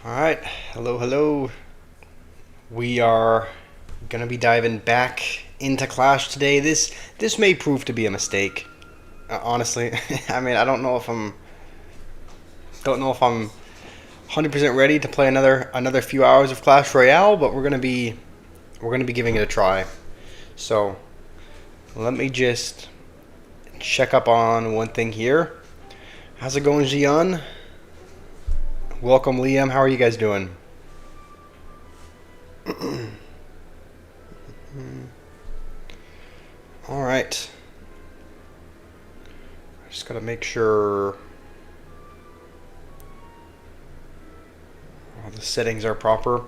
Alright, hello. We are gonna be diving back into Clash today. This may prove to be a mistake. Honestly, I mean, I don't know if I'm 100% ready to play another few hours of Clash Royale, but we're gonna be giving it a try. So let me just check up on one thing here. How's it going, Jian? Welcome, Liam. How are you guys doing? All right. I just gotta make sure all the settings are proper.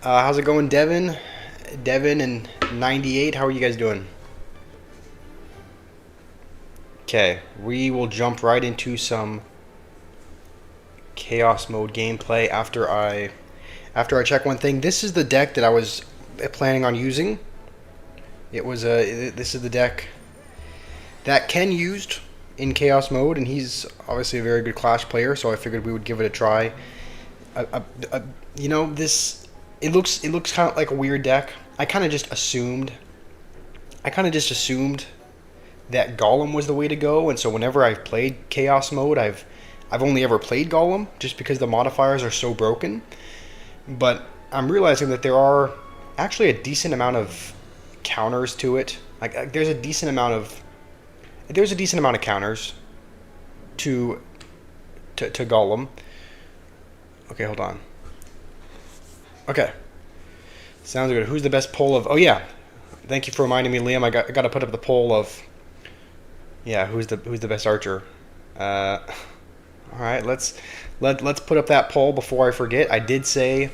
How's it going, Devin? Devin and 98. How are you guys doing? Okay, we will jump right into some chaos mode gameplay after I check one thing. This is the deck that I was planning on using. This is the deck that Ken used in chaos mode, and he's obviously a very good Clash player, so I figured we would give it a try. This it looks kind of like a weird deck. I kind of just assumed that Golem was the way to go, and so whenever I've played chaos mode, I've only ever played Golem just because the modifiers are so broken. But I'm realizing that there are actually a decent amount of counters to it. Like there's a decent amount of counters to Golem. Okay, hold on. Okay, sounds good. Who's the best poll of? Oh yeah, thank you for reminding me, Liam. I got to put up the poll of. Yeah, who's the best archer? All right, let's put up that poll before I forget. I did say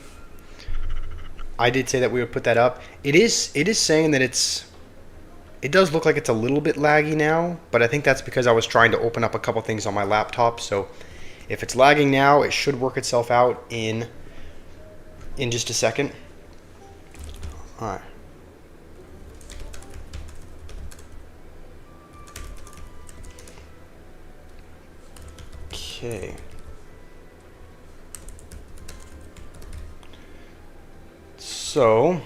that we would put that up. It is saying that it does look like it's a little bit laggy now, but I think that's because I was trying to open up a couple things on my laptop. So if it's lagging now, it should work itself out in just a second. All right. Okay. So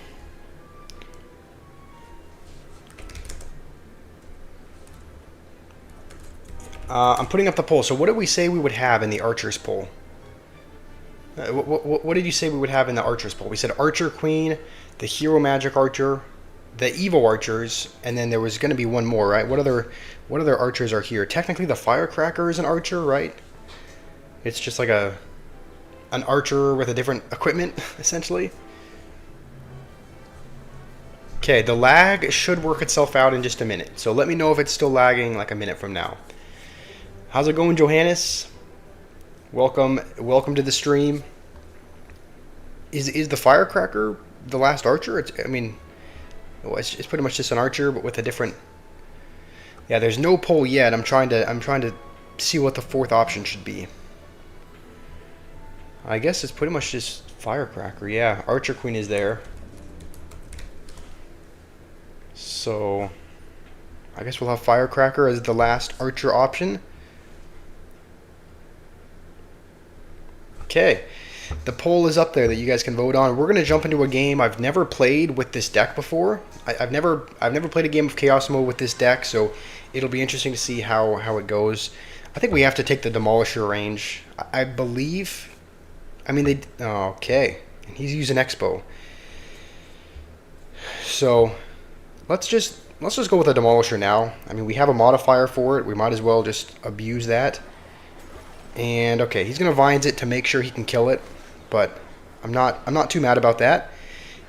I'm putting up the poll. So what did we say we would have in the archers poll? What did you say we would have in the archers poll? We said archer queen, the hero magic archer, the evil archers, and then there was going to be one more, right? What other archers are here? Technically, the firecracker is an archer, right? It's just like an archer with a different equipment, essentially. Okay, the lag should work itself out in just a minute. So let me know if it's still lagging like a minute from now. How's it going, Johannes? Welcome to the stream. Is the firecracker the last archer? It's pretty much just an archer, but with a different. Yeah, there's no poll yet. I'm trying to see what the fourth option should be. I guess it's pretty much just firecracker. Yeah, archer queen is there. So I guess we'll have firecracker as the last archer option. Okay, the poll is up there that you guys can vote on. We're gonna jump into a game. I've never played with this deck before. I've never played a game of chaos mode with this deck, so it'll be interesting to see how it goes. I think we have to take the demolisher range. I believe. I mean they. Oh, okay, and he's using Expo. So let's just go with a demolisher now. I mean we have a modifier for it. We might as well just abuse that. And okay, he's gonna vines it to make sure he can kill it, but I'm not too mad about that.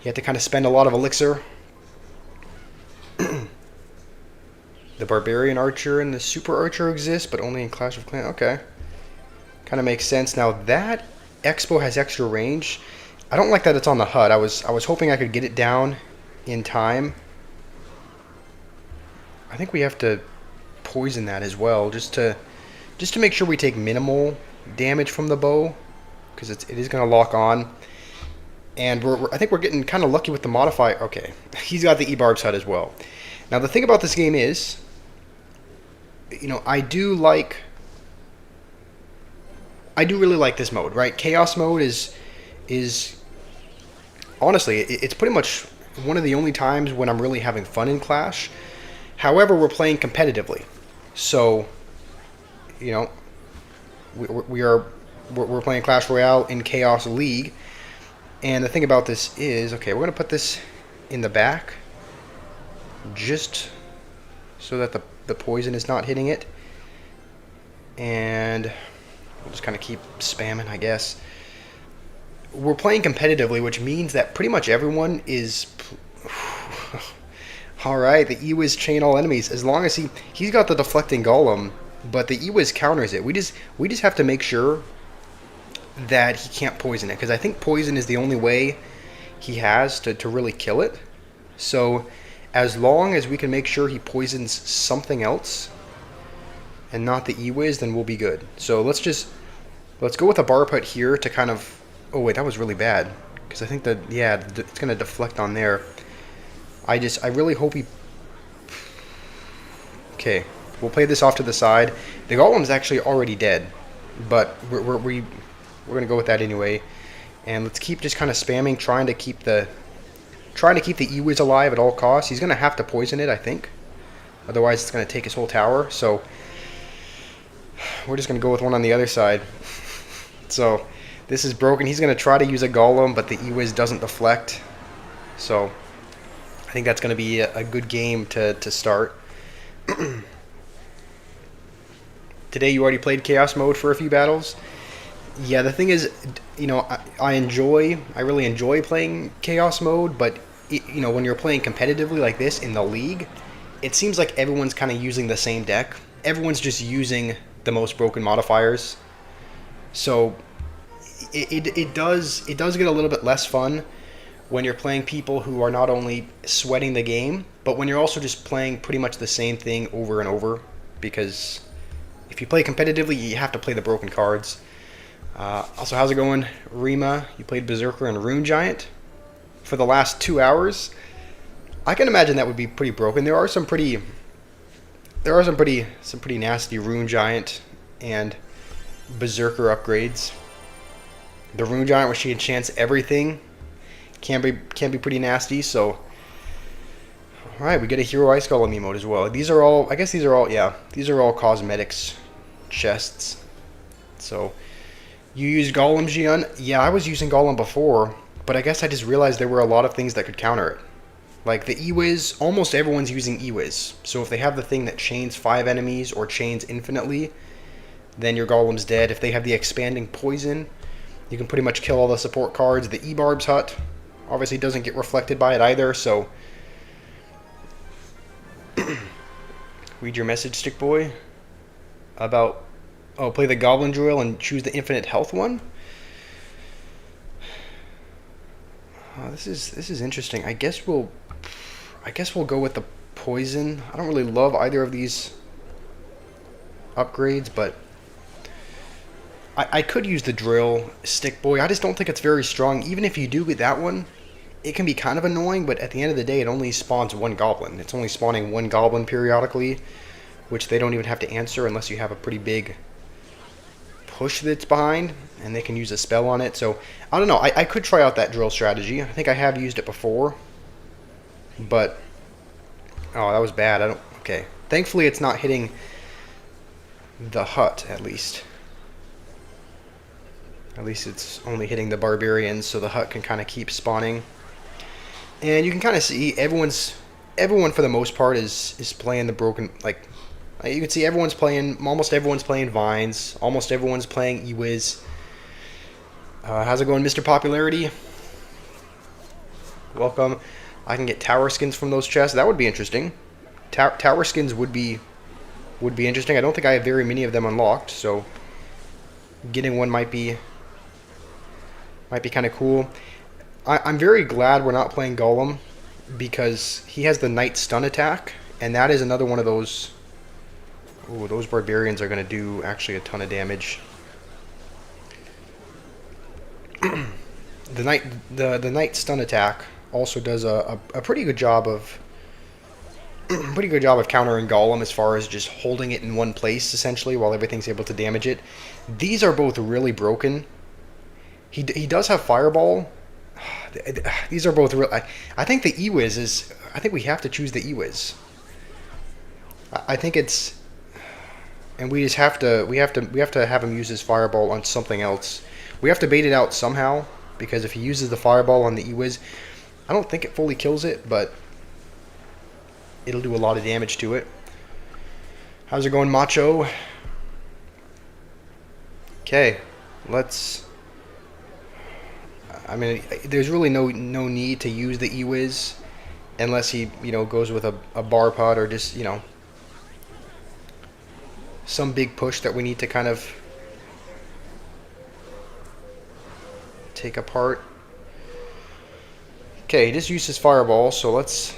You have to kind of spend a lot of elixir. The barbarian archer and the super archer exist, but only in Clash of Clans. Okay, kind of makes sense. Now that Expo has extra range, I don't like that it's on the HUD. I was hoping I could get it down in time. I think we have to poison that as well, just to make sure we take minimal damage from the bow, because it is going to lock on. And I think we're getting kind of lucky with the modifier. Okay, he's got the E-Barb's HUD as well. Now the thing about this game is, I do like I do really like this mode, right? Chaos mode is honestly, it's pretty much one of the only times when I'm really having fun in Clash. However, we're playing competitively, so you know we're playing Clash Royale in Chaos League. And the thing about this is, okay, we're gonna put this in the back, just so that the poison is not hitting it, and we'll just kind of keep spamming, I guess. We're playing competitively, which means that pretty much everyone is. All right, the Ewiz chain all enemies. As long as he's got the deflecting golem, but the Ewiz counters it. We just have to make sure that he can't poison it, because I think poison is the only way he has to really kill it. So as long as we can make sure he poisons something else and not the Ewiz, then we'll be good. So let's go with a bar put here to kind of. Oh wait, that was really bad, because I think that, yeah, it's gonna deflect on there. I really hope he. Okay, we'll play this off to the side. The golem's actually already dead, but we're gonna go with that anyway. And let's keep just kind of spamming, trying to keep the Ewiz alive at all costs. He's gonna have to poison it, I think. Otherwise, it's gonna take his whole tower. So we're just gonna go with one on the other side. So this is broken. He's gonna try to use a golem, but the Ewiz doesn't deflect. So I think that's gonna be a good game to start. Today you already played Chaos mode for a few battles. Yeah, the thing is, I really enjoy playing Chaos mode, but when you're playing competitively like this in the league, it seems like everyone's kind of using the same deck. Everyone's just using the most broken modifiers. So it does get a little bit less fun when you're playing people who are not only sweating the game, but when you're also just playing pretty much the same thing over and over, because if you play competitively, you have to play the broken cards. Also, how's it going, Rima? You played Berserker and Rune Giant for the last 2 hours. I can imagine that would be pretty broken. There are some pretty nasty Rune Giant and Berserker upgrades. The Rune Giant, where she enchants everything, can be pretty nasty. So, all right, we get a Hero Ice Golem emote as well. These are all cosmetics chests. So you use Golem, Jian? Yeah, I was using Golem before, but I guess I just realized there were a lot of things that could counter it. Like the Ewiz, almost everyone's using Ewiz. So if they have the thing that chains 5 enemies or chains infinitely, then your Golem's dead. If they have the expanding poison, you can pretty much kill all the support cards. The E-Barb's Hut obviously doesn't get reflected by it either, so read your message, Stick Boy, about play the Goblin Drill and choose the infinite health one. This is interesting. I guess we'll go with the poison. I don't really love either of these upgrades, but I could use the drill, Stick Boy. I just don't think it's very strong. Even if you do get that one, it can be kind of annoying, but at the end of the day, it only spawns one goblin. It's only spawning one goblin periodically, which they don't even have to answer unless you have a pretty big push that's behind, and they can use a spell on it. So, I don't know. I could try out that drill strategy. I think I have used it before, but oh, that was bad. Okay. Thankfully, it's not hitting the hut, at least. At least it's only hitting the barbarians, so the hut can kind of keep spawning. And you can kind of see everyone for the most part is playing the broken, like, you can see almost everyone's playing Vines, almost everyone's playing Ewiz. How's it going, Mr. Popularity? Welcome. I can get tower skins from those chests. That would be interesting. Tower skins would be interesting. I don't think I have very many of them unlocked, so getting one might be kind of cool. I'm very glad we're not playing Golem, because he has the Knight stun attack, and that is another one of those. Ooh, those barbarians are going to do actually a ton of damage. The Knight stun attack also does a pretty good job of pretty good job of countering Golem as far as just holding it in one place, essentially, while everything's able to damage it. These are both really broken. He does have Fireball. These are both real. I think the Ewiz is... I think we have to choose the Ewiz. I think it's... And we just have to... We have to have him use his Fireball on something else. We have to bait it out somehow, because if he uses the Fireball on the Ewiz, I don't think it fully kills it, but it'll do a lot of damage to it. How's it going, Macho? Okay, let's... I mean, there's really no need to use the Ewiz unless he, goes with a bar putt or just, some big push that we need to kind of take apart. Okay, he just used his Fireball, so let's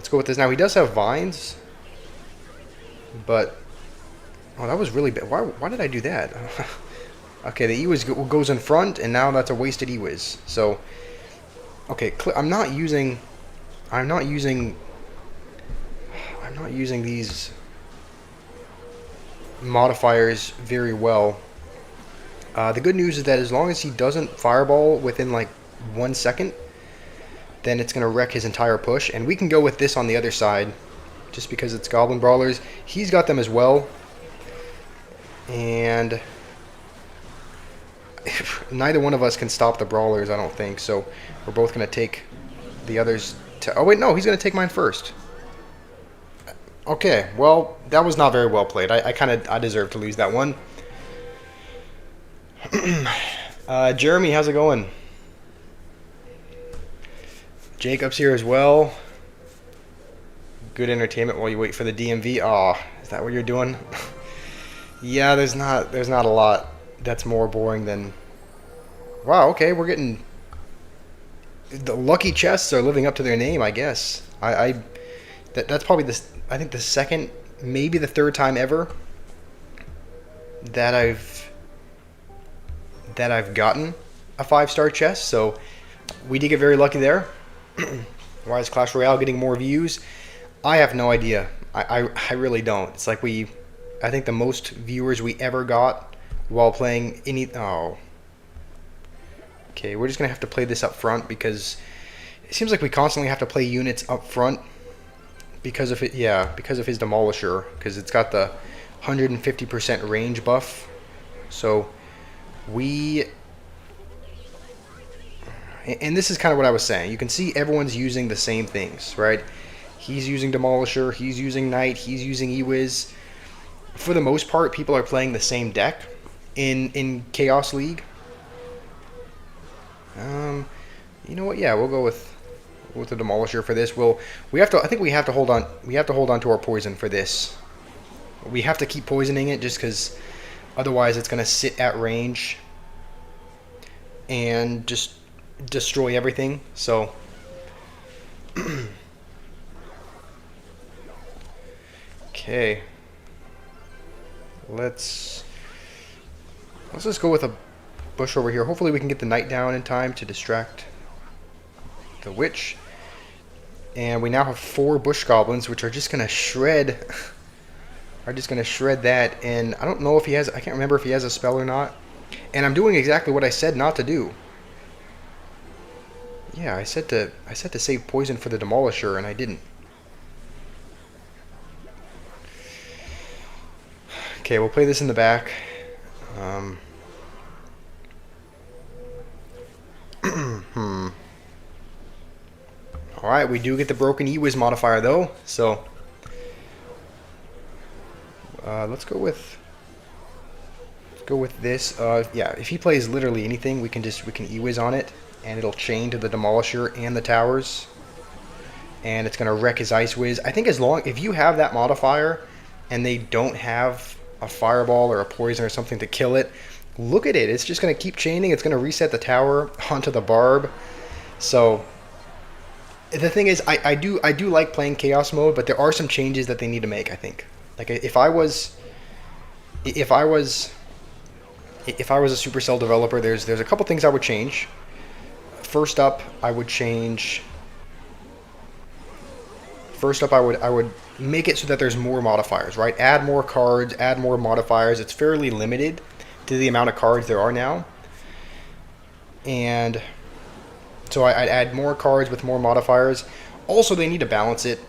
go with this. Now, he does have Vines, but... Oh, that was really bad. Why did I do that? Okay, the Ewiz goes in front, and now that's a wasted Ewiz. So, okay, I'm not using these modifiers very well. The good news is that as long as he doesn't Fireball within like 1 second, then it's going to wreck his entire push. And we can go with this on the other side, just because it's Goblin Brawlers. He's got them as well. And neither one of us can stop the Brawlers, I don't think. So we're both going to take the others to... Oh, wait, no, he's going to take mine first. Okay, well, that was not very well played. I deserve to lose that one. Jeremy, how's it going? Jacob's here as well. Good entertainment while you wait for the DMV. Oh, is that what you're doing? Yeah, there's not a lot that's more boring than... Wow, okay, we're getting... The lucky chests are living up to their name, I guess. That's probably I think the second, maybe the third time ever that I've gotten a 5-star chest, so we did get very lucky there. Why is Clash Royale getting more views? I have no idea. I really don't. It's like I think the most viewers we ever got while playing any... Oh. Okay, we're just going to have to play this up front because it seems like we constantly have to play units up front because of it. Yeah, because of his Demolisher, because it's got the 150% range buff. So we... And this is kind of what I was saying. You can see everyone's using the same things, right? He's using Demolisher, he's using Knight, he's using Ewiz. For the most part, people are playing the same deck in Chaos League. You know what? Yeah, we'll go with the Demolisher for this. I think we have to hold on. We have to hold on to our poison for this. We have to keep poisoning it just because otherwise it's going to sit at range and just destroy everything. So okay, let's just go with a bush over here. Hopefully we can get the Knight down in time to distract the Witch. And we now have 4 Bush Goblins, which are just gonna shred that. And I don't know if he has, I can't remember if he has a spell or not. And I'm doing exactly what I said not to do. Yeah, I said to save poison for the Demolisher, and I didn't. Okay, we'll play this in the back. Alright, we do get the broken Ewiz modifier though, so let's go with this. Yeah, if he plays literally anything, we can Ewiz on it, and it'll chain to the Demolisher and the towers, and it's gonna wreck his Ice Wiz. I think if you have that modifier and they don't have a Fireball or a Poison or something to kill it, look at it. It's just gonna keep chaining. It's gonna reset the tower onto the Barb. So the thing is, I do like playing Chaos mode, but there are some changes that they need to make, I think. Like if I was a Supercell developer, there's a couple things I would change. First up, I would change first up, I would make it so that there's more modifiers, right? Add more cards, add more modifiers. It's fairly limited to the amount of cards there are now. And so I'd add more cards with more modifiers. Also, they need to balance it.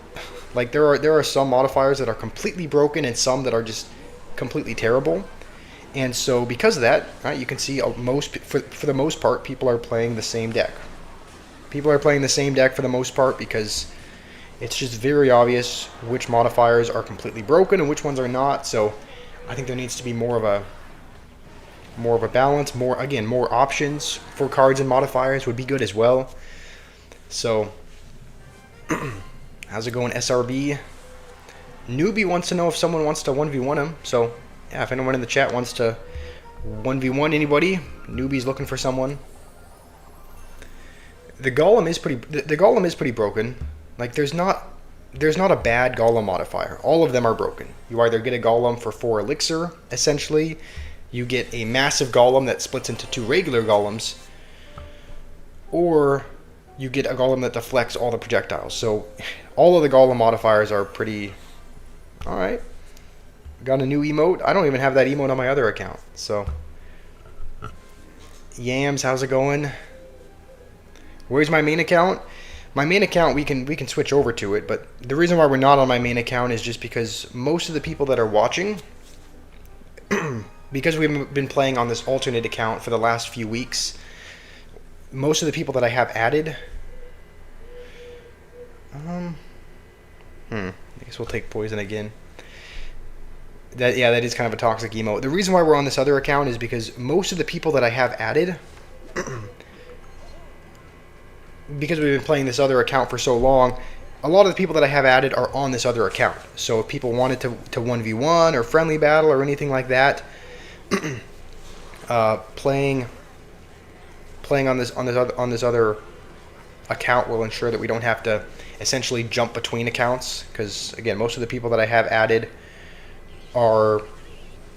Like there are some modifiers that are completely broken and some that are just completely terrible. And so because of that, right, you can see for the most part, people are playing the same deck. People are playing the same deck for the most part because it's just very obvious which modifiers are completely broken and which ones are not. So I think there needs to be more of a balance. More options for cards and modifiers would be good as well. So how's it going, SRB? Newbie wants to know if someone wants to 1v1 him. So yeah, if anyone in the chat wants to 1v1 anybody, Newbie's looking for someone. The golem is pretty broken. Like there's not a bad golem modifier. All of them are broken. You either get a golem for 4 elixir, essentially, you get a massive golem that splits into 2 regular golems, or you get a golem that deflects all the projectiles. So all of the golem modifiers are pretty alright. Got a new emote. I don't even have that emote on my other account. So Yams, how's it going? Where's my main account? My main account, we can switch over to it, but the reason why we're not on my main account is just because most of the people that are watching, because we've been playing on this alternate account for the last few weeks, most of the people that I have added, I guess we'll take poison again. That is kind of a toxic emote. The reason why we're on this other account is because most of the people that I have added, because we've been playing this other account for so long, a lot of the people that I have added are on this other account. So if people wanted to 1v1 or friendly battle or anything like that, playing on this other account will ensure that we don't have to essentially jump between accounts. Because again, most of the people that I have added are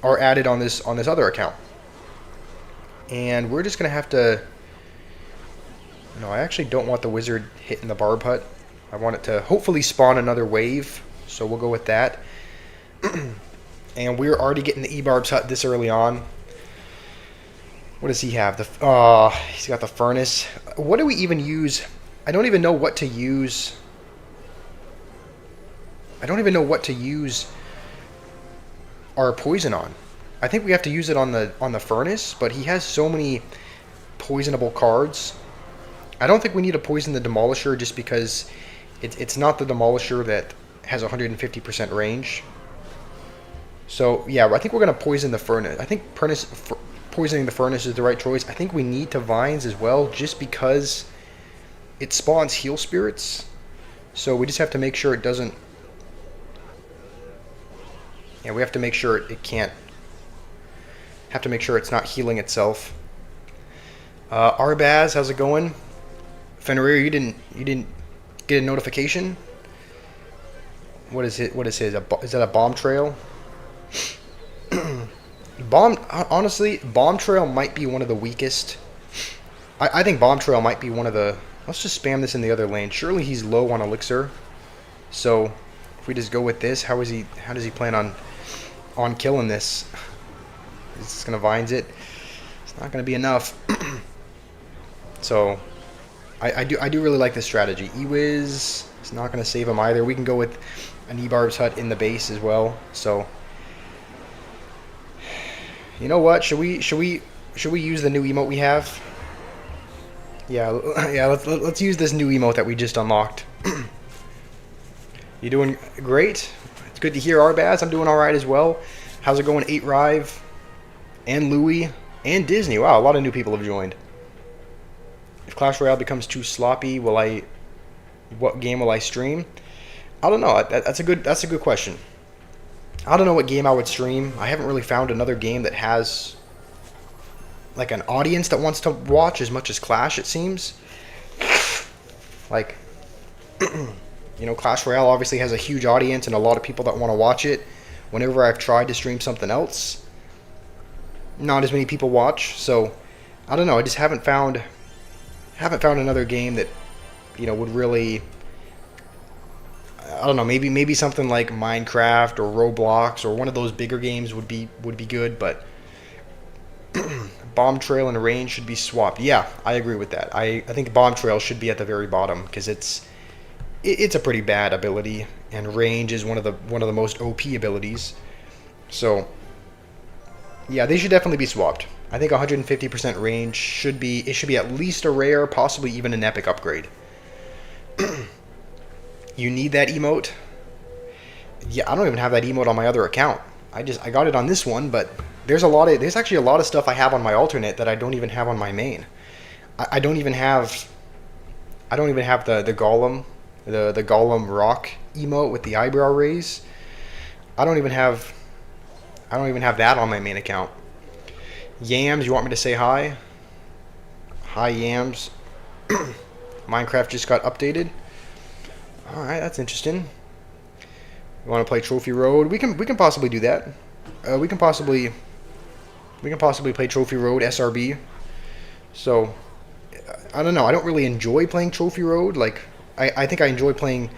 added on this other account, and we're just gonna have to. No, I actually don't want the wizard hitting the barb hut. I want it to hopefully spawn another wave, so we'll go with that. And we're already getting the E-Barb's hut this early on. What does he have? He's got the furnace. What do we even use? I don't even know what to use. I don't even know what to use our poison on. I think we have to use it on the furnace, but he has so many poisonable cards. I don't think we need to poison the Demolisher just because it's not the Demolisher that has 150% range. So yeah, I think we're going to poison the furnace. I think poisoning the furnace is the right choice. I think we need to vines as well just because it spawns heal spirits. So we just have to make sure it doesn't. Yeah, we have to make sure it can't. Have to make sure it's not healing itself. Arbaz, how's it going? Fenrir, you didn't get a notification? What is it? What is his? Is that a bomb trail? Honestly, bomb trail might be one of the weakest. I think bomb trail might be one of the. Let's just spam this in the other lane. Surely he's low on elixir. So if we just go with this, how does he plan on killing this? He's just gonna vines it. It's not gonna be enough. So I do really like this strategy. Ewiz is not gonna save him either. We can go with an E-Barb's hut in the base as well. So you know what? Should we use the new emote we have? Yeah. Let's use this new emote that we just unlocked. You doing great? It's good to hear, Arbaz. I'm doing all right as well. How's it going, 8Rive and Louie and Disney? Wow, a lot of new people have joined. If Clash Royale becomes too sloppy, what game will I stream? I don't know. That's a good question. I don't know what game I would stream. I haven't really found another game that has like an audience that wants to watch as much as Clash, it seems. Like, you know, Clash Royale obviously has a huge audience and a lot of people that want to watch it. Whenever I've tried to stream something else, not as many people watch. So I don't know. I just haven't found another game that, you know, would really I don't know, maybe something like Minecraft or Roblox or one of those bigger games would be good, but Bomb Trail and Range should be swapped. Yeah, I agree with that. I think Bomb Trail should be at the very bottom because it's a pretty bad ability, and Range is one of the most OP abilities. So yeah, they should definitely be swapped. I think 150% range should be at least a rare, possibly even an epic upgrade. You need that emote? Yeah, I don't even have that emote on my other account. I got it on this one, but there's actually a lot of stuff I have on my alternate that I don't even have on my main. I don't even have the golem, the golem rock emote with the eyebrow raise. I don't even have that on my main account. Yams, you want me to say hi? Hi, Yams. Minecraft just got updated. All right, that's interesting. You want to play Trophy Road? We can possibly do that. We can possibly play Trophy Road SRB. So I don't know. I don't really enjoy playing Trophy Road. Like I think I enjoy playing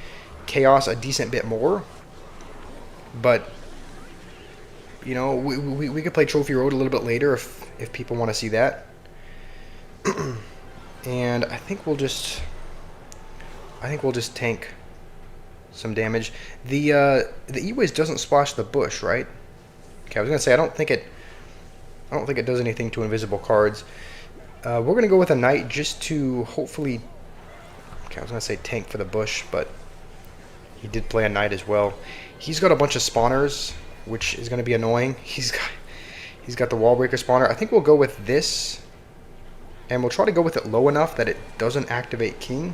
Chaos a decent bit more. But you know, we could play Trophy Road a little bit later if people want to see that. And I think we'll just tank some damage. The E-Wiz doesn't splash the bush, right? Okay, I was gonna say I don't think it does anything to invisible cards. We're gonna go with a knight just to hopefully. Okay, I was gonna say tank for the bush, but he did play a knight as well. He's got a bunch of spawners, which is gonna be annoying. He's got the wall breaker spawner. I think we'll go with this, and we'll try to go with it low enough that it doesn't activate king.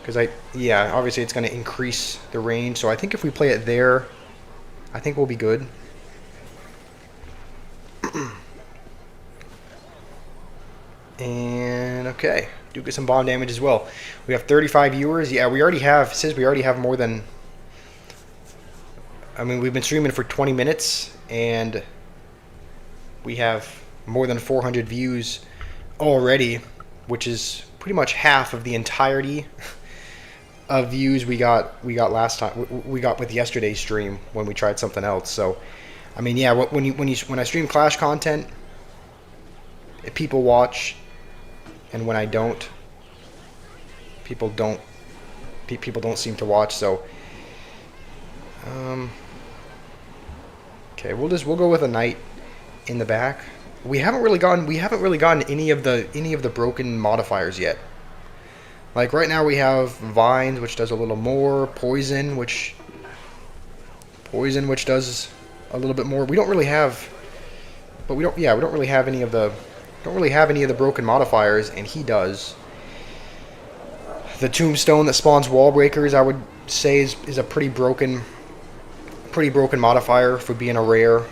Because obviously it's going to increase the range. So I think if we play it there, I think we'll be good. And okay, do get some bomb damage as well. We have 35 viewers. Yeah, we already have more than. I mean, we've been streaming for 20 minutes, and we have more than 400 views already, which is pretty much half of the entirety of views we got last time. We got with yesterday's stream when we tried something else. So, I mean, yeah, when I stream Clash content, people watch, and when I don't, people don't seem to watch. So, okay, we'll go with a knight in the back. We haven't really gotten any of the broken modifiers yet. Like right now we have Vines, which does a little more, Poison, which does a little bit more. We don't really have any of the broken modifiers, and he does. The Tombstone that spawns wall breakers, I would say is a pretty broken modifier for being a rare.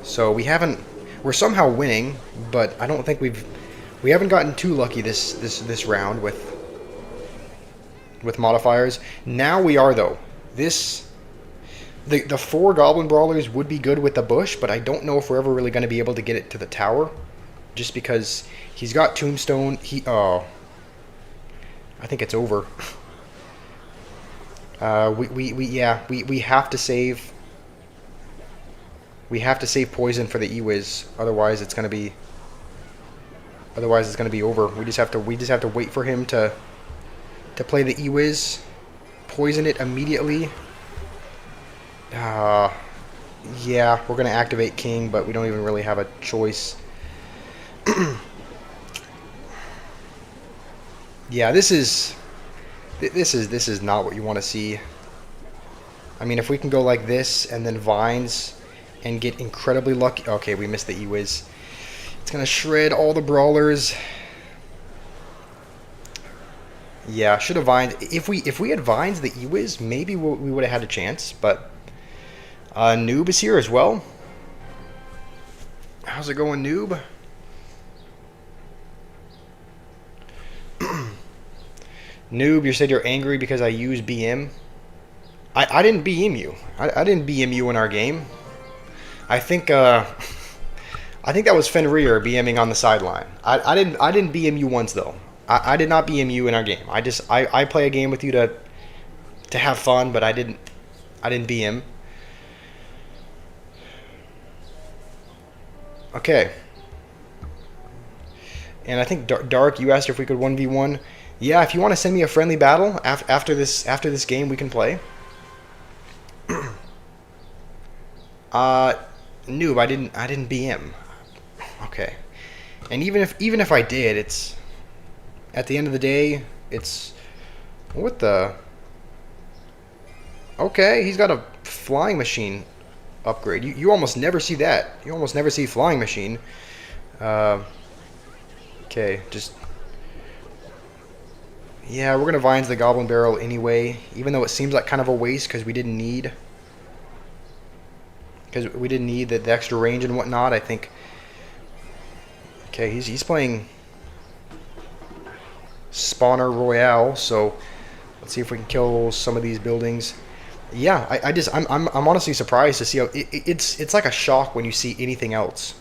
So we're somehow winning, but I don't think we haven't gotten too lucky this round with modifiers. Now we are though. The 4 Goblin Brawlers would be good with the bush, but I don't know if we're ever really going to be able to get it to the tower, just because he's got Tombstone. I think it's over. We have to save. We have to save Poison for the E-Wiz, otherwise it's going to be over. We just have to wait for him to play the E-Wiz, poison it immediately. Yeah, we're going to activate King, but we don't even really have a choice. Yeah, this is not what you want to see. I mean, if we can go like this and then Vines and get incredibly lucky. Okay, we missed the E-Wiz. It's gonna shred all the brawlers. Yeah, should have Vines. If we had Vines the E-Wiz, maybe we would have had a chance. But Noob is here as well. How's it going, Noob? Noob, you said you're angry because I used BM. I didn't BM you. I didn't BM you in our game. I think that was Fenrir BMing on the sideline. I didn't BM you once though. I did not BM you in our game. I play a game with you to to have fun, but I didn't beat him. Okay. And I think Dark, you asked if we could 1v1. Yeah, if you want to send me a friendly battle after this game, we can play. Noob, I didn't beat him. Okay. And even if I did, it's at the end of the day, it's what the. Okay, he's got a flying machine upgrade. You almost never see that. You almost never see flying machine. Okay, just yeah, we're gonna Vines the Goblin Barrel anyway, even though it seems like kind of a waste because we didn't need the extra range and whatnot. I think. Okay, he's playing Spawner Royale, so let's see if we can kill some of these buildings. Yeah, I'm honestly surprised to see how it's like a shock when you see anything else,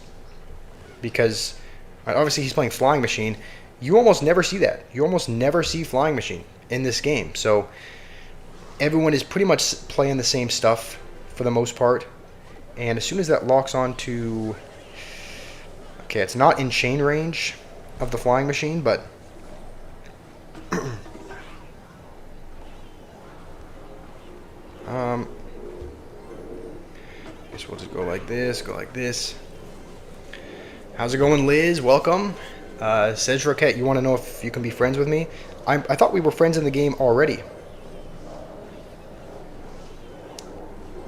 because obviously he's playing Flying Machine. You almost never see that. You almost never see Flying Machine in this game. So everyone is pretty much playing the same stuff for the most part. And as soon as that locks onto, okay, it's not in chain range of the Flying Machine, but I guess we'll just go like this, go like this. How's it going, Liz? Welcome. Says Roquette, you want to know if you can be friends with me? I thought we were friends in the game already.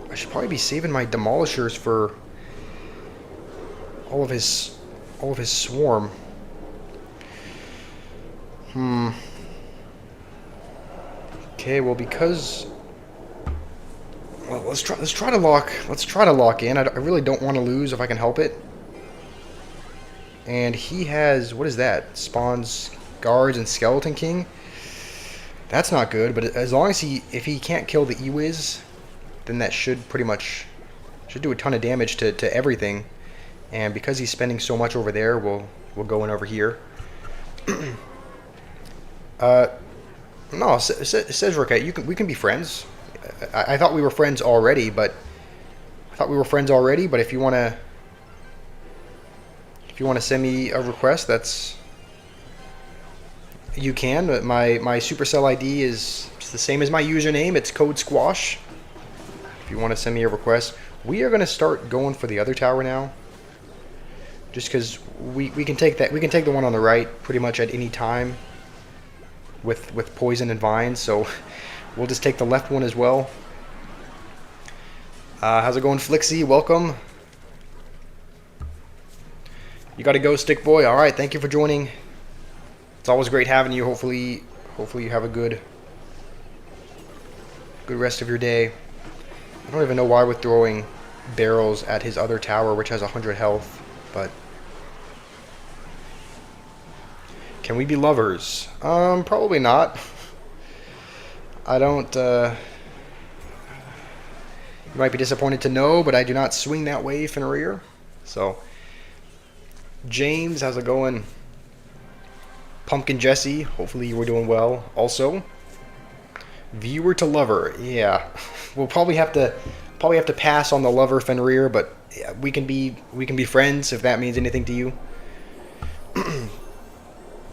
I should probably be saving my demolishers for all of his swarm. Okay, well, because let's try to lock in. I really don't want to lose if I can help it. And he has, what is that? Spawns guards and Skeleton King. That's not good, but as long as if he can't kill the Ewiz, then that should pretty much do a ton of damage to everything. And because he's spending so much over there, we'll go in over here. No, says Roquette, we can be friends. I thought we were friends already, but if you wanna send me a request, you can. But my Supercell ID is the same as my username. It's code Squash. If you want to send me a request, we are gonna start going for the other tower now. Just because we can take that, we can take the one on the right pretty much at any time with poison and vines. So we'll just take the left one as well. How's it going, Flixie? Welcome. You gotta go, Stick Boy. All right, thank you for joining. It's always great having you. Hopefully you have a good rest of your day. I don't even know why we're throwing barrels at his other tower, which has 100 health, but can we be lovers? Probably not. I don't. You might be disappointed to know, but I do not swing that way, Fenrir. So, James, how's it going? Pumpkin Jesse, hopefully you were doing well. Also, viewer to lover, yeah. We'll probably have to pass on the lover, Fenrir, but yeah, we can be friends if that means anything to you.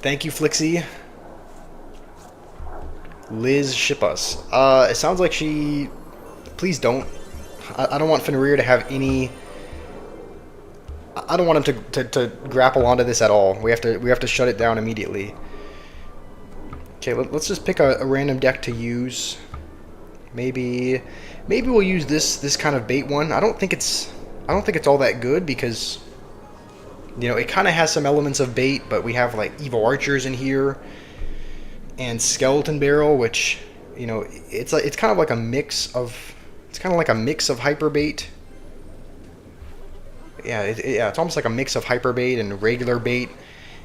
Thank you, Flixie. Liz, ship us. It sounds like she. Please don't. I don't want Fenrir to have any. I don't want him to grapple onto this at all. We have to shut it down immediately. Okay, let's just pick a random deck to use. Maybe we'll use this kind of bait one. I don't think it's all that good because, you know, it kind of has some elements of bait, but we have like evil archers in here and skeleton barrel, which, you know, it's kind of like a mix of hyper bait. Yeah, it's almost like a mix of hyper bait and regular bait,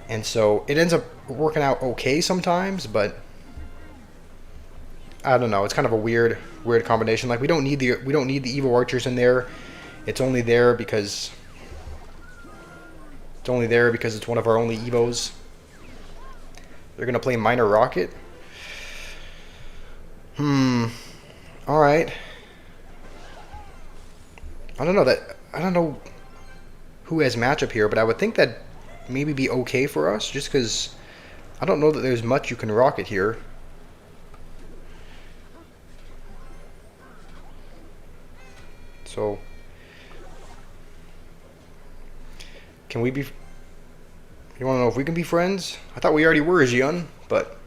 and so it ends up working out okay sometimes, but I don't know. It's kind of a weird combination. Like we don't need the evil archers in there. It's only there because it's one of our only evos. They're gonna play Minor Rocket. All right. I don't know who has matchup here, but I would think that maybe be okay for us, just because I don't know that there's much you can rocket here. So, can we be... You want to know if we can be friends? I thought we already were, Jian, but...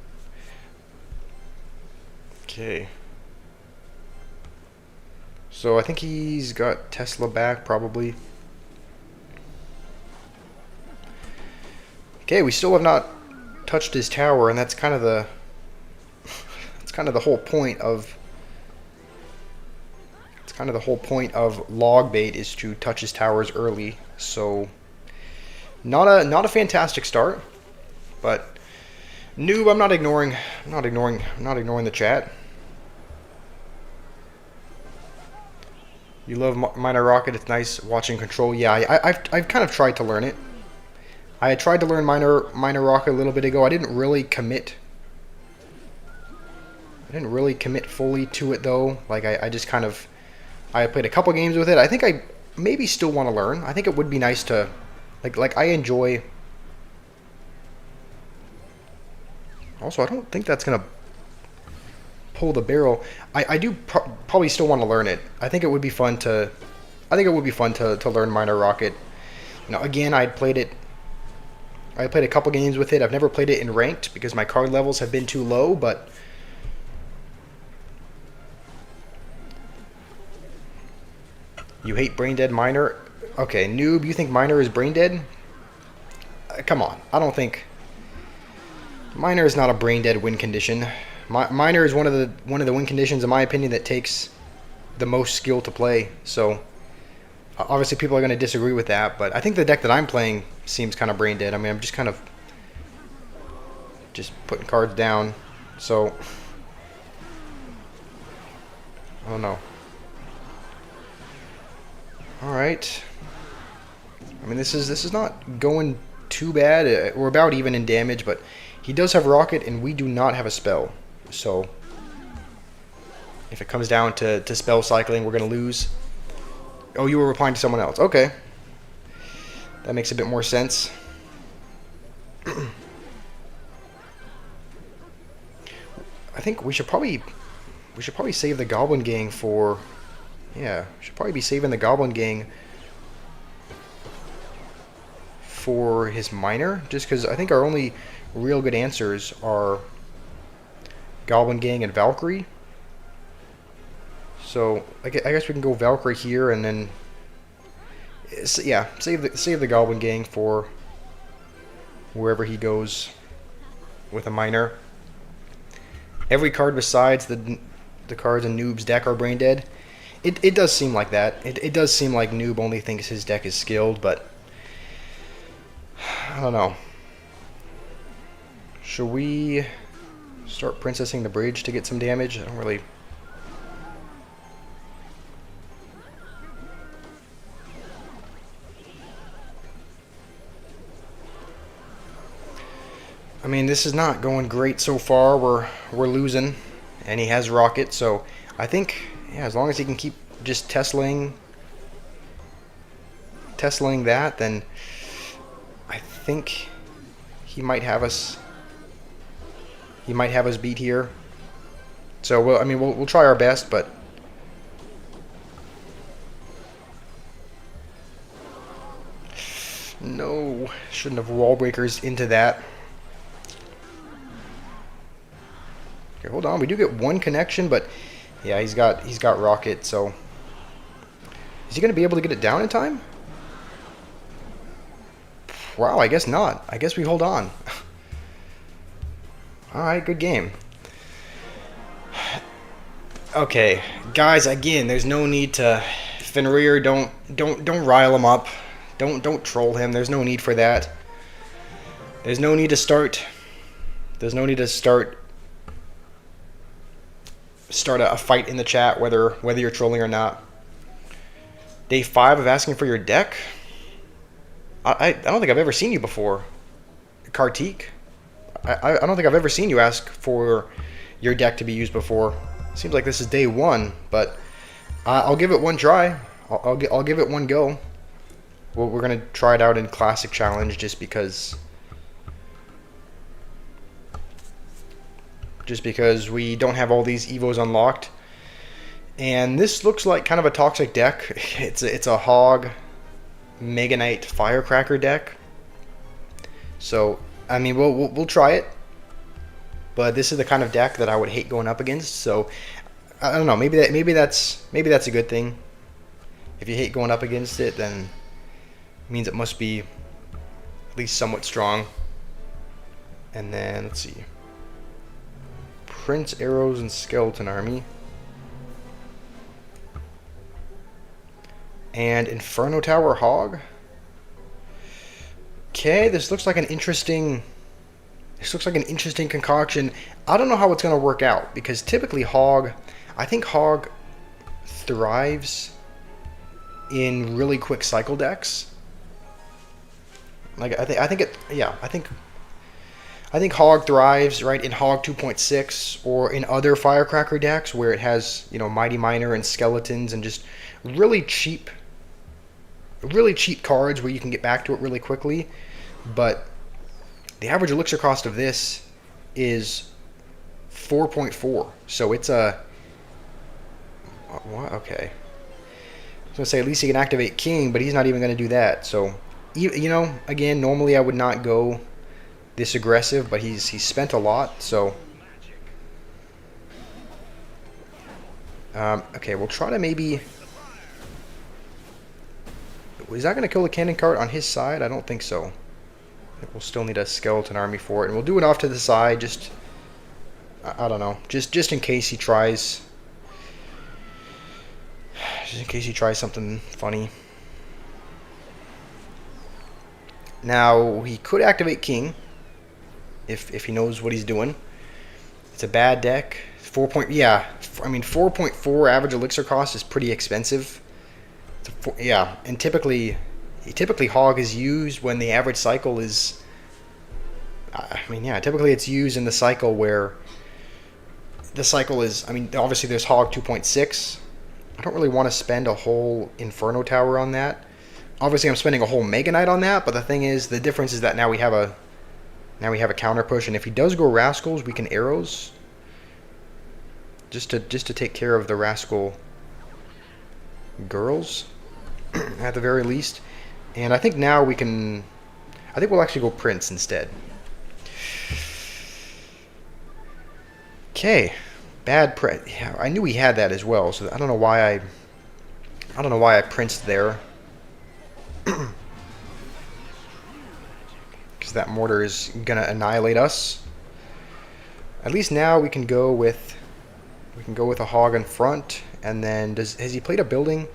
Okay. So I think he's got Tesla back, probably. Okay, we still have not touched his tower, and that's kind of the... That's kind of the whole point of... It's kind of the whole point of log bait, is to touch his towers early. So... Not a fantastic start, but noob, I'm not ignoring the chat. You love Minor Rocket, it's nice watching Control. Yeah, I've kind of tried to learn it. I had tried to learn Minor Rocket a little bit ago. I didn't really commit fully to it though. Like I just kind of I played a couple games with it. I think I maybe still want to learn. I think it would be nice to like I enjoy. Also, I don't think that's gonna pull the barrel. I do probably still want to learn it. I think it would be fun to. I think it would be fun to learn Minor Rocket. You know, again, I played a couple games with it. I've never played it in ranked because my card levels have been too low. But you hate brain dead Minor. Okay, noob, you think Minor is brain dead? Come on, I don't think Minor is not a brain dead win condition. Minor is one of the win conditions, in my opinion, that takes the most skill to play. So obviously people are going to disagree with that, but I think the deck that I'm playing seems kind of brain dead. I mean, I'm just kind of just putting cards down. So I don't know. All right. I mean, this is not going too bad. We're about even in damage, but he does have Rocket, and we do not have a spell. So if it comes down to spell cycling, we're going to lose. Oh, you were replying to someone else. Okay. That makes a bit more sense. I think we should probably save the Goblin Gang for... Yeah, we should probably be saving the Goblin Gang for his Minor, just because I think our only real good answers are Goblin Gang and Valkyrie. So I guess we can go Valkyrie here, and then yeah, save the Goblin Gang for wherever he goes with a Minor. Every card besides the cards in Noob's deck are brain dead. It does seem like that. It does seem like Noob only thinks his deck is skilled, but I don't know. Should we start princessing the bridge to get some damage? I don't really... I mean, this is not going great so far. We're losing, and he has Rocket, so I think, yeah, as long as he can keep just Teslaing that, then I think he might have us. He might have us beat here. So we'll try our best, but no, shouldn't have wall breakers into that. Okay, hold on. We do get one connection, but yeah, he's got Rocket. So is he going to be able to get it down in time? Wow, I guess not. I guess we hold on. All right, good game. Okay, guys. Again, there's no need to Fenrir. Don't rile him up. Don't troll him. There's no need for that. There's no need to start. There's no need to start a fight in the chat, whether you're trolling or not. Day 5 of asking for your deck. I don't think I've ever seen you before, Kartik. I don't think I've ever seen you ask for your deck to be used before. Seems like this is day one, but I'll give it one try. I'll give it one go. We're gonna try it out in Classic Challenge just because we don't have all these Evos unlocked. And this looks like kind of a toxic deck. It's a Hog Mega Knight Firecracker deck. So I mean we'll try it. But this is the kind of deck that I would hate going up against. So I don't know. Maybe that's a good thing. If you hate going up against it, then it means it must be at least somewhat strong. And then let's see. Prince, Arrows, and Skeleton Army. And Inferno Tower Hog. Okay, this looks like an interesting concoction. I don't know how it's going to work out because typically I think Hog thrives in really quick cycle decks. Like I think Hog thrives right in Hog 2.6 or in other Firecracker decks where it has, you know, Mighty Miner and Skeletons and just really cheap cards where you can get back to it really quickly. But the average elixir cost of this is 4.4, so it's a what? Okay. I was gonna say at least he can activate King, but he's not even gonna do that. So, you know, again, normally I would not go this aggressive, but he's spent a lot. So, okay, we'll try to maybe. Is that gonna kill the cannon cart on his side? I don't think so. We'll still need a skeleton army for it, and we'll do it off to the side. Just, I don't know, just in case he tries. Just in case he tries something funny. Now he could activate King if he knows what he's doing. It's a bad deck. 4.4 average elixir cost is pretty expensive. Yeah, and typically Hog is used when the average cycle is. Typically it's used in the cycle where the cycle is. I mean, obviously there's Hog 2.6. I don't really want to spend a whole Inferno Tower on that. Obviously, I'm spending a whole Mega Knight on that, but the thing is, the difference is that now we have a counter push, and if he does go Rascals, we can Arrows. Just to take care of the Rascal girls, at the very least. And I think now we can. I think we'll actually go Prince instead. Okay. Bad yeah, I knew he had that as well, so I don't know why I princed there. Because that mortar is gonna annihilate us. At least now we can go with a Hog in front, and then has he played a building?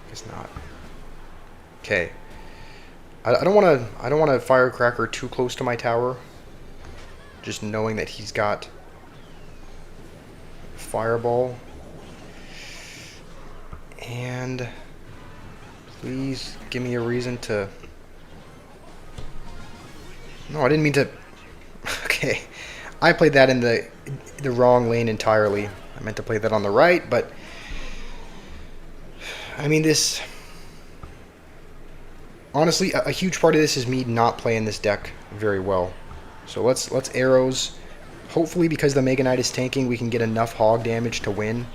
Guess not. Okay. I don't want to Firecracker too close to my tower. Just knowing that he's got Fireball. And please give me a reason to. No, I didn't mean to. Okay, I played that in the wrong lane entirely. I meant to play that on the right, but I mean this. Honestly, a huge part of this is me not playing this deck very well. So let's Arrows. Hopefully, because the Mega Knight is tanking, we can get enough Hog damage to win.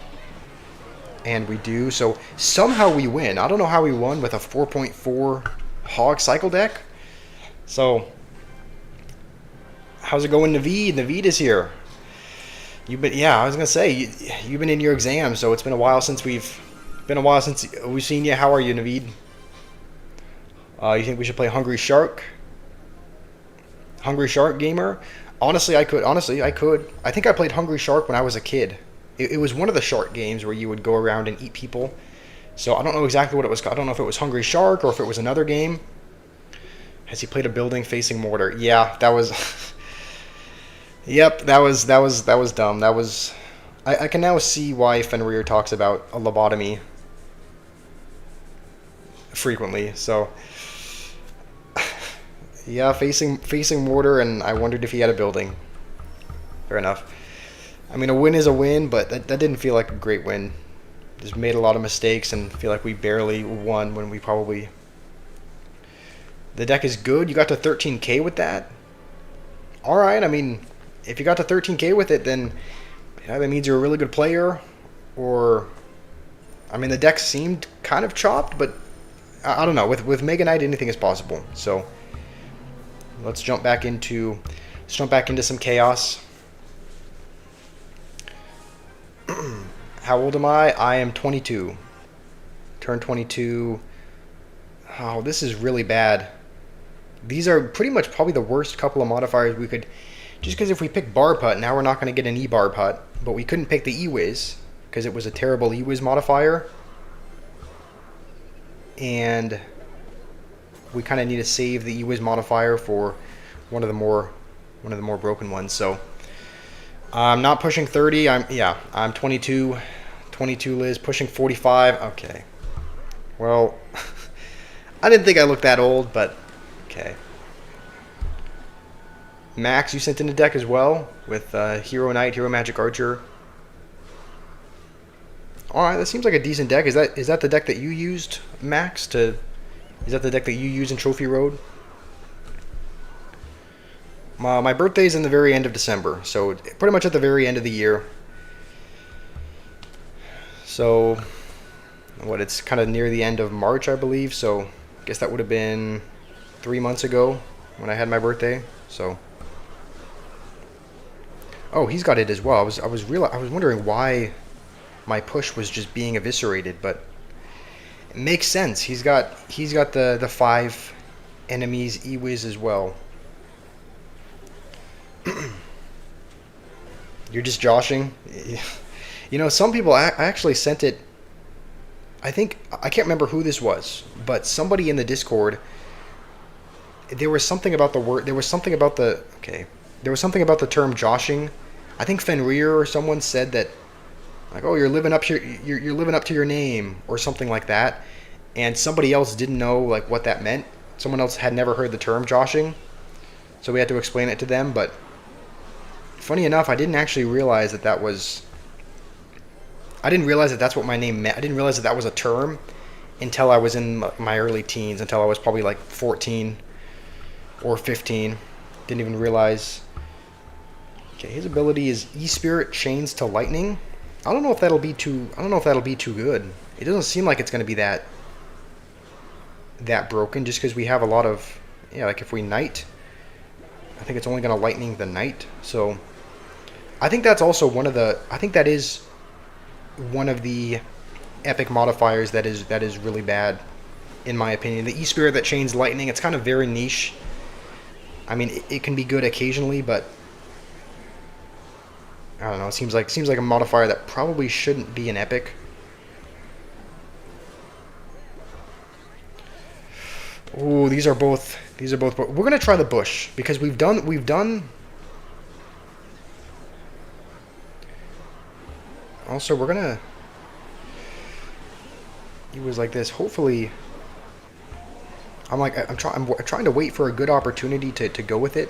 And we do. So somehow we win. I don't know how we won with a 4.4 Hog cycle deck. So how's it going, Naveed? Naveed is here. I was gonna say you've been in your exam, so it's been a while since we've seen you. How are you, Naveed? You think we should play Hungry Shark? Hungry Shark Gamer? Honestly, I could. I think I played Hungry Shark when I was a kid. It was one of the shark games where you would go around and eat people. So I don't know exactly what it was. I don't know if it was Hungry Shark or if it was another game. Has he played a building facing mortar? Yeah, that was. Yep, that was dumb. That was. I can now see why Fenrir talks about a lobotomy frequently. So. Yeah, facing mortar, and I wondered if he had a building. Fair enough. I mean, a win is a win, but that didn't feel like a great win. Just made a lot of mistakes and feel like we barely won when we probably... The deck is good. You got to 13k with that? Alright, I mean, if you got to 13k with it, then that means you're a really good player. Or, I mean, the deck seemed kind of chopped, but I don't know. With Mega Knight, anything is possible. So, let's jump back into some chaos. How old am I? I am 22. Turned 22. Oh, this is really bad. These are pretty much probably the worst couple of modifiers we could... Just because if we pick Bar Putt, now we're not going to get an E-Bar Putt. But we couldn't pick the E-Wiz, because it was a terrible E-Wiz modifier. And we kind of need to save the E-Wiz modifier for one of the more broken ones. So I'm not pushing 30. I'm 22. 22 Liz, pushing 45. Okay. Well, I didn't think I looked that old, but okay. Max, you sent in a deck as well with Hero Knight, Hero Magic Archer. All right, that seems like a decent deck. Is that the deck that you used, Max? Is that the deck that you use in Trophy Road? My birthday's in the very end of December, so pretty much at the very end of the year. So, it's kind of near the end of March, I believe. So, I guess that would have been 3 months ago when I had my birthday. So, oh, he's got it as well. I was wondering why my push was just being eviscerated, but it makes sense. He's got the 5 enemies E-Wiz as well. You're just joshing. You know, some people, I actually sent it. I can't remember who this was, but somebody in the Discord. There was something about the word. There was something about the term joshing. I think Fenrir or someone said that, like, oh, you're living up to your name or something like that, and somebody else didn't know like what that meant. Someone else had never heard the term joshing, so we had to explain it to them. But funny enough, I didn't actually realize that was. I didn't realize that that's what my name meant. I didn't realize that was a term until I was in my early teens, until I was probably like 14 or 15. Didn't even realize. Okay, his ability is E-Spirit Chains to Lightning. I don't know if that'll be too good. It doesn't seem like it's going to be that broken, just because we have a lot of, like if we Knight, I think it's only going to Lightning the Knight. So I think that's also that is one of the epic modifiers that is really bad, in my opinion. The E-Spirit that chains Lightning, it's kind of very niche. I mean, it can be good occasionally, but I don't know. It seems like a modifier that probably shouldn't be an epic. Ooh, these are both. We're gonna try the bush because we've done. Also, we're gonna. He was like this. Hopefully, I'm trying to wait for a good opportunity to go with it.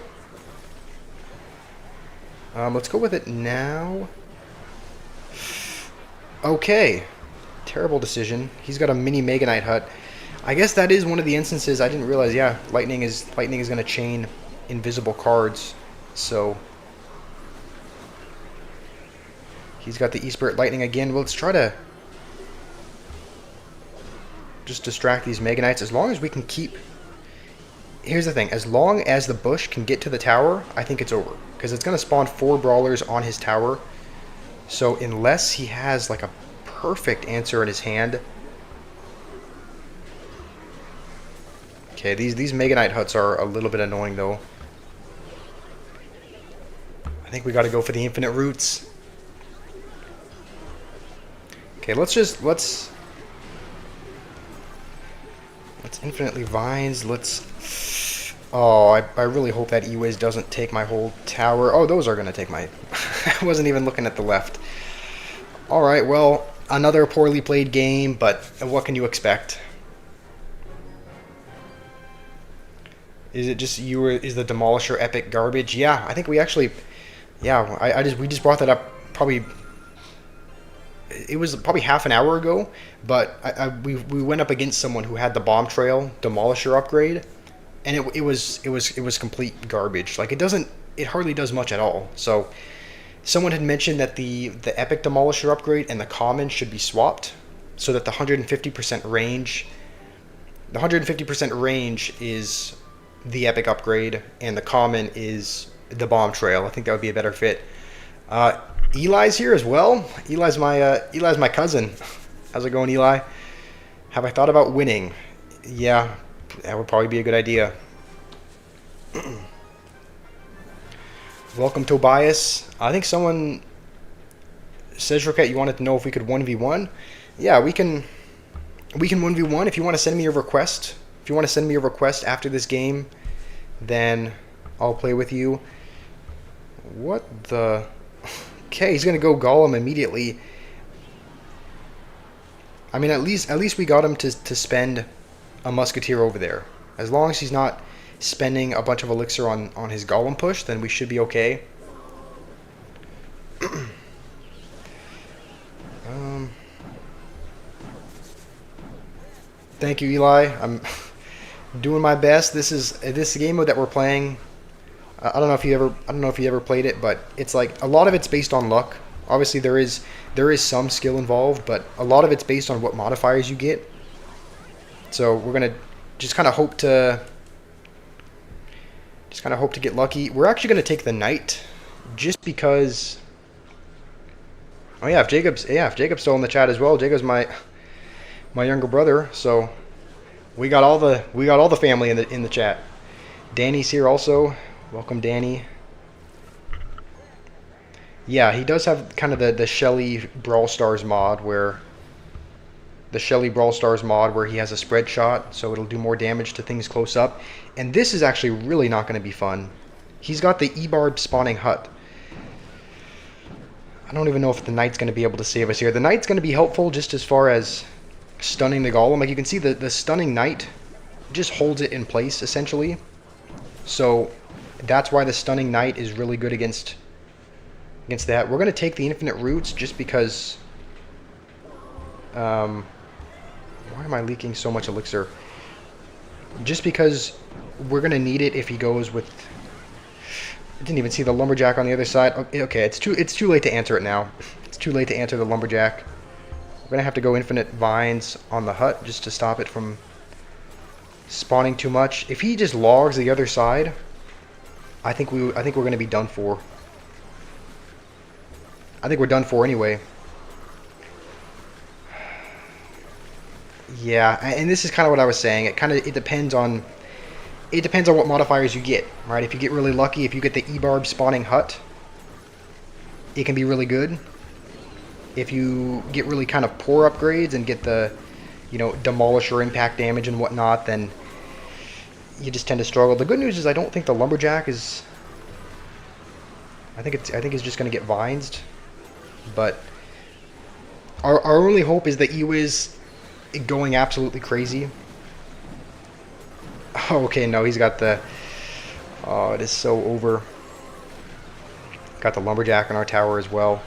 Let's go with it now. Okay. Terrible decision. He's got a mini Mega Knight hut. I guess that is one of the instances I didn't realize. Yeah, lightning is going to chain invisible cards. So he's got the E-Spirit Lightning again. Well, let's try to just distract these Mega Knights as long as we can keep. Here's the thing, as long as the bush can get to the tower, I think it's over. Because it's going to spawn 4 brawlers on his tower. So unless he has like a perfect answer in his hand. Okay, these Mega Knight huts are a little bit annoying though. I think we got to go for the infinite roots. Okay, let's infinitely vines. Oh, I really hope that E-Wiz doesn't take my whole tower. Oh, those are going to take my... I wasn't even looking at the left. Alright, well, another poorly played game, but what can you expect? Is it just is the Demolisher epic garbage? Yeah, I think we actually... Yeah, we just brought that up probably, it was probably half an hour ago, but we went up against someone who had the bomb trail demolisher upgrade, and it was complete garbage. Like it hardly does much at all. So someone had mentioned that the epic demolisher upgrade and the common should be swapped, so that the 150% range, is the epic upgrade, and the common is the bomb trail. I think that would be a better fit. Eli's here as well. Eli's my cousin. How's it going, Eli? Have I thought about winning? Yeah, that would probably be a good idea. Welcome, Tobias. I think someone says, Roquette, you wanted to know if we could 1v1. Yeah, we can 1v1. If you want to send me a request, after this game, then I'll play with you. What the? Okay, he's gonna go Golem immediately. I mean, at least we got him to spend a Musketeer over there. As long as he's not spending a bunch of elixir on his Golem push, then we should be okay. Thank you, Eli. I'm doing my best. This game mode that we're playing. I don't know if you ever played it, but it's like a lot of it's based on luck. Obviously, there is some skill involved, but a lot of it's based on what modifiers you get. So we're gonna just kind of hope to get lucky. We're actually gonna take the knight, just because. Oh yeah, if Jacob's still in the chat as well. Jacob's my younger brother, so we got all the family in the chat. Danny's here also. Welcome, Danny. Yeah, he does have kind of the Shelly Brawl Stars mod where he has a spread shot, so it'll do more damage to things close up. And this is actually really not going to be fun. He's got the E-Barb spawning hut. I don't even know if the knight's going to be able to save us here. The knight's going to be helpful just as far as stunning the golem. Like you can see, the stunning knight just holds it in place essentially. So that's why the stunning knight is really good against that. We're going to take the infinite roots just because. Why am I leaking so much elixir? Just because we're going to need it if he goes with. I didn't even see the lumberjack on the other side. Okay, it's too late to answer it now. It's too late to answer the lumberjack. We're going to have to go infinite vines on the hut just to stop it from spawning too much. If he just logs the other side, I think we're going to be done for. I think we're done for anyway. Yeah, and this is kind of what I was saying. It depends on what modifiers you get, right? If you get really lucky, if you get the E-Barb spawning hut, it can be really good. If you get really kind of poor upgrades and get the, demolisher impact damage and whatnot, then you just tend to struggle. The good news is I don't think the lumberjack is. I think it's just going to get vinesed, but our only hope is that Ewiz going absolutely crazy. Oh, okay, no, he's got the. Oh, it is so over. Got the lumberjack on our tower as well.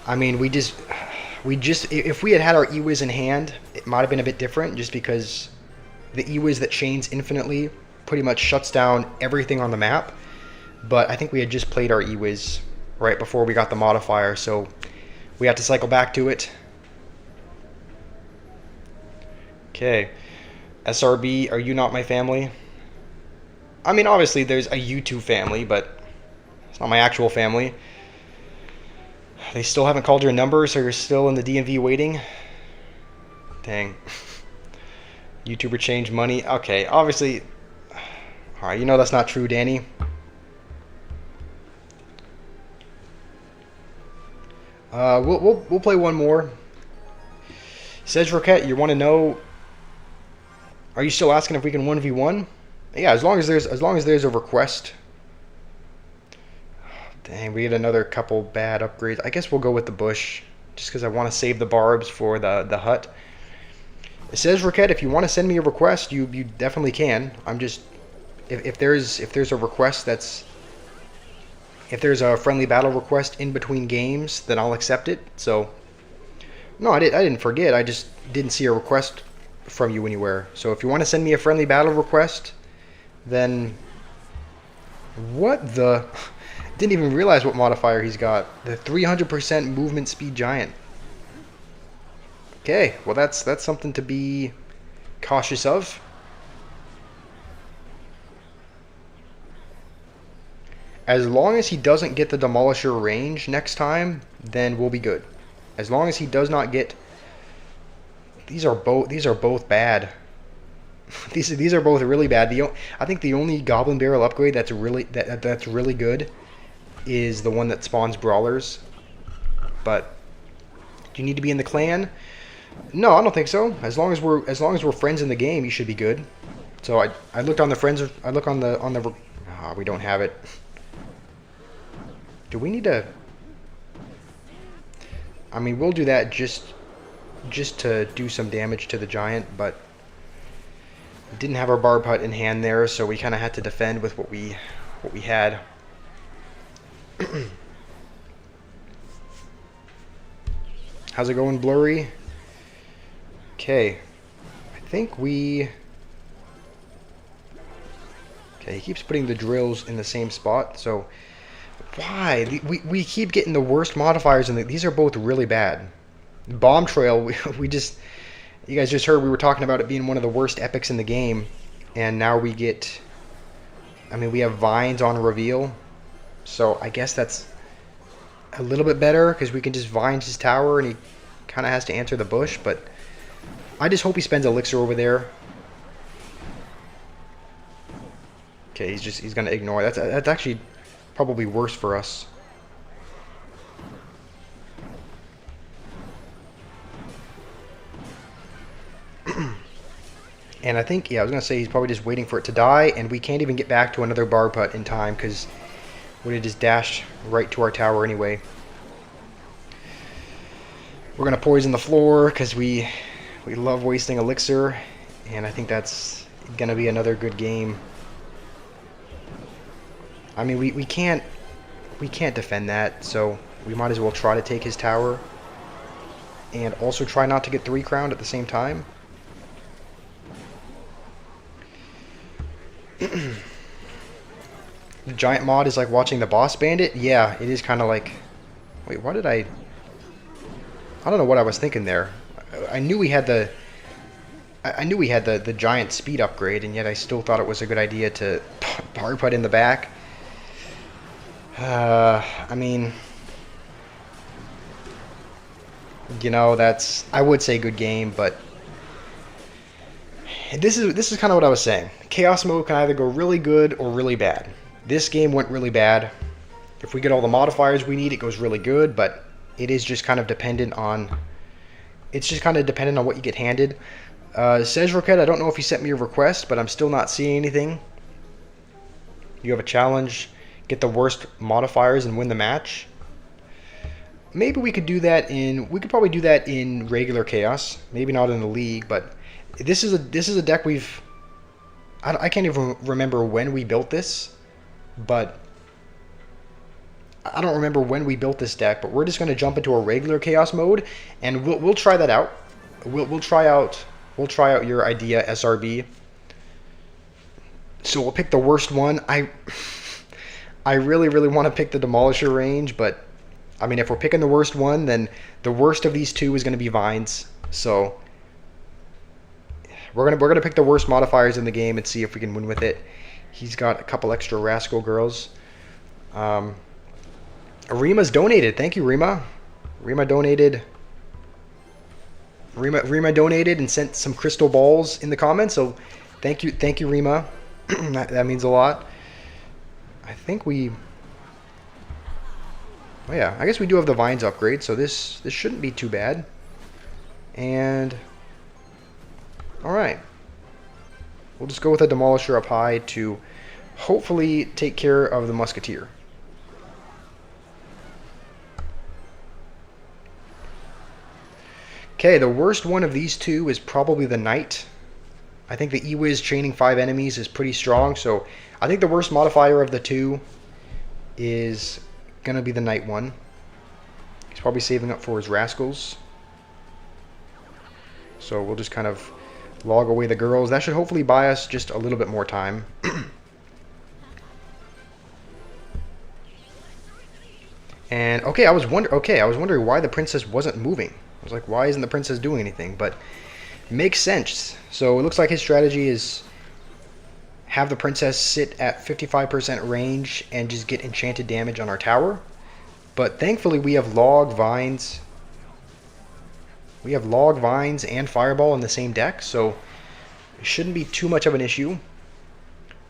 I mean, we just if we had our Ewiz in hand, it might have been a bit different, just because the Ewiz that chains infinitely pretty much shuts down everything on the map. But I think we had just played our Ewiz right before we got the modifier, so we have to cycle back to it. Okay. SRB, are you not my family? I mean, obviously there's a YouTube family, but it's not my actual family. They still haven't called your number, so you're still in the DMV waiting? Dang. YouTuber changed money. Okay, obviously. Alright, that's not true, Danny. We'll play one more. Says Roquette, you want to know? Are you still asking if we can 1v1? Yeah, as long as there's a request. Dang, we get another couple bad upgrades. I guess we'll go with the bush, just because I want to save the barbs for the hut. It says Roquette, if you want to send me a request, you definitely can. I'm just if there's a request that's If there's a friendly battle request in between games, then I'll accept it. So, no, I didn't forget. I just didn't see a request from you anywhere. So if you want to send me a friendly battle request, then what the... Didn't even realize what modifier he's got. The 300% movement speed giant. Okay, well that's something to be cautious of. As long as he doesn't get the Demolisher range next time, then we'll be good. As long as he does not get... These are both bad. these are both really bad. I think the only Goblin Barrel upgrade that's really good is the one that spawns brawlers. But do you need to be in the clan? No, I don't think so. As long as we're friends in the game, you should be good. So I looked on the friends. I look on the we don't have it. Do we need to... I mean, we'll do that just to do some damage to the giant, but didn't have our barb hut in hand there, so we kind of had to defend with what we had. How's it going, Blurry? Okay, I think we... Okay, he keeps putting the drills in the same spot, so... Why? We keep getting the worst modifiers, and these are both really bad. Bomb Trail, we just... You guys just heard we were talking about it being one of the worst epics in the game, and now we get... I mean, we have vines on reveal, so I guess that's a little bit better, because we can just vine his tower, and he kind of has to answer the bush, but I just hope he spends elixir over there. Okay, he's going to ignore. That's actually probably worse for us. And I think, yeah, I was going to say he's probably just waiting for it to die, and we can't even get back to another barb hut in time because we would have just dashed right to our tower anyway. We're going to poison the floor because we love wasting elixir, and I think that's going to be another good game. I mean, we can't defend that, so we might as well try to take his tower and also try not to get 3 crowned at the same time. The giant mod is like watching the boss bandit. Yeah, it is kind of like... Wait, why did I don't know what I was thinking there. I knew we had the giant speed upgrade, and yet I still thought it was a good idea to barb hut in the back. I mean, you know, I would say good game, but this is kind of what I was saying. Chaos mode can either go really good or really bad. This game went really bad. If we get all the modifiers we need, it goes really good, but it is just kind of dependent on... It's just kind of dependent on what you get handed. Says Roquette, I don't know if you sent me a request, but I'm still not seeing anything. You have a challenge. Get the worst modifiers and win the match. Maybe we could do that in... We could probably do that in regular Chaos. Maybe not in the League, but this is a deck we've... I can't even remember when we built this, but... I don't remember when we built this deck, but we're just going to jump into a regular Chaos mode, and we'll try that out. We'll try out your idea, SRB. So we'll pick the worst one. I really want to pick the Demolisher range, but I mean, if we're picking the worst one, then the worst of these two is going to be vines. So we're gonna pick the worst modifiers in the game and see if we can win with it. He's got a couple extra Rascal Girls. Rima's donated. Thank you, Rima. Rima donated and sent some crystal balls in the comments. So thank you, Rima. that means a lot. I think we... Oh yeah, I guess we do have the vines upgrade, so this shouldn't be too bad. And... Alright. We'll just go with a Demolisher up high to hopefully take care of the Musketeer. Okay, the worst one of these two is probably the Knight. I think the E-Wiz chaining 5 enemies is pretty strong, so I think the worst modifier of the two is going to be the knight one. He's probably saving up for his rascals. So we'll just kind of log away the girls. That should hopefully buy us just a little bit more time. And okay, I was wondering why the princess wasn't moving. I was like, why isn't the princess doing anything? But it makes sense. So it looks like his strategy is have the princess sit at 55% range and just get enchanted damage on our tower. But thankfully we have log, vines. We have log, vines, and fireball in the same deck, so it shouldn't be too much of an issue.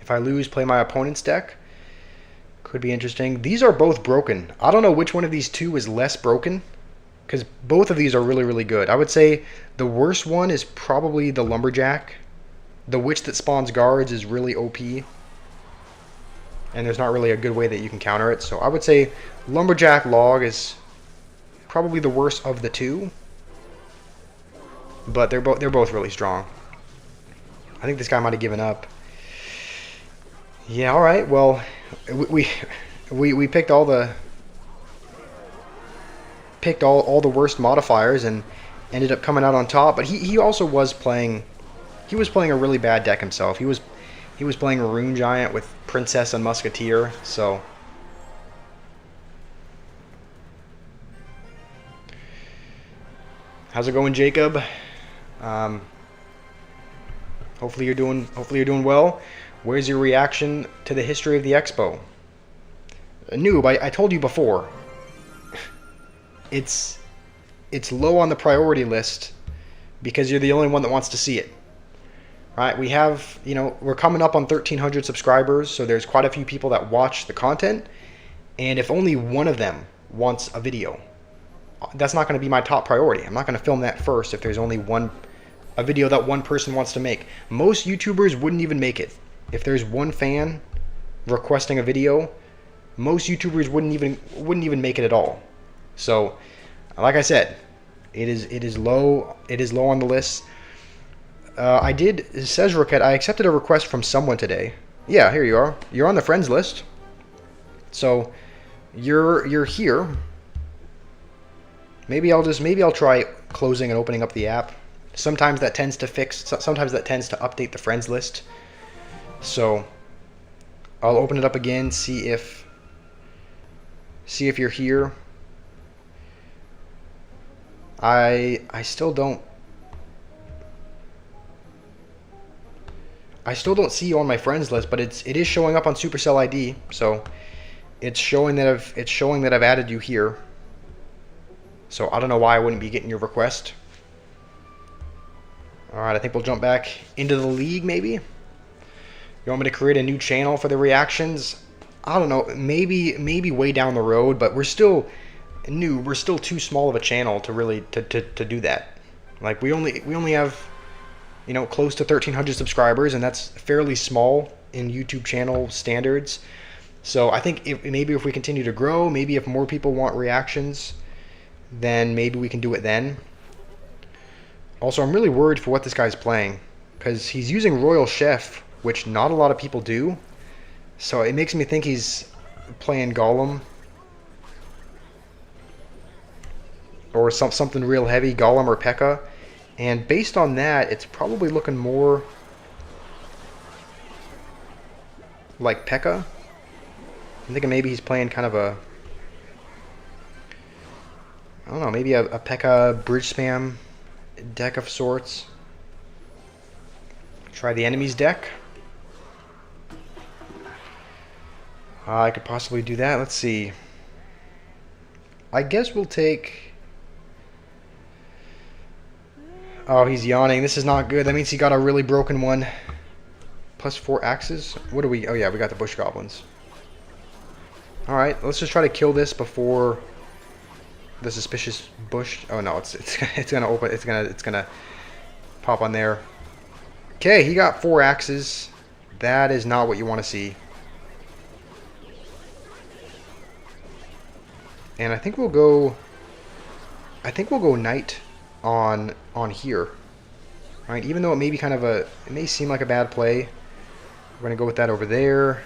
If I lose, play my opponent's deck. Could be interesting. These are both broken. I don't know which one of these two is less broken, because both of these are really, really good. I would say the worst one is probably the lumberjack. The witch that spawns guards is really OP, and there's not really a good way that you can counter it. So I would say lumberjack log is probably the worst of the two, but they're both really strong. I think this guy might have given up. Yeah, all right. Well, we picked all the worst modifiers and ended up coming out on top. But he also was playing. He was playing a really bad deck himself. He was playing a Rune Giant with Princess and Musketeer. So how's it going, Jacob? Hopefully you're doing well. Where's your reaction to the history of the expo? Noob, I told you before. It's low on the priority list because you're the only one that wants to see it. Right? We have, we're coming up on 1,300 subscribers, so there's quite a few people that watch the content, and if only one of them wants a video, that's not going to be my top priority. I'm not going to film that first if there's only a video that one person wants to make. Most YouTubers wouldn't even make it. If there's one fan requesting a video, most YouTubers wouldn't even make it at all. So, like I said, it is low on the list. Says Roquette, I accepted a request from someone today. Yeah, here you are. You're on the friends list. So you're here. Maybe I'll try closing and opening up the app. Sometimes that tends to update the friends list. So I'll open it up again, see if you're here. I still don't see you on my friends list, but it is showing up on Supercell ID, so it's showing that I've added you here. So I don't know why I wouldn't be getting your request. All right, I think we'll jump back into the league maybe. You want me to create a new channel for the reactions? I don't know, maybe way down the road, but we're still new. We're still too small of a channel to really to do that. Like we only have close to 1,300 subscribers, and that's fairly small in YouTube channel standards. So I think maybe if we continue to grow, maybe if more people want reactions, then maybe we can do it then. Also, I'm really worried for what this guy's playing, because he's using Royal Chef, which not a lot of people do. So it makes me think he's playing Golem, or something real heavy, Golem or P.E.K.K.A. And based on that, it's probably looking more like P.E.K.K.A. I'm thinking maybe he's playing kind of I don't know, maybe a P.E.K.K.A. bridge spam deck of sorts. Try the enemy's deck. I could possibly do that. Let's see. I guess we'll take... Oh, he's yawning. This is not good. That means he got a really broken one. Plus 4 axes. What do we... Oh, yeah, we got the bush goblins. Alright, let's just try to kill this before the suspicious bush... Oh, no, it's gonna open... It's gonna pop on there. Okay, he got 4 axes. That is not what you want to see. And I think we'll go knight on here. Right? Even though it may be kind of it may seem like a bad play. We're gonna go with that over there.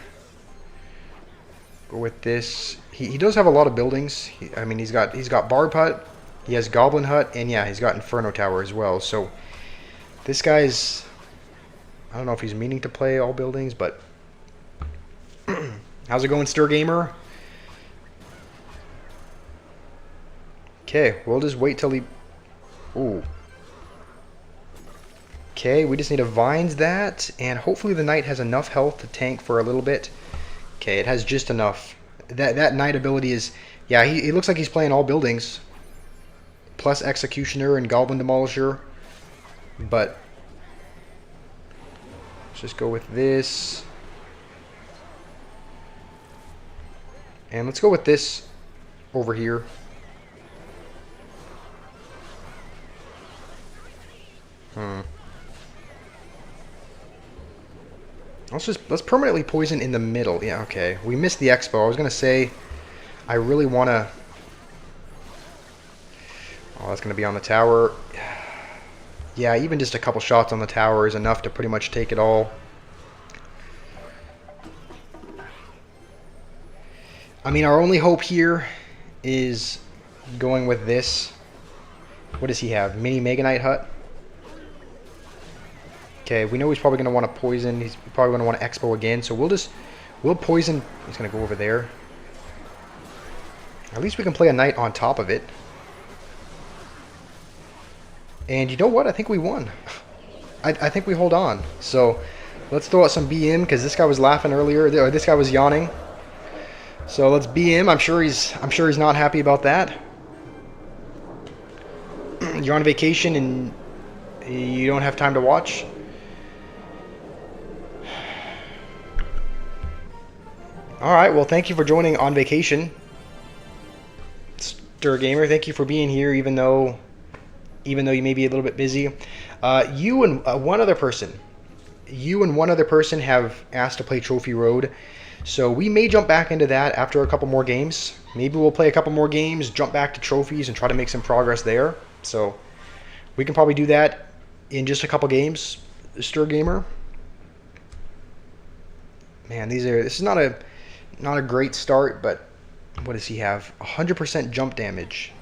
Go with this. He does have a lot of buildings. I mean, he's got Barb Hut, he has Goblin Hut, and yeah, he's got Inferno Tower as well. So this guy's, I don't know if he's meaning to play all buildings, but how's it going, Stir Gamer? Okay, we'll just wait till he. Ooh. Okay, we just need to Vines that, and hopefully the Knight has enough health to tank for a little bit. Okay, it has just enough. That Knight ability is, yeah, he looks like he's playing all buildings. Plus Executioner and Goblin Demolisher. But let's just go with this. And let's go with this over here. Let's permanently poison in the middle. Yeah, okay. We missed the expo. I was gonna say I really wanna. Oh, that's gonna be on the tower. Yeah, even just a couple shots on the tower is enough to pretty much take it all. I mean, our only hope here is going with this. What does he have? Mini Mega Knight Hut? Okay, we know he's probably going to want to poison. He's probably going to want to expo again. So we'll poison. He's going to go over there. At least we can play a Knight on top of it. And you know what? I think we won. I think we hold on. So let's throw out some BM because this guy was laughing earlier. Or this guy was yawning. So let's BM. I'm sure he's not happy about that. You're on vacation and you don't have time to watch. Alright, well thank you for joining on vacation. Stir Gamer, thank you for being here even though you may be a little bit busy. You and one other person have asked to play Trophy Road. So we may jump back into that after a couple more games. Maybe we'll play a couple more games, jump back to trophies and try to make some progress there. So we can probably do that in just a couple games, Stir Gamer. Man, this is not a great start, but what does he have? 100% jump damage.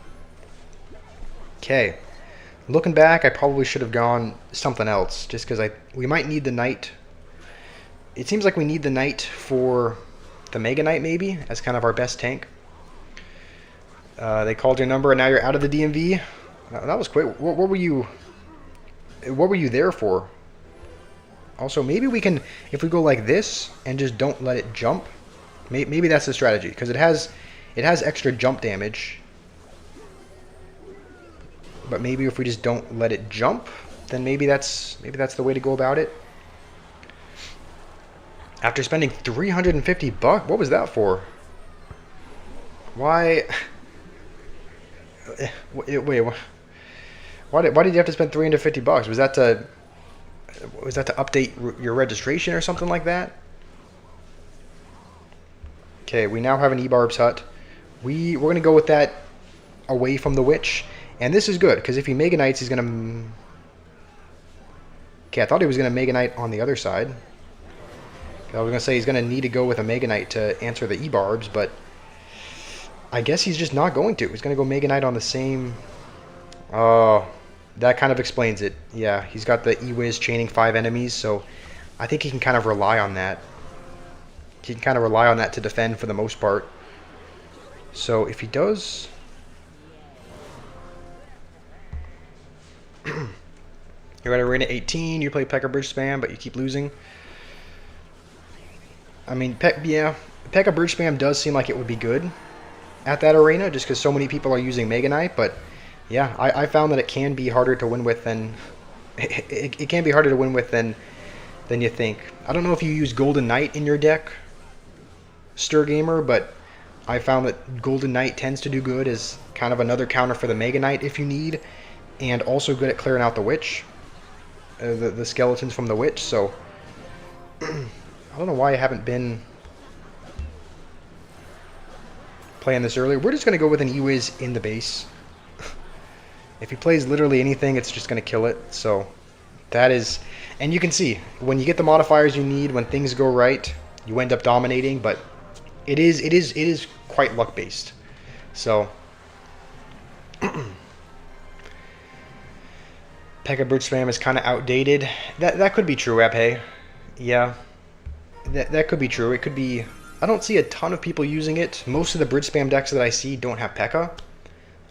Okay. Looking back, I probably should have gone something else, just because we might need the Knight. It seems like we need the Knight for the Mega Knight, maybe, as kind of our best tank. They called your number, and now you're out of the DMV. That was quick. What were you there for? Also, maybe we can, if we go like this and just don't let it jump. Maybe that's the strategy, because it has extra jump damage. But maybe if we just don't let it jump, then maybe that's the way to go about it. After spending 350 bucks, what was that for? Why? Wait. Why did you have to spend 350 bucks? Was that to update your registration or something like that? Okay, we now have an E-Barb's Hut. We're gonna go with that away from the Witch, and this is good because if he Mega Knights, he's gonna. Okay, I thought he was gonna Mega Knight on the other side. I was gonna say he's gonna need to go with a Mega Knight to answer the E-Barbs, but I guess he's just not going to. He's gonna go Mega Knight on the same. Oh, that kind of explains it. Yeah, he's got the E-Wiz chaining 5 enemies, so I think he can kind of rely on that. He can kind of rely on that to defend for the most part. So if he does. You're at Arena 18, you play P.E.K.K.A. Bridge Spam, but you keep losing. I mean, P.E.K.K.A. Bridge Spam does seem like it would be good at that arena, just because so many people are using Mega Knight, but yeah, I found that it can be harder to win with than... It can be harder to win with than you think. I don't know if you use Golden Knight in your deck, Stir Gamer, but I found that Golden Knight tends to do good as kind of another counter for the Mega Knight if you need, and also good at clearing out the Witch, the skeletons from the Witch, so I don't know why I haven't been playing this earlier. We're just going to go with an E-Wiz in the base. If he plays literally anything, it's just going to kill it, so that is... And you can see, when you get the modifiers you need, when things go right, you end up dominating, but it is quite luck based. So Pekka Bridge Spam is kind of outdated. That could be true, Abhay. Yeah, that could be true. It could be. I don't see a ton of people using it. Most of the Bridge Spam decks that I see don't have Pekka.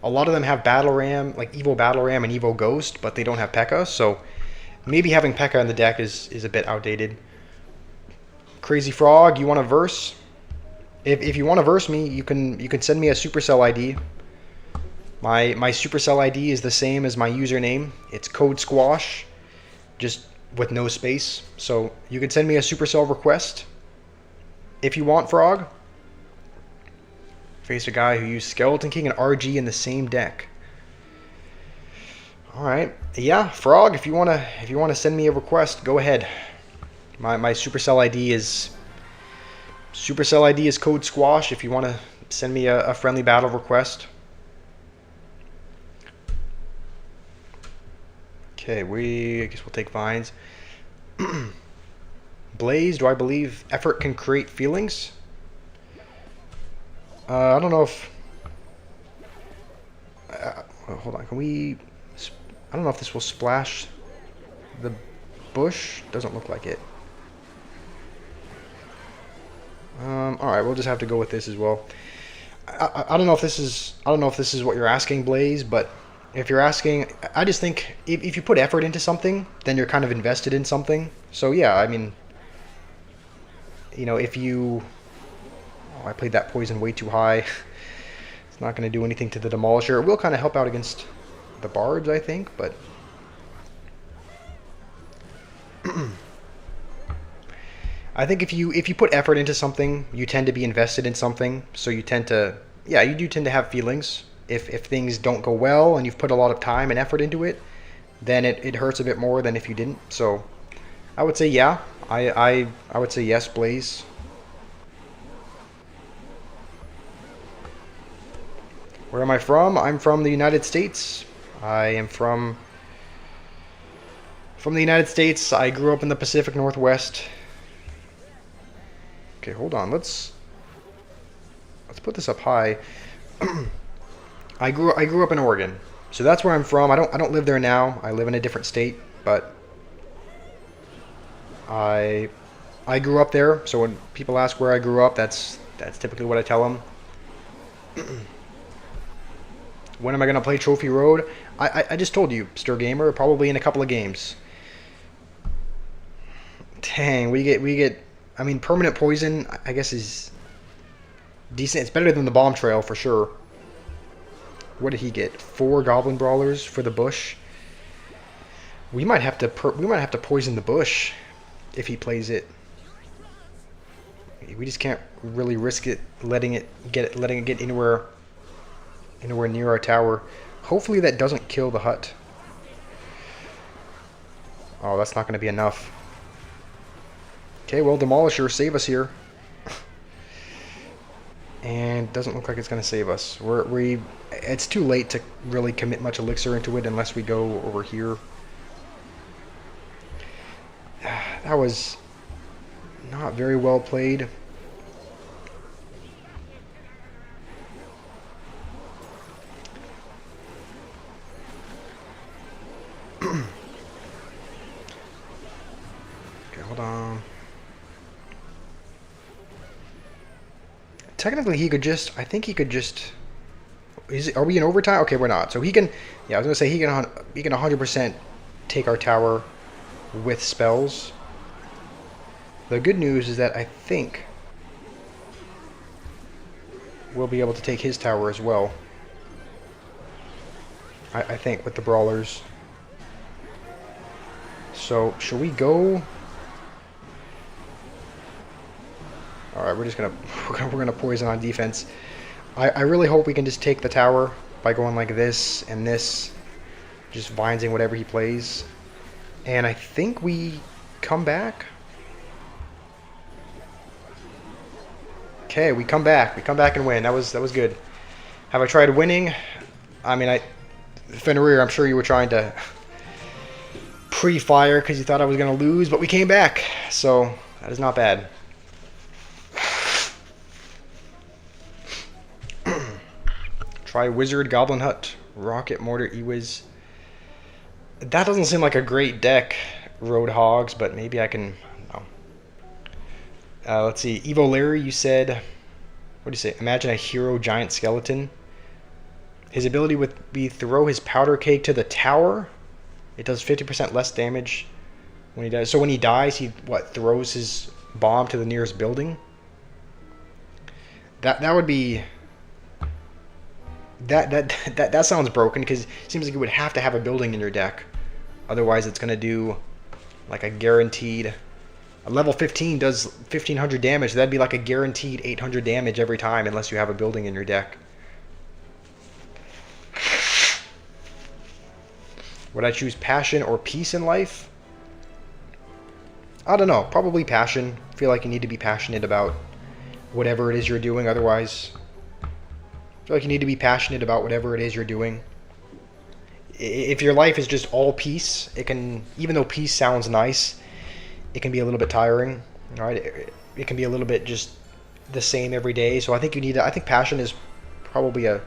A lot of them have Battle Ram, like Evo Battle Ram and Evo Ghost, but they don't have Pekka. So maybe having Pekka in the deck is a bit outdated. Crazy Frog, you want to verse? If you want to verse me, you can send me a Supercell ID. My Supercell ID is the same as my username. It's code squash, just with no space. So you can send me a Supercell request if you want, Frog. Face a guy who used Skeleton King and RG in the same deck. All right, yeah, Frog. If you wanna send me a request, go ahead. My Supercell ID is code squash. If you want to send me a friendly battle request. Okay, I guess we'll take Vines. Blaze, do I believe effort can create feelings? I don't know if... hold on, can we... I don't know if this will splash the bush. Doesn't look like it. Alright, we'll just have to go with this as well. I don't know if this is... I don't know if this is what you're asking, Blaze, but... If you're asking, I just think if you put effort into something, then you're kind of invested in something. So yeah, I mean, you know, if you... Oh, I played that poison way too high. It's not going to do anything to the Demolisher. It will kind of help out against the Bards, I think, but... I think if you put effort into something, you tend to be invested in something. So you tend to... Yeah, you do tend to have feelings. If things don't go well and you've put a lot of time and effort into it, then it hurts a bit more than if you didn't. So I would say yeah. I would say yes, Blaze. Where am I from? I'm from the United States. I am from the United States. I grew up in the Pacific Northwest. Okay, hold on. Let's put this up high. I grew up in Oregon, so that's where I'm from. I don't live there now. I live in a different state, but I grew up there. So when people ask where I grew up, that's typically what I tell them. When am I gonna play Trophy Road? I just told you, Stir Gamer, probably in a couple of games. Dang, we get. I mean, Permanent Poison, I guess, is decent. It's better than the Bomb Trail for sure. What did he get? 4 Goblin Brawlers for the bush. We might have to poison the bush if he plays it. We just can't really risk it letting it get anywhere near our tower. Hopefully that doesn't kill the hut. Oh, that's not going to be enough. Okay, well, Demolisher, save us here. And doesn't look like it's going to save us. It's too late to really commit much elixir into it unless we go over here. That was not very well played. Okay, hold on. Technically, he could just... I think he could just... Are we in overtime? Okay, we're not. So he can... Yeah, I was going to say he can 100% take our tower with spells. The good news is that I think we'll be able to take his tower as well. I think, with the Brawlers. So, shall we go... Alright, we're gonna poison on defense. I really hope we can just take the tower by going like this and this. Just vinesing whatever he plays. And I think we come back. Okay, we come back. We come back and win. That was good. Have I tried winning? I mean, Fenrir, I'm sure you were trying to pre-fire because you thought I was going to lose, but we came back. So, that is not bad. try Wizard, Goblin Hut, Rocket, Mortar, Ewiz. That doesn't seem like a great deck, Roadhogs, but maybe I can... No. Let's see. Evo Larry, you said... What do you say? Imagine a hero giant skeleton. His ability would be throw his powder keg to the tower. It does 50% less damage when he dies. So when he dies, he throws his bomb to the nearest building. That would be... That sounds broken, because it seems like you would have to have a building in your deck. Otherwise, it's going to do like a guaranteed... A level 15 does 1500 damage. That'd be like a guaranteed 800 damage every time, unless you have a building in your deck. Would I choose passion or peace in life? I don't know. Probably passion. I feel like you need to be passionate about whatever it is you're doing. Otherwise, I feel like you need to be passionate about whatever it is you're doing. If your life is just all peace, it can, even though peace sounds nice, it can be a little bit tiring. All right, it can be a little bit just the same every day. So I think you need. I think passion is probably a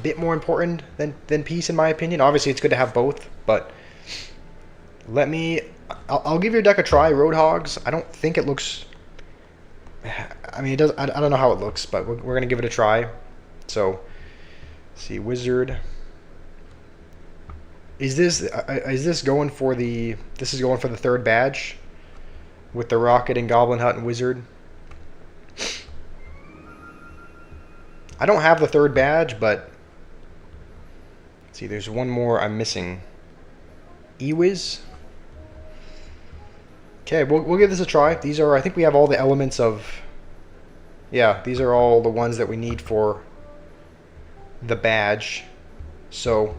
bit more important than peace, in my opinion. Obviously, it's good to have both, but I'll give your deck a try, Roadhogs. I don't think it looks... I mean, it does. I don't know how it looks, but we're going to give it a try. So, let's see, Wizard. Is this going for the... This is going for the third badge? With the Rocket and Goblin Hut and Wizard? I don't have the third badge, but... Let's see, there's one more I'm missing. Ewiz. Okay, we'll give this a try. These are, I think we have all the elements of... Yeah, these are all the ones that we need for the badge. So,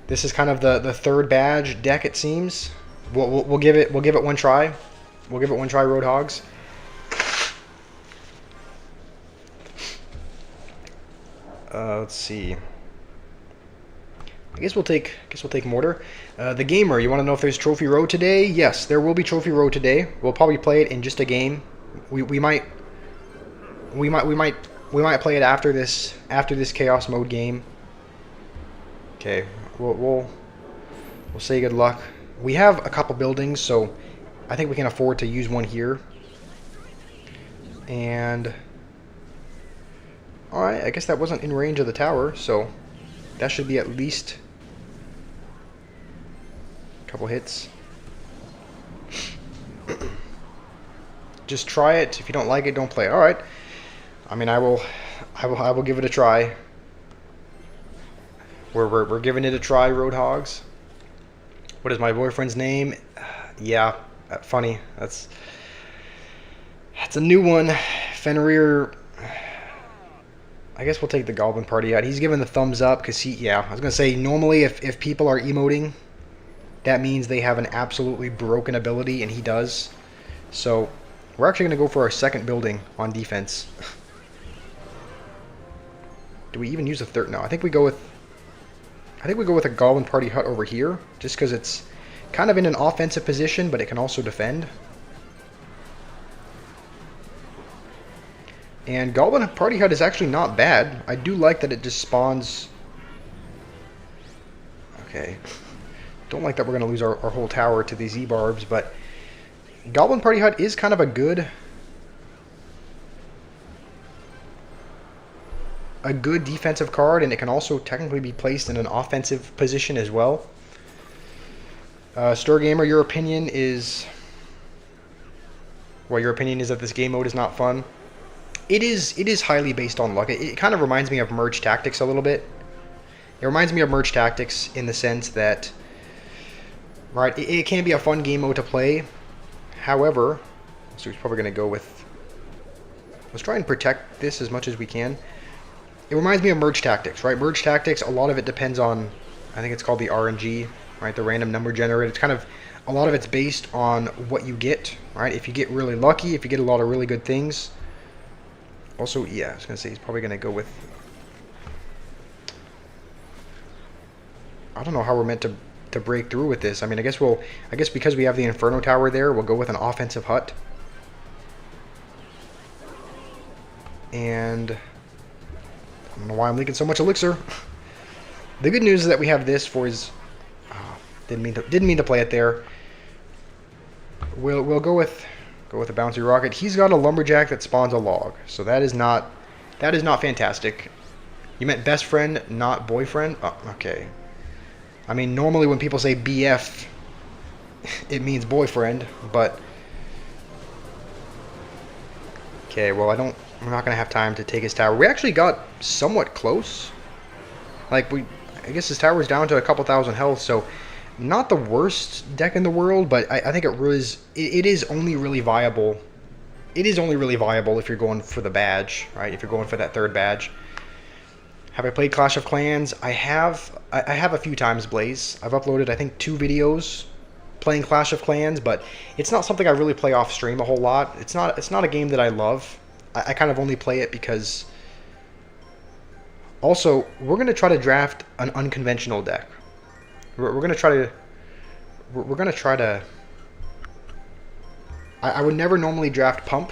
this is kind of the third badge deck, it seems. We'll give it one try. We'll give it one try, Roadhogs. Let's see. I guess we'll take Mortar. The Gamer, you want to know if there's Trophy Road today? Yes, there will be Trophy Road today. We'll probably play it in just a game. We might play it after this Chaos Mode game. Okay, we'll say good luck. We have a couple buildings, so I think we can afford to use one here. And alright, I guess that wasn't in range of the tower, so that should be at least a couple hits. Just try it. If you don't like it, don't play it. Alright. I mean, I will give it a try. We're giving it a try, Roadhogs. What is my boyfriend's name? Yeah, funny. That's a new one. Fenrir. I guess we'll take the Goblin Party out. He's giving the thumbs up because I was gonna say, normally if people are emoting, that means they have an absolutely broken ability, and he does. So we're actually gonna go for our second building on defense. Do we even use a third? No, I think we go with a Goblin Party Hut over here, just because it's kind of in an offensive position, but it can also defend. And Goblin Party Hut is actually not bad. I do like that it just spawns... Okay. Don't like that we're going to lose our whole tower to these E-Barbs, but Goblin Party Hut is kind of a good defensive card, and it can also technically be placed in an offensive position as well. Stir Gamer, your opinion is... Well, your opinion is that this game mode is not fun. It is highly based on luck. It kind of reminds me of Merge Tactics a little bit. It reminds me of Merge Tactics in the sense that, right, it can be a fun game mode to play. However, so he's probably going to go with... Let's try and protect this as much as we can. It reminds me of Merge Tactics, right? Merge Tactics, a lot of it depends on, I think it's called the RNG, right? The random number generator. It's kind of, a lot of it's based on what you get, right? If you get really lucky, if you get a lot of really good things. Also, yeah, I was going to say he's probably going to go with... I don't know how we're meant to break through with this. I mean, I guess because we have the Inferno Tower there, we'll go with an offensive hut. And I don't know why I'm leaking so much elixir. The good news is that we have this for his... didn't mean to play it there. We'll go with a bouncy rocket. He's got a lumberjack that spawns a log, so that is not fantastic. You meant best friend, not boyfriend? Oh, okay. I mean, normally when people say BF, it means boyfriend, but... Okay, well, we're not going to have time to take his tower. We actually got somewhat close. Like, I guess his tower's down to a couple thousand health, so not the worst deck in the world, but I think it is only really viable. It is only really viable if you're going for the badge, right? If you're going for that third badge. Have I played Clash of Clans? I have a few times, Blaze. I've uploaded, I think, 2 videos playing Clash of Clans, but it's not something I really play off stream a whole lot. It's not a game that I love. I kind of only play it because... Also, we're going to try to draft an unconventional deck. We're going to try to... I would never normally draft Pump,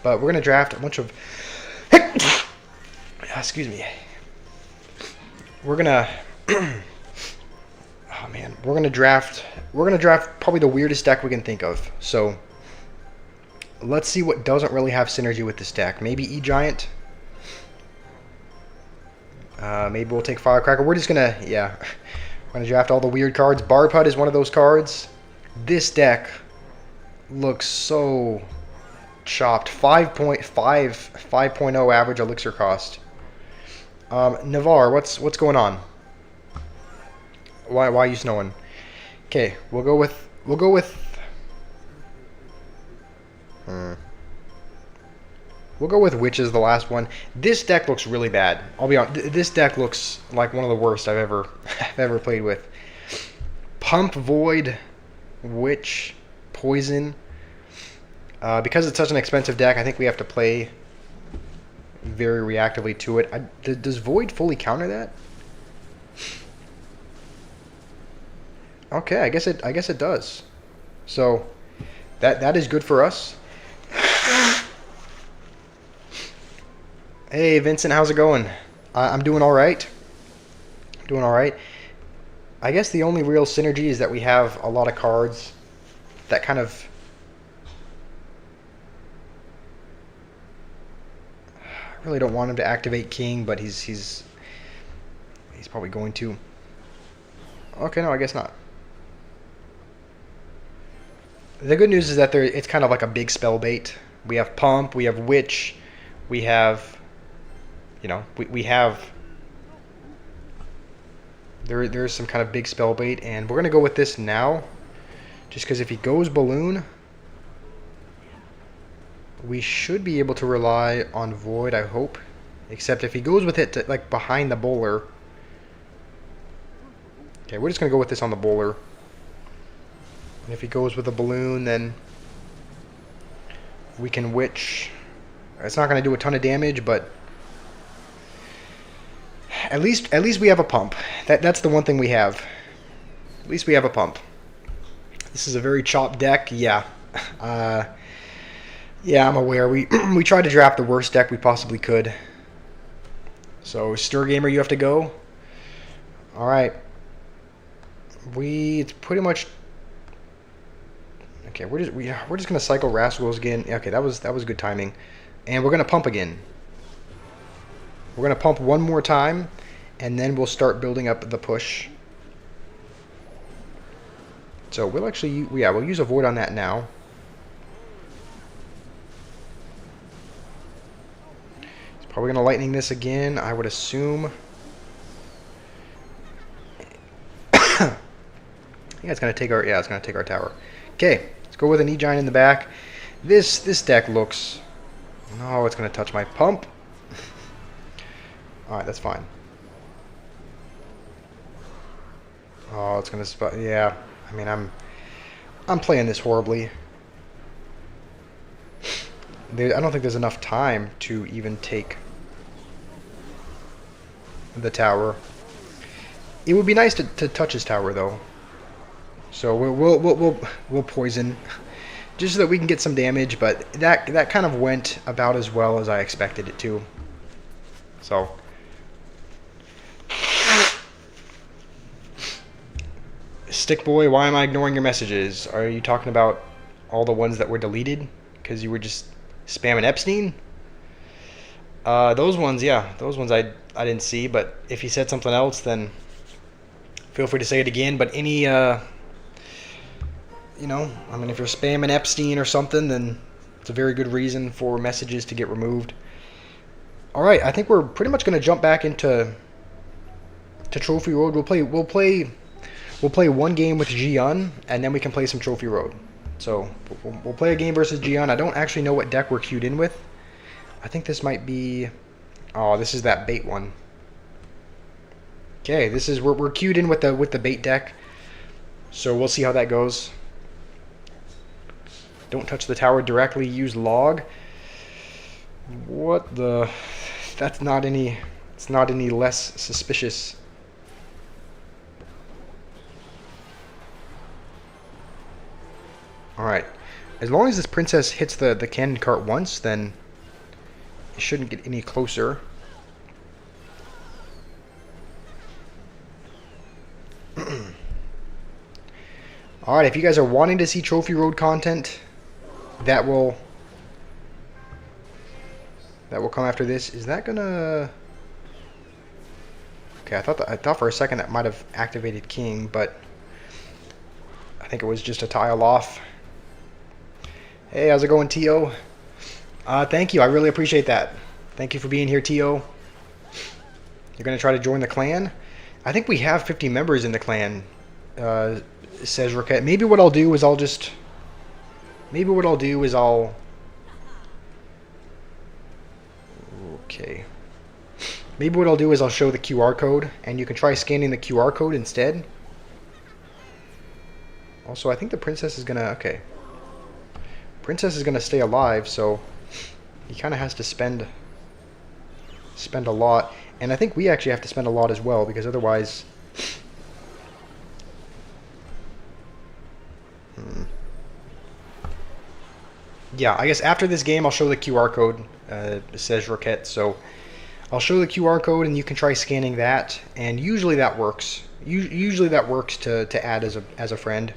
but we're going to draft a bunch of... Excuse me. We're going to... Oh, man. We're going to draft probably the weirdest deck we can think of. So, let's see what doesn't really have synergy with this deck. Maybe E-Giant. Maybe we'll take Firecracker. We're just going to... Yeah. We're going to draft all the weird cards. Barbud is one of those cards. This deck looks so chopped. 5.0 average elixir cost. Navarre, what's going on? Why are you snowing? Okay, we'll go with Witch as the last one. This deck looks really bad. I'll be honest. This deck looks like one of the worst I've ever played with. Pump, Void, Witch, Poison. Because it's such an expensive deck, I think we have to play very reactively to it. Does Void fully counter that? Okay, I guess it does. So that is good for us. Hey Vincent, how's it going? I'm doing all right. Doing all right. I guess the only real synergy is that we have a lot of cards that kind of... I really don't want him to activate King, but he's probably going to. Okay, no, I guess not. The good news is that it's kind of like a big spell bait. We have Pump, we have Witch, we have, you know, we have... There's some kind of big spell bait, and we're going to go with this now. Just because if he goes Balloon, we should be able to rely on Void, I hope. Except if he goes with it to, like, behind the bowler. Okay, we're just going to go with this on the bowler. And if he goes with a Balloon, then we can Witch. It's not going to do a ton of damage, but at least we have a Pump. That's the one thing we have. At least we have a Pump. This is a very chopped deck. Yeah. Yeah, I'm aware. We tried to draft the worst deck we possibly could. So, Stir Gamer, you have to go. All right. It's pretty much... Okay, we're just gonna cycle Rascals again. Okay, that was good timing, and we're gonna pump again. We're gonna pump one more time, and then we'll start building up the push. So we'll actually, we'll use a Void on that now. It's probably gonna lightning this again, I would assume. Yeah, it's gonna take our tower. Okay, let's go with an E-Giant in the back. This deck looks... No, it's going to touch my Pump. Alright, that's fine. Oh, it's going to... Yeah, I mean, I'm playing this horribly. I don't think there's enough time to even take the tower. It would be nice to touch his tower, though. So we'll poison, just so that we can get some damage. But that kind of went about as well as I expected it to. So Stick boy, why am I ignoring your messages? Are you talking about all the ones that were deleted because you were just spamming Epstein? Those ones, yeah, those ones I didn't see. But if you said something else, then feel free to say it again. But any you know, I mean, if you're spamming Epstein or something, then it's a very good reason for messages to get removed. All right, I think we're pretty much going to jump back into Trophy Road. We'll play one game with Jian, and then we can play some Trophy Road. So we'll play a game versus Jian. I don't actually know what deck we're queued in with. I think this might be. Oh, this is that bait one. Okay, this is we're queued in with the bait deck. So we'll see how that goes. Don't touch the tower directly. Use log. What the? That's not any. It's not any less suspicious. All right. As long as this princess hits the cannon cart once, then it shouldn't get any closer. All right. If you guys are wanting to see Trophy Road content, that will come after this. Is that gonna? Okay, I thought for a second that might have activated King, but I think it was just a tile off. Hey, how's it going, T.O.? Thank you. I really appreciate that. Thank you for being here, T.O. You're gonna try to join the clan? I think we have 50 members in the clan. Says Roquette. Maybe what I'll do is Okay. Maybe what I'll do is I'll show the QR code, and you can try scanning the QR code instead. Also, I think the princess is gonna... Okay. Princess is gonna stay alive, so he kind of has to spend a lot. And I think we actually have to spend a lot as well, because otherwise... Yeah, I guess after this game I'll show the QR code, says Roquette, so I'll show the QR code and you can try scanning that, and usually that works. Usually that works to add as a friend.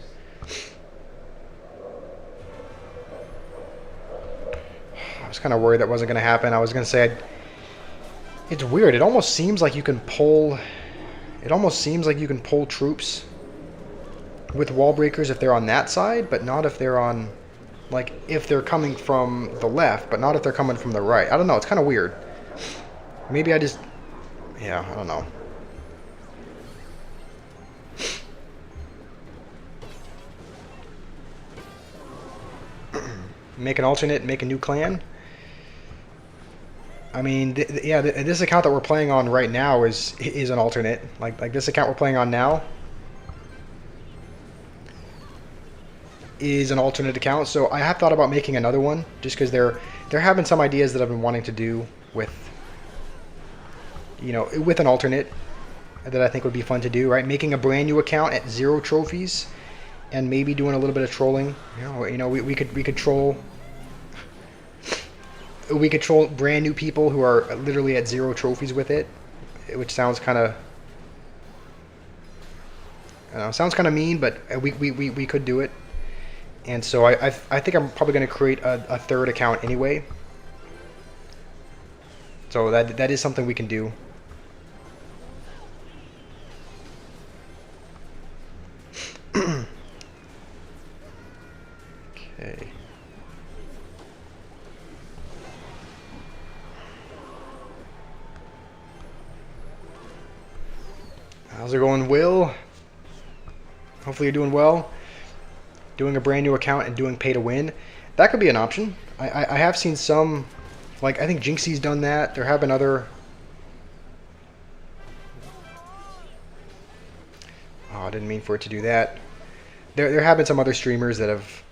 I was kind of worried that wasn't going to happen. I was going to say, it's weird. It almost seems like you can pull troops with wall breakers if they're on that side, but not if they're on... Like, if they're coming from the left, but not if they're coming from the right. I don't know. It's kind of weird. Maybe I just... Yeah, I don't know. Make an alternate, make a new clan. I mean, this account that we're playing on right now is an alternate. Like this account we're playing on now is an alternate account, so I have thought about making another one, just because they're having some ideas that I've been wanting to do with, you know, with an alternate that I think would be fun to do, right? Making a brand new account at 0 trophies, and maybe doing a little bit of trolling. You know, we could troll brand new people who are literally at 0 trophies with it, which sounds kind of, I don't know, sounds kind of mean, but we could do it. And so I think I'm probably going to create a third account anyway. So that is something we can do. Okay. How's it going, Will? Hopefully you're doing well. Doing a brand new account and doing pay to win, that could be an option. I have seen some, like I think Jinxie's done that. There have been other. Oh, I didn't mean for it to do that. There have been some other streamers that have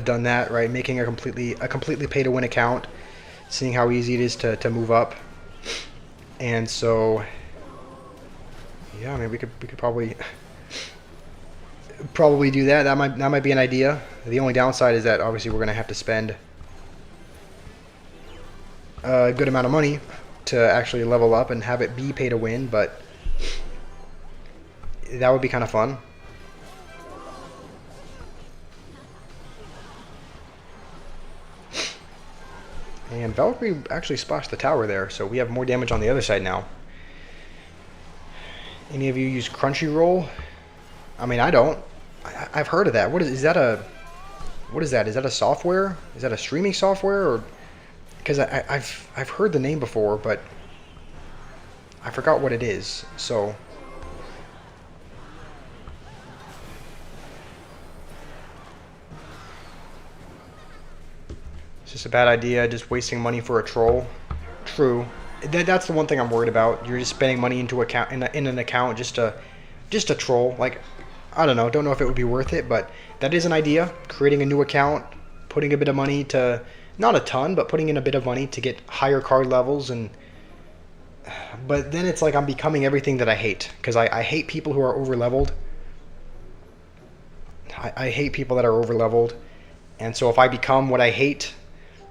done that, right? Making a completely pay to win account, seeing how easy it is to move up, and so yeah, I mean we could probably do that. That might be an idea. The only downside is that obviously we're gonna have to spend a good amount of money to actually level up and have it be pay to win, but that would be kind of fun. And Valkyrie actually splashed the tower there, so we have more damage on the other side now. Any of you use Crunchyroll? I mean, I don't. I've heard of that. Is that a... What is that? Is that a software? Is that a streaming software? Or because I've heard the name before, but I forgot what it is. So it's just a bad idea, just wasting money for a troll. True. That's the one thing I'm worried about. You're just spending money into account in an account just to troll. Like, I don't know. Don't know if it would be worth it, but that is an idea. Creating a new account, putting a bit of money to, not a ton, but putting in a bit of money to get higher card levels. But then it's like I'm becoming everything that I hate, because I hate people who are over leveled. I hate people that are over leveled, and so if I become what I hate,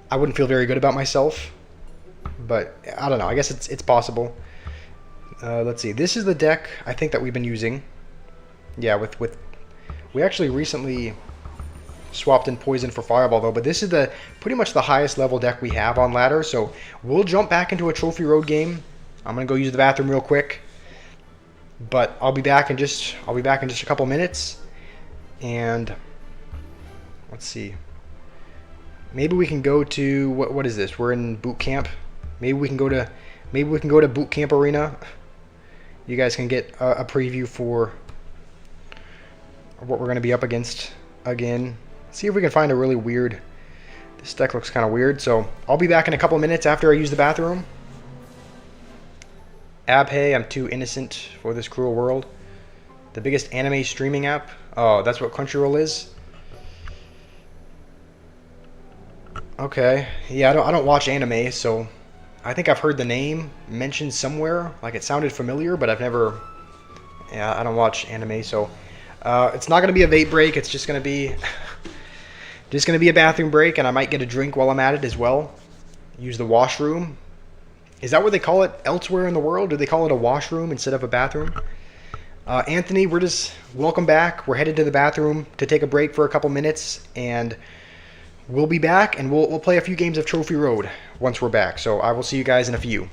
I wouldn't feel very good about myself. But I don't know. I guess it's possible. Let's see. This is the deck I think that we've been using. Yeah, with we actually recently swapped in Poison for Fireball though, but this is the pretty much the highest level deck we have on ladder. So we'll jump back into a Trophy Road game. I'm gonna go use the bathroom real quick, but I'll be back in just a couple minutes. And let's see. Maybe we can go to what is this? We're in boot camp. Maybe we can go to boot camp arena. You guys can get a preview for what we're going to be up against again. See if we can find a really weird... This deck looks kind of weird, so I'll be back in a couple minutes after I use the bathroom. Abhey, I'm too innocent for this cruel world. The biggest anime streaming app. Oh, that's what Crunchyroll is? Okay. Yeah, I don't watch anime, so I think I've heard the name mentioned somewhere. Like, it sounded familiar, but I've never... Yeah, I don't watch anime, so... it's not going to be a vape break. It's just going to be a bathroom break, and I might get a drink while I'm at it as well. Use the washroom. Is that what they call it elsewhere in the world? Do they call it a washroom instead of a bathroom? Anthony, welcome back. We're headed to the bathroom to take a break for a couple minutes, and we'll be back, and we'll play a few games of Trophy Road once we're back. So I will see you guys in a few.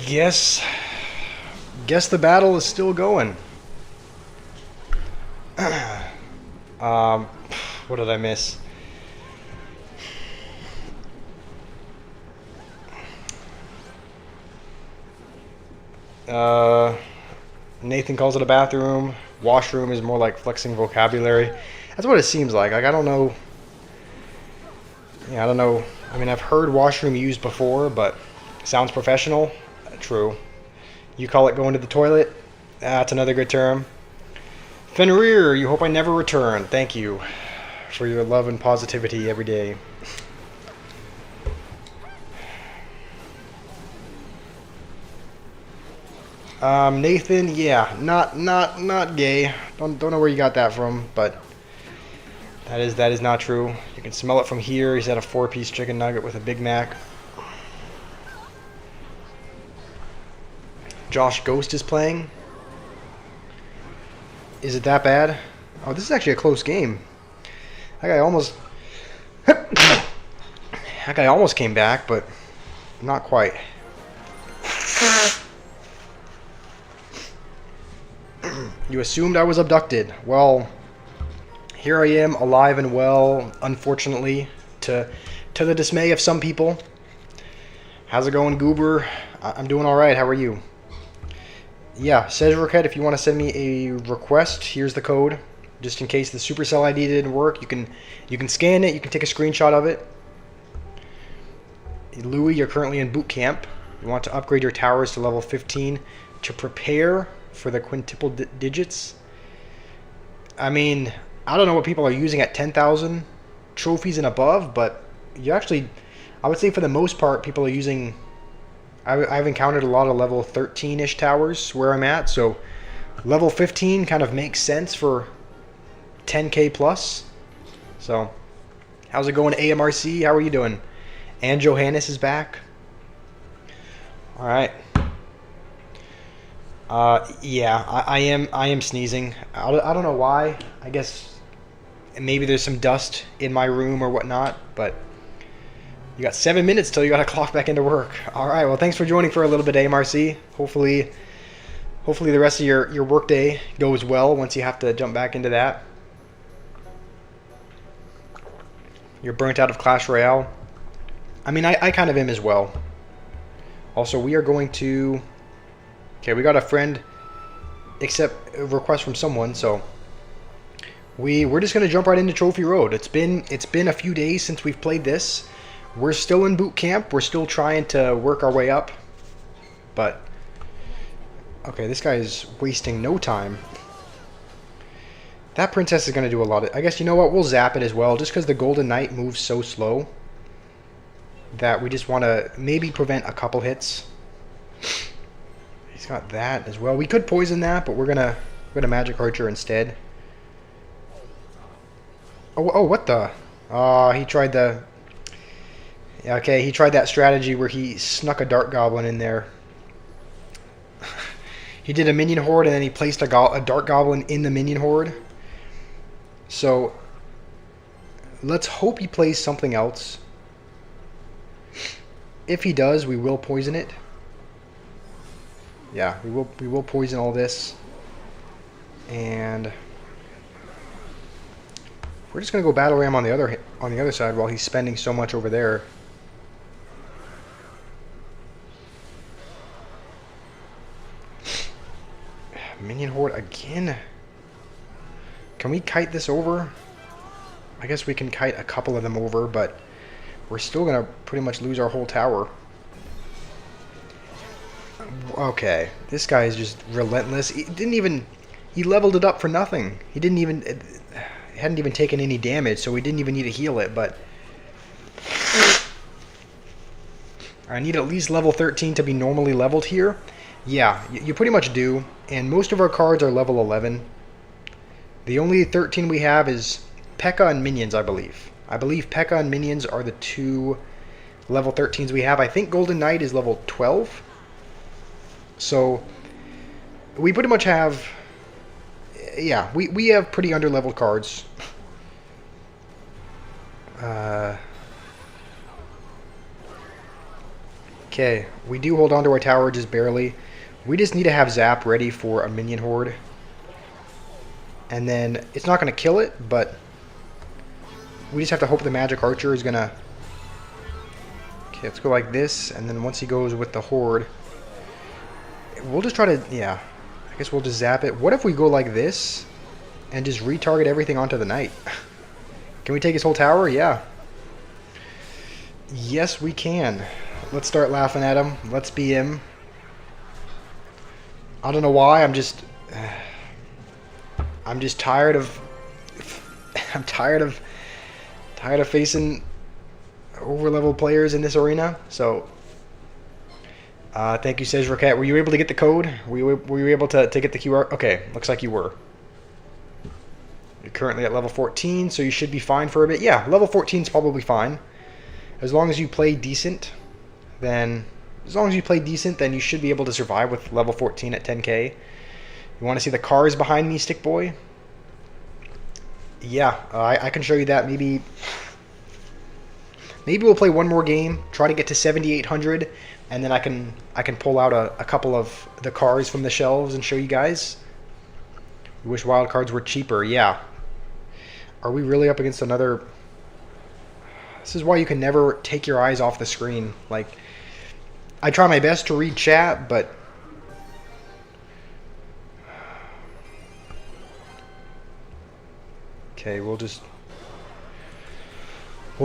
Guess the battle is still going. What did I miss? Nathan calls it a bathroom. Washroom is more like flexing vocabulary. That's what it seems like. Like, I don't know. Yeah, I don't know. I mean, I've heard washroom used before, but sounds professional. True. You call it going to the toilet? That's another good term. Fenrir, you hope I never return. Thank you for your love and positivity every day. Nathan, yeah, not gay. Don't know where you got that from, but that is not true. You can smell it from here. He's had a 4-piece chicken nugget with a Big Mac. Josh Ghost is playing. Is it that bad? Oh, this is actually a close game. That guy almost came back, but not quite. You assumed I was abducted. Well, here I am, alive and well, unfortunately, to the dismay of some people. How's it going, Goober? I'm doing all right. How are you? Yeah, says Roquette, if you want to send me a request, here's the code. Just in case the Supercell ID didn't work, you can scan it, you can take a screenshot of it. Louis, you're currently in boot camp. You want to upgrade your towers to level 15 to prepare for the quintuple digits. I mean, I don't know what people are using at 10,000 trophies and above, but you actually, I would say for the most part, people are using... I've encountered a lot of level 13-ish towers where I'm at, so level 15 kind of makes sense for 10k plus. So, how's it going, AMRC? How are you doing? And Johannes is back. All right. Yeah, I am sneezing. I don't know why. I guess maybe there's some dust in my room or whatnot, but you got 7 minutes till you got to clock back into work. All right. Well, thanks for joining for a little bit, AMRC. Hopefully the rest of your work day goes well once you have to jump back into that. You're burnt out of Clash Royale. I mean, I kind of am as well. Also, we are going to... Okay, we got a friend accept a request from someone, so we're just going to jump right into Trophy Road. It's been a few days since we've played this. We're still in boot camp. We're still trying to work our way up. But, okay, this guy is wasting no time. That princess is going to do a lot of... I guess, you know what? We'll zap it as well, just because the Golden Knight moves so slow that we just want to maybe prevent a couple hits. He's got that as well. We could poison that, but we're gonna Magic Archer instead. Oh, what the? He tried the... Okay, he tried that strategy where he snuck a Dart Goblin in there. He did a Minion Horde and then he placed a Dart Goblin in the Minion Horde. So, let's hope he plays something else. If he does, we will poison it. Yeah, we will poison all this. And we're just gonna go battle ram on the other side while he's spending so much over there. Minion Horde again. Can we kite this over? I guess we can kite a couple of them over, but we're still gonna pretty much lose our whole tower. Okay, this guy is just relentless. He leveled it up for nothing. He hadn't even taken any damage, so we didn't even need to heal it, but I need at least level 13 to be normally leveled here. Yeah, you pretty much do, and most of our cards are level 11. The only 13 we have is P.E.K.K.A. and Minions, I believe. I believe P.E.K.K.A. and Minions are the two level 13s we have. I think Golden Knight is level 12. So, we pretty much have... Yeah, we have pretty under-leveled cards. Okay, we do hold on to our tower just barely. We just need to have Zap ready for a minion horde. And then it's not going to kill it, but we just have to hope the magic archer is going to... Okay, let's go like this, and then once he goes with the horde, we'll just try to... Yeah, I guess we'll just zap it. What if we go like this and just retarget everything onto the knight? Can we take his whole tower? Yeah. Yes, we can. Let's start laughing at him. Let's be him. I don't know why. I'm just tired of. I'm tired of facing overleveled players in this arena. So, thank you, says Roquette. Were you able to get the code? Were you able to get the QR? Okay, looks like you were. You're currently at level 14, so you should be fine for a bit. Yeah, level 14 is probably fine. As long as you play decent, then you should be able to survive with level 14 at 10k. You want to see the cars behind me, Stick Boy? Yeah, I can show you that. Maybe we'll play one more game, try to get to 7,800, and then I can pull out a couple of the cars from the shelves and show you guys. We wish wild cards were cheaper. Yeah. Are we really up against another? This is why you can never take your eyes off the screen. Like, I try my best to read chat, but okay, we'll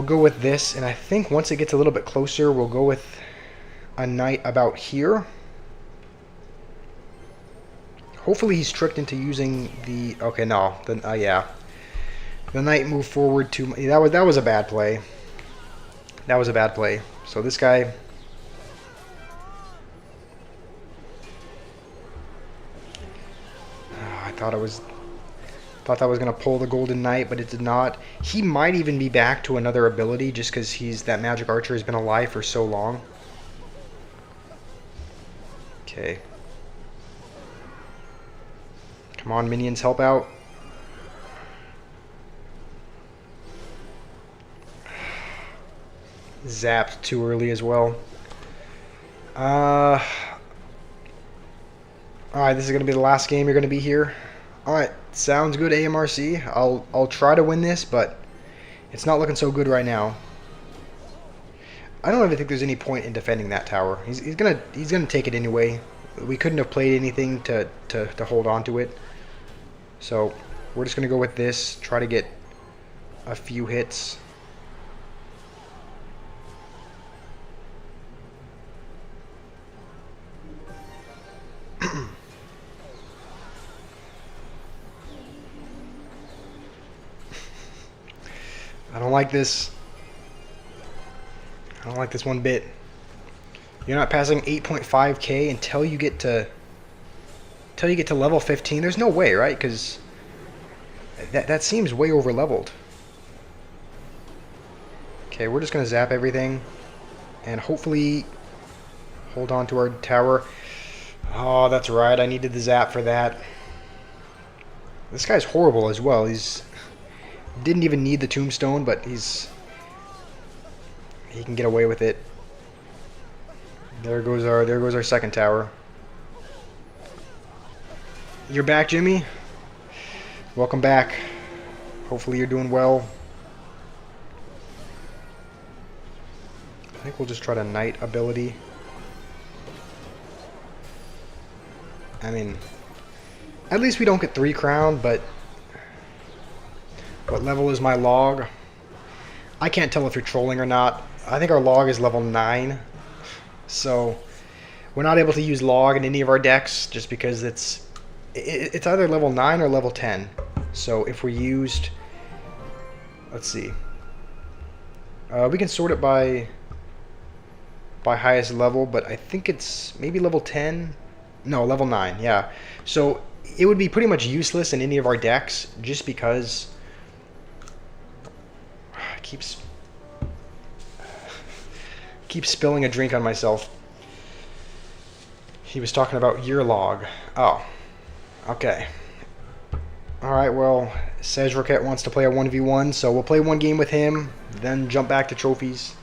go with this, and I think once it gets a little bit closer, we'll go with a knight about here. Hopefully he's tricked into using the... Okay, no. Then, yeah. The knight moved forward to... That was a bad play. That was a bad play. So this guy... I thought that was going to pull the golden knight, but it did not. He might even be back to another ability just because that magic archer has been alive for so long. Okay. Come on, minions, help out. Zapped too early as well. Alright, this is going to be the last game you're going to be here. Alright, sounds good, AMRC. I'll try to win this, but it's not looking so good right now. I don't even think there's any point in defending that tower. He's gonna take it anyway. We couldn't have played anything to hold on to it. So we're just gonna go with this, try to get a few hits. I don't like this. I don't like this one bit. You're not passing 8.5k until you get to level 15. There's no way, right? Because that seems way over leveled. Okay, we're just gonna zap everything and hopefully hold on to our tower. Oh, that's right. I needed the zap for that. This guy's horrible as well. He's didn't even need the tombstone, but he can get away with it. There goes our second tower. You're back, Jimmy. Welcome back. Hopefully you're doing well. I think we'll just try to knight ability. I mean, at least we don't get 3 crown, but what level is my log? I can't tell if you're trolling or not. I think our log is level 9. So we're not able to use log in any of our decks just because it's either level 9 or level 10. So if we used, let's see, we can sort it by highest level, but I think it's maybe level 10. No, level 9. Yeah. So it would be pretty much useless in any of our decks just because I keep spilling a drink on myself. He was talking about your log. Oh, okay. Alright, well, Sej Roquette wants to play a 1v1, so we'll play one game with him, then jump back to trophies.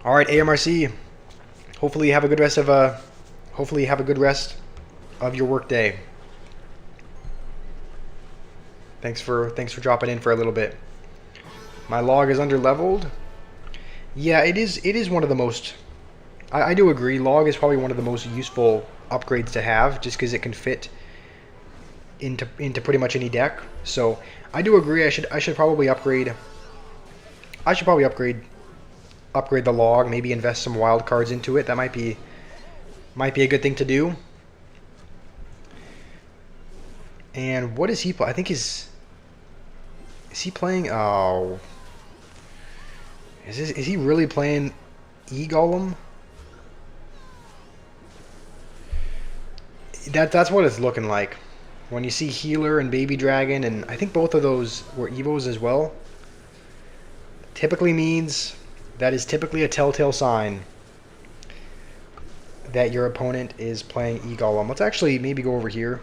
All right, AMRC. Hopefully you have a good rest of your work day. Thanks for dropping in for a little bit. My log is under leveled. Yeah, it is one of the most. I do agree. Log is probably one of the most useful upgrades to have, just because it can fit into pretty much any deck. So I do agree. I should probably upgrade. Upgrade the log. Maybe invest some wild cards into it. That might be a good thing to do. And what is he play? I think is he playing? Oh, is he really playing E-Golem? That's what it's looking like. When you see Healer and Baby Dragon, and I think both of those were Evos as well, typically means that is typically a telltale sign that your opponent is playing E-Golem. Let's actually maybe go over here.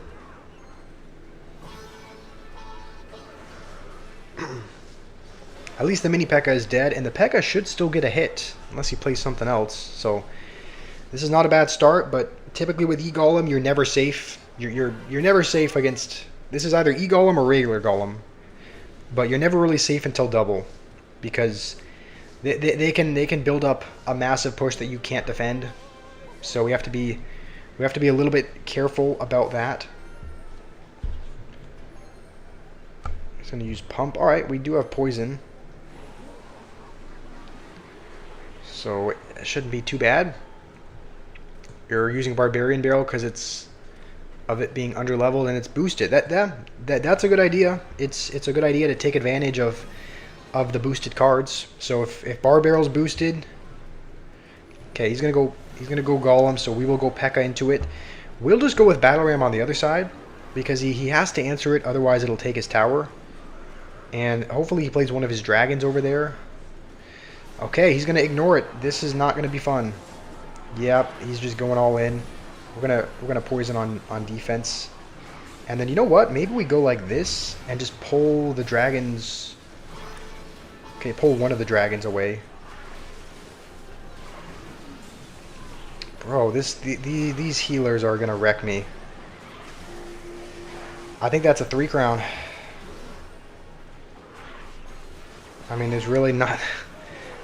At least the mini P.E.K.K.A. is dead, and the P.E.K.K.A. should still get a hit, unless he plays something else. So this is not a bad start, but typically with E-Golem, you're never safe. You're never safe against. This is either E-Golem or regular Golem, but you're never really safe until double, because they can build up a massive push that you can't defend. So we have to be a little bit careful about that. Just gonna use pump. All right, we do have poison, so it shouldn't be too bad. You're using Barbarian Barrel because it's of it being under leveled and it's boosted. That's a good idea. It's a good idea to take advantage of the boosted cards. So if Bar Barrel's boosted, okay, he's gonna go Golem. So we will go P.E.K.K.A. into it. We'll just go with Battle Ram on the other side because he has to answer it. Otherwise, it'll take his tower. And hopefully he plays one of his dragons over there. Okay, he's gonna ignore it. This is not gonna be fun. Yep, he's just going all in. We're gonna poison on defense. And then you know what? Maybe we go like this and just pull the dragons. Okay, pull one of the dragons away. Bro, these healers are gonna wreck me. I think that's a 3 crown. I mean, there's really not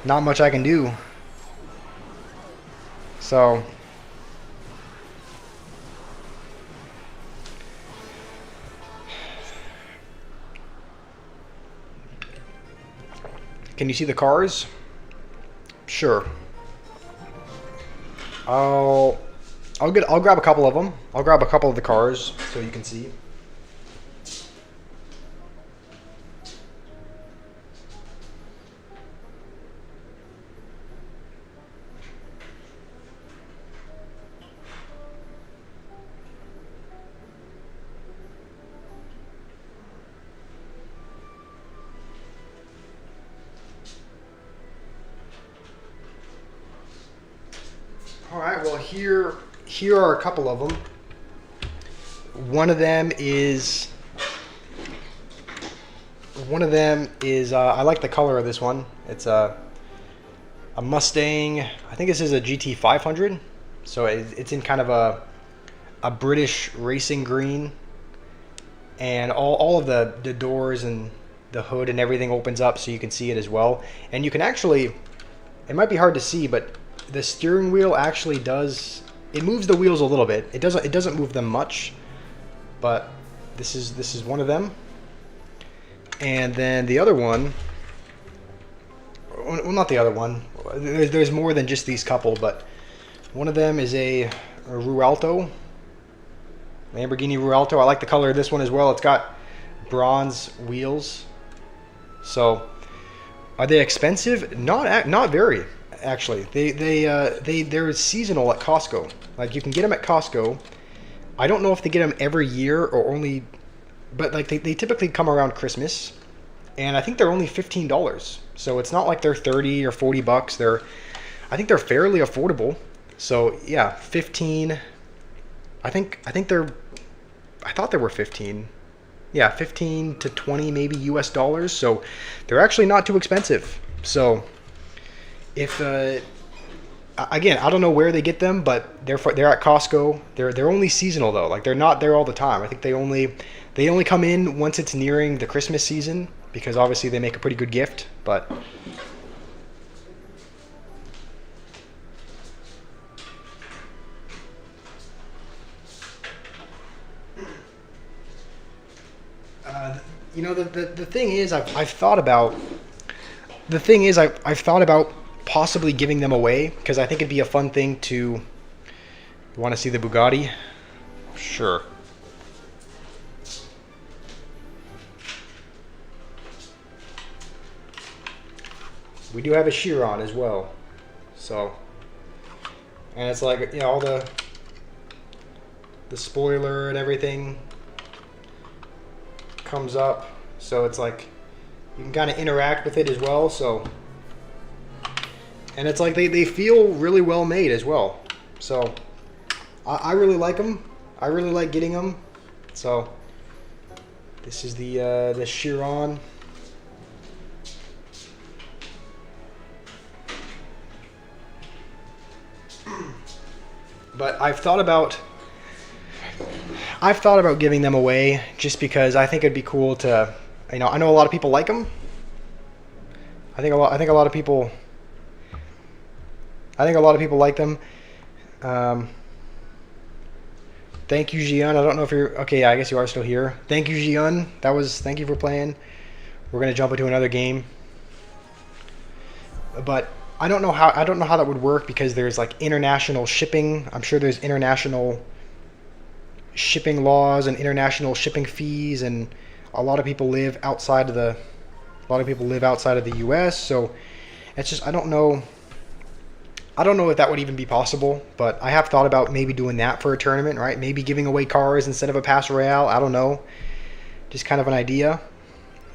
much I can do. So can you see the cars? Sure. I'll grab a couple of them. I'll grab a couple of the cars so you can see. All right, well, here are a couple of them. One of them is I like the color of this one. It's a Mustang. I think this is a GT 500. So it's in kind of a British racing green, and all of the doors and the hood and everything opens up so you can see it as well. And you can actually, it might be hard to see, but the steering wheel actually it moves the wheels a little bit. It doesn't move them much, but this is one of them. And then the other one, well, not the other one. There's more than just these couple, but one of them is a Rualto, Lamborghini Rualto. I like the color of this one as well. It's got bronze wheels. So are they expensive? Not very. Actually, they're seasonal at Costco. Like, you can get them at Costco. I don't know if they get them every year or only, but like they typically come around Christmas, and I think they're only $15. So it's not like they're 30 or 40 bucks. I think they're fairly affordable. So yeah, 15. I thought they were 15. Yeah, 15 to 20 maybe US dollars. So they're actually not too expensive. So if Again, I don't know where they get them, but they're at Costco. They're only seasonal though. Like they're not there all the time. I think they only come in once it's nearing the Christmas season because obviously they make a pretty good gift. But the thing is I've thought about I've thought about possibly giving them away because I think it'd be a fun thing to. You want to see the Bugatti? Sure. We do have a Chiron as well, so, and it's like all the spoiler and everything comes up, so it's like you can kind of interact with it as well. So, and it's like they feel really well made as well. So I really like them. I really like getting them. So this is the Chiron. But I've thought about giving them away just because I think it'd be cool to, I know a lot of people like them. I think a lot of people like them. Thank you, Jian. I don't know if you're okay. Yeah, I guess you are still here. Thank you, Jian. Thank you for playing. We're gonna jump into another game, but I don't know how that would work because there's like international shipping. I'm sure there's international shipping laws and international shipping fees, and a lot of people live outside of the US, so it's just I don't know if that would even be possible, but I have thought about maybe doing that for a tournament, right? Maybe giving away cars instead of a Pass Royale. I don't know. Just kind of an idea,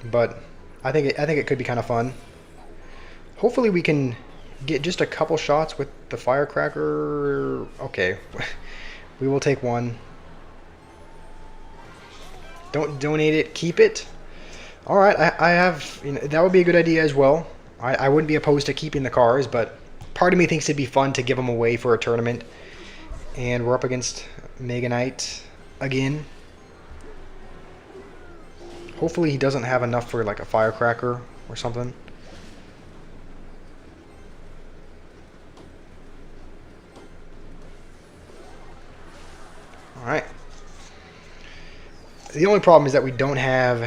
but I think it could be kind of fun. Hopefully we can get just a couple shots with the firecracker. Okay. We will take one. Don't donate it, keep it. All right, I have, that would be a good idea as well. I wouldn't be opposed to keeping the cars, but part of me thinks it'd be fun to give them away for a tournament. And we're up against Mega Knight again. Hopefully he doesn't have enough for like a firecracker or something. All right. The only problem is that we don't have.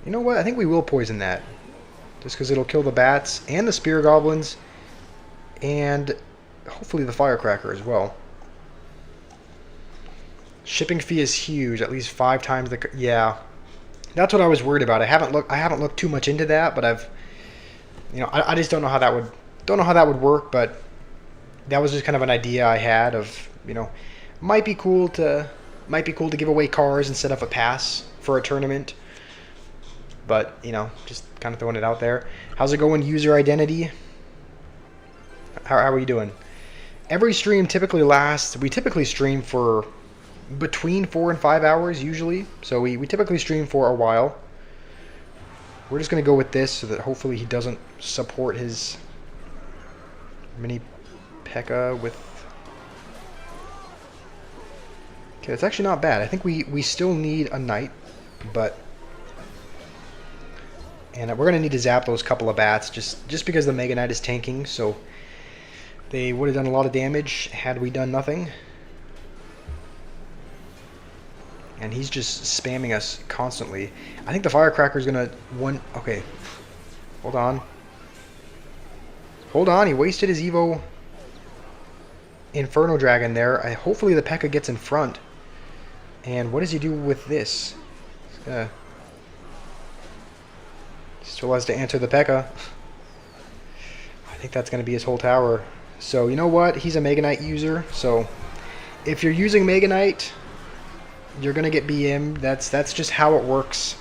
You know what? I think we will poison that. Just because it'll kill the bats and the spear goblins. And hopefully the firecracker as well. Shipping fee is huge. At least 5 times the... Yeah. That's what I was worried about. I haven't looked too much into that, but I've... I just don't know how that would work, but that was just kind of an idea I had of, might be cool to give away cars instead of a pass for a tournament. But, just kind of throwing it out there. How's it going, user identity? How are you doing? Every stream typically lasts, we typically stream for between 4 and 5 hours usually. So we typically stream for a while. We're just going to go with this so that hopefully he doesn't support his mini P.E.K.K.A. with... Okay, that's actually not bad. I think we still need a knight, but... And we're going to need to zap those couple of bats just because the Mega Knight is tanking, so they would have done a lot of damage had we done nothing. And he's just spamming us constantly. I think the firecracker is going to... Okay. Hold on. Hold on, he wasted his Evo Inferno Dragon there. Hopefully the P.E.K.K.A. gets in front. And what does he do with this? He's gonna... Still has to answer the P.E.K.K.A. I think that's going to be his whole tower. So, you know what? He's a Mega Knight user. So, if you're using Mega Knight, you're going to get BM. That's just how it works.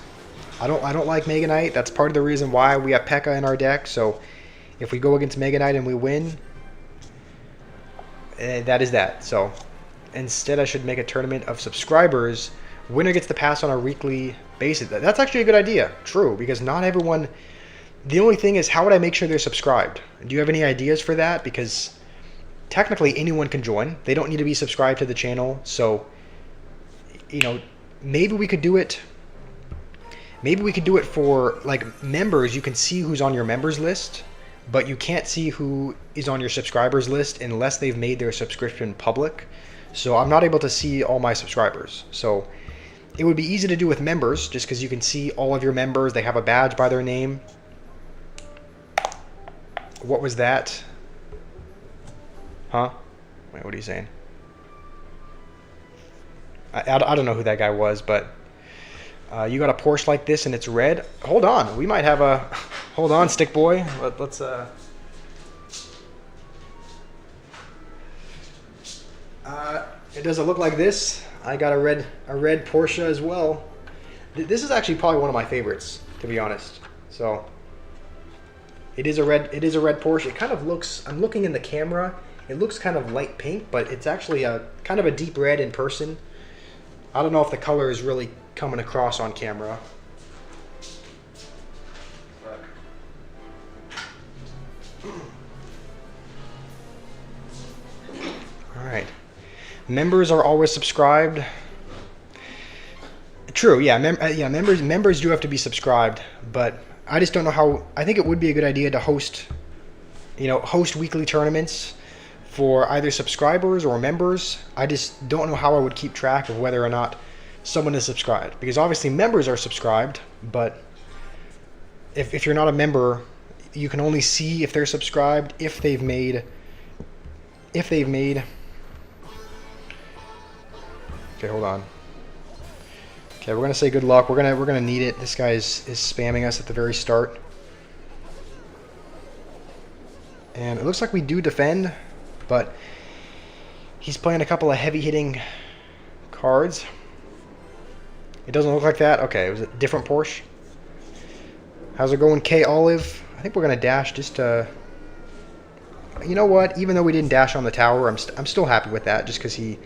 I don't like Mega Knight. That's part of the reason why we have P.E.K.K.A. in our deck. So, if we go against Mega Knight and we win, that is that. So, instead I should make a tournament of subscribers. Winner gets to pass on a weekly basis. That's actually a good idea. True, because not everyone The only thing is, how would I make sure they're subscribed? Do you have any ideas for that? Because technically anyone can join. They don't need to be subscribed to the channel. So, you know, maybe we could do it. Maybe we could do it for like members. You can see who's on your members list, but you can't see who is on your subscribers list unless they've made their subscription public. So I'm not able to see all my subscribers. So it would be easy to do with members, just because you can see all of your members. They have a badge by their name. What was that? Huh? Wait, what are you saying? I don't know who that guy was, but you got a Porsche like this and it's red. Hold on, we might have a... Hold on, stick boy. Let's it doesn't look like this. I got a red Porsche as well. This is actually probably one of my favorites, to be honest. So it is a red Porsche. It kind of looks, I'm looking in the camera, it looks kind of light pink, but it's actually a kind of a deep red in person. I don't know if the color is really coming across on camera. All right. Members are always subscribed. True, yeah, members do have to be subscribed, but I just don't know how. I think it would be a good idea to host weekly tournaments for either subscribers or members. I just don't know how I would keep track of whether or not someone is subscribed, because obviously members are subscribed, but if you're not a member, you can only see if they're subscribed if they've made. Okay, hold on. Okay, we're gonna say good luck. We're gonna need it. This guy is spamming us at the very start, and it looks like we do defend, but he's playing a couple of heavy-hitting cards. It doesn't look like that. Okay, it was a different Porsche. How's it going, K Olive? I think we're gonna dash just to. You know what? Even though we didn't dash on the tower, I'm still happy with that, just because he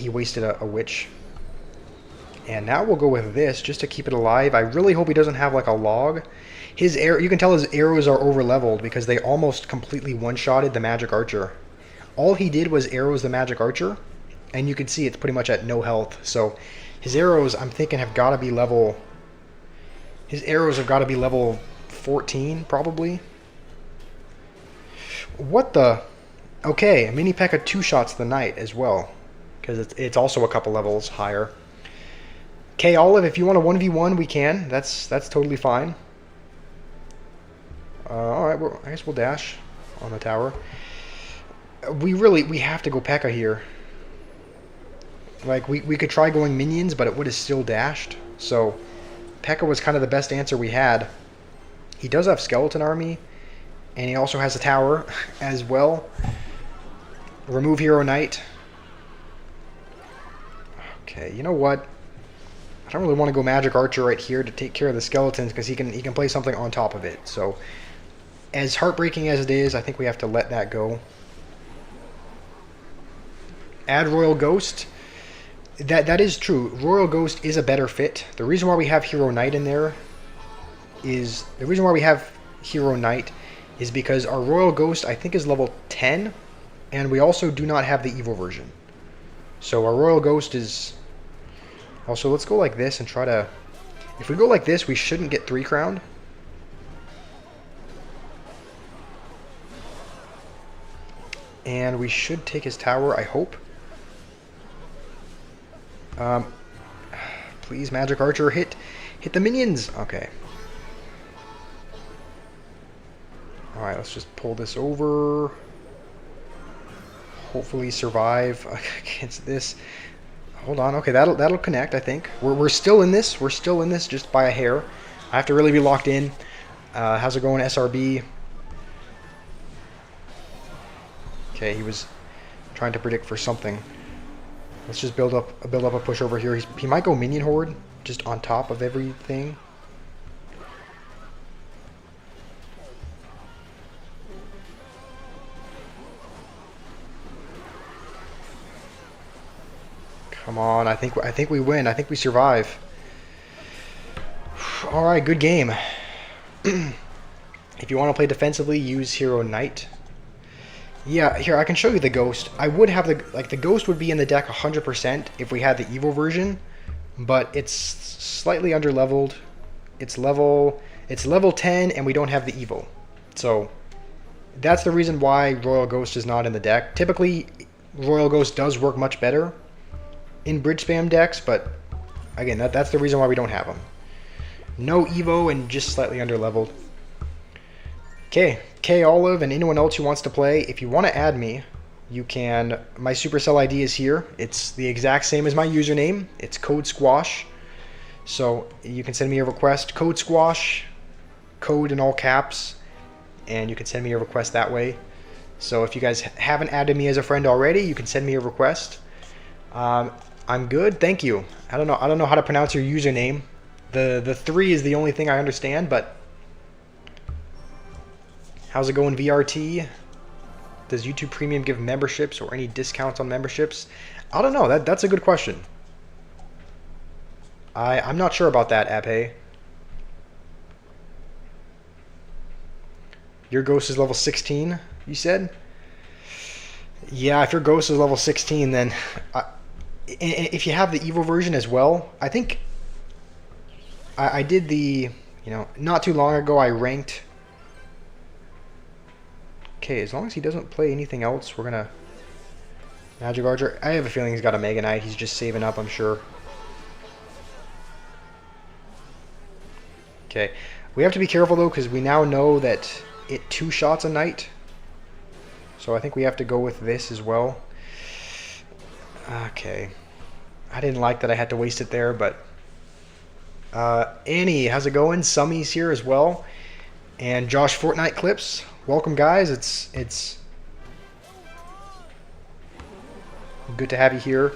wasted a witch. And now we'll go with this just to keep it alive. I really hope he doesn't have like a log. His arrow, you can tell his arrows are over leveled because they almost completely one-shotted the magic archer. All he did was arrows the magic archer, and you can see it's pretty much at no health. So his arrows, I'm thinking, have got to be level. His arrows have got to be level 14 probably. What the? Okay, Mini P.E.K.K.A 2-shots the knight as well, because it's also a couple levels higher. K Olive, if you want a 1v1, we can. That's totally fine. All right, I guess we'll dash on the tower. We have to go P.E.K.K.A here. Like we could try going minions, but it would have still dashed. So P.E.K.K.A was kind of the best answer we had. He does have skeleton army, and he also has a tower as well. Remove hero knight. Okay, you know what? I don't really want to go magic archer right here to take care of the skeletons, because he can play something on top of it. So as heartbreaking as it is, I think we have to let that go. Add Royal Ghost. That is true. Royal Ghost is a better fit. The reason why we have Hero Knight in there is because our Royal Ghost, I think, is level 10, and we also do not have the evil version. So our Royal Ghost is... Also, let's go like this and try to... If we go like this, we shouldn't get 3-crowned. And we should take his tower, I hope. Please, Magic Archer, hit the minions. Okay. Alright, let's just pull this over. Hopefully survive against this. Hold on. Okay, that'll connect, I think. We're still in this. We're still in this just by a hair. I have to really be locked in. How's it going, SRB? Okay, he was trying to predict for something. Let's just build up a push over here. He might go minion horde just on top of everything. Come on, I think we win. I think we survive. All right, good game. If you want to play defensively, use Hero Knight. Yeah, here, I can show you the Ghost. I would have the Ghost would be in the deck 100% if we had the Evil version, but it's slightly underleveled. It's level 10 and we don't have the Evil. So that's the reason why Royal Ghost is not in the deck. Typically, Royal Ghost does work much better in bridge spam decks, but again, that's the reason why we don't have them. No Evo and just slightly underleveled. Okay, K Olive and anyone else who wants to play, if you want to add me, you can. My Supercell ID is here. It's the exact same as my username. It's code squash. So you can send me a request, code squash, code in all caps, and you can send me a request that way. So if you guys haven't added me as a friend already, you can send me a request. I'm good, thank you. I don't know how to pronounce your username. The 3 is the only thing I understand, but how's it going, VRT? Does YouTube Premium give memberships or any discounts on memberships? I don't know. That's a good question. I'm not sure about that, Ape. Your Ghost is level 16, you said? Yeah, if your Ghost is level 16, then if you have the Evil version as well, I think I did the, not too long ago I ranked. Okay, as long as he doesn't play anything else, we're gonna Magic Archer. I have a feeling he's got a Mega Knight. He's just saving up, I'm sure. Okay, we have to be careful though, because we now know that it 2-shots a Knight. So I think we have to go with this as well. Okay, I didn't like that I had to waste it there, but Annie, how's it going? Summy's here as well, and Josh Fortnite Clips. Welcome, guys. It's good to have you here.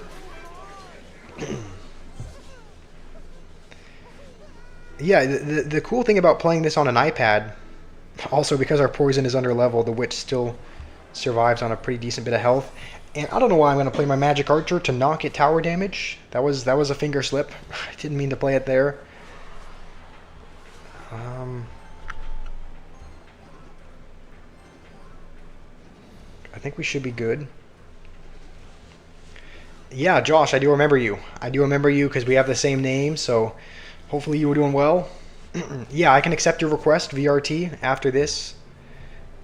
Yeah, the cool thing about playing this on an iPad, also because our poison is under level, the witch still survives on a pretty decent bit of health. And I don't know why I'm going to play my Magic Archer to not get tower damage. That was a finger slip. I didn't mean to play it there. I think we should be good. Yeah, Josh, I do remember you. I do remember you because we have the same name, so hopefully you were doing well. Yeah, I can accept your request, VRT, after this.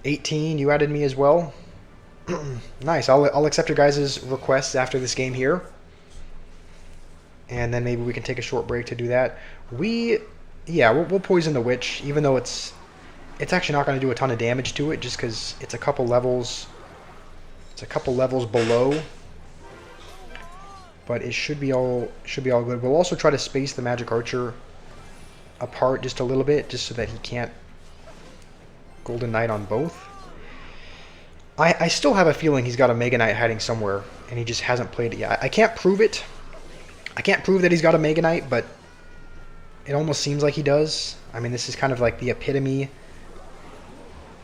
18, you added me as well. Nice, I'll accept your guys' requests after this game here. And then maybe we can take a short break to do that. We'll poison the witch, even though it's actually not going to do a ton of damage to it, just because it's a couple levels. It's a couple levels below, but it should be all good. We'll also try to space the Magic Archer apart just a little bit, just so that he can't Golden Knight on both. I still have a feeling he's got a Mega Knight hiding somewhere, and he just hasn't played it yet. I can't prove it. I can't prove that he's got a Mega Knight, but it almost seems like he does. I mean, this is kind of like the epitome.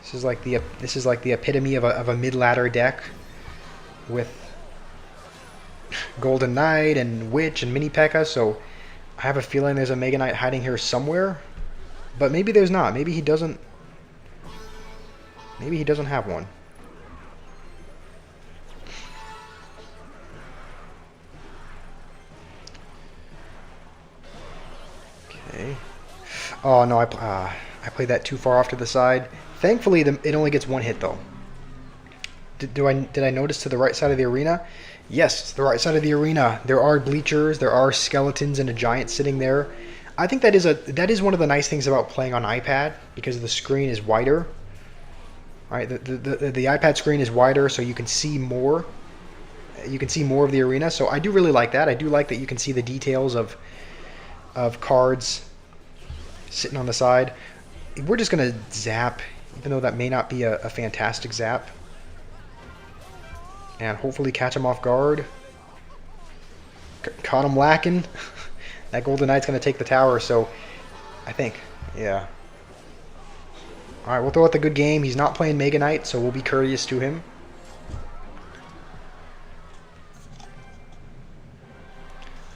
This is like the epitome of a mid-ladder deck with Golden Knight and Witch and Mini P.E.K.K.A. So I have a feeling there's a Mega Knight hiding here somewhere, but maybe there's not. Maybe he doesn't. Maybe he doesn't have one. Okay. Oh no, I played that too far off to the side. Thankfully, it only gets one hit though. Did I notice to the right side of the arena? Yes, the right side of the arena. There are bleachers, there are skeletons, and a giant sitting there. I think that is one of the nice things about playing on iPad, because the screen is wider. All right, the iPad screen is wider, so you can see more. You can see more of the arena. So I do really like that. I do like that you can see the details of cards sitting on the side. We're just gonna zap, even though that may not be a fantastic zap. And hopefully catch him off guard. Caught him lacking. That Golden Knight's going to take the tower, so I think, yeah. Alright, we'll throw out the good game. He's not playing Mega Knight, so we'll be courteous to him.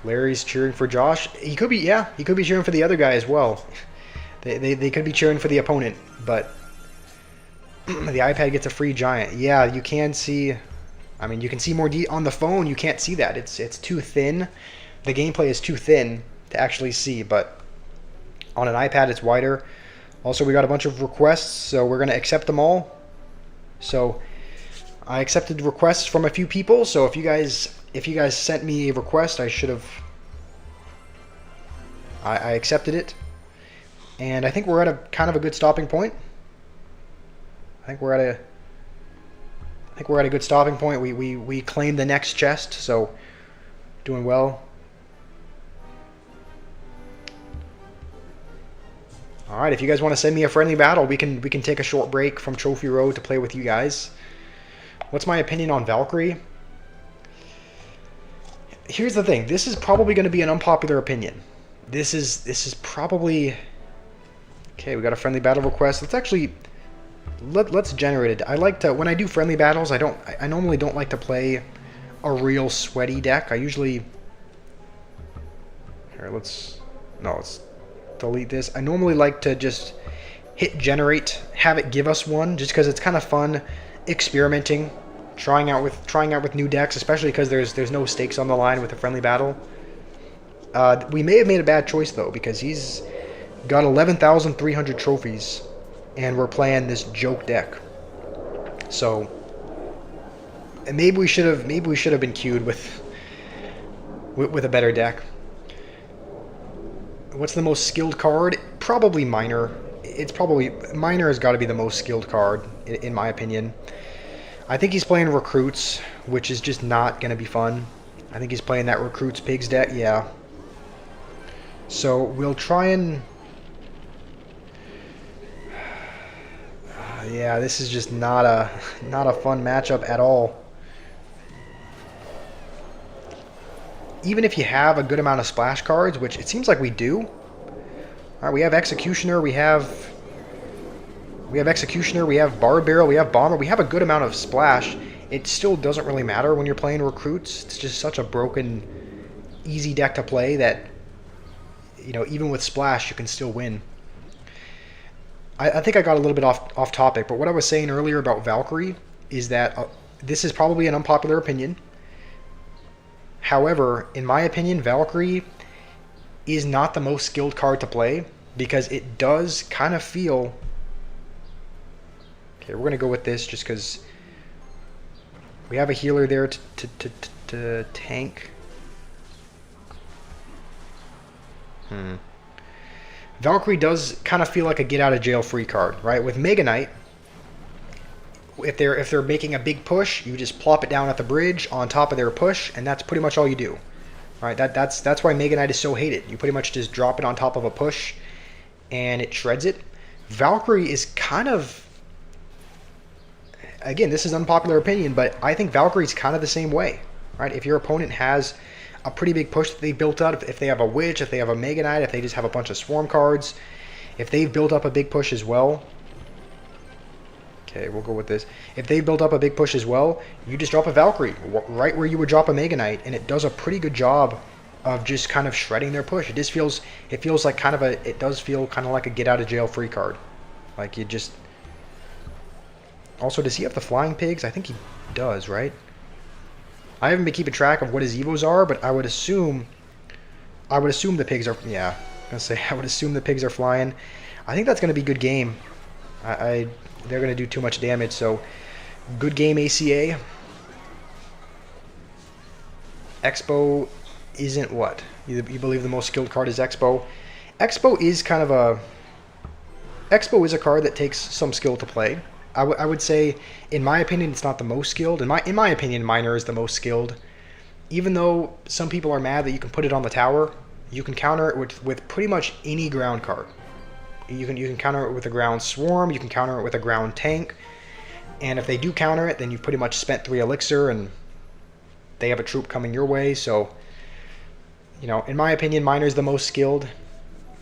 Larry's cheering for Josh. He could be, yeah, he could be cheering for the other guy as well. They could be cheering for the opponent, but The iPad gets a free giant. Yeah, you can see. I mean, you can see more on the phone. You can't see that. It's too thin. The gameplay is too thin to actually see, but on an iPad it's wider. Also, we got a bunch of requests, so we're gonna accept them all. So I accepted requests from a few people. So if you guys sent me a request, I should have. I accepted it, and I think we're at a kind of a good stopping point. I think we're at a good stopping point. We claimed the next chest, so doing well. All right, if you guys want to send me a friendly battle, we can take a short break from Trophy Road to play with you guys. What's my opinion on Valkyrie? Here's the thing. This is probably going to be an unpopular opinion. This is probably okay. We got a friendly battle request. Let's actually. Let's generate it. I like to, when I do friendly battles, I normally don't like to play a real sweaty deck. I usually, here, let's delete this. I normally like to just hit generate, have it give us one, just because it's kind of fun experimenting, trying out with new decks, especially because there's no stakes on the line with a friendly battle. We may have made a bad choice though, because he's got 11,300 trophies. And we're playing this joke deck, so and maybe we should have been queued with a better deck. What's the most skilled card? Probably Miner. Miner has got to be the most skilled card in my opinion. I think he's playing Recruits, which is just not going to be fun. I think he's playing that Recruits Pigs deck. Yeah. So we'll try and. Yeah, this is just not a fun matchup at all. Even if you have a good amount of splash cards, which it seems like we do. All right, we have Executioner, we have Executioner, we have Barbed Barrel, we have Bomber. We have a good amount of splash. It still doesn't really matter when you're playing Recruits. It's just such a broken, easy deck to play that, you know, even with splash, you can still win. I think I got a little bit off topic, but what I was saying earlier about Valkyrie is that this is probably an unpopular opinion. However, in my opinion, Valkyrie is not the most skilled card to play because it does kind of feel... Okay, we're going to go with this just because we have a healer there to tank. Valkyrie does kind of feel like a get-out-of-jail-free card, right? With Mega Knight, if they're making a big push, you just plop it down at the bridge on top of their push, and that's pretty much all you do. All right, that's why Mega Knight is so hated. You pretty much just drop it on top of a push, and it shreds it. Valkyrie is kind of, again, this is unpopular opinion, but I think Valkyrie's kind of the same way, right? If your opponent has a pretty big push that they built up, if they have a Witch, if they have a Mega Knight, if they just have a bunch of Swarm cards, if they've built up a big push as well, okay, we'll go with this. If they built up a big push as well, you just drop a Valkyrie right where you would drop a Mega Knight, and it does a pretty good job of just kind of shredding their push. It feels like kind of it does feel kind of like a get out of jail free card. Like you just. Also, does he have the Flying Pigs? I think he does, right? I haven't been keeping track of what his evos are, but I would assume the pigs are. Yeah, I'm gonna say I would assume the pigs are flying. I think that's gonna be good game. They're gonna do too much damage, so good game ACA. Expo isn't what? You believe the most skilled card is Expo? Expo is kind of a. Expo is a card that takes some skill to play. I would say, in my opinion, it's not the most skilled. In my opinion, Miner is the most skilled. Even though some people are mad that you can put it on the tower, you can counter it with pretty much any ground card. You can counter it with a ground Swarm, you can counter it with a ground tank, and if they do counter it, then you've pretty much spent 3 elixir, and they have a troop coming your way, so, you know, in my opinion, Miner's the most skilled,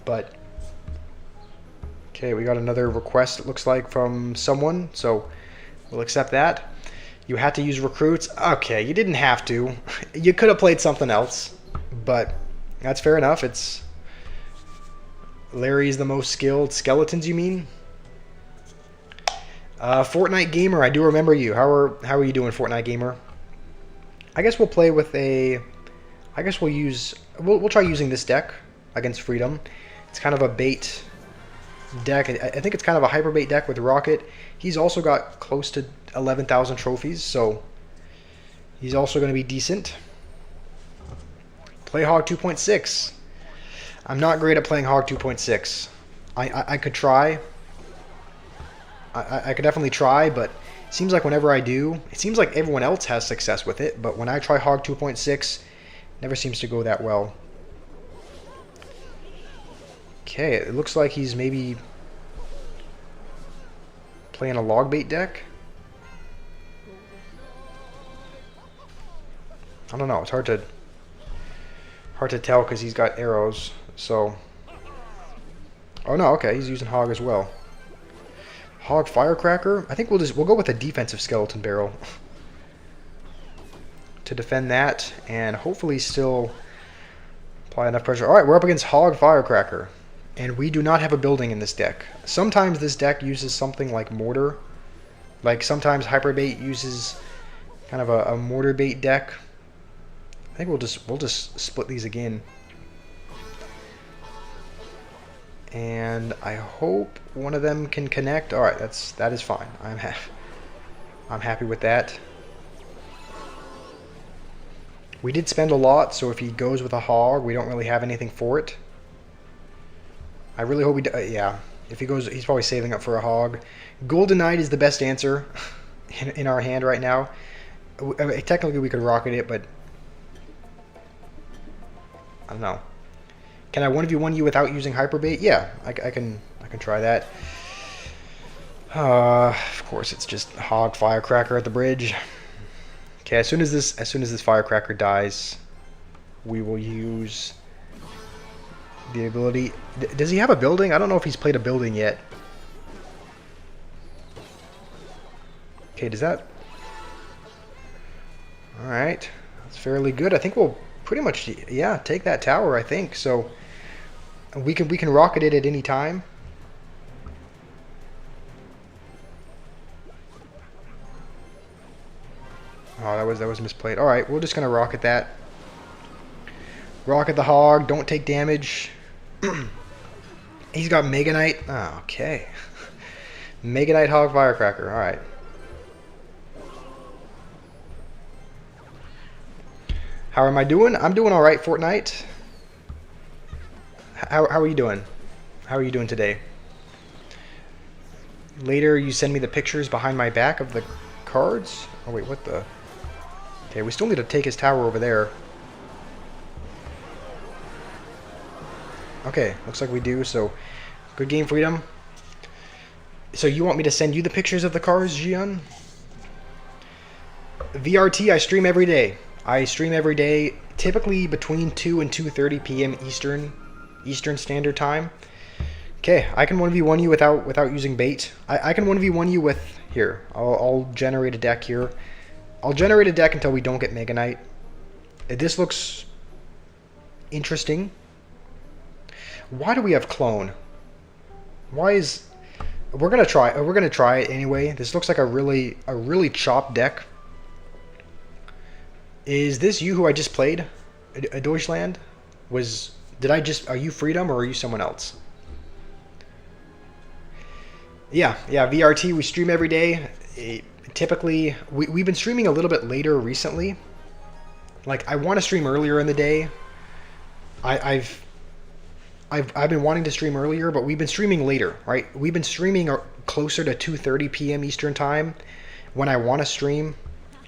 but... Okay, we got another request, it looks like, from someone, so we'll accept that. You had to use Recruits. Okay, you didn't have to. You could have played something else, but that's fair enough. It's Larry's the most skilled. Skeletons, you mean? Fortnite Gamer, I do remember you. How are you doing, Fortnite Gamer? I guess we'll play with a... I guess we'll try using this deck against Freedom. It's kind of a bait deck. I think it's kind of a hyper bait deck with Rocket. He's also got close to 11,000 trophies, so he's also going to be decent. Play Hog 2.6. I'm not great at playing Hog 2.6. I could try. I could definitely try, but it seems like whenever I do, it seems like everyone else has success with it, but when I try Hog 2.6, it never seems to go that well. Okay, it looks like he's maybe playing a log bait deck. I don't know, it's hard to tell because he's got arrows, so... Oh no, okay, he's using Hog as well. Hog Firecracker? I think we'll go with a defensive Skeleton Barrel to defend that and hopefully still apply enough pressure. Alright, we're up against Hog Firecracker. And we do not have a building in this deck. Sometimes this deck uses something like Mortar. Like sometimes Hyperbait uses kind of a Mortar bait deck. I think we'll just split these again. And I hope one of them can connect. All right, that is fine. I'm happy with that. We did spend a lot, so if he goes with a Hog, we don't really have anything for it. I really hope yeah. If he goes, he's probably saving up for a Hog. Golden Knight is the best answer in our hand right now. I mean, technically, we could rocket it, but I don't know. Can I 1v1 you without using Hyperbait? Yeah, I can try that. Of course, it's just Hog Firecracker at the bridge. Okay, as soon as this Firecracker dies, we will use the ability. Does he have a building? I don't know if he's played a building yet. Okay, does that... Alright, that's fairly good. I think we'll pretty much, yeah, take that tower, I think. So we can rocket it at any time. Oh, that was misplayed. Alright, we're just gonna rocket that. Rocket the Hog, don't take damage. He's got Mega Knight. Oh, okay. Mega Knight Hog Firecracker. Alright. How am I doing? I'm doing alright, Fortnite. How are you doing? How are you doing today? Later, you send me the pictures behind my back of the cards? Oh, wait, what the... Okay, we still need to take his tower over there. Okay, looks like we do, so good game, Freedom. So you want me to send you the pictures of the cars, Jian? VRT, I stream every day. I stream every day, typically between 2 and 2:30 p.m. Eastern Standard Time. Okay, I can 1v1 you without using bait. I can 1v1 you with... Here, I'll generate a deck here. I'll generate a deck until we don't get Mega Knight. This looks interesting. Why do we have Clone? Why is... We're gonna try it anyway. This looks like a really chopped deck. Is this you who I just played? A Deutschland? Are you Freedom or are you someone else? Yeah, VRT, we stream every day. Typically, we've been streaming a little bit later recently. Like, I want to stream earlier in the day. I've been wanting to stream earlier, but we've been streaming later, right? We've been streaming closer to 2:30 p.m. Eastern Time. When I want to stream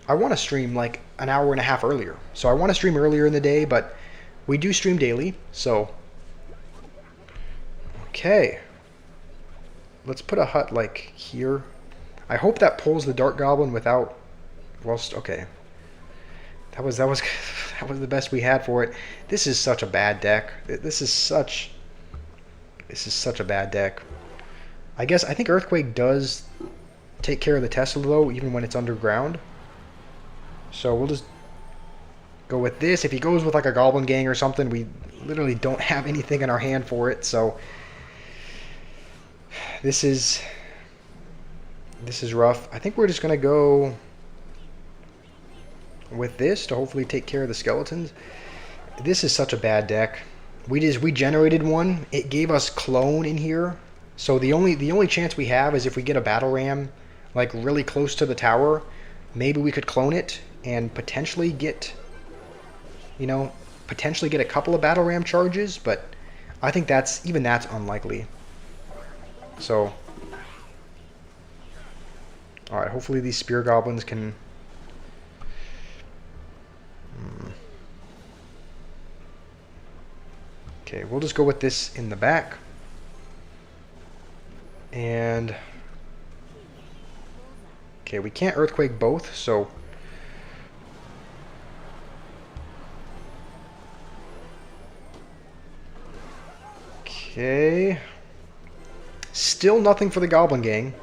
like an hour and a half earlier. So I want to stream earlier in the day, but we do stream daily, so... Okay. Let's put a hut, like, here. I hope that pulls the Dark Goblin without... Okay. That was the best we had for it. This is such a bad deck. This is such a bad deck. I think Earthquake does take care of the Tesla, though, even when it's underground. So we'll just go with this. If he goes with like a Goblin Gang or something, we literally don't have anything in our hand for it. So this is This is rough. I think we're just going to go with this to hopefully take care of the skeletons. This is such a bad deck. We generated one. It gave us clone in here. So the only chance we have is if we get a battle ram like really close to the tower, maybe we could clone it and potentially get, you know, potentially get a couple of battle ram charges, but I think that's unlikely. So all right, hopefully these spear goblins can Okay, we'll just go with this in the back. And okay, we can't earthquake both, so okay. Still nothing for the Goblin Gang.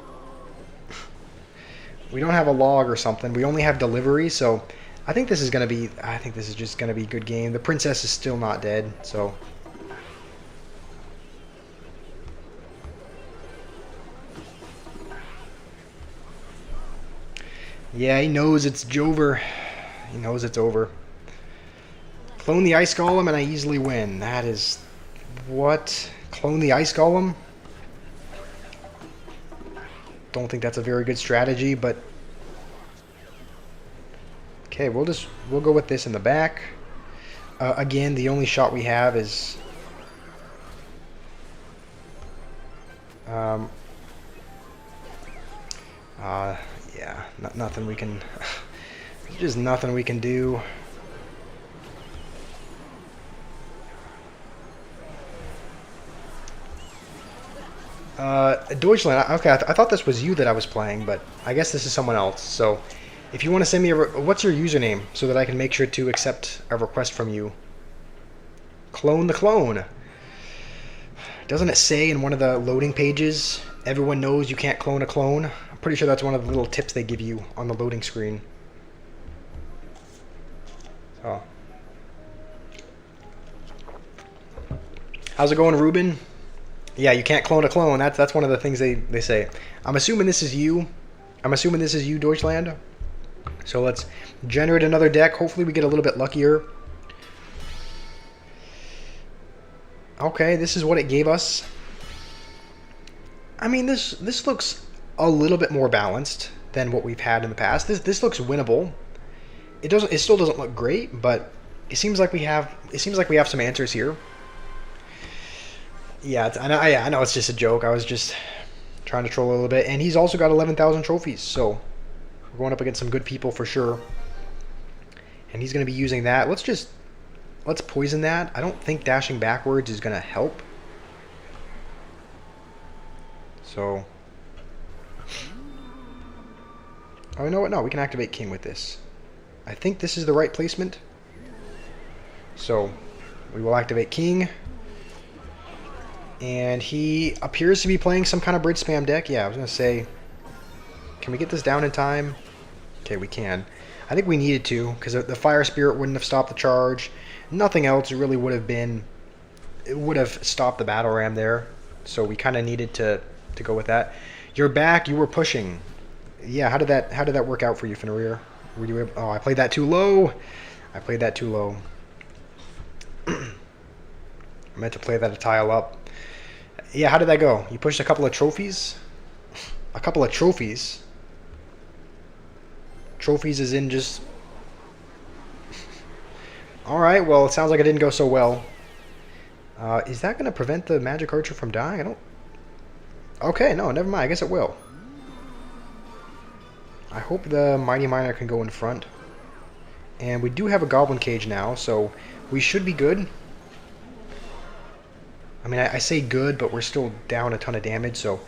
We don't have a log or something. We only have delivery, so I think this is just gonna be a good game. The princess is still not dead, so yeah, he knows it's over. He knows it's over. Clone the Ice Golem and I easily win. That is... what? Clone the Ice Golem? Don't think that's a very good strategy, but... okay, we'll go with this in the back. Again, the only shot we have is... yeah, nothing we can... just nothing we can do. Deutschland, okay, I thought this was you that I was playing, but I guess this is someone else. So, if you want to send me what's your username, so that I can make sure to accept a request from you. Clone the clone. Doesn't it say in one of the loading pages, everyone knows you can't clone a clone? I'm pretty sure that's one of the little tips they give you on the loading screen. Oh. How's it going, Ruben? Yeah, you can't clone a clone. That's one of the things they say. I'm assuming this is you. I'm assuming this is you, Deutschland. So let's generate another deck. Hopefully we get a little bit luckier. Okay, this is what it gave us. I mean, this looks a little bit more balanced than what we've had in the past. This looks winnable. It still doesn't look great, but it seems like we have some answers here. Yeah, I know it's just a joke. I was just trying to troll a little bit. And he's also got 11,000 trophies, so we're going up against some good people for sure. And he's going to be using that. Let's poison that. I don't think dashing backwards is going to help. So... oh, you know what? No, we can activate King with this. I think this is the right placement. So, we will activate King. And he appears to be playing some kind of bridge spam deck. Yeah, I was going to say, can we get this down in time? Okay, we can. I think we needed to, because the Fire Spirit wouldn't have stopped the charge. Nothing else really would have been... it would have stopped the Battle Ram there. So we kind of needed to go with that. You're back. You were pushing. Yeah, how did that work out for you, Fenrir? Were you able... oh, I played that too low. I played that too low. I meant to play that a tile up. Yeah, how did that go? You pushed a couple of trophies? A couple of trophies? Trophies is in just... alright, well, it sounds like it didn't go so well. Is that going to prevent the Magic Archer from dying? I don't... okay, no, never mind. I guess it will. I hope the Mighty Miner can go in front. And we do have a Goblin Cage now, so we should be good. I mean, I say good, but we're still down a ton of damage, so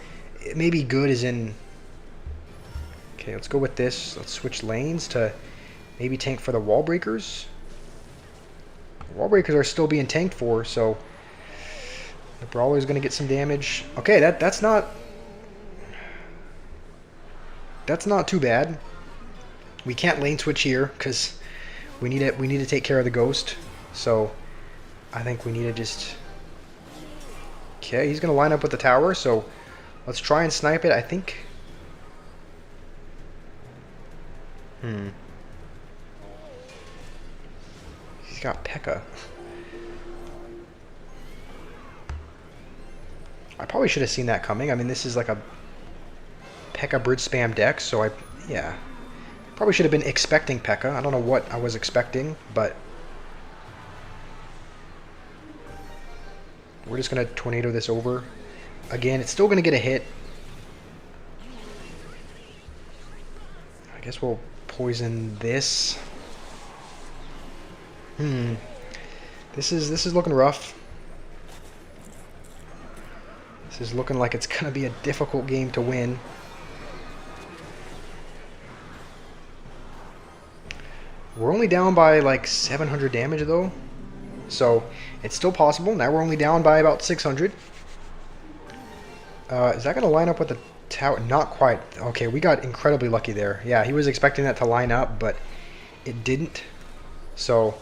maybe good is in... okay, let's go with this. Let's switch lanes to maybe tank for the Wall Breakers. Wall Breakers are still being tanked for, so the Brawler is going to get some damage. Okay, that's not too bad. We can't lane switch here because we need to take care of the Ghost. So I think we need to just... okay, he's going to line up with the tower, so let's try and snipe it. I think He's got P.E.K.K.A. I probably should have seen that coming. I mean, this is like a P.E.K.K.A. bridge spam deck, so yeah. Probably should have been expecting P.E.K.K.A. I don't know what I was expecting, but we're just going to tornado this over. Again, it's still going to get a hit. I guess we'll poison this. This is looking rough. This is looking like it's going to be a difficult game to win. We're only down by like 700 damage though. So it's still possible. Now we're only down by about 600. Is that going to line up with the tower? Not quite. Okay, we got incredibly lucky there. Yeah, he was expecting that to line up, but it didn't. So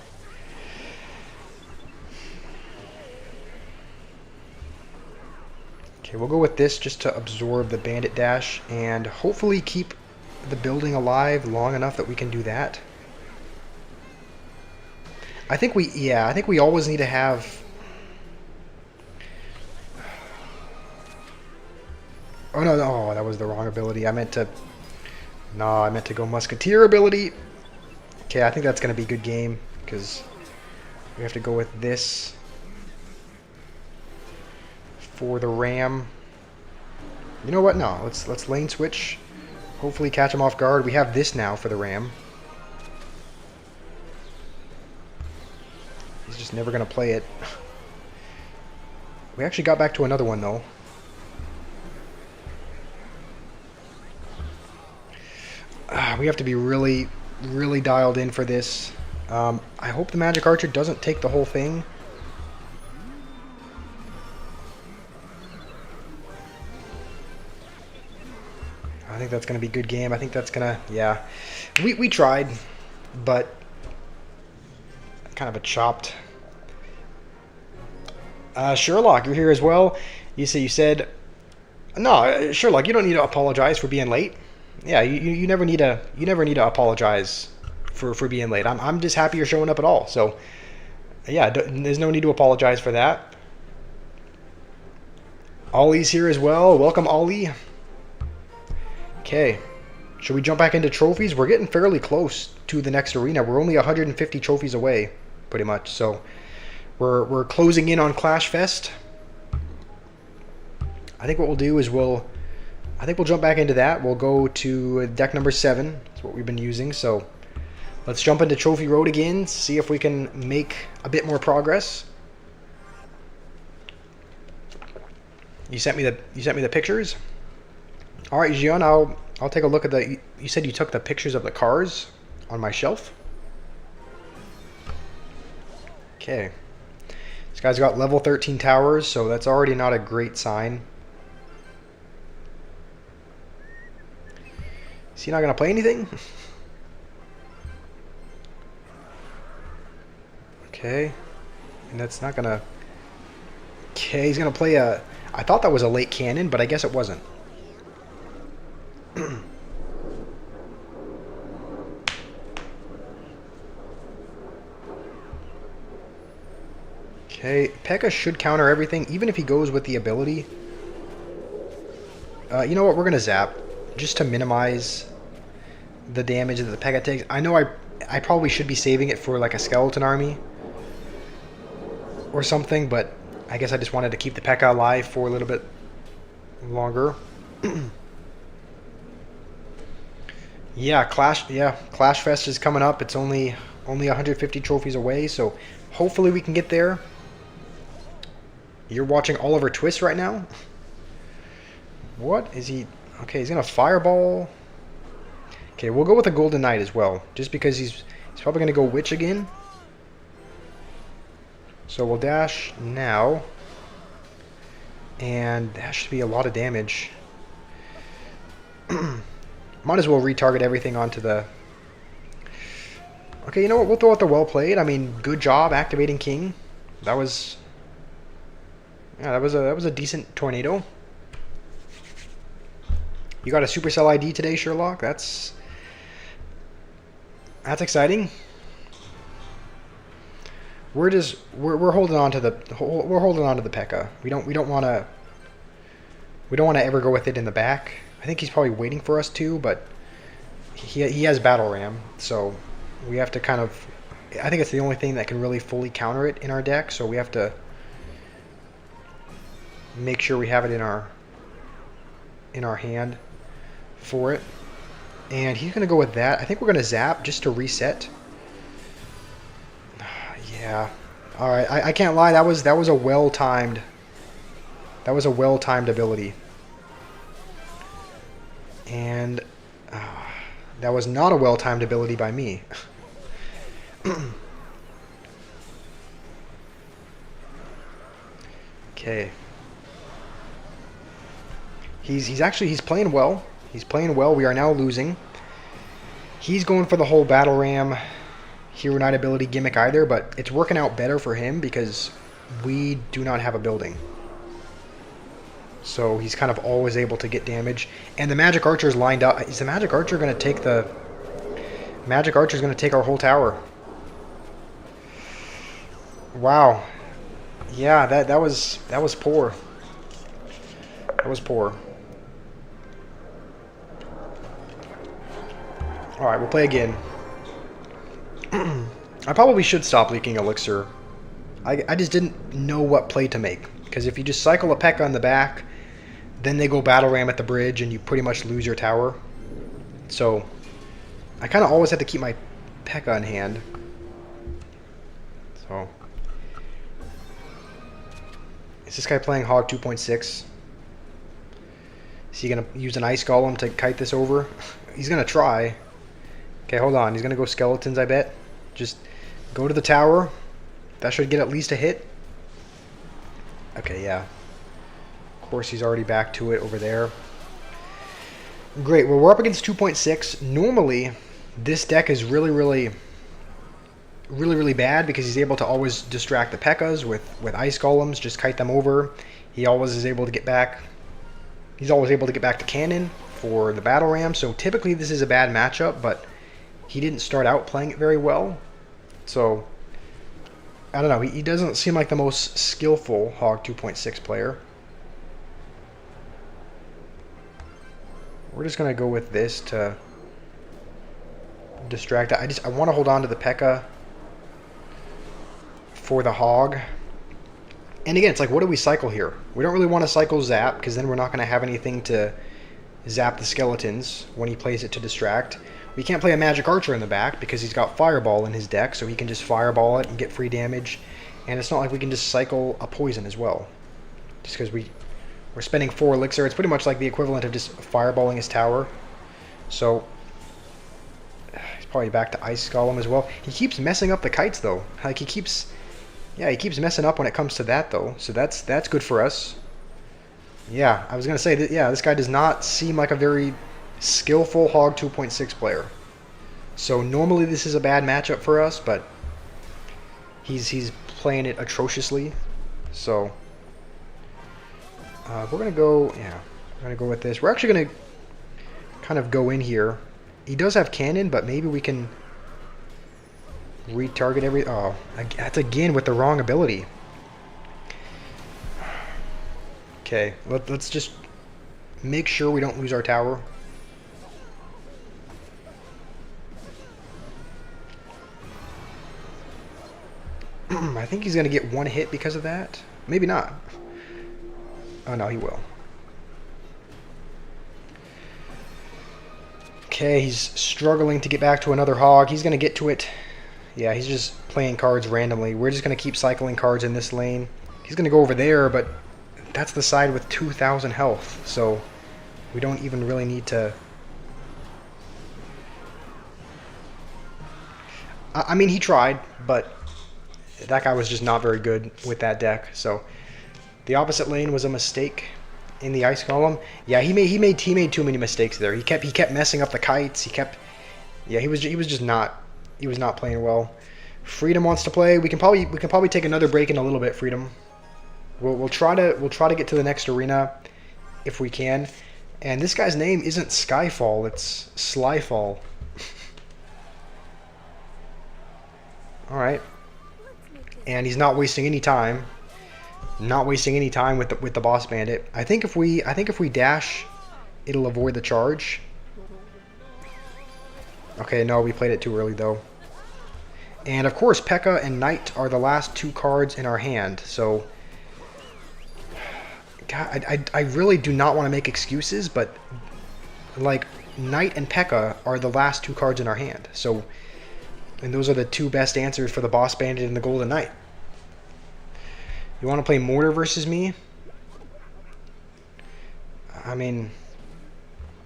okay, we'll go with this just to absorb the bandit dash and hopefully keep the building alive long enough that we can do that. I think we always need to have. Oh no, that was the wrong ability. I meant to go Musketeer ability. Okay, I think that's going to be a good game because we have to go with this for the ram. You know what? No, let's lane switch. Hopefully catch him off guard. We have this now for the ram. He's just never going to play it. We actually got back to another one, though. We have to be really, really dialed in for this. I hope the Magic Archer doesn't take the whole thing. I think that's going to be a good game. I think that's going to, yeah. We tried, but kind of a chopped. Sherlock, you're here as well. You said, no, Sherlock, you don't need to apologize for being late. Yeah, you never need to apologize for being late. I'm just happy you're showing up at all. So, yeah, there's no need to apologize for that. Ollie's here as well. Welcome, Ollie. Okay, should we jump back into trophies? We're getting fairly close to the next arena. We're only 150 trophies away, pretty much. So, we're closing in on Clash Fest. I think what we'll do is we'll jump back into that. We'll go to deck number 7. That's what we've been using. So let's jump into Trophy Road again. See if we can make a bit more progress. You sent me the pictures. All right, Gian. I'll take a look at the. You said you took the pictures of the cars on my shelf. Okay. This guy's got level 13 towers, so that's already not a great sign. Is he not going to play anything? Okay. And that's not going to... Okay, he's going to play a... I thought that was a late cannon, but I guess it wasn't. Okay, P.E.K.K.A. should counter everything, even if he goes with the ability. You know what? We're going to zap. Just to minimize the damage that the P.E.K.K.A. takes. I know I probably should be saving it for like a skeleton army or something, but I guess I just wanted to keep the P.E.K.K.A. alive for a little bit longer. Yeah, Clash Fest is coming up. It's only 150 trophies away, so hopefully we can get there. You're watching Oliver Twist right now? What is he? Okay, he's gonna fireball. Okay, we'll go with a Golden Knight as well, just because he's probably gonna go Witch again. So we'll dash now, and that should be a lot of damage. Might as well retarget everything onto the. Okay, you know what? We'll throw out the well played. I mean, good job activating King. That was. Yeah, that was a decent tornado. You got a Supercell ID today, Sherlock? That's That's exciting. We're holding on to the P.E.K.K.A. We don't want to ever go with it in the back. I think he's probably waiting for us to, but he has Battle Ram, so we have to kind of. I think it's the only thing that can really fully counter it in our deck, so we have to make sure we have it in our hand for it. And he's going to go with that. I think we're going to zap just to reset. Yeah. All right. I can't lie. That was a well-timed. That was a well-timed ability. And that was not a well-timed ability by me. Okay. He's playing well. He's playing well. We are now losing. He's going for the whole Battle Ram Hero Knight ability gimmick either, but it's working out better for him because we do not have a building. So he's kind of always able to get damage. And the Magic Archer's lined up. Is the Magic Archer going to take the... Magic Archer's going to take our whole tower. Wow. Yeah, that was poor. That was poor. Alright, we'll play again. I probably should stop leaking Elixir. I just didn't know what play to make. Because if you just cycle a P.E.K.K.A. on the back, then they go Battle Ram at the bridge, and you pretty much lose your tower. So, I kind of always have to keep my P.E.K.K.A. in hand. So, is this guy playing Hog 2.6? Is he going to use an Ice Golem to kite this over? He's going to try. Okay, hold on. He's going to go Skeletons, I bet. Just go to the tower. That should get at least a hit. Okay, yeah. Of course, he's already back to it over there. Great. Well, we're up against 2.6. Normally, this deck is really bad because he's able to always distract the P.E.K.K.As with Ice Golems, just kite them over. He always is able to get back. He's always able to get back to Cannon for the Battle Ram. So typically this is a bad matchup, but he didn't start out playing it very well. So, I don't know. He doesn't seem like the most skillful Hog 2.6 player. We're just going to go with this to distract it. I want to hold on to the P.E.K.K.A. for the Hog. And again, it's like, what do we cycle here? We don't really want to cycle Zap, because then we're not going to have anything to zap the Skeletons when he plays it to distract. We can't play a Magic Archer in the back because he's got Fireball in his deck, so he can just Fireball it and get free damage. And it's not like we can just cycle a Poison as well. Just because we're spending 4 Elixir. It's pretty much like the equivalent of just Fireballing his tower. So, he's probably back to Ice Golem as well. He keeps messing up the kites, though. Like, he keeps messing up when it comes to that, though. So that's good for us. Yeah, I was going to say that, yeah, this guy does not seem like a very skillful Hog 2.6 player. So normally this is a bad matchup for us, but he's playing it atrociously. So we're going to go, yeah, we're going to go with this. We're actually going to kind of go in here. He does have Cannon, but maybe we can retarget every... Oh, that's again with the wrong ability. Okay, let's just make sure we don't lose our tower. I think he's going to get 1 hit because of that. Maybe not. Oh, no, he will. Okay, he's struggling to get back to another Hog. He's going to get to it. Yeah, he's just playing cards randomly. We're just going to keep cycling cards in this lane. He's going to go over there, but that's the side with 2,000 health. So we don't even really need to... I mean, he tried, but that guy was just not very good with that deck. So the opposite lane was a mistake in the Ice Golem. Yeah, he made too many mistakes there. He kept messing up the kites. He was not playing well. Freedom wants to play. We can probably take another break in a little bit, Freedom. We'll try to get to the next arena if we can. And this guy's name isn't Skyfall, it's Slyfall. All right. And he's not wasting any time. Not wasting any time with the boss bandit. I think if we dash, it'll avoid the charge. Okay, no, we played it too early though. And of course, P.E.K.K.A. and Knight are the last two cards in our hand. So, God, I really do not want to make excuses, but like Knight and P.E.K.K.A. are the last two cards in our hand. So, and those are the two best answers for the Boss Bandit and the Golden Knight. You want to play Mortar versus me? I mean,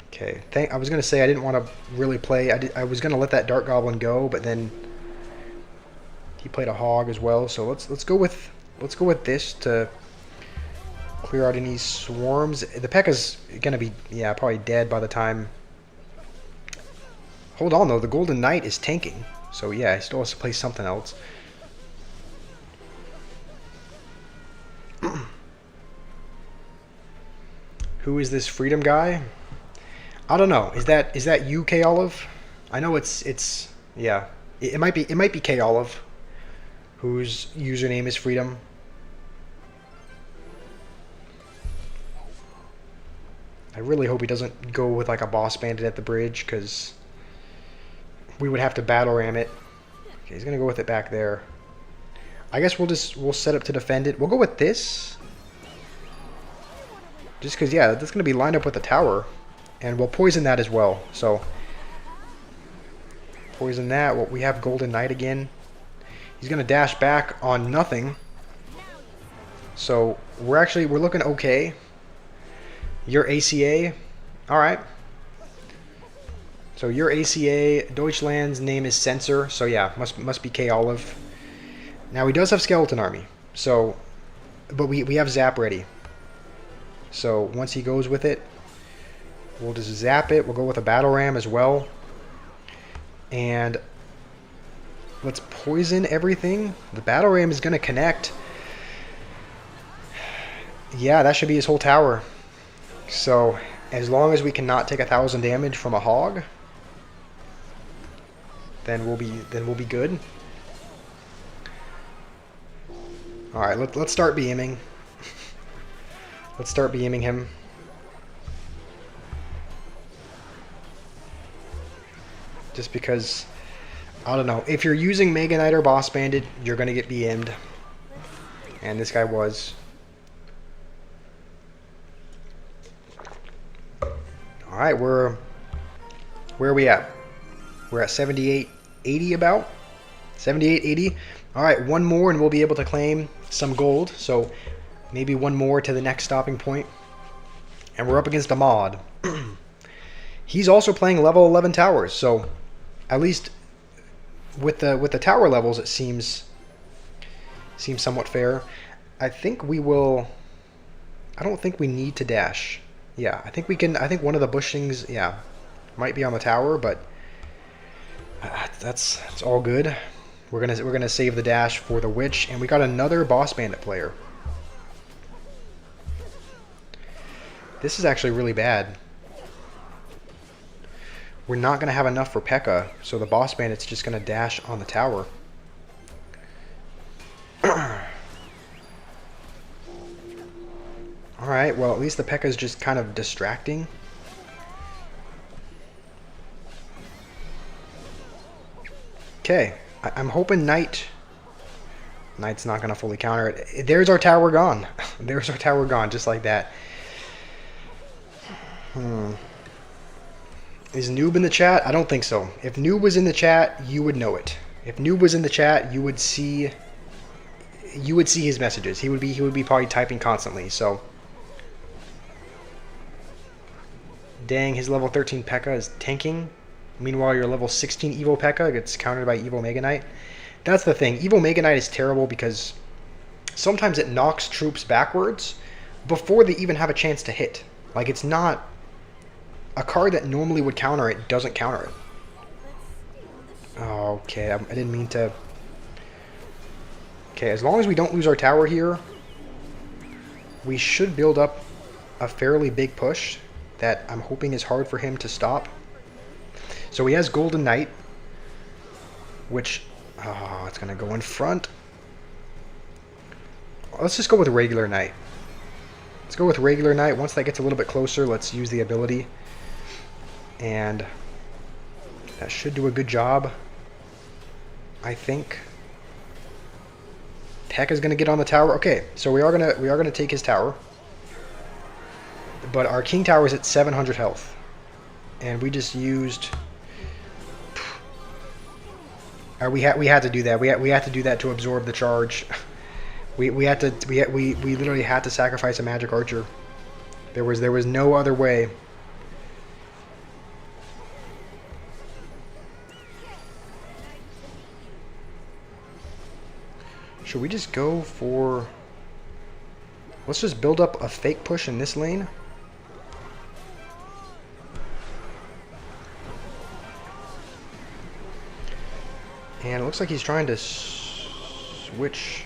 okay. I was gonna say I didn't want to really play. I was gonna let that Dark Goblin go, but then he played a Hog as well. So let's go with this to clear out any swarms. The P.E.K.K.A's gonna be probably dead by the time. Hold on though, the Golden Knight is tanking, so yeah, he still has to play something else. Who is this Freedom guy? I don't know. Is that you, K Olive? I know it's yeah. It might be K Olive, whose username is Freedom. I really hope he doesn't go with like a Boss Bandit at the bridge, because we would have to battle ram it. Okay, he's gonna go with it back there. I guess we'll set up to defend it. We'll go with this. Just because, yeah, that's going to be lined up with the tower. And we'll poison that as well. So, poison that. Well, we have Golden Knight again. He's going to dash back on nothing. So, we're looking okay. Your ACA. Alright. So, your ACA, Deutschland's name is Censor. So, yeah, must be K Olive. Now, he does have Skeleton Army. So, but we have Zap ready. So once he goes with it, we'll just zap it. We'll go with a Battle Ram as well. And let's poison everything. The Battle Ram is going to connect. Yeah, that should be his whole tower. So as long as we cannot take 1,000 damage from a Hog, then we'll be good. All right, let's start beaming. Let's start beaming him. Just because, I don't know. If you're using Mega Knight or Boss Bandit, you're going to get BM'd. And this guy was. Alright, where are we at? We're at 78.80 about. 78.80. Alright, one more and we'll be able to claim some gold. So maybe one more to the next stopping point. And we're up against a mod. He's also playing level 11 towers, so at least with the tower levels it seems somewhat fair. I think we will. I don't think we need to dash. Yeah, I think we can. I think one of the bushings, yeah, might be on the tower, but that's all good. We're gonna save the dash for the witch, and we got another Boss Bandit player. This is actually really bad. We're not going to have enough for P.E.K.K.A, so the Boss Bandit's just going to dash on the tower. Alright, well at least the P.E.K.K.A is just kind of distracting. Okay, I'm hoping Knight's not going to fully counter it. There's our tower gone. There's our tower gone, just like that. Is Noob in the chat? I don't think so. If Noob was in the chat, you would know it. If Noob was in the chat, you would see his messages. He would be probably typing constantly. So, dang, his level 13 P.E.K.K.A is tanking. Meanwhile, your level 16 Evil P.E.K.K.A gets countered by Evil Mega Knight. That's the thing. Evil Mega Knight is terrible because sometimes it knocks troops backwards before they even have a chance to hit. Like, it's not a card that normally would counter it, doesn't counter it. Okay, I didn't mean to. Okay, as long as we don't lose our tower here, we should build up a fairly big push that I'm hoping is hard for him to stop. So he has Golden Knight, which Oh, it's going to go in front. Let's just go with regular knight. Let's go with regular knight. Once that gets a little bit closer, let's use the ability. And that should do a good job, I think. Pekka's going to get on the tower. Okay, so we are going to take his tower. But our king tower is at 700 health. And we just used... we had to do that. We had to do that to absorb the charge. We literally had to sacrifice a magic archer. There was no other way. Should we just go for... Let's just build up a fake push in this lane. And it looks like he's trying to switch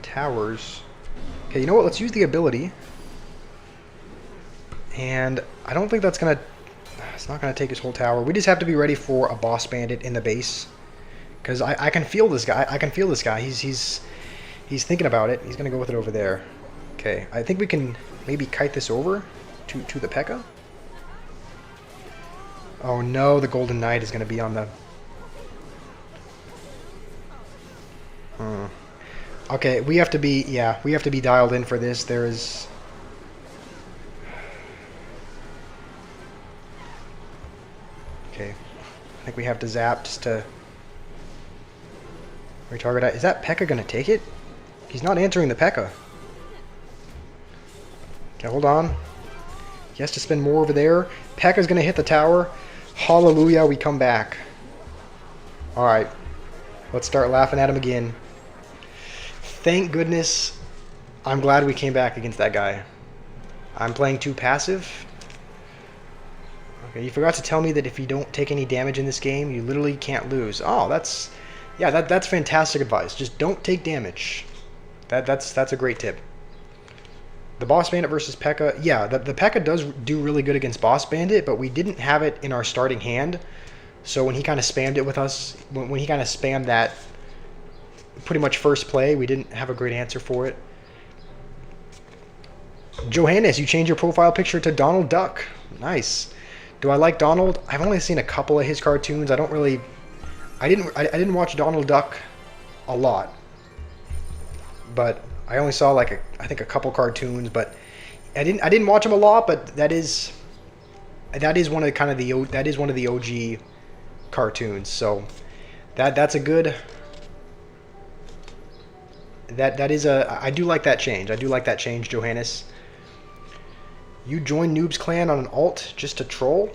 towers. Okay, you know what? Let's use the ability. And I don't think that's going to... It's not going to take his whole tower. We just have to be ready for a boss bandit in the base. Because I can feel this guy. I can feel this guy. He's thinking about it. He's going to go with it over there. Okay, I think we can maybe kite this over to the Pekka. Oh no, the Golden Knight is going to be on the... Okay, we have to be, yeah, we have to be dialed in for this. There is... Okay, I think we have to zap just to retarget. Is that Pekka going to take it? He's not answering the Pekka. Okay, hold on. He has to spend more over there. Pekka's going to hit the tower. Hallelujah, we come back. Alright, let's start laughing at him again. Thank goodness. I'm glad we came back against that guy. I'm playing too passive. Okay, you forgot to tell me that if you don't take any damage in this game, you literally can't lose. Oh, that's... Yeah, that's fantastic advice. Just don't take damage. That's a great tip. The Boss Bandit versus Pekka. Yeah, the Pekka does do really good against Boss Bandit, but we didn't have it in our starting hand. So when he kind of spammed it with us, when he kind of spammed that pretty much first play, we didn't have a great answer for it. Johannes, you changed your profile picture to Donald Duck. Nice. Do I like Donald? I've only seen a couple of his cartoons. I don't really... I didn't watch Donald Duck a lot. But I only saw like I think a couple cartoons, but I didn't watch them a lot, but that is one of the OG cartoons. So that's a good... I do like that change. I do like that change, Johannes. You joined Noob's clan on an alt just to troll?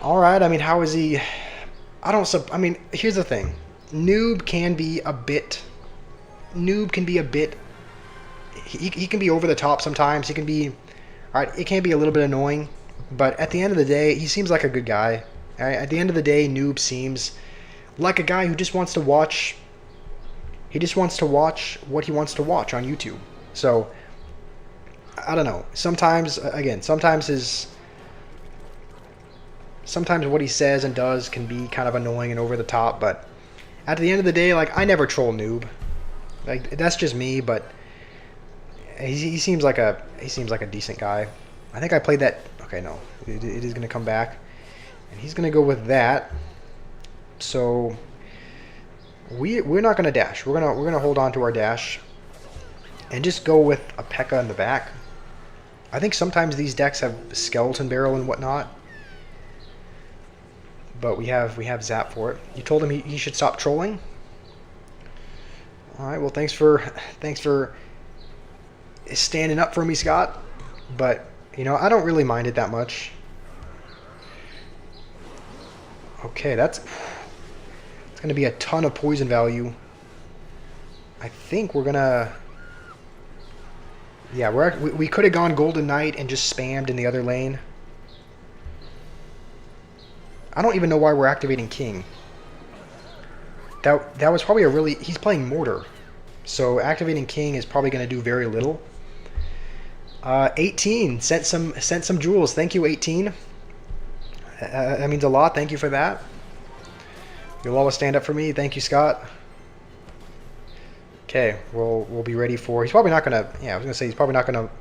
Alright, I mean, how is he... I mean, here's the thing. Noob can be a bit... He can be over the top sometimes. He can be... Alright, it can be a little bit annoying. But at the end of the day, he seems like a good guy. At the end of the day, Noob seems like a guy who just wants to watch... He just wants to watch what he wants to watch on YouTube. So, I don't know. Sometimes what he says and does can be kind of annoying and over the top, but at the end of the day, like, I never troll Noob. Like, that's just me, but he seems like a decent guy. I think I played that. Okay, no. It is going to come back. And he's going to go with that. So we're not going to dash. We're going to hold on to our dash and just go with a Pekka in the back. I think sometimes these decks have Skeleton Barrel and whatnot, but we have Zap for it. You told him he should stop trolling. All right. Well, thanks for standing up for me, Scott. But you know, I don't really mind it that much. Okay, it's going to be a ton of poison value. I think we're gonna... Yeah, we could have gone Golden Knight and just spammed in the other lane. I don't even know why we're activating King. That was probably a really... He's playing Mortar. So activating King is probably going to do very little. 18 sent some jewels. Thank you, 18. That means a lot. Thank you for that. You'll always stand up for me. Thank you, Scott. Okay, we'll be ready for... He's probably not going to... Yeah, I was going to say he's probably not going to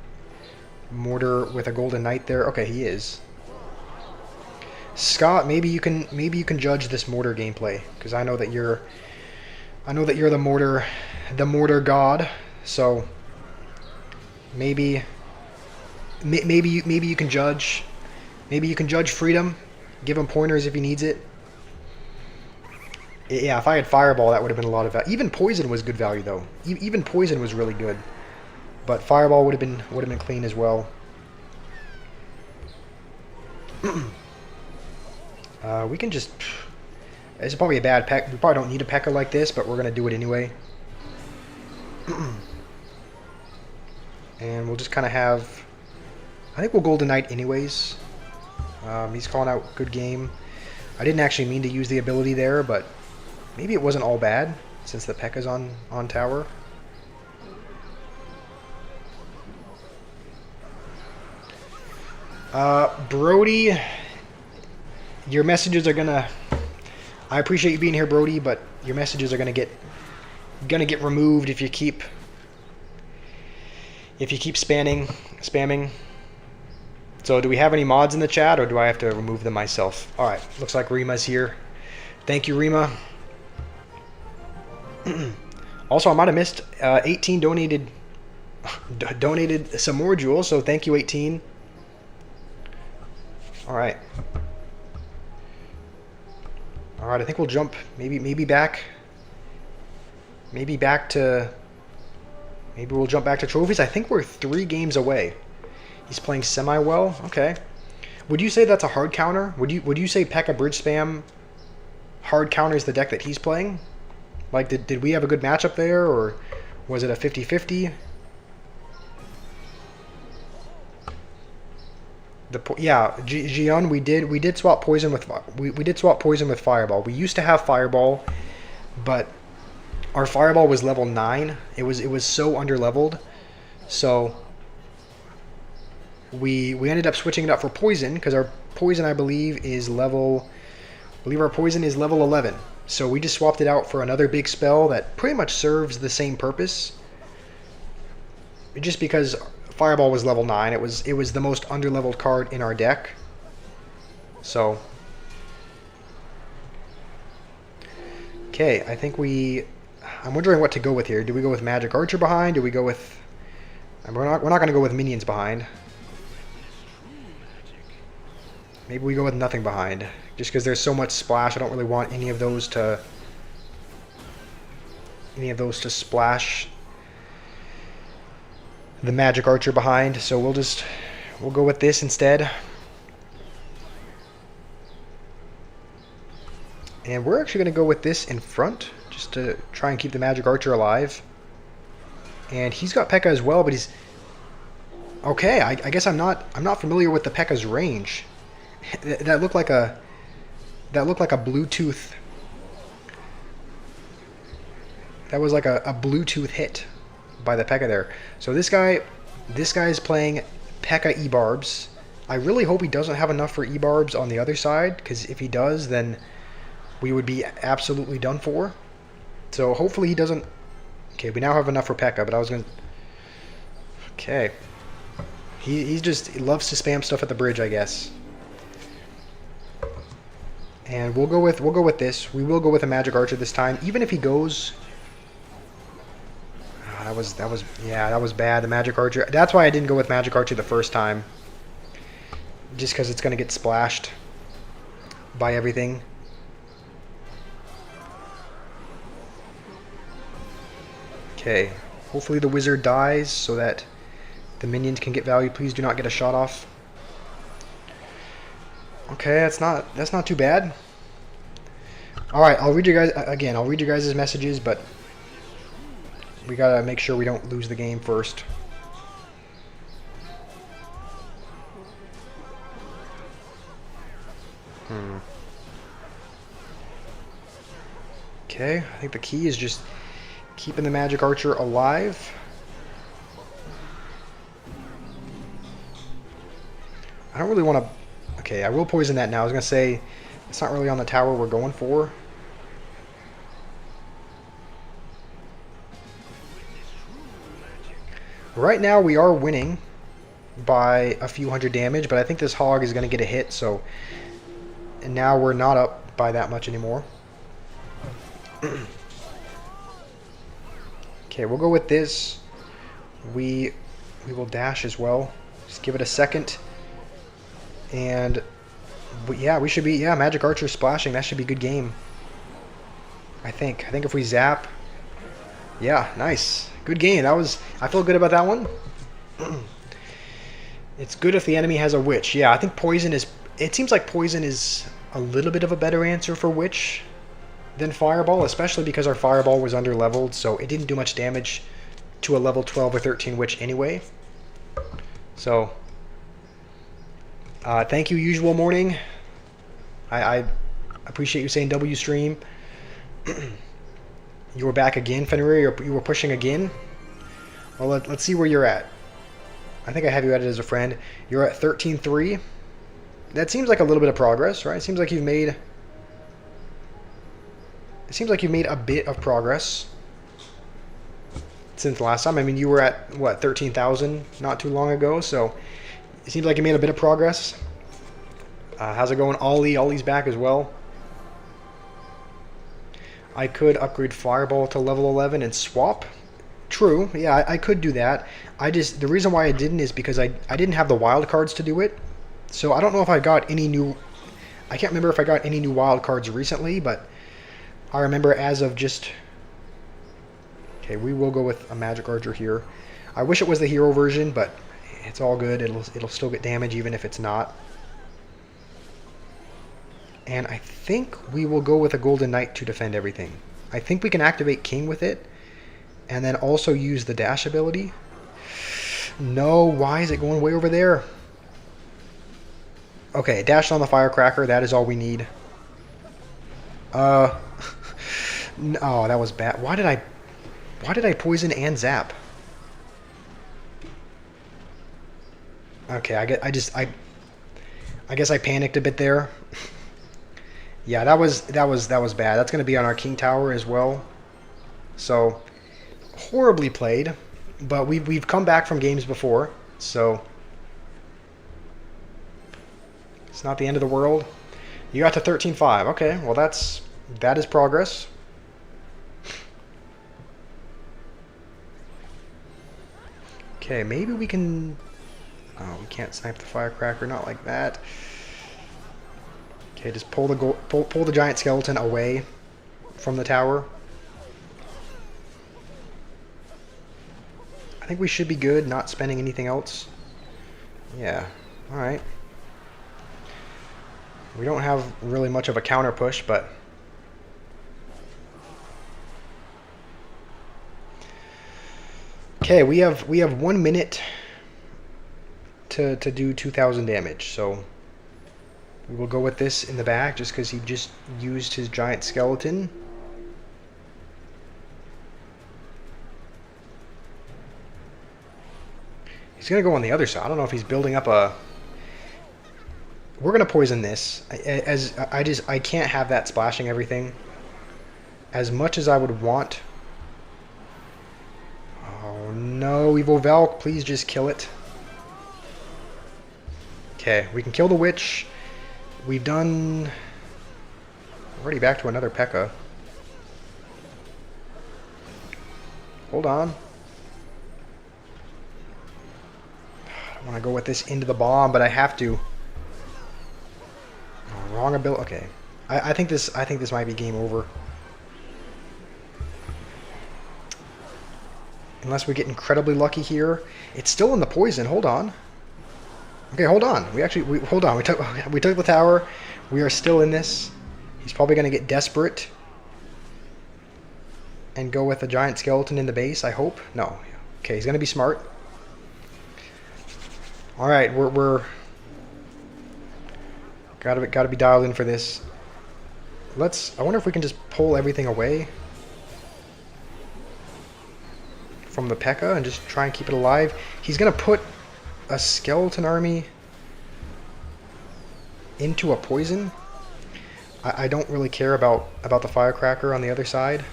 mortar with a Golden Knight there. Okay, he is. Scott, maybe you can judge this mortar gameplay, because I know that you're the mortar god. So maybe you can judge. Maybe you can judge Freedom. Give him pointers if he needs it. Yeah, if I had Fireball, that would have been a lot of value. Even Poison was good value, though. Even Poison was really good. But Fireball would have been clean as well. We can just... This is probably a bad P.E.K.K.A. We probably don't need a P.E.K.K.A. like this, but we're going to do it anyway. And we'll just kind of have... I think we'll Golden Knight anyways. He's calling out good game. I didn't actually mean to use the ability there, but maybe it wasn't all bad since the P.E.K.K.A.'s on tower. Brody, your messages are gonna... I appreciate you being here, Brody, but your messages are gonna get removed if you keep spamming. So do we have any mods in the chat, or do I have to remove them myself? All right, looks like Rima's here. Thank you, Rima. Also, I might have missed 18 donated some more jewels, so thank you, 18. All right. All right, I think we'll jump maybe back to... Maybe we'll jump back to trophies. I think we're 3 games away. He's playing semi-well. Okay. Would you say that's a hard counter? Would you say P.E.K.K.A. bridge spam hard counters the deck that he's playing? Like, did we have a good matchup there, or was it a 50-50? Yeah, Gion, we did swap poison with we did swap poison with Fireball. We used to have Fireball, but our Fireball was level 9. It was so underleveled, so we ended up switching it up for Poison, because our Poison, I believe, is level... our Poison is level 11. So we just swapped it out for another big spell that pretty much serves the same purpose. Just because Fireball was level 9, it was the most underleveled card in our deck. So... Okay, I think I'm wondering what to go with here. Do we go with Magic Archer behind? Do we go with... We're not going to go with Minions behind. Maybe we go with nothing behind. Just because there's so much splash, I don't really want any of those to splash the Magic Archer behind. So we'll go with this instead. And we're actually going to go with this in front, just to try and keep the Magic Archer alive. And he's got P.E.K.K.A. as well, but he's... Okay, I guess I'm not familiar with the P.E.K.K.A.'s range. That looked like a Bluetooth. That was like a Bluetooth hit by the P.E.K.K.A. there. So this guy is playing P.E.K.K.A. E-Barbs. I really hope he doesn't have enough for E-Barbs on the other side, because if he does, then we would be absolutely done for. So hopefully he doesn't... Okay, we now have enough for P.E.K.K.A., but I was going to... Okay. He loves to spam stuff at the bridge, I guess. And we'll go with this. We will go with a Magic Archer this time, even if he goes... Oh, that was bad, the Magic Archer. That's why I didn't go with Magic Archer the first time. Just because it's going to get splashed by everything. Okay, hopefully the wizard dies so that the minions can get value. Please do not get a shot off. Okay, that's not too bad. All right, I'll read you guys again. I'll read you guys' messages, but we gotta make sure we don't lose the game first. Okay, I think the key is just keeping the Magic Archer alive. I don't really want to... Okay, I will poison that now. I was going to say, it's not really on the tower we're going for. Right now we are winning by a few hundred damage, but I think this hog is going to get a hit, so and now we're not up by that much anymore. Okay, we'll go with this. We will dash as well. Just give it a second. And yeah, we should be, yeah, Magic Archer splashing. That should be a good game. I think if we zap, yeah, nice. Good game. I feel good about that one. It's good if the enemy has a witch. Yeah, I think poison is, it seems like poison is a little bit of a better answer for witch than fireball, especially because our fireball was under leveled, so it didn't do much damage to a level 12 or 13 witch anyway. So thank you, Usual Morning. I appreciate you saying W stream. You were back again, Fenrir. You were pushing again. Well, let's see where you're at. I think I have you added as a friend. You're at 13-3. That seems like a little bit of progress, right? It seems like you've made a bit of progress since last time. I mean, you were at what, 13,000 not too long ago, so it seems like you made a bit of progress. How's it going, Ollie? Ollie's back as well. I could upgrade Fireball to level 11 and swap. True, yeah, I could do that. The reason why I didn't is because I didn't have the wild cards to do it. So I don't know if I got any new, I can't remember if I got any new wild cards recently, but I remember as of just, okay, we will go with a Magic Archer here. I wish it was the hero version, but it's all good. It'll still get damage even if it's not. And I think we will go with a Golden Knight to defend everything. I think we can activate King with it, and then also use the dash ability. No, why is it going way over there? Okay, dash on the Firecracker. That is all we need. No, that was bad. Why did I poison and zap? Okay, I guess I panicked a bit there. Yeah, that was bad. That's going to be on our King Tower as well. So horribly played, but we've come back from games before, so it's not the end of the world. You got to 13-5. Okay, well that is progress. Okay, maybe we can. Oh, we can't snipe the Firecracker, not like that. Okay, just pull the giant skeleton away from the tower. I think we should be good, not spending anything else. Yeah, alright. We don't have really much of a counter push, but okay, we have 1 minute to do 2,000 damage, so we will go with this in the back just because he just used his giant skeleton. He's going to go on the other side. I don't know if he's building up a... We're going to poison this. I can't have that splashing everything. As much as I would want. Oh no, Evil Valk, please just kill it. Okay, we can kill the witch. We've done... Already back to another P.E.K.K.A. Hold on. I want to go with this into the bomb, but I have to. Oh, wrong ability. Okay, I think this might be game over. Unless we get incredibly lucky here. It's still in the poison. Hold on. Okay, hold on. Hold on. We took the tower. We are still in this. He's probably going to get desperate and go with a giant skeleton in the base. I hope. No. Okay, he's going to be smart. All right, we're gotta be dialed in for this. I wonder if we can just pull everything away from the P.E.K.K.A. and just try and keep it alive. He's gonna put a skeleton army into a poison. I don't really care about the Firecracker on the other side.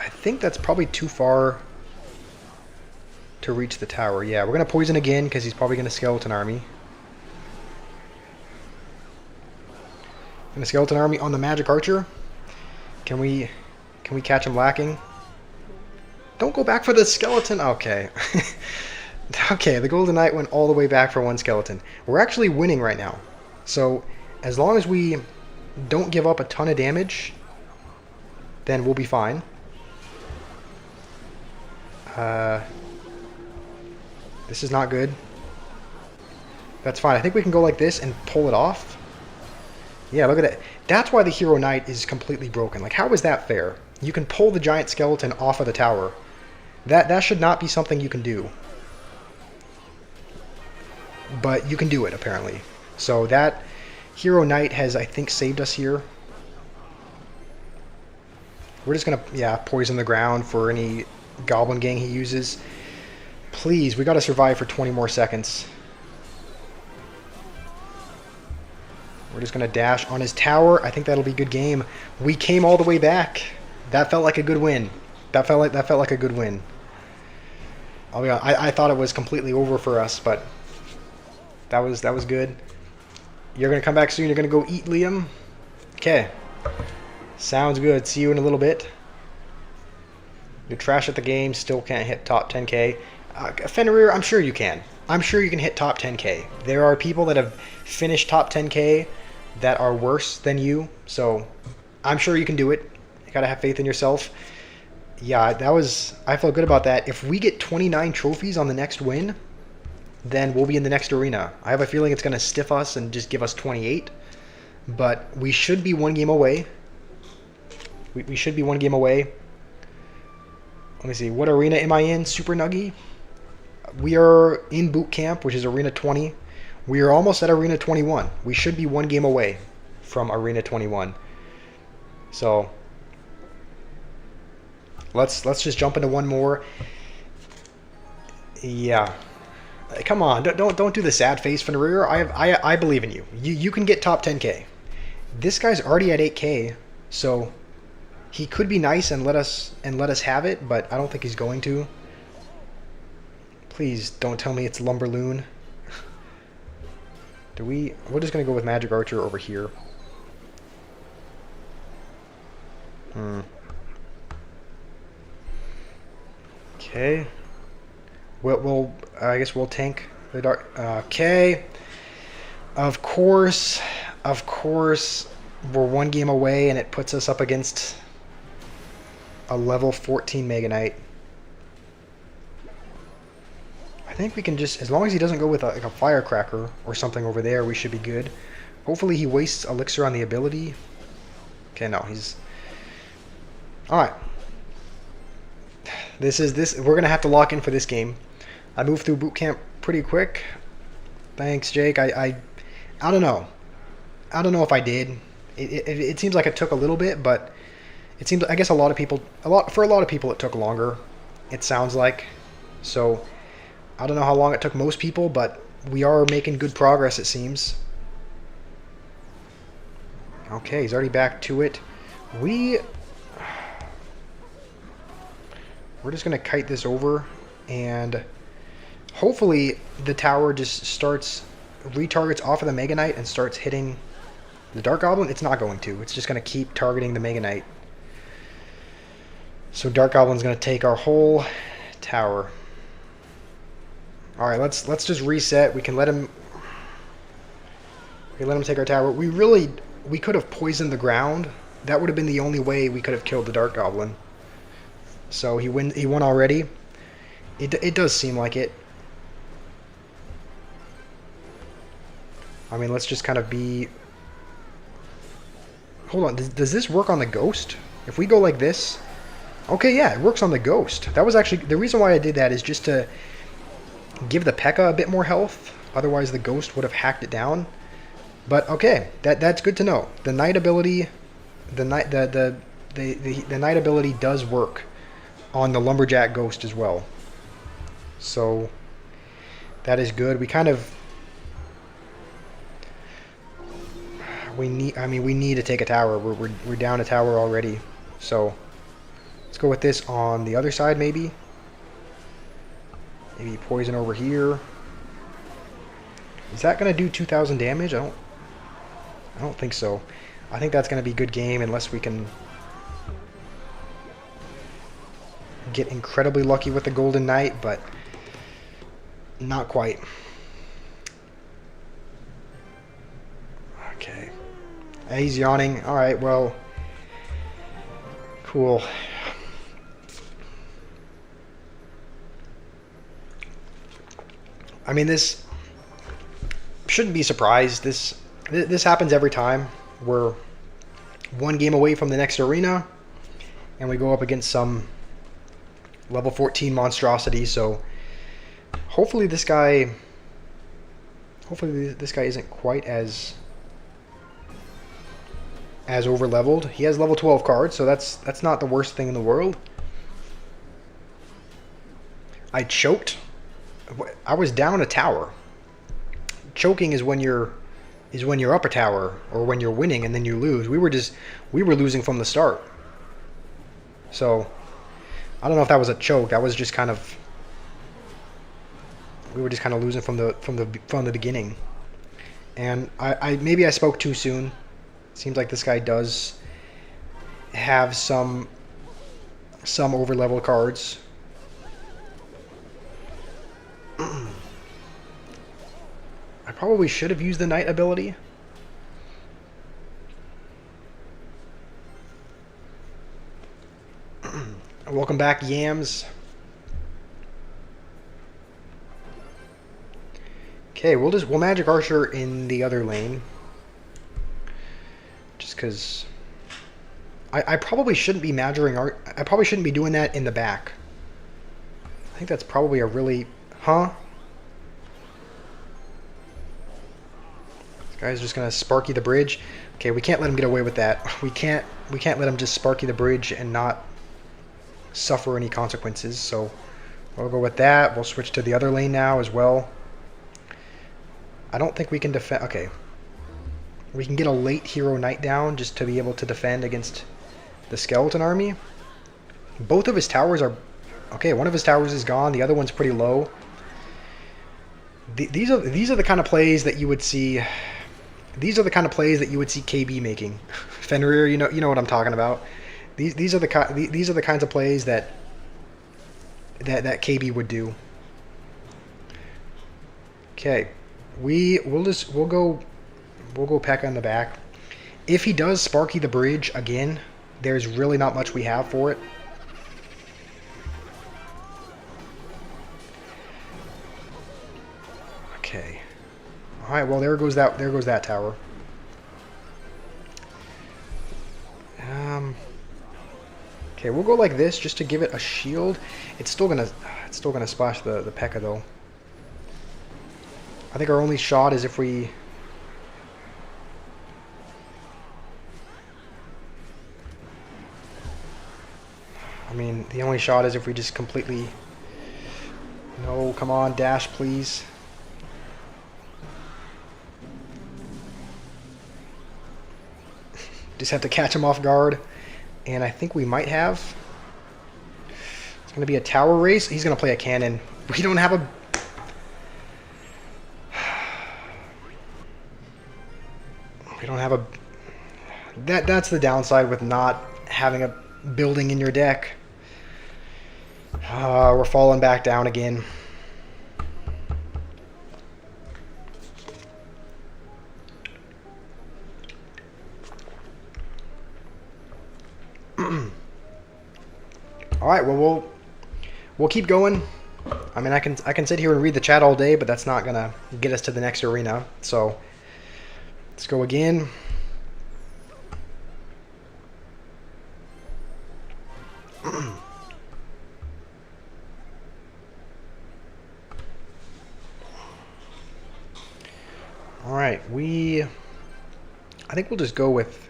I think that's probably too far to reach the tower. Yeah, we're going to poison again because he's probably going to skeleton army. And a skeleton army on the magic archer. Can we catch him lacking? Don't go back for the skeleton. Okay. Okay, the Golden Knight went all the way back for one skeleton. We're actually winning right now. So as long as we don't give up a ton of damage, then we'll be fine. This is not good. That's fine. I think we can go like this and pull it off. Yeah, look at that. That's why the Hero Knight is completely broken. Like, how is that fair? You can pull the giant skeleton off of the tower. That should not be something you can do. But you can do it, apparently. So that Hero Knight has, I think, saved us here. We're just going to, yeah, poison the ground for any Goblin Gang he uses. Please, we got to survive for 20 more seconds. We're just going to dash on his tower. I think that'll be a good game. We came all the way back. That felt like a good win. That felt like a good win. I'll be honest, I thought it was completely over for us, but that was good. You're going to come back soon. You're going to go eat Liam. Okay. Sounds good. See you in a little bit. You're trash at the game. Still can't hit top 10k. Fenrir, I'm sure you can. I'm sure you can hit top 10k. There are people that have finished top 10k that are worse than you. So I'm sure you can do it. You got to have faith in yourself. Yeah, I feel good about that. If we get 29 trophies on the next win, then we'll be in the next arena. I have a feeling it's going to stiff us and just give us 28. But we should be one game away. We should be one game away. Let me see. What arena am I in? Super Nuggy? We are in boot camp, which is arena 20. We are almost at arena 21. We should be one game away from arena 21. So let's just jump into one more. Yeah. Come on, don't do the sad face, Fenrir. I believe in you. You can get top 10k. This guy's already at 8k, so he could be nice and let us have it, but I don't think he's going to. Please don't tell me it's Lumberloon. We're just gonna go with Magic Archer over here. Okay. I guess we'll tank the dark. Okay. Of course, we're one game away, and it puts us up against a level 14 Mega Knight. I think we can just, as long as he doesn't go with like a Firecracker or something over there, we should be good. Hopefully he wastes Elixir on the ability. Okay, no, he's... Alright. We're going to have to lock in for this game. I moved through boot camp pretty quick. Thanks, Jake. I don't know. I don't know if I did. It seems like it took a little bit, but it seems, I guess for a lot of people it took longer. It sounds like. So I don't know how long it took most people, but we are making good progress, it seems. Okay, he's already back to it. We're just going to kite this over, and hopefully the tower just retargets off of the Mega Knight and starts hitting the Dark Goblin. It's not going to. It's just going to keep targeting the Mega Knight. So Dark Goblin's going to take our whole tower. Alright, let's just reset. We can let him take our tower. We could have poisoned the ground. That would have been the only way we could have killed the Dark Goblin. So he won already. It does seem like it. I mean, let's just kind of be... Hold on, does this work on the Ghost? If we go like this... Okay, yeah, it works on the Ghost. That was actually... The reason why I did that is just to give the P.E.K.K.A. a bit more health. Otherwise, the Ghost would have hacked it down. But, okay, that's good to know. The Knight ability... The Knight ability does work on the Lumberjack Ghost as well. So, that is good. We kind of... We need to take a tower. We're down a tower already. So, Let's go with this on the other side, maybe. Maybe poison over here. Is that going to do 2,000 damage? I don't think so. I think that's going to be good game unless we can get incredibly lucky with the Golden Knight, but not quite. Okay. He's yawning. Alright, well, cool. I mean, this shouldn't be surprised. This happens every time. We're one game away from the next arena, and we go up against some level 14 monstrosity. So hopefully this guy isn't quite as over leveled. He has level 12 cards, so that's not the worst thing in the world. I choked. I was down a tower. Choking is when you're up a tower, or when you're winning and then you lose. We were losing from the start. So I don't know if that was a choke. That was just kind of, we were just kind of losing from the beginning. And maybe I spoke too soon. Seems like this guy does have some over level cards. I probably should have used the Knight ability. Welcome back, Yams. Okay, we'll Magic Archer in the other lane. Just because I probably shouldn't be I probably shouldn't be doing that in the back. I think that's probably a really This guy's just gonna Sparky the bridge. Okay, we can't let him get away with that. We can't let him just Sparky the bridge and not suffer any consequences. So we'll go with that. We'll switch to the other lane now as well. I don't think we can defend. Okay, we can get a late Hero Knight down just to be able to defend against the Skeleton Army. Both of his towers are okay. One of his towers is gone. The other one's pretty low. These are the kind of plays that you would see. These are the kind of plays that you would see KB making. Fenrir, you know what I'm talking about. These are the kinds of plays that KB would do. Okay, we'll go Pekka in the back. If he does Sparky the bridge again, there's really not much we have for it. Okay. All right. Well, there goes that tower. Okay, we'll go like this just to give it a shield. It's still gonna splash the Pekka though. I think our only shot is if we. I mean, the only shot is if we just completely. No, come on, dash, please. Just have to catch him off guard. And I think we might have. It's going to be a tower race. He's going to play a cannon. We don't have a... We don't have a... That's the downside with not having a building in your deck. We're falling back down again. All right, well we'll keep going. I mean, I can sit here and read the chat all day, but that's not gonna get us to the next arena. So let's go again. All right, I think we'll just go with.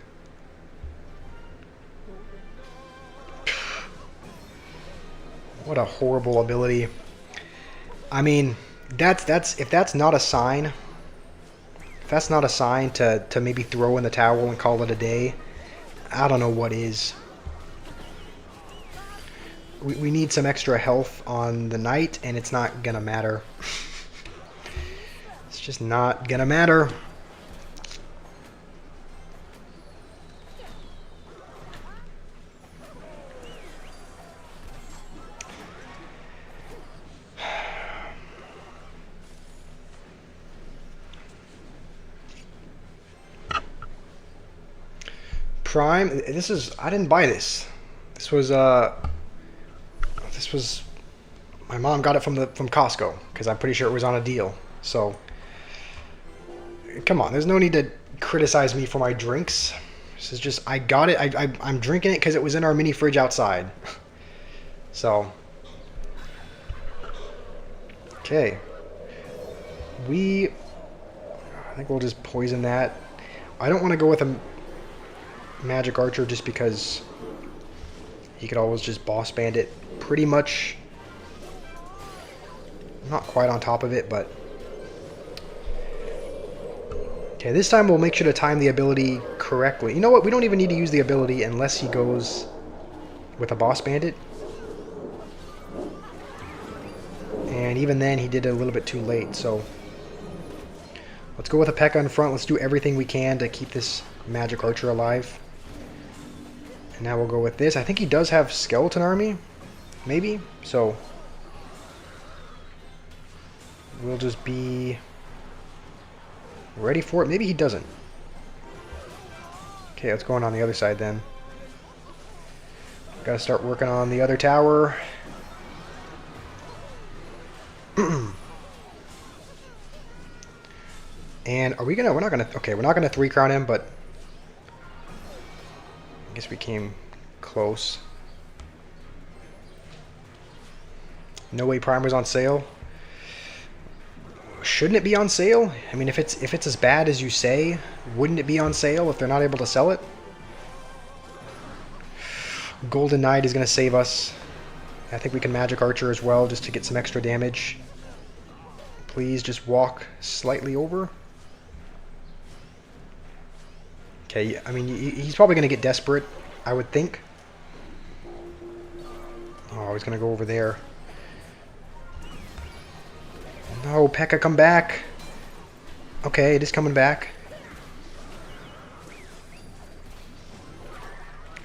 What a horrible ability. I mean, if that's not a sign, to maybe throw in the towel and call it a day, I don't know what is. we need some extra health on the knight, and it's not gonna matter. It's just not gonna matter. Prime. This is. I didn't buy this. This was. This was. My mom got it from Costco because I'm pretty sure it was on a deal. So. Come on. There's no need to criticize me for my drinks. This is just. I got it. I'm drinking it because it was in our mini fridge outside. So. Okay. I think we'll just poison that. I don't want to go with a magic archer just because he could always just boss bandit pretty much. Not quite on top of it, but okay, this time we'll make sure to time the ability correctly. You know what, we don't even need to use the ability unless he goes with a boss bandit, and even then he did it a little bit too late. So let's go with a P.E.K.K.A in front. Let's do everything we can to keep this magic archer alive. And now we'll go with this. I think he does have skeleton army, maybe. So we'll just be ready for it. Maybe he doesn't. Okay, let's go on the other side then. Gotta start working on the other tower. And are we gonna? We're not gonna. Okay, we're not gonna 3-crown him, but I guess we came close. No Way Primer's on sale. Shouldn't it be on sale? I mean, if it's as bad as you say, wouldn't it be on sale if they're not able to sell it? Golden Knight is going to save us. I think we can Magic Archer as well just to get some extra damage. Please just walk slightly over. Okay, I mean, he's probably going to get desperate, I would think. Oh, he's going to go over there. No, P.E.K.K.A, come back. Okay, it is coming back.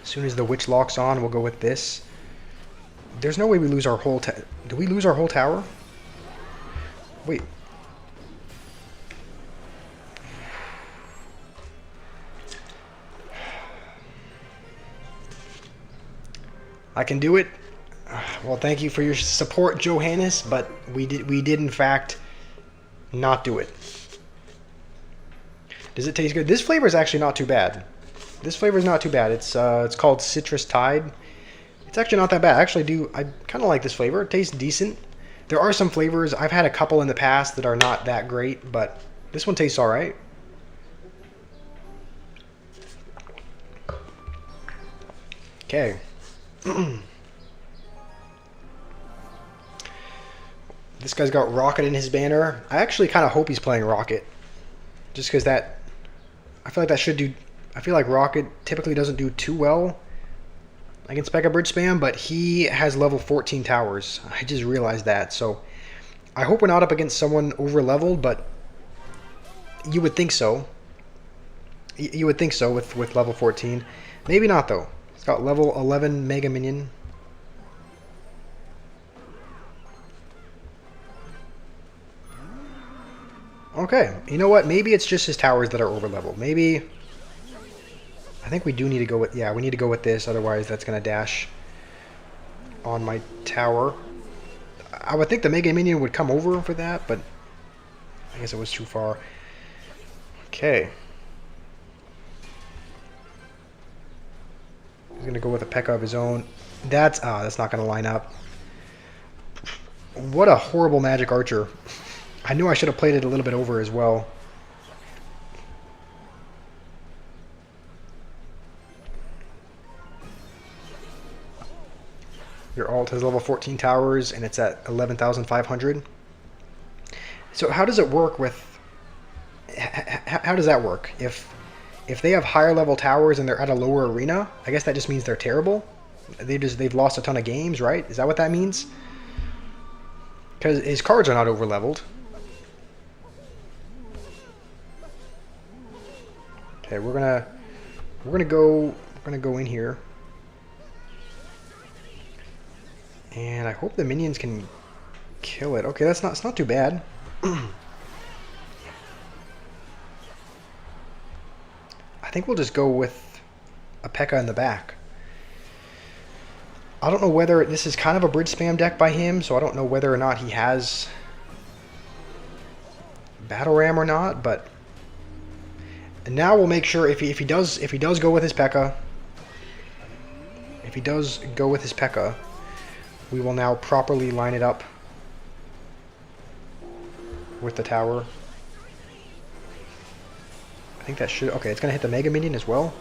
As soon as the witch locks on, we'll go with this. There's no way we lose our whole do we lose our whole tower? Wait. I can do it. Well, thank you for your support, Johannes, but we did in fact not do it. Does it taste good? This flavor is actually not too bad. This flavor is not too bad. It's called Citrus Tide. It's actually not that bad. I kind of like this flavor. It tastes decent. There are some flavors. I've had a couple in the past that are not that great, but this one tastes all right. Okay. This guy's got Rocket in his banner. I actually kind of hope he's playing Rocket, just because that, I feel like that should do. I feel like Rocket typically doesn't do too well against P.E.K.K.A Bridge Spam, but he has level 14 towers. I just realized that, so I hope we're not up against someone over leveled, but you would think so. You would think so with level 14. Maybe not though. It's got level 11 Mega Minion. Okay, you know what? Maybe it's just his towers that are over leveled. Maybe. I think we do need to go with. Yeah, we need to go with this. Otherwise, that's going to dash on my tower. I would think the Mega Minion would come over for that, but I guess it was too far. Okay. He's going to go with a P.E.K.K.A of his own. That's not going to line up. What a horrible Magic Archer. I knew I should have played it a little bit over as well. Your alt has level 14 towers and it's at 11,500. So how does it work with... How does that work? If they have higher level towers and they're at a lower arena, I guess that just means they're terrible? They've lost a ton of games, right? Is that what that means? Because his cards are not over leveled. Okay, we're gonna go in here, and I hope the minions can kill it. Okay, it's not too bad. I think we'll just go with a P.E.K.K.A. in the back. I don't know whether this is kind of a bridge spam deck by him, so I don't know whether or not he has Battle Ram or not, but and now we'll make sure if he does go with his P.E.K.K.A. If he does go with his P.E.K.K.A., we will now properly line it up with the tower. I think that should... Okay, it's going to hit the Mega Minion as well.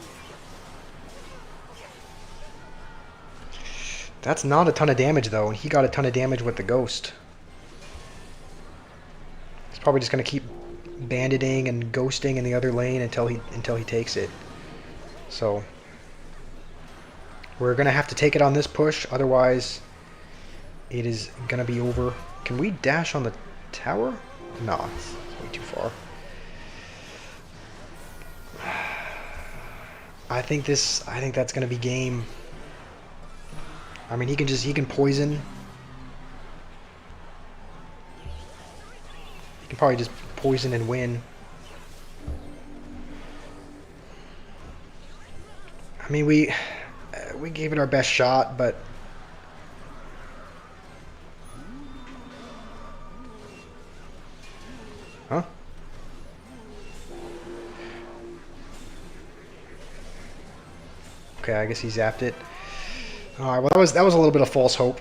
That's not a ton of damage, though, and he got a ton of damage with the Ghost. He's probably just going to keep banditing and ghosting in the other lane until he takes it. So we're going to have to take it on this push, otherwise it is going to be over. Can we dash on the tower? No, it's way too far. I think that's going to be game. I mean, he can poison. He can probably just poison and win. I mean, we gave it our best shot, but huh? Okay, I guess he zapped it. All right, well, that was a little bit of false hope.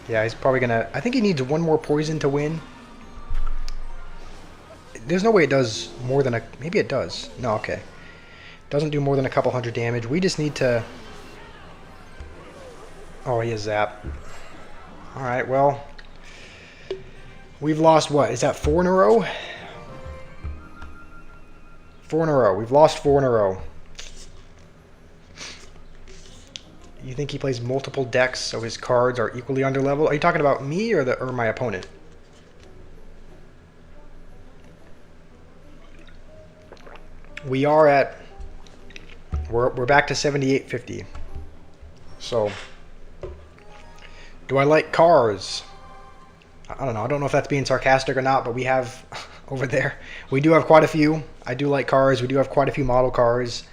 Yeah, he's probably gonna... I think he needs one more poison to win. There's no way it does more than a... Maybe it does. No, okay. Doesn't do more than a couple hundred damage. We just need to... Oh, he has zap. Alright, well... We've lost what? Is that 4 in a row? 4 in a row. We've lost 4 in a row. You think he plays multiple decks so his cards are equally under level? Are you talking about me or my opponent? We are at... We're back to 7850. So, do I like cars? I don't know. I don't know if that's being sarcastic or not, but we have over there. We do have quite a few. I do like cars. We do have quite a few model cars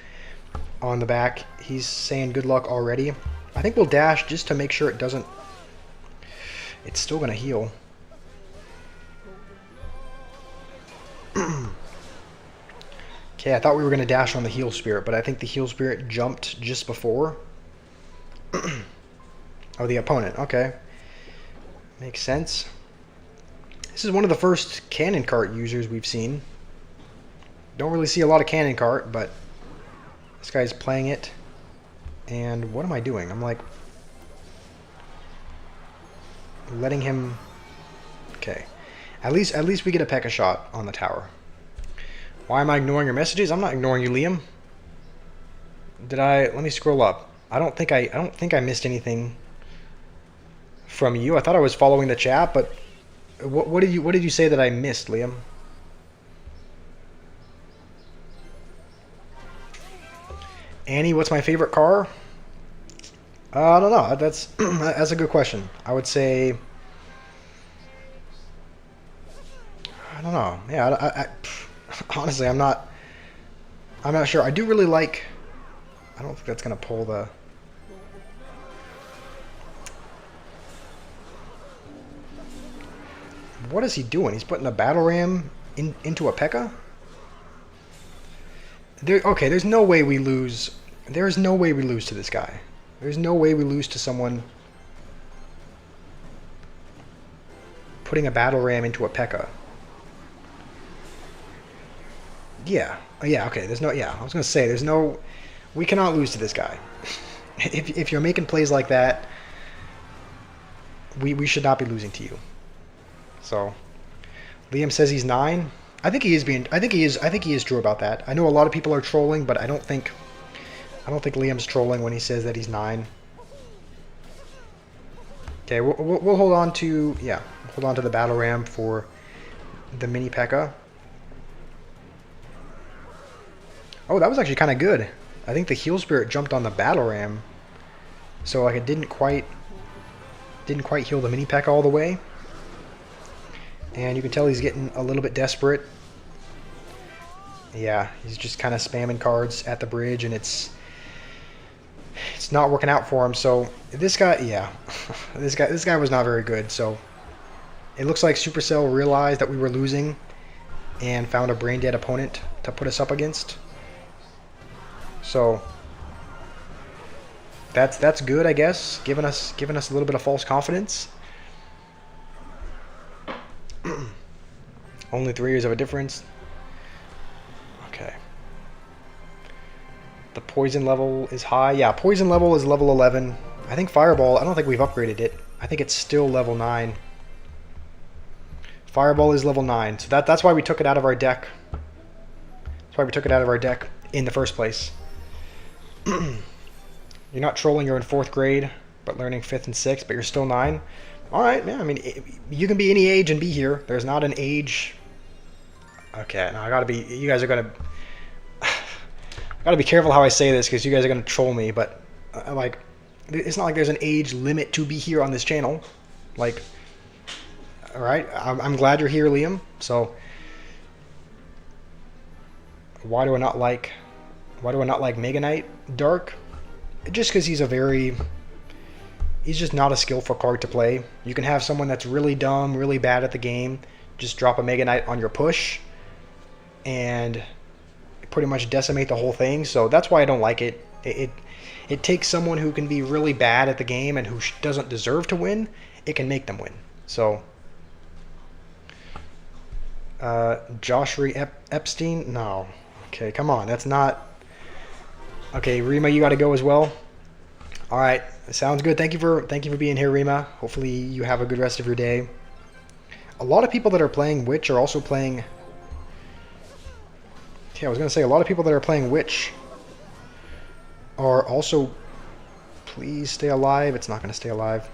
on the back. He's saying good luck already. I think we'll dash just to make sure it doesn't... It's still going to heal. Okay, I thought we were going to dash on the heal spirit, but I think the heal spirit jumped just before. Oh, the opponent. Okay. Makes sense. This is one of the first cannon cart users we've seen. Don't really see a lot of cannon cart, but this guy's playing it. And what am I doing? I'm like letting him... Okay. At least we get a P.E.K.K.A. shot on the tower. Why am I ignoring your messages? I'm not ignoring you, Liam. Did I... Let me scroll up. I don't think I missed anything from you. I thought I was following the chat, but what did you say that I missed, Liam? Annie, what's my favorite car? I don't know. That's a good question. I would say... I don't know. Yeah, honestly, I'm not sure. I do really like... I don't think that's going to pull the... What is he doing? He's putting a battle ram into a P.E.K.K.A.? Okay, there's no way we lose. There's no way we lose to this guy. There's no way we lose to someone putting a battle ram into a P.E.K.K.A. Yeah. Yeah, okay. There's no... Yeah, I was going to say, there's no... We cannot lose to this guy. If you're making plays like that, we should not be losing to you. So, Liam says he's 9. I think he is being. I think he is. I think he is true about that. I know a lot of people are trolling, but I don't think. I don't think Liam's trolling when he says that he's 9. Okay, we'll hold on to hold on to the battle ram for the mini P.E.K.K.A. Oh, that was actually kind of good. I think the heal spirit jumped on the battle ram, so like it didn't quite heal the mini P.E.K.K.A. all the way. And you can tell he's getting a little bit desperate. Yeah, he's just kind of spamming cards at the bridge, and it's not working out for him. So this guy, yeah, this guy was not very good. So it looks like Supercell realized that we were losing and found a brain dead opponent to put us up against. So that's good, I guess, giving us a little bit of false confidence. Only 3 years of a difference. Okay. The poison level is high. Yeah, poison level is level 11. I think Fireball, I don't think we've upgraded it. I think it's still level 9. Fireball is level 9. So that's why we took it out of our deck. That's why we took it out of our deck in the first place. You're not trolling, you're in 4th grade, but learning 5th and 6th, but you're still 9. Alright, man, I mean, you can be any age and be here. There's not an age. Okay, now I gotta be, you guys are gonna, I gotta be careful how I say this because you guys are gonna troll me, but, like, it's not like there's an age limit to be here on this channel. Like, alright, I'm glad you're here, Liam, so, why do I not like Mega Knight Dark? Just because he's just not a skillful card to play. You can have someone that's really dumb, really bad at the game, just drop a Mega Knight on your push, and pretty much decimate the whole thing. So that's why I don't like it. It takes someone who can be really bad at the game and who doesn't deserve to win. It can make them win. So, Joshua Epstein? No. Okay, come on. That's not... Okay, Rima, you got to go as well. All right, sounds good. Thank you for being here, Rima. Hopefully you have a good rest of your day. A lot of people that are playing Witch are also playing... Yeah, I was going to say, a lot of people that are playing Witch are also... Please stay alive. It's not going to stay alive.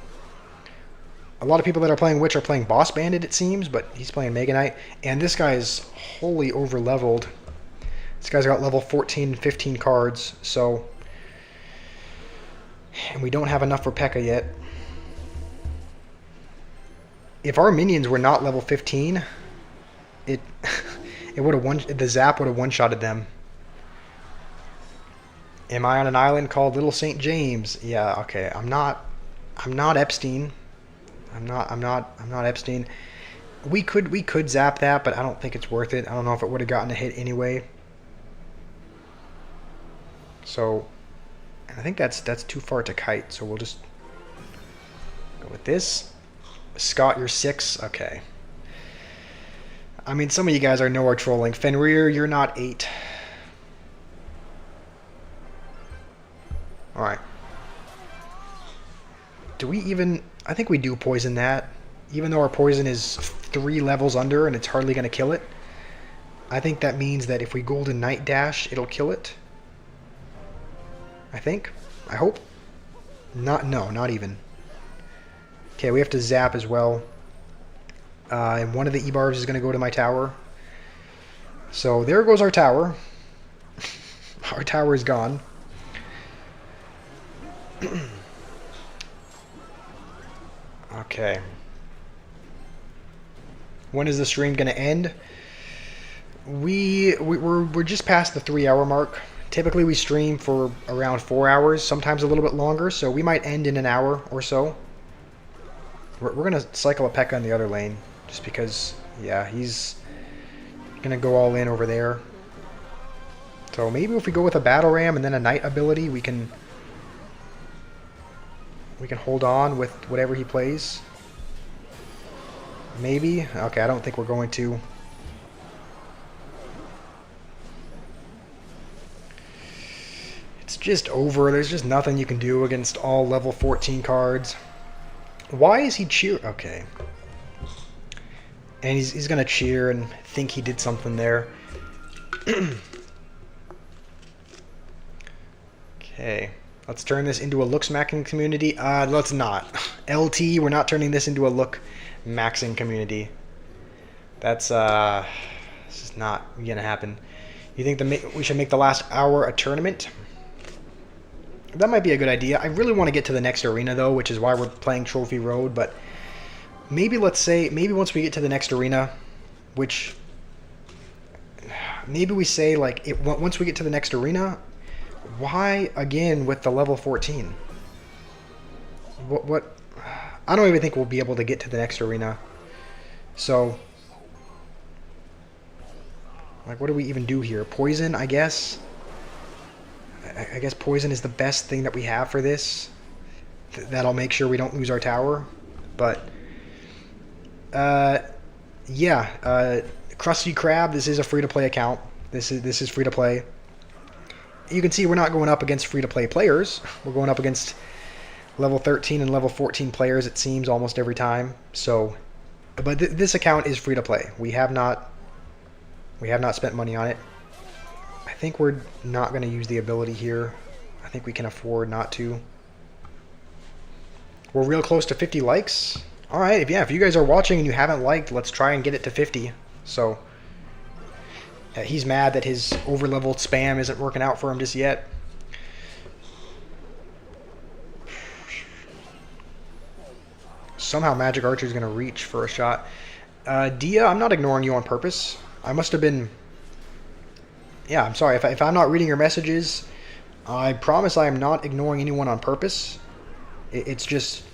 A lot of people that are playing Witch are playing Boss Bandit, it seems, but he's playing Mega Knight. And this guy is wholly over-leveled. This guy's got level 14 and 15 cards, so... And we don't have enough for P.E.K.K.A. yet. If our minions were not level 15, it would have the zap would have one-shotted them. Am I on an island called Little St. James? Yeah, okay. I'm not Epstein. I'm not Epstein. We could zap that, but I don't think it's worth it. I don't know if it would have gotten a hit anyway. So, and I think that's too far to kite, so we'll just go with this. Scott, you're 6. Okay. I mean, some of you guys I know are trolling. Fenrir, you're not 8. Alright. Do we even... I think we do poison that. Even though our poison is 3 levels under and it's hardly going to kill it. I think that means that if we Golden Knight dash, it'll kill it. I think. I hope. No, not even. Okay, we have to zap as well. And one of the E-barbs is going to go to my tower. So there goes our tower. Our tower is gone. Okay. When is the stream going to end? We're just past the 3-hour mark. Typically we stream for around 4 hours, sometimes a little bit longer, so we might end in an hour or so. We're going to cycle a P.E.K.K.A. in the other lane, just because, yeah, he's going to go all in over there. So maybe if we go with a Battle Ram and then a Knight ability, we can hold on with whatever he plays. Maybe? Okay, I don't think we're going to. It's just over. There's just nothing you can do against all level 14 cards. Why is he cheer? Okay. And he's going to cheer and think he did something there. Okay. Let's turn this into a look-smacking community. Let's not. LT, we're not turning this into a look-maxing community. That's, this is not going to happen. You think we should make the last hour a tournament? That might be a good idea. I really want to get to the next arena, though, which is why we're playing Trophy Road, but maybe, let's say, maybe once we get to the next arena, which, maybe we say, like, once we get to the next arena, why, again, with the level 14? What, I don't even think we'll be able to get to the next arena. So, like, what do we even do here? Poison, I guess? I guess poison is the best thing that we have for this. That'll make sure we don't lose our tower. But, yeah, Krusty Krab, this is a free-to-play account. This is free-to-play. You can see we're not going up against free-to-play players. We're going up against level 13 and level 14 players, it seems, almost every time. So, but this account is free-to-play. We have not spent money on it. I think we're not going to use the ability here. I think we can afford not to. We're real close to 50 likes. All right, if you guys are watching and you haven't liked, let's try and get it to 50. So, he's mad that his over-leveled spam isn't working out for him just yet. Somehow Magic Archer is going to reach for a shot. Dia, I'm not ignoring you on purpose. I must have been... Yeah, I'm sorry. If I'm not reading your messages, I promise I am not ignoring anyone on purpose. It's just...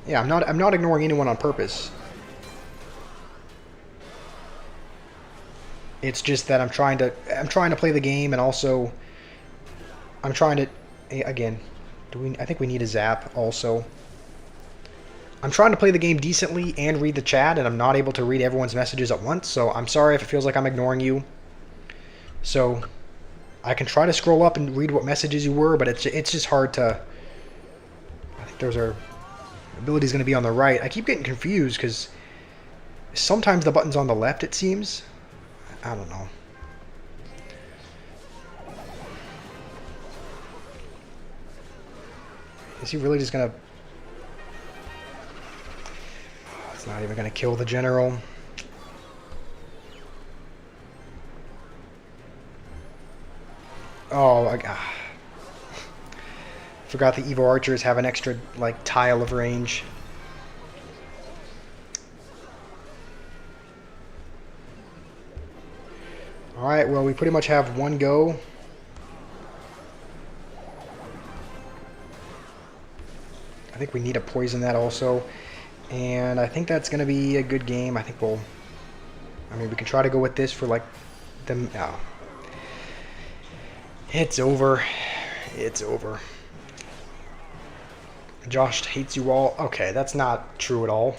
Yeah, I'm not ignoring anyone on purpose. It's just that I'm trying to play the game, and also I'm trying to, again, I think we need a zap also. I'm trying to play the game decently and read the chat, and I'm not able to read everyone's messages at once, so I'm sorry if it feels like I'm ignoring you. So I can try to scroll up and read what messages you were, but it's just hard to... I think those are... Ability is going to be on the right. I keep getting confused because sometimes the button's on the left, it seems. I don't know. Is he really just going to... It's not even going to kill the general. Oh, forgot the Evo Archers have an extra, like, tile of range. Alright, well, we pretty much have one go. I think we need to poison that also. And I think that's going to be a good game. I think we'll... I mean, we can try to go with this for, like, the... Oh. It's over. It's over. Josh hates you all. Okay, that's not true at all.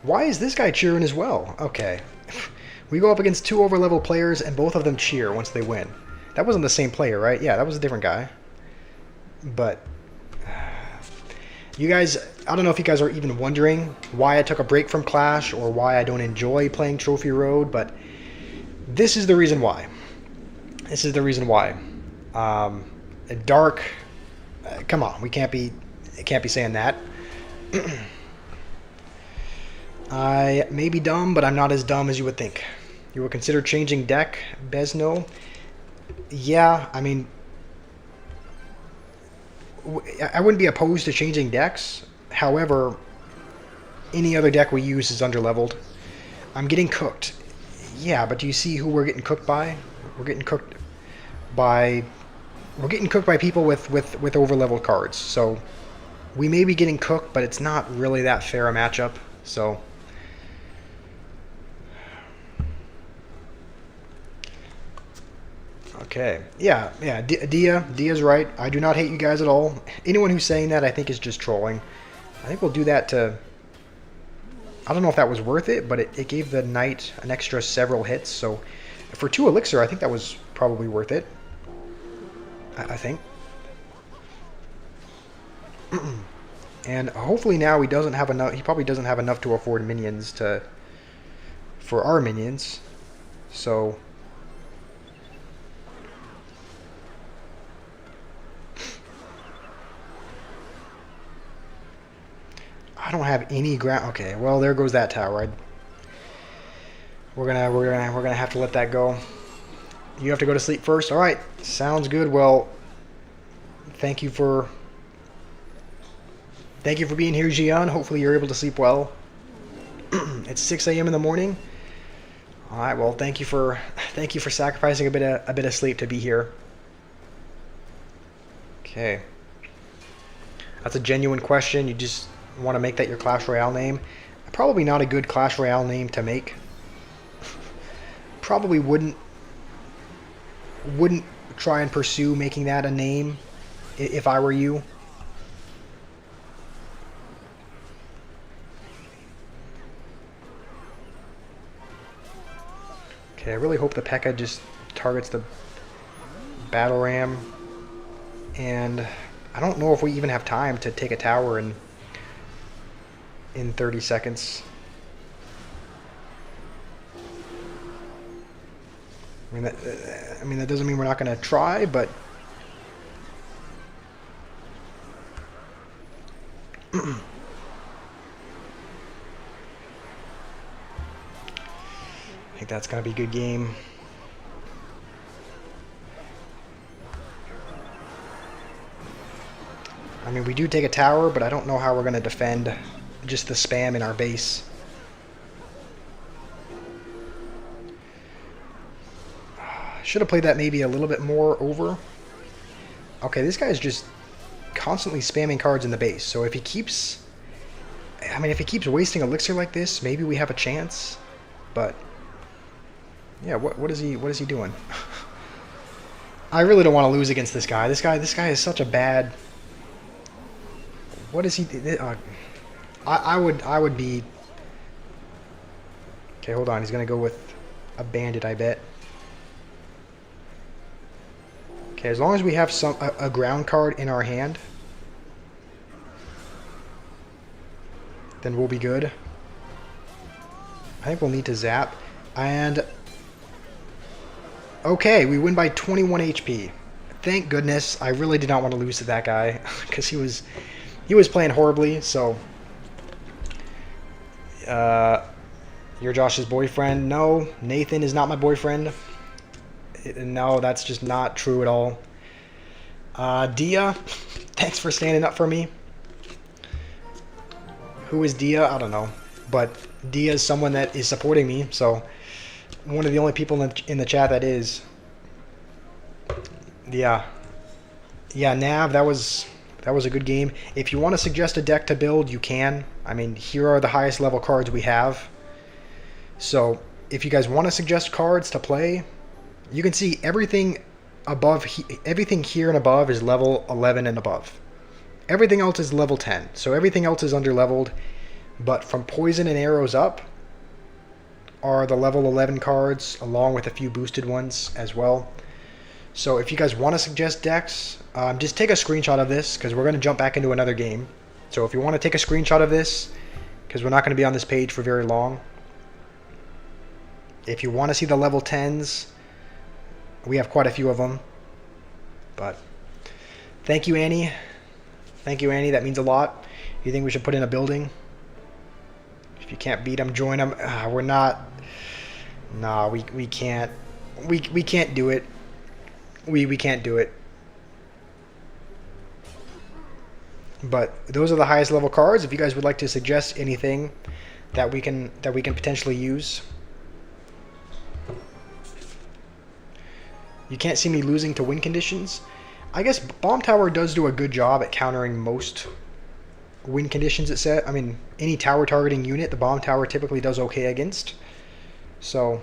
Why is this guy cheering as well? Okay. We go up against two over-level players, and both of them cheer once they win. That wasn't the same player, right? Yeah, that was a different guy. But... You guys... I don't know if you guys are even wondering why I took a break from Clash, or why I don't enjoy playing Trophy Road, but... This is the reason why. This is the reason why. Dark... come on, we can't be saying that. I may be dumb, but I'm not as dumb as you would think. You would consider changing deck, Besno? Yeah, I mean... I wouldn't be opposed to changing decks. However, any other deck we use is underleveled. I'm getting cooked. Yeah, but do you see who we're getting cooked by? We're getting cooked by... We're getting cooked by people with overleveled cards. So, we may be getting cooked, but it's not really that fair a matchup. So... Okay. Yeah. Dia's right. I do not hate you guys at all. Anyone who's saying that, I think, is just trolling. I think we'll do that to... I don't know if that was worth it, but it gave the knight an extra several hits. So, for 2 elixir, I think that was probably worth it. I think. And hopefully now he doesn't have enough... He probably doesn't have enough to afford minions to for our minions. So I don't have any ground. Okay, well there goes that tower. We're gonna have to let that go. You have to go to sleep first. All right, sounds good. Well, thank you for being here, Jian. Hopefully you're able to sleep well. It's 6 a.m. in the morning. All right. Well, thank you for sacrificing a bit of sleep to be here. Okay. That's a genuine question. You just want to make that your Clash Royale name. Probably not a good Clash Royale name to make. Probably wouldn't try and pursue making that a name if I were you. Okay, I really hope the P.E.K.K.A. just targets the battle ram, and I don't know if we even have time to take a tower in 30 seconds. I mean that doesn't mean we're not going to try, but I think that's going to be a good game. I mean, we do take a tower, but I don't know how we're going to defend just the spam in our base. Should have played that maybe a little bit more over. Okay, this guy's just constantly spamming cards in the base. So if he keeps... I mean, if he keeps wasting elixir like this, maybe we have a chance. But... yeah, what is he doing? I really don't want to lose against this guy. This guy is such a bad... What is he... I would be... Okay, hold on. He's going to go with a bandit, I bet. Okay, as long as we have a ground card in our hand, then we'll be good. I think we'll need to zap. And... okay, we win by 21 HP. Thank goodness. I really did not want to lose to that guy because he was playing horribly. So, you're Josh's boyfriend? No, Nathan is not my boyfriend. No, that's just not true at all. Dia, thanks for standing up for me. Who is Dia? I don't know, but Dia is someone that is supporting me. So, one of the only people in the chat that is. Yeah, Nav, that was a good game. If you want to suggest a deck to build, you can. I mean, here are the highest level cards we have. So, if you guys want to suggest cards to play, you can see everything above. Everything here and above is level 11 and above. Everything else is level 10. So everything else is under-leveled. But from poison and arrows up are the level 11 cards, along with a few boosted ones as well. So if you guys want to suggest decks, just take a screenshot of this, because we're going to jump back into another game. So if you want to take a screenshot of this, because we're not going to be on this page for very long. If you want to see the level 10s, we have quite a few of them. But thank you, Annie. Thank you, Annie. That means a lot. You think we should put in a building? If you can't beat them, join them. We're not. Nah, we can't. We can't do it. We can't do it. But those are the highest level cards. If you guys would like to suggest anything that we can potentially use. You can't see me losing to win conditions. I guess Bomb Tower does do a good job at countering most win conditions it set. I mean, any tower targeting unit, the Bomb Tower typically does okay against. So,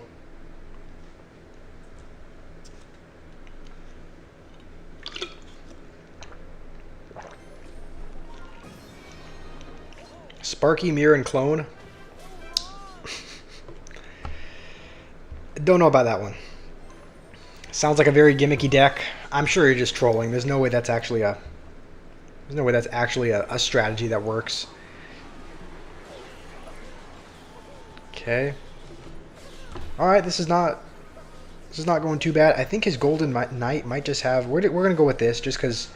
Sparky, Mirror, and Clone. Don't know about that one. Sounds like a very gimmicky deck. I'm sure you're just trolling. There's no way that's actually a strategy that works. Okay. Alright, this is not going too bad. I think his Golden Knight might just have... We're going to go with this just because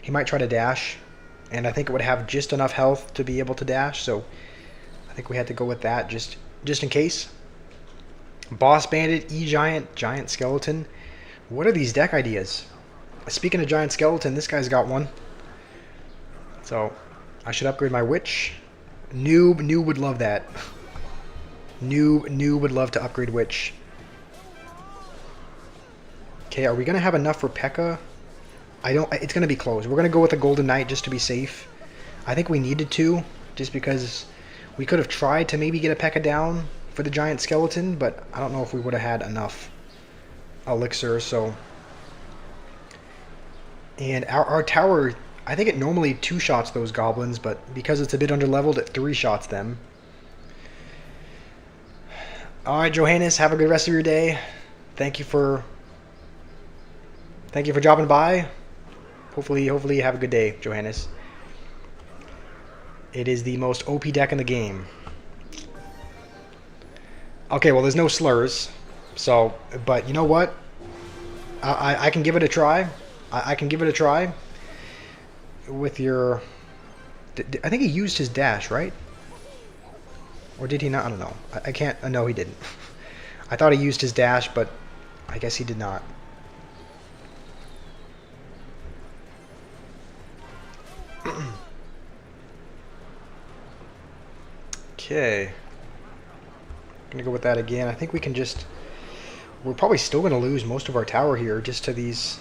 he might try to dash. And I think it would have just enough health to be able to dash. So I think we had to go with that just in case. Boss Bandit, E-Giant, Giant Skeleton. What are these deck ideas? Speaking of Giant Skeleton, this guy's got one. So I should upgrade my Witch. Noob would love that. Noob would love to upgrade Witch. Okay, are we going to have enough for P.E.K.K.A? It's going to be close. We're going to go with a Golden Knight just to be safe. I think we needed to, just because we could have tried to maybe get a P.E.K.K.A down for the Giant Skeleton, but I don't know if we would have had enough elixir, so... And our tower, I think it normally two-shots those goblins, but because it's a bit under-leveled, it three-shots them. Alright, Johannes, have a good rest of your day. Thank you for dropping by. Hopefully you have a good day, Johannes. It is the most OP deck in the game. Okay, well, there's no slurs. So, but you know what? I can give it a try. I can give it a try. With your... I think he used his dash, right? Or did he not? I don't know. I can't... No, he didn't. I thought he used his dash, but I guess he did not. Okay. I'm gonna go with that again. I think we can just... We're probably still gonna lose most of our tower here just to these...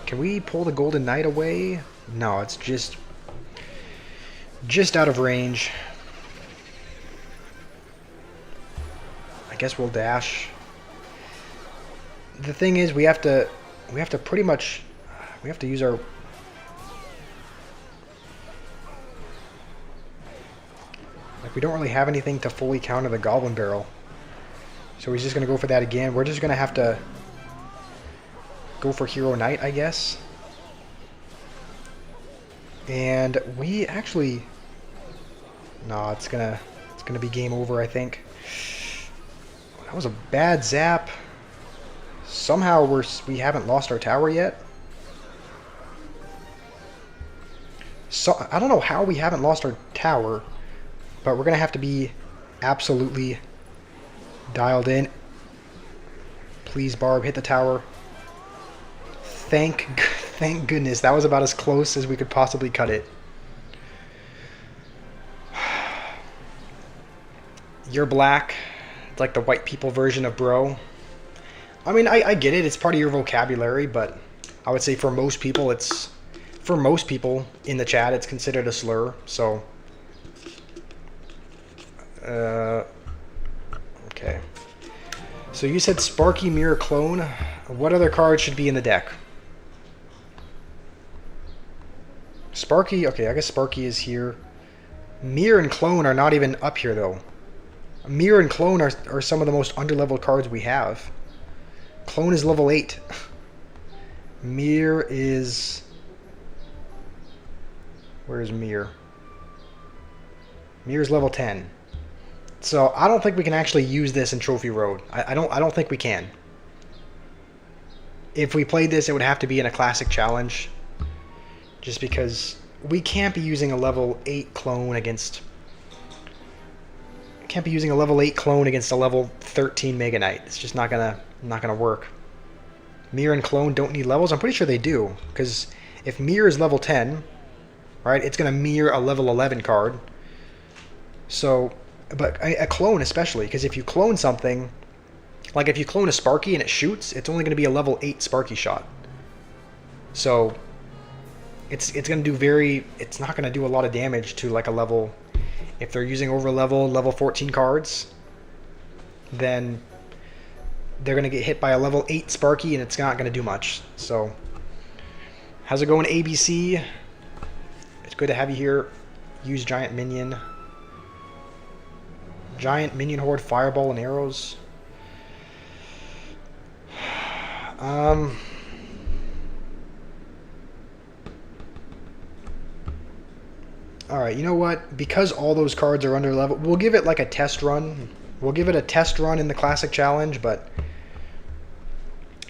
Can we pull the Golden Knight away? No, it's just out of range. I guess we'll dash. The thing is, we have to pretty much... We have to use our... Like, we don't really have anything to fully counter the Goblin Barrel. So he's just going to go for that again. We're just going to have to go for Hero Knight, I guess. And we actually... No, it's gonna be game over, I think. That was a bad zap. Somehow we haven't lost our tower yet. So I don't know how we haven't lost our tower, but we're gonna have to be absolutely dialed in. Please, Barb, hit the tower. Thank goodness. That was about as close as we could possibly cut it. You're black. It's like the white people version of bro. I mean, I get it. It's part of your vocabulary, but I would say for most people, in the chat, it's considered a slur. So, okay. So you said Sparky, Mirror, Clone. What other cards should be in the deck? Sparky, okay, I guess Sparky is here. Mirror and Clone are not even up here, though. Mirror and Clone are some of the most underleveled cards we have. Clone is level 8. Mirror is... Where is Mirror? Mirror's level 10. So I don't think we can actually use this in Trophy Road. I don't think we can. If we played this, it would have to be in a classic challenge. Just because we can't be using a level 8 clone against... Can't be using a level 8 clone against a level 13 Mega Knight. It's just not gonna work. Mirror and Clone don't need levels. I'm pretty sure they do, because if Mirror is level 10, right, it's gonna mirror a level 11 card. So, but a clone especially, because if you clone something, like if you clone a Sparky and it shoots, it's only gonna be a level 8 Sparky shot. So, it's gonna do it's not gonna do a lot of damage to like a level. If they're using over level 14 cards, then they're going to get hit by a level 8 Sparky and it's not going to do much. So, how's it going, ABC? It's good to have you here. Use Giant Minion. Giant Minion Horde, Fireball, and Arrows. Alright, you know what? Because all those cards are under level, we'll give it like a test run. We'll give it a test run in the Classic Challenge, but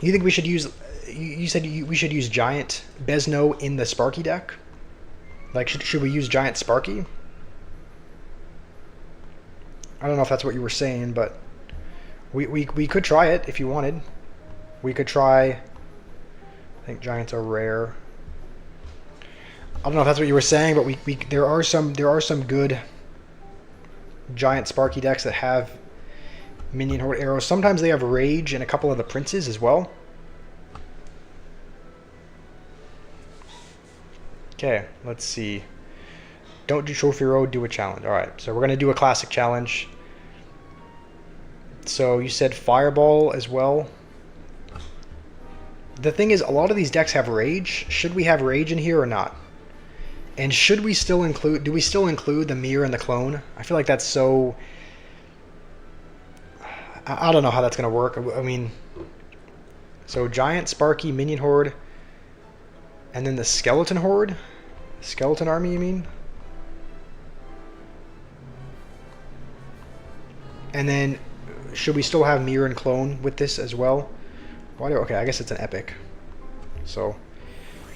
you think we should use... You said we should use Giant Besno in the Sparky deck? Like, should we use Giant Sparky? I don't know if that's what you were saying, but we could try it if you wanted. We could try... I think Giants are rare. I don't know if that's what you were saying, but there are some good Giant Sparky decks that have Minion Horde arrows. Sometimes they have Rage and a couple of the Princes as well. Okay, let's see. Don't do Trophy Road, do a challenge. Alright, so we're going to do a Classic Challenge. So you said Fireball as well. The thing is, a lot of these decks have Rage. Should we have Rage in here or not? And should we still include... Do we still include the Mirror and the Clone? I feel like that's so... I don't know how that's going to work. I mean... So Giant, Sparky, Minion Horde... And then the Skeleton Horde? Skeleton Army, you mean? And then, should we still have Mirror and Clone with this as well? Okay, I guess it's an Epic. So,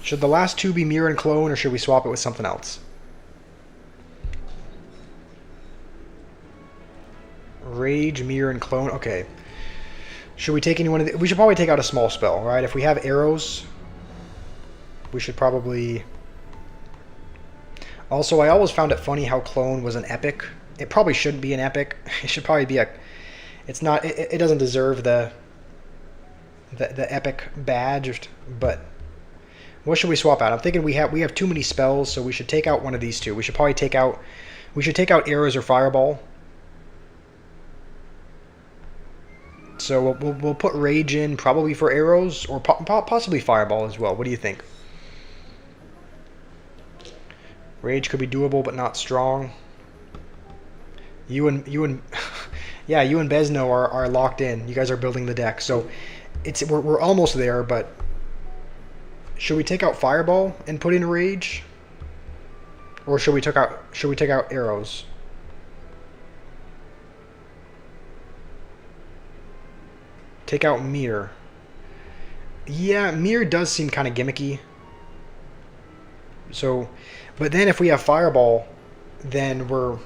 should the last two be Mirror and Clone, or should we swap it with something else? Rage, Mirror, and Clone. Okay. Should we take any one of the... We should probably take out a small spell, right? If we have arrows... We should probably... Also, I always found it funny how Clone was an epic. It probably shouldn't be an epic. It should probably be a... It's not... It doesn't deserve the epic badge, but... What should we swap out? I'm thinking we have too many spells, so we should take out one of these two. We should probably take out... We should take out Arrows or Fireball. So we'll put Rage in probably for Arrows, or possibly Fireball as well. What do you think? Rage could be doable, but not strong. You and yeah, you and Besno are locked in. You guys are building the deck, so we're almost there. But should we take out Fireball and put in Rage, or should we take out Arrows? Take out Mirror. Yeah, Mirror does seem kind of gimmicky. So, but then if we have Fireball, then we're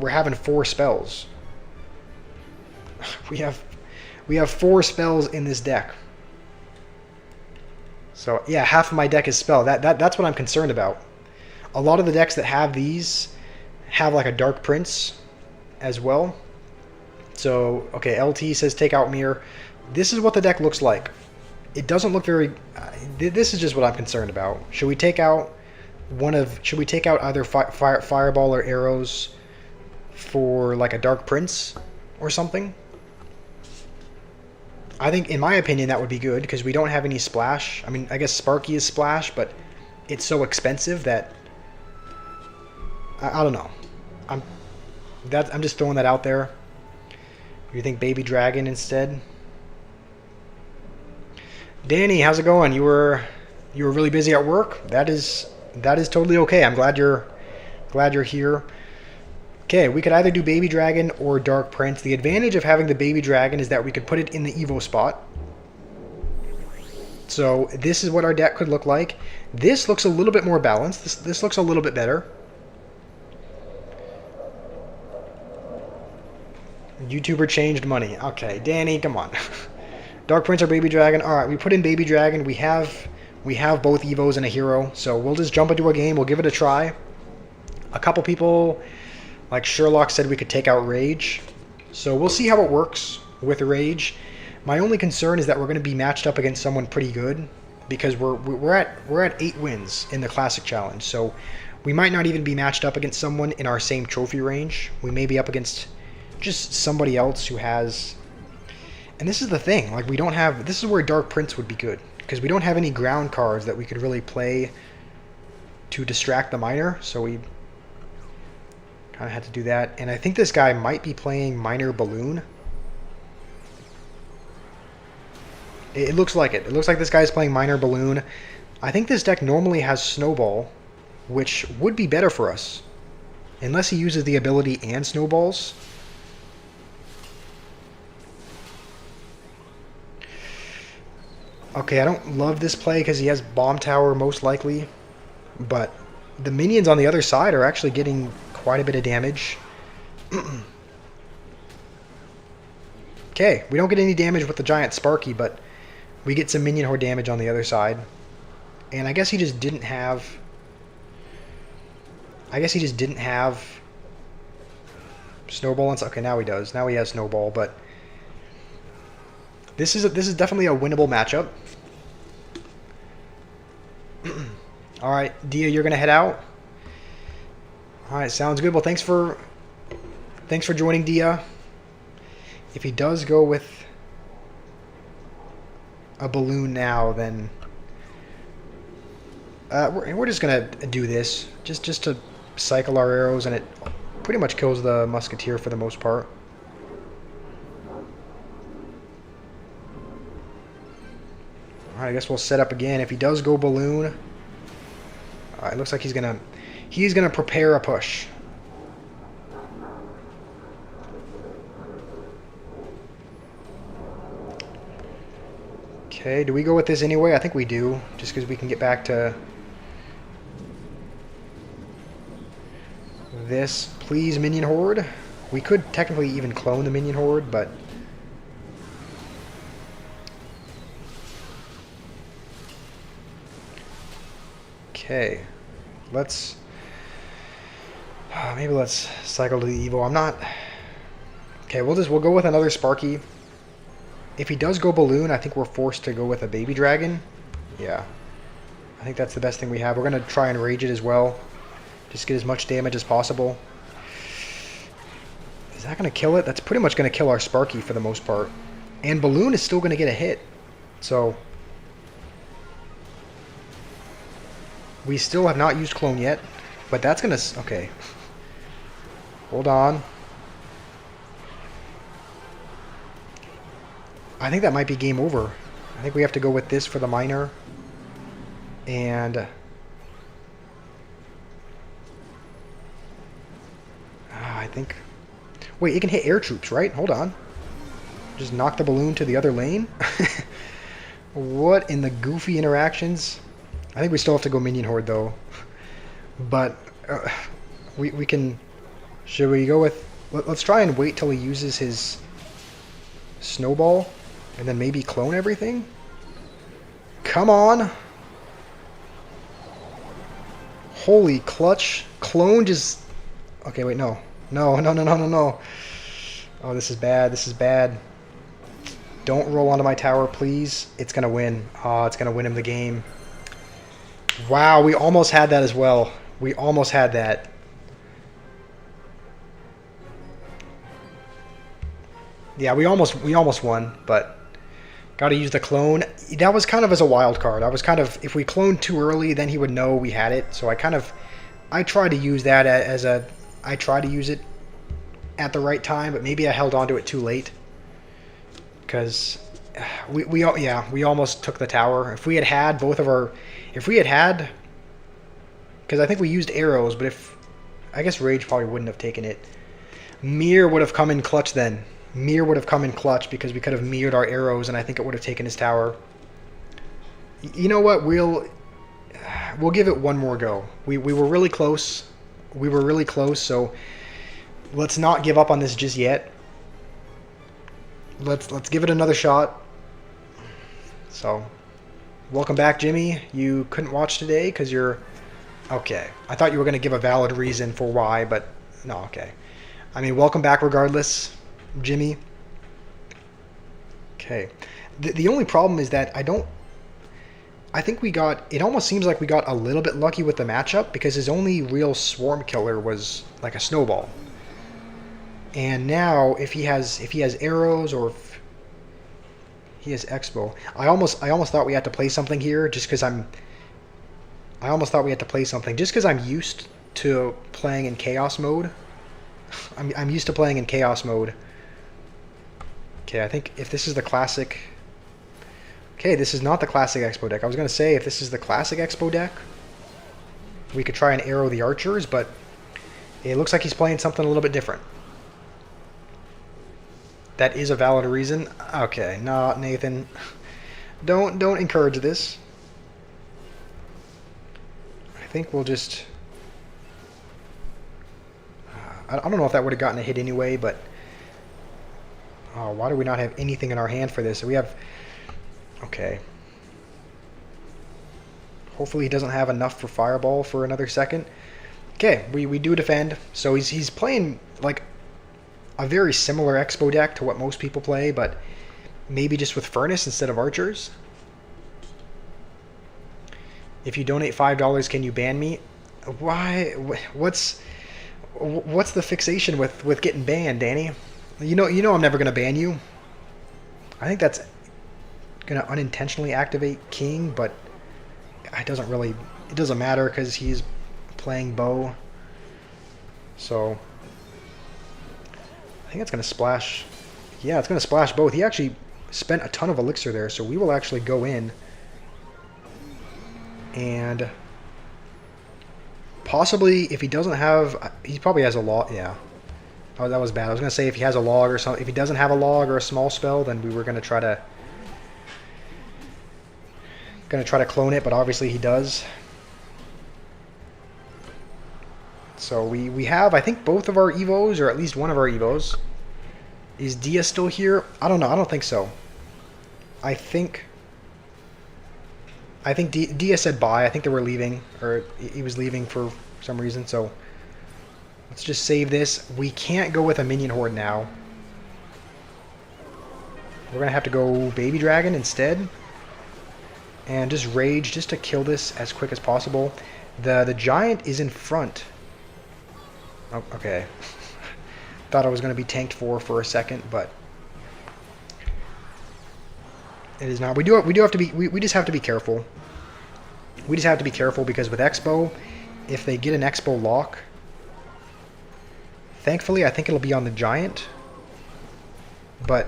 having 4 spells. We have 4 spells in this deck. So yeah, half of my deck is spell. That's what I'm concerned about. A lot of the decks that have these have like a Dark Prince as well. So okay, LT says take out Mirror. This is what the deck looks like. It doesn't look very... this is just what I'm concerned about. Should we take out Should we take out either Fireball or Arrows for like a Dark Prince or something? I think, in my opinion, that would be good because we don't have any splash. I mean, I guess Sparky is splash, but it's so expensive that I don't know. I'm just throwing that out there. You think Baby Dragon instead? Danny, how's it going? You were really busy at work? That is totally okay. I'm glad you're here. Okay, we could either do Baby Dragon or Dark Prince. The advantage of having the Baby Dragon is that we could put it in the Evo spot. So this is what our deck could look like. This looks a little bit more balanced. This looks a little bit better. YouTuber changed money. Okay, Danny, come on. Dark Prince or Baby Dragon. Alright, we put in Baby Dragon. We have both Evos and a hero. So we'll just jump into a game. We'll give it a try. A couple people, like Sherlock, said we could take out Rage. So we'll see how it works with Rage. My only concern is that we're going to be matched up against someone pretty good. Because we're at 8 wins in the Classic Challenge. So we might not even be matched up against someone in our same trophy range. We may be up against just somebody else who has... And this is the thing, like we don't have... This is where Dark Prince would be good, because we don't have any ground cards that we could really play to distract the miner, so we kind of had to do that. And I think this guy might be playing Miner Balloon. It looks like it. It looks like this guy's playing Miner Balloon. I think this deck normally has Snowball, which would be better for us. Unless he uses the ability and Snowballs. Okay, I don't love this play because he has bomb tower most likely, but the minions on the other side are actually getting quite a bit of damage. Okay, we don't get any damage with the giant Sparky, but we get some minion horde damage on the other side. And I guess he just didn't have... Snowball and... Okay, now he does. Now he has Snowball, but... This is definitely a winnable matchup. Alright, Dia, you're going to head out? Alright, sounds good. Well, thanks for joining, Dia. If he does go with a balloon now, then we're just gonna do this just to cycle our arrows, and it pretty much kills the musketeer for the most part. All right, I guess we'll set up again. If he does go balloon, it looks like he's gonna prepare a push. Okay, do we go with this anyway? I think we do, just because we can get back to this. Please, minion horde. We could technically even clone the minion horde, but okay, let's maybe let's cycle to the Evo. I'm not okay. We'll go with another Sparky. If he does go balloon, I think we're forced to go with a baby dragon. Yeah. I think that's the best thing we have. We're going to try and rage it as well. Just get as much damage as possible. Is that going to kill it? That's pretty much going to kill our Sparky for the most part. And balloon is still going to get a hit. So we still have not used clone yet. But that's going to... Okay. Hold on. I think that might be game over. I think we have to go with this for the miner. And I think... Wait, it can hit air troops, right? Hold on. Just knock the balloon to the other lane? What in the goofy interactions? I think we still have to go minion horde, though. But we can... Should we go with... Let's try and wait till he uses his snowball. And then maybe clone everything? Come on! Holy clutch. Clone just... Okay, wait, no. No. Oh, this is bad. This is bad. Don't roll onto my tower, please. It's going to win. Oh, it's going to win him the game. Wow, we almost had that as well. We almost had that. Yeah, we almost won, but got to use the clone. That was kind of as a wild card. I was kind of, if we cloned too early, then he would know we had it. So I tried to use that as a, I tried to use it at the right time, but maybe I held on to it too late. Because we almost took the tower. If we had both of our, because I think we used arrows, but I guess Rage probably wouldn't have taken it. Mir would have come in clutch then. Mir would have come in clutch because we could have mirrored our arrows, and I think it would have taken his tower. You know what? We'll give it one more go. We were really close. We were really close, so let's not give up on this just yet. Let's give it another shot. So, welcome back, Jimmy. You couldn't watch today because you're... Okay. I thought you were going to give a valid reason for why, but no, okay. I mean, welcome back regardless, Jimmy. Okay. The only problem is that I think it almost seems like we got a little bit lucky with the matchup because his only real swarm killer was like a snowball. And now if he has arrows or if he has Expo, I almost thought we had to play something here just because I'm used to playing in chaos mode. I'm used to playing in chaos mode. Okay, I think if this is the classic... Okay, this is not the classic Expo deck. I was going to say if this is the classic Expo deck, we could try and arrow the archers, but it looks like he's playing something a little bit different. That is a valid reason. Okay, no, Nathan. Don't encourage this. I think we'll just... I don't know if that would have gotten a hit anyway, but... Oh, why do we not have anything in our hand for this? So we have... Okay. Hopefully he doesn't have enough for Fireball for another second. Okay, we do defend. So he's playing like a very similar Expo deck to what most people play, but maybe just with Furnace instead of Archers. If you donate $5, can you ban me? Why? What's the fixation with getting banned, Danny? You know I'm never gonna ban you. I think that's gonna unintentionally activate King, but it doesn't matter because he's playing Bow. So I think it's gonna splash. Yeah, it's gonna splash both. He actually spent a ton of elixir there, so we will actually go in and possibly, if he doesn't have, he probably has a log. Yeah. Oh, that was bad. I was gonna say if he has a log or something. If he doesn't have a log or a small spell, then we were gonna try to clone it, but obviously he does. So we have, I think, both of our Evos, or at least one of our Evos. Is Dia still here? I don't know. I don't think so. I think Dia said bye. I think they were leaving, or he was leaving for some reason. So let's just save this. We can't go with a minion horde now. We're gonna have to go Baby Dragon instead, and just rage just to kill this as quick as possible. The giant is in front. Oh, okay. Thought I was going to be tanked for a second, but it is not. We do have to be. We just have to be careful. We just have to be careful because with Expo, if they get an Expo lock, thankfully I think it'll be on the giant. But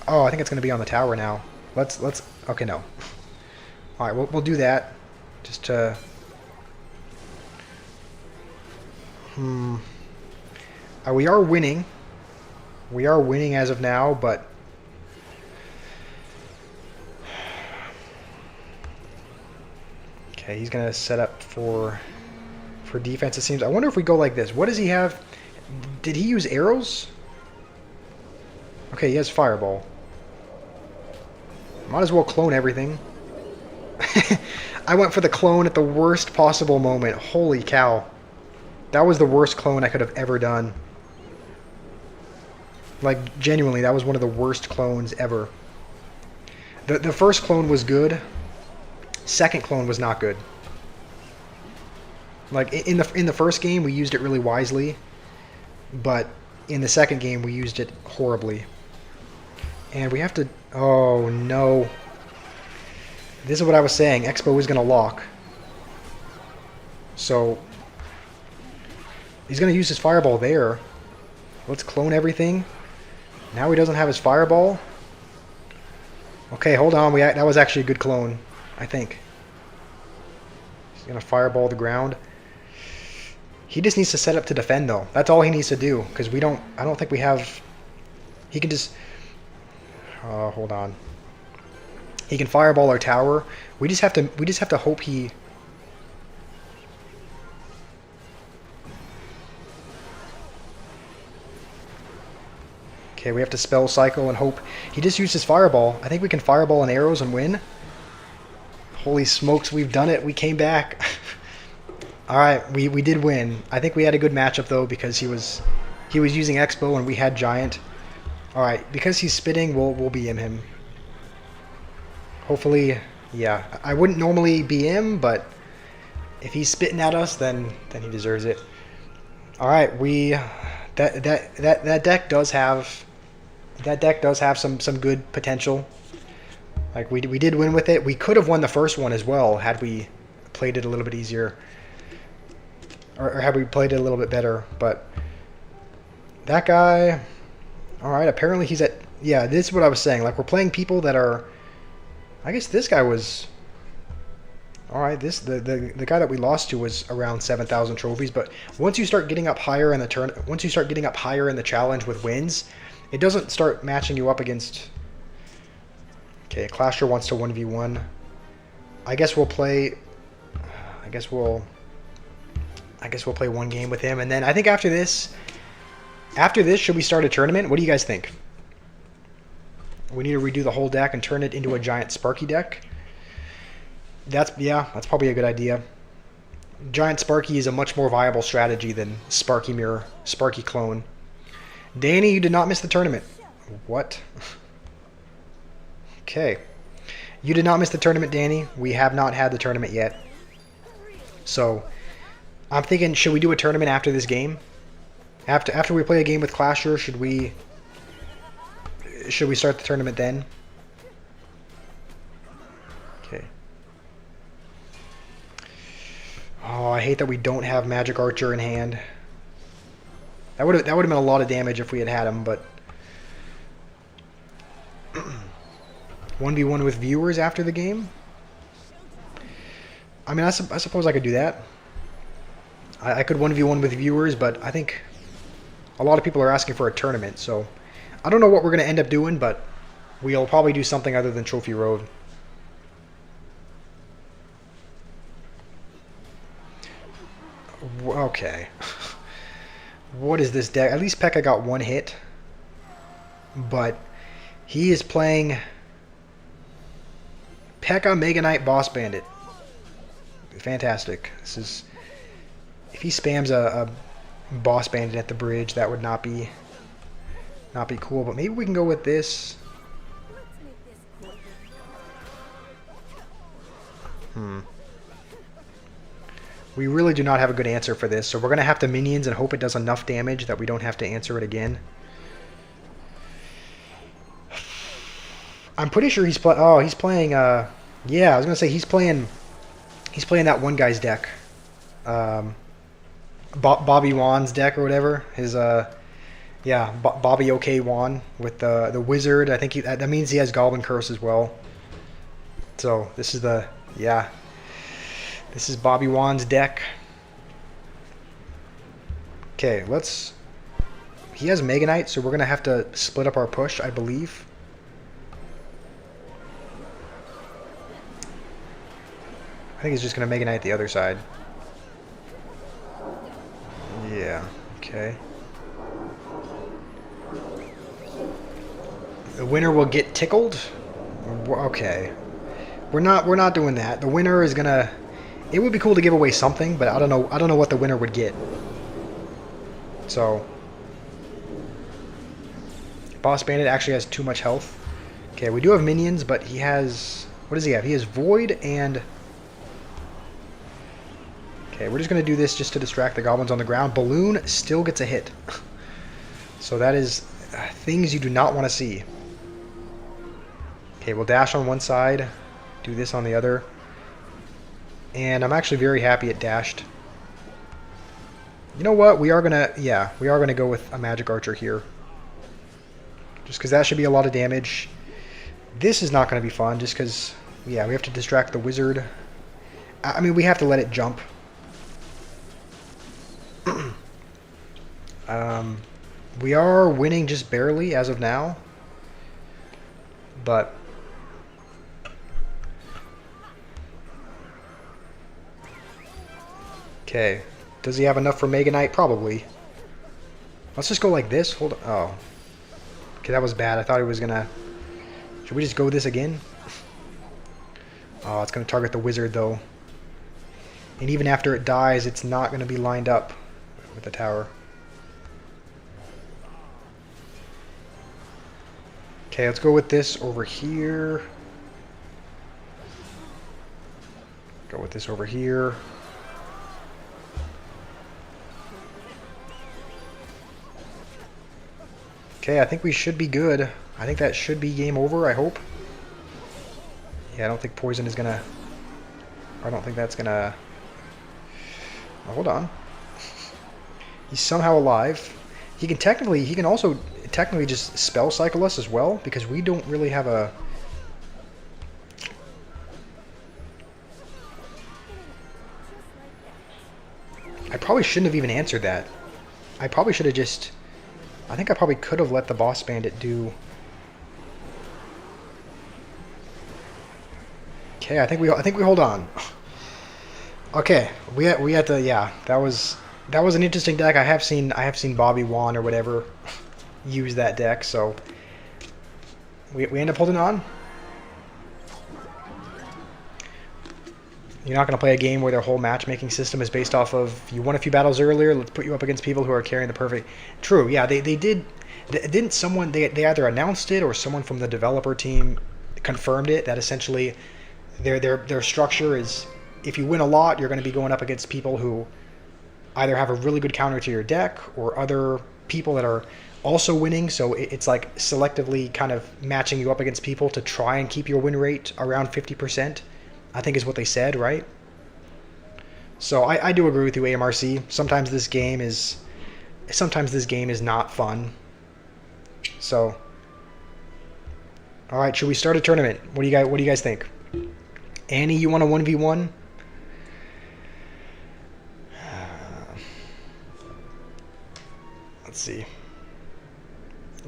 oh, I think it's going to be on the tower now. Let's. Okay, no. All right, we'll do that. Just to. We are winning. We are winning as of now, but okay, he's gonna set up for defense. It seems. I wonder if we go like this. What does he have? Did he use arrows? Okay, he has Fireball. Might as well clone everything. I went for the clone at the worst possible moment. Holy cow. That was the worst clone I could have ever done. Like, genuinely, that was one of the worst clones ever. The first clone was good. Second clone was not good. Like, in the first game, we used it really wisely. But in the second game, we used it horribly. And we have to... Oh, no. This is what I was saying. Expo is going to lock. So... he's going to use his Fireball there. Let's clone everything. Now he doesn't have his Fireball. Okay, hold on. That was actually a good clone, I think. He's going to Fireball the ground. He just needs to set up to defend, though. That's all he needs to do, because I don't think we have... He can just... hold on. He can Fireball our tower. We just have to hope he... Okay, we have to spell cycle and hope. He just used his Fireball. I think we can Fireball and arrows and win. Holy smokes, we've done it. We came back. Alright, we did win. I think we had a good matchup, though, because he was using Expo and we had Giant. Alright, because he's spitting, we'll BM him. Hopefully, yeah. I wouldn't normally BM, but if he's spitting at us, then he deserves it. Alright, that deck does have... That deck does have some good potential. Like, we did win with it. We could have won the first one as well had we played it a little bit easier. Or had we played it a little bit better. But that guy... Alright, apparently he's at... Yeah, this is what I was saying. Like, we're playing people that are... I guess this guy was... Alright, the guy that we lost to was around 7,000 trophies. But once you start getting up higher in the once you start getting up higher in the challenge with wins... It doesn't start matching you up against... Okay, Clasher wants to 1v1. I guess we'll play. I guess we'll play one game with him, and then I think after this, should we start a tournament? What do you guys think? We need to redo the whole deck and turn it into a giant Sparky deck. That's probably a good idea. Giant Sparky is a much more viable strategy than Sparky Mirror, Sparky Clone. Danny, you did not miss the tournament. What? Okay. You did not miss the tournament, Danny. We have not had the tournament yet. So, I'm thinking, should we do a tournament after this game? After we play a game with Clasher, should we start the tournament then? Okay. Oh, I hate that we don't have Magic Archer in hand. That would have been a lot of damage if we had him, but 1v1 with viewers after the game? I mean, I suppose I could do that. I could 1v1 with viewers, but I think a lot of people are asking for a tournament, so I don't know what we're going to end up doing, but we'll probably do something other than Trophy Road. Okay. What is this deck? At least Pekka got one hit, but he is playing Pekka Mega Knight Boss Bandit. Fantastic. This is, if he spams a Boss Bandit at the bridge, that would not be cool. But maybe we can go with this. We really do not have a good answer for this, so we're going to have to minions and hope it does enough damage that we don't have to answer it again. I'm pretty sure he's playing. Oh, he's playing. Yeah, I was going to say he's playing that one guy's deck. Bobby Wan's deck or whatever. His yeah, Bobby OK Wan with the wizard. I think that means he has Goblin Curse as well. So this is this is Bobby Wan's deck. Okay, he has Mega Knight, so we're gonna have to split up our push, I believe. I think he's just gonna Mega Knight the other side. Yeah. Okay. The winner will get tickled. Okay. We're not doing that. The winner is gonna. It would be cool to give away something, but I don't know what the winner would get. So, Boss Bandit actually has too much health. Okay, we do have minions, but he has, what does he have? He has Void and. Okay, we're just gonna do this just to distract the goblins on the ground. Balloon still gets a hit. So that is things you do not want to see. Okay, we'll dash on one side, do this on the other. And I'm actually very happy it dashed. You know what? We are gonna go with a Magic Archer here. Just because that should be a lot of damage. This is not going to be fun, just because, yeah, we have to distract the wizard. I mean, we have to let it jump. We are winning just barely as of now. But okay, does he have enough for Mega Knight? Probably. Let's just go like this. Hold on. Oh. Okay, that was bad. I thought he was gonna. Should we just go this again? Oh, it's gonna target the wizard though. And even after it dies, it's not gonna be lined up with the tower. Okay, let's go with this over here. Go with this over here. Okay, I think we should be good. I think that should be game over, I hope. Yeah, I don't think poison is gonna... I don't think that's gonna... Oh, hold on. He's somehow alive. He can also technically just spell cycle us as well, because we don't really have a... I probably shouldn't have even answered that. I probably should have just... I think I probably could have let the Boss Bandit do... Okay, I think we hold on. Okay, we had to, yeah. That was an interesting deck. I have seen Bobby Wan or whatever use that deck, so we end up holding on. You're not going to play a game where their whole matchmaking system is based off of you won a few battles earlier. Let's put you up against people who are carrying the perfect. True, yeah, they did. Didn't someone they either announced it or someone from the developer team confirmed it that essentially their structure is if you win a lot, you're going to be going up against people who either have a really good counter to your deck or other people that are also winning. So it's like selectively kind of matching you up against people to try and keep your win rate around 50%. I think is what they said, right? So I do agree with you, AMRC. Sometimes this game is not fun. So, all right, should we start a tournament? What do you guys think? Annie, you want a 1v1? Let's see.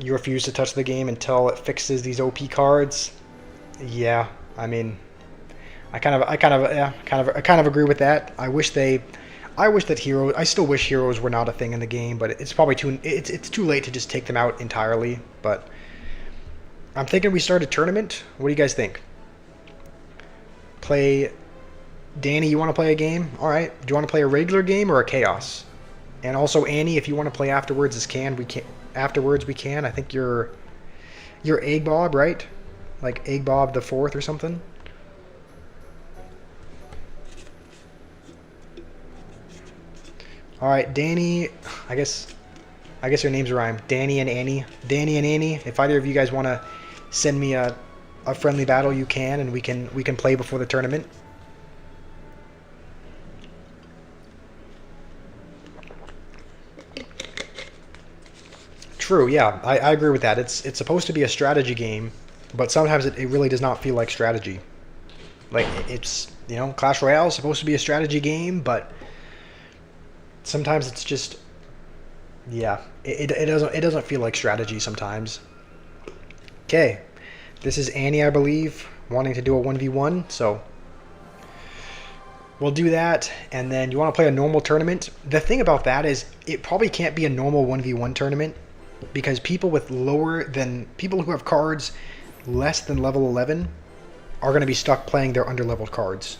You refuse to touch the game until it fixes these OP cards. Yeah, I mean, I kind of agree with that. I still wish heroes were not a thing in the game, but it's probably it's too late to just take them out entirely. But I'm thinking we start a tournament. What do you guys think? Danny, you want to play a game? All right. Do you want to play a regular game or a chaos? And also Annie, if you want to play afterwards, we can. I think you're Egg Bob, right? Like Egg Bob the 4th or something. All right, Danny. I guess your names rhyme. Danny and Annie. Danny and Annie. If either of you guys want to send me a friendly battle, you can, and we can play before the tournament. True. Yeah, I agree with that. It's supposed to be a strategy game, but sometimes it really does not feel like strategy. Like it's Clash Royale is supposed to be a strategy game, but sometimes it's just, yeah, it doesn't feel like strategy sometimes. Okay, this is Annie, I believe, wanting to do a 1v1, so we'll do that, and then you want to play a normal tournament. The thing about that is it probably can't be a normal 1v1 tournament because people who have cards less than level 11 are going to be stuck playing their underleveled cards.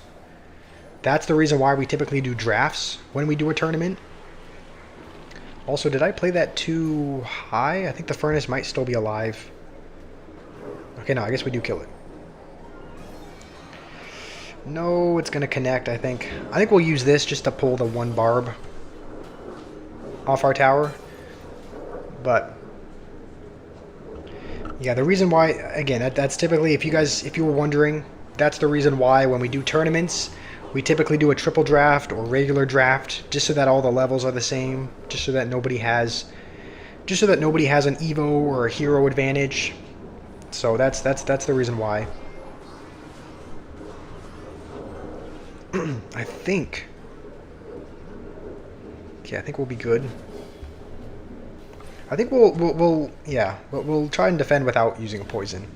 That's the reason why we typically do drafts when we do a tournament. Also, did I play that too high? I think the furnace might still be alive. Okay, no, I guess we do kill it. No, it's going to connect, I think. I think we'll use this just to pull the one barb off our tower. But yeah, the reason why, again, that's typically, if you were wondering, that's the reason why when we do tournaments, we typically do a triple draft or regular draft, just so that all the levels are the same, just so that nobody has an Evo or a hero advantage. So that's the reason why. I think we'll be good. I think we'll try and defend without using a poison.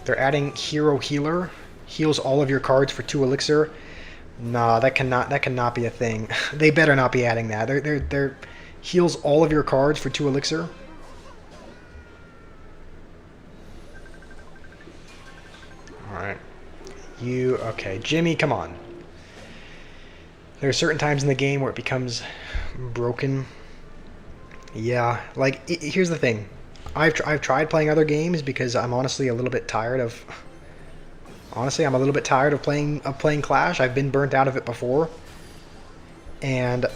They're adding Hero Healer. Heals all of your cards for 2 elixir. Nah, that cannot be a thing. They better not be adding that. They're heals all of your cards for 2 elixir. Alright. Okay, Jimmy, come on. There are certain times in the game where it becomes broken. Yeah, like, here's the thing. I've tried playing other games because I'm honestly a little bit tired of... Honestly, I'm a little bit tired of playing Clash. I've been burnt out of it before. And...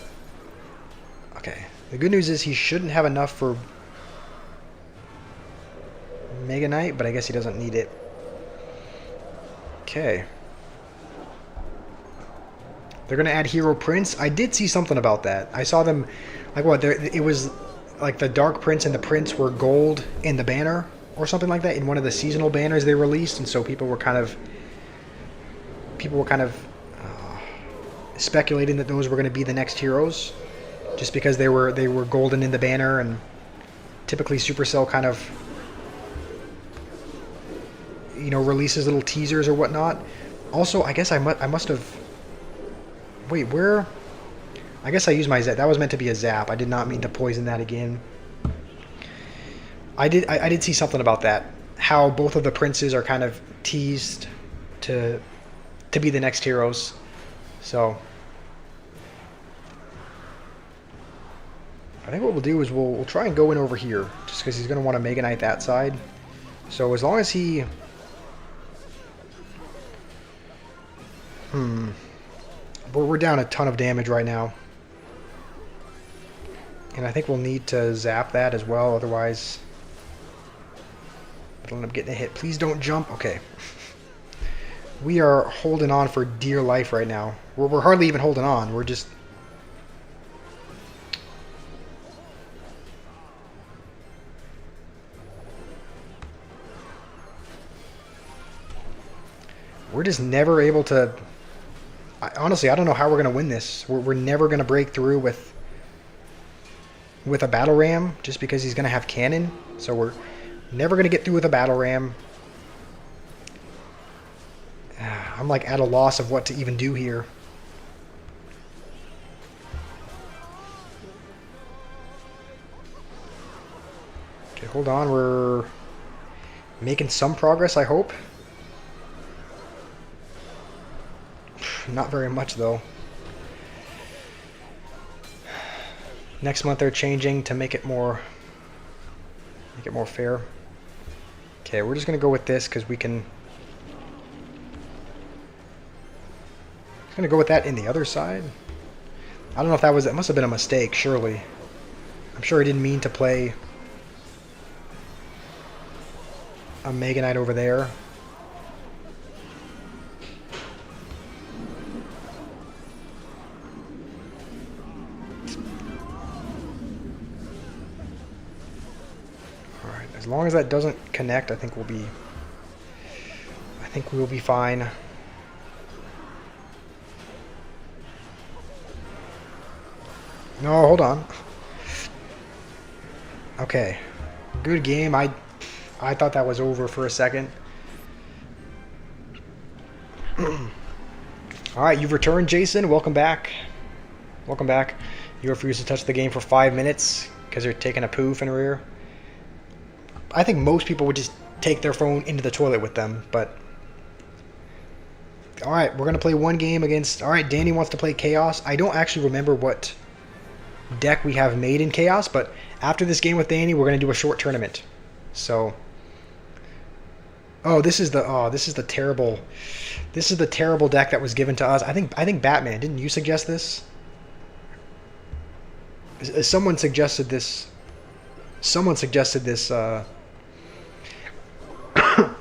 Okay. The good news is he shouldn't have enough for Mega Knight, but I guess he doesn't need it. Okay. They're going to add Hero Prince. I did see something about that. I saw them... Like, what? It was... Like, the Dark Prince and the Prince were gold in the banner or something like that in one of the seasonal banners they released, and so people were kind of speculating that those were going to be the next heroes just because they were golden in the banner, and typically Supercell kind of you know, releases little teasers or whatnot. Also, I guess I must have... Wait, where... I guess I used my zap. That was meant to be a zap. I did not mean to poison that again. I did see something about that. How both of the princes are kind of teased to be the next heroes. So I think what we'll do is we'll try and go in over here, just because he's going to want to Mega Knight that side. So as long as he... We're down a ton of damage right now. And I think we'll need to zap that as well, otherwise it'll end up getting a hit. Please don't jump. Okay. We are holding on for dear life right now. We're hardly even holding on. We're just... We're just never able to... Honestly, I don't know how we're going to win this. We're never going to break through with a battle ram, just because he's going to have cannon. So we're never going to get through with a battle ram. I'm like at a loss of what to even do here. Okay, hold on. We're making some progress, I hope. Not very much, though. Next month they're changing to make it more fair. Okay, we're just gonna go with this because we can. I'm gonna go with that in the other side. I don't know if that was. It must have been a mistake. Surely, I'm sure I didn't mean to play a Mega Knight over there. As long as that doesn't connect, I think we will be fine. No, hold on. Okay. Good game. I thought that was over for a second. Alright, you've returned, Jason. Welcome back. Welcome back. You refused to touch the game for 5 minutes because you're taking a poo in rear. I think most people would just take their phone into the toilet with them, but... Alright, we're going to play one game against... Alright, Danny wants to play Chaos. I don't actually remember what deck we have made in Chaos, but after this game with Danny, we're going to do a short tournament. So... Oh, this is the terrible... This is the terrible deck that was given to us. I think Batman, didn't you suggest this? Someone suggested this... Someone suggested this...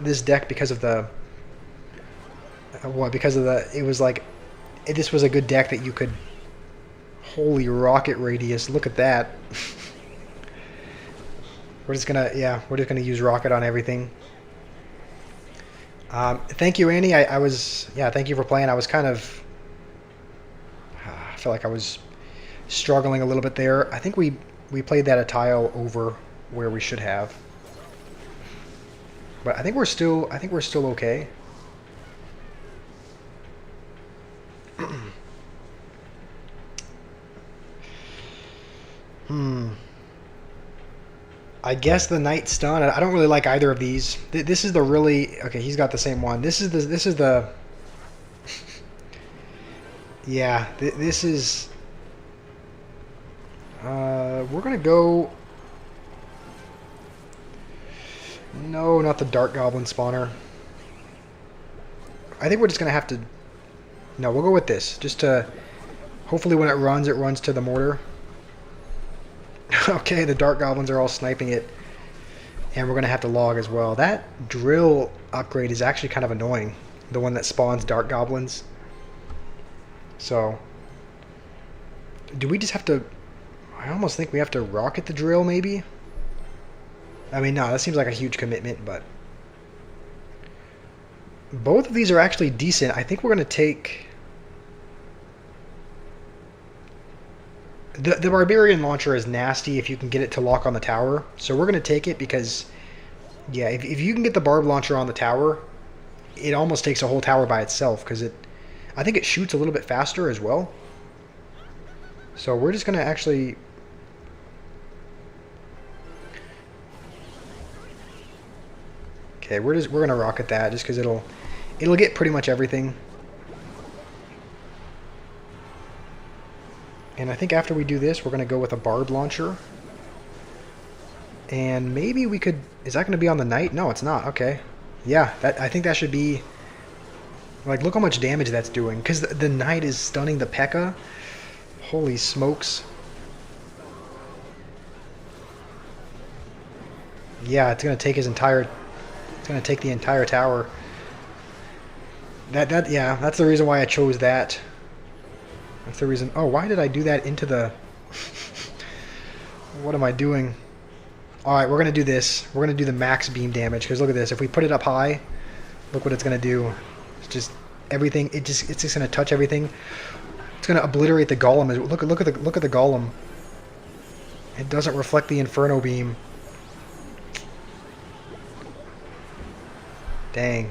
this deck because of the it was like this was a good deck that you could holy rocket radius, look at that. We're just gonna use rocket on everything. Thank you, Annie. Thank you for playing. I was kind of I feel like I was struggling a little bit there. I think we played that a tile over where we should have. But I think we're still okay. I guess the Knight Stun. I don't really like either of these. This is the really okay. He's got the same one. This is the. Yeah, this is. We're gonna go. No, not the Dark Goblin spawner. I think we're just going to have to... No, we'll go with this. Just to... Hopefully when it runs to the mortar. Okay, the Dark Goblins are all sniping it. And we're going to have to log as well. That drill upgrade is actually kind of annoying. The one that spawns Dark Goblins. So... Do we just have to... I almost think we have to rocket the drill, maybe? I mean, no, that seems like a huge commitment, but... Both of these are actually decent. I think we're going to take... The Barbarian Launcher is nasty if you can get it to lock on the tower. So we're going to take it because... Yeah, if you can get the Barb Launcher on the tower, it almost takes a whole tower by itself because I think it shoots a little bit faster as well. So we're just gonna actually. Okay, we're gonna rocket that just because it'll get pretty much everything. And I think after we do this, we're gonna go with a barb launcher. And maybe we could. Is that gonna be on the knight? No, it's not. Okay. Yeah, I think that should be. Like, look how much damage that's doing. Because the knight is stunning the P.E.K.K.A. Holy smokes. Yeah, it's gonna take his entire. It's gonna take the entire tower. Yeah, that's the reason why I chose that. That's the reason. Oh, why did I do that into the? What am I doing? All right, we're gonna do this. We're gonna do the max beam damage because look at this. If we put it up high, look what it's gonna do. It's just everything. It's just gonna touch everything. It's gonna obliterate the golem. Look at the golem. It doesn't reflect the inferno beam. Dang.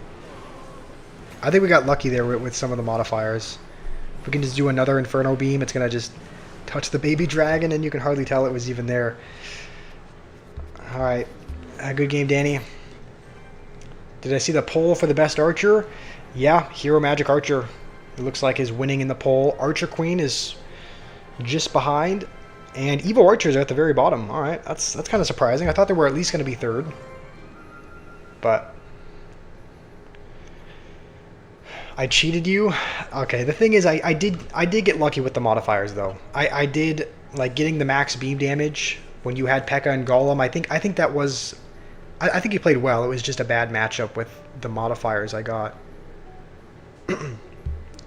I think we got lucky there with some of the modifiers. If we can just do another inferno beam, it's gonna just touch the baby dragon, and you can hardly tell it was even there. All right, good game, Danny. Did I see the poll for the best archer? Yeah, Hero Magic Archer. It looks like is winning in the poll. Archer Queen is just behind, and Evo Archers are at the very bottom. All right, that's kind of surprising. I thought they were at least going to be third, but I cheated you. Okay, the thing is, I did get lucky with the modifiers though. I did like getting the max beam damage when you had P.E.K.K.A. and Golem. I think that was. I think you played well. It was just a bad matchup with the modifiers I got.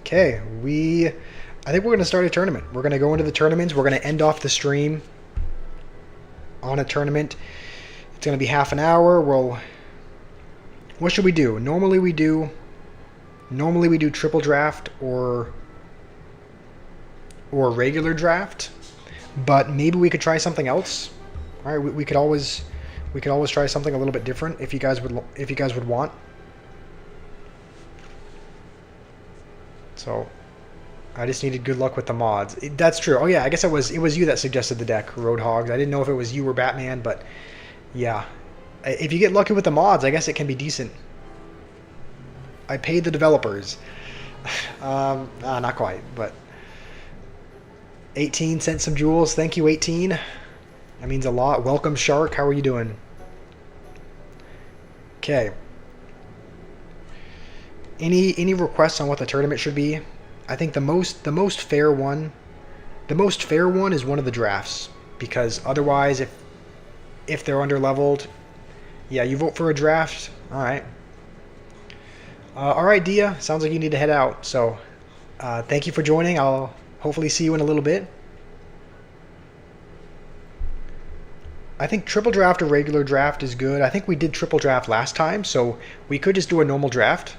Okay, I think we're going to start a tournament. We're going to go into the tournaments. We're going to end off the stream on a tournament. It's going to be half an hour. What should we do? Normally we do triple draft or regular draft, but maybe we could try something else. All right, we could always try something a little bit different if you guys would want. So, I just needed good luck with the mods. That's true. Oh yeah, I guess it was you that suggested the deck, Roadhogs. I didn't know if it was you or Batman, but yeah, if you get lucky with the mods, I guess it can be decent. I paid the developers. Not quite, but 18 sent some jewels. Thank you, 18. That means a lot. Welcome, Shark. How are you doing? Okay. Any requests on what the tournament should be? I think the most fair one is one of the drafts, because otherwise if they're underleveled, yeah, you vote for a draft. All right. All right, Dia. Sounds like you need to head out. So, thank you for joining. I'll hopefully see you in a little bit. I think triple draft or regular draft is good. I think we did triple draft last time, so we could just do a normal draft.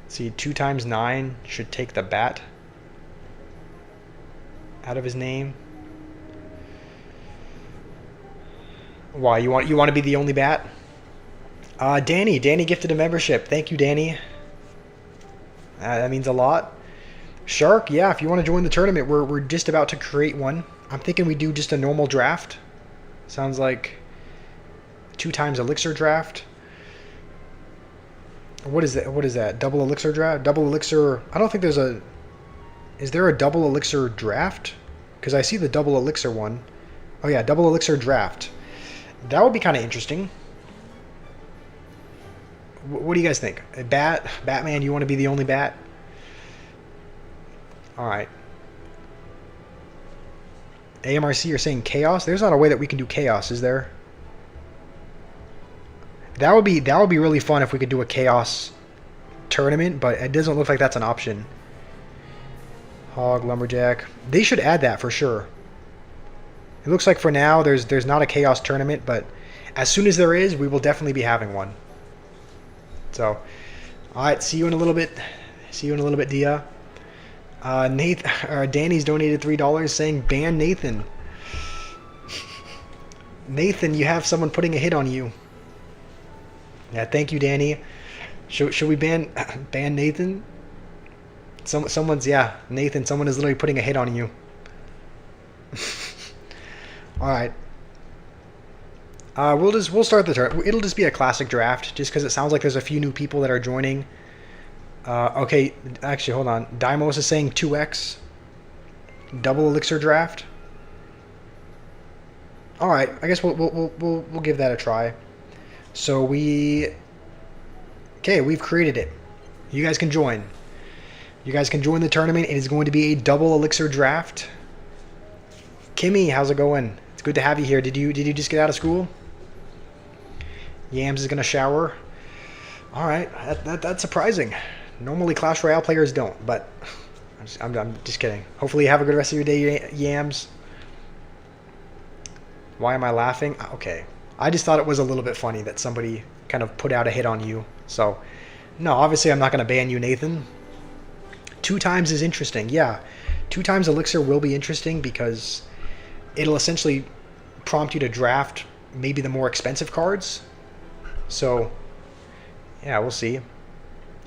See, 2 times 9 should take the bat out of his name. Why, you want to be the only bat? Danny gifted a membership. Thank you, Danny. That means a lot. Shark, yeah, if you want to join the tournament, we're just about to create one. I'm thinking we do just a normal draft. Sounds like 2 times elixir draft. What is that? What is that? Double elixir draft? Double elixir. I don't think there's a. Is there a double elixir draft? Because I see the double elixir one. Oh yeah, double elixir draft. That would be kind of interesting. What do you guys think? Batman, you want to be the only bat? All right. AMRC, you're saying chaos? There's not a way that we can do chaos, is there? That would be really fun if we could do a chaos tournament, but it doesn't look like that's an option. Hog, lumberjack. They should add that for sure. It looks like for now there's not a chaos tournament, but as soon as there is, we will definitely be having one. So, all right, see you in a little bit. See you in a little bit, Dia. Danny's donated $3 saying ban Nathan. Nathan, you have someone putting a hit on you. Yeah, thank you, Danny. Should we ban Nathan? Someone's, yeah, Nathan. Someone is literally putting a hit on you. All right. We'll start the turn. It'll just be a classic draft, just because it sounds like there's a few new people that are joining. Okay, actually, hold on. Dimos is saying 2x, double elixir draft. All right, I guess we'll give that a try. So we've created it. You guys can join. You guys can join the tournament. It is going to be a double elixir draft. Kimmy, how's it going? It's good to have you here. Did you just get out of school? Yams is gonna shower. All right, that's surprising. Normally Clash Royale players don't, but I'm just kidding. Hopefully you have a good rest of your day, Yams. Why am I laughing? Okay. I just thought it was a little bit funny that somebody kind of put out a hit on you. So, no, obviously I'm not going to ban you, Nathan. 2 times is interesting. Yeah, 2 times elixir will be interesting because it'll essentially prompt you to draft maybe the more expensive cards. So, yeah, we'll see.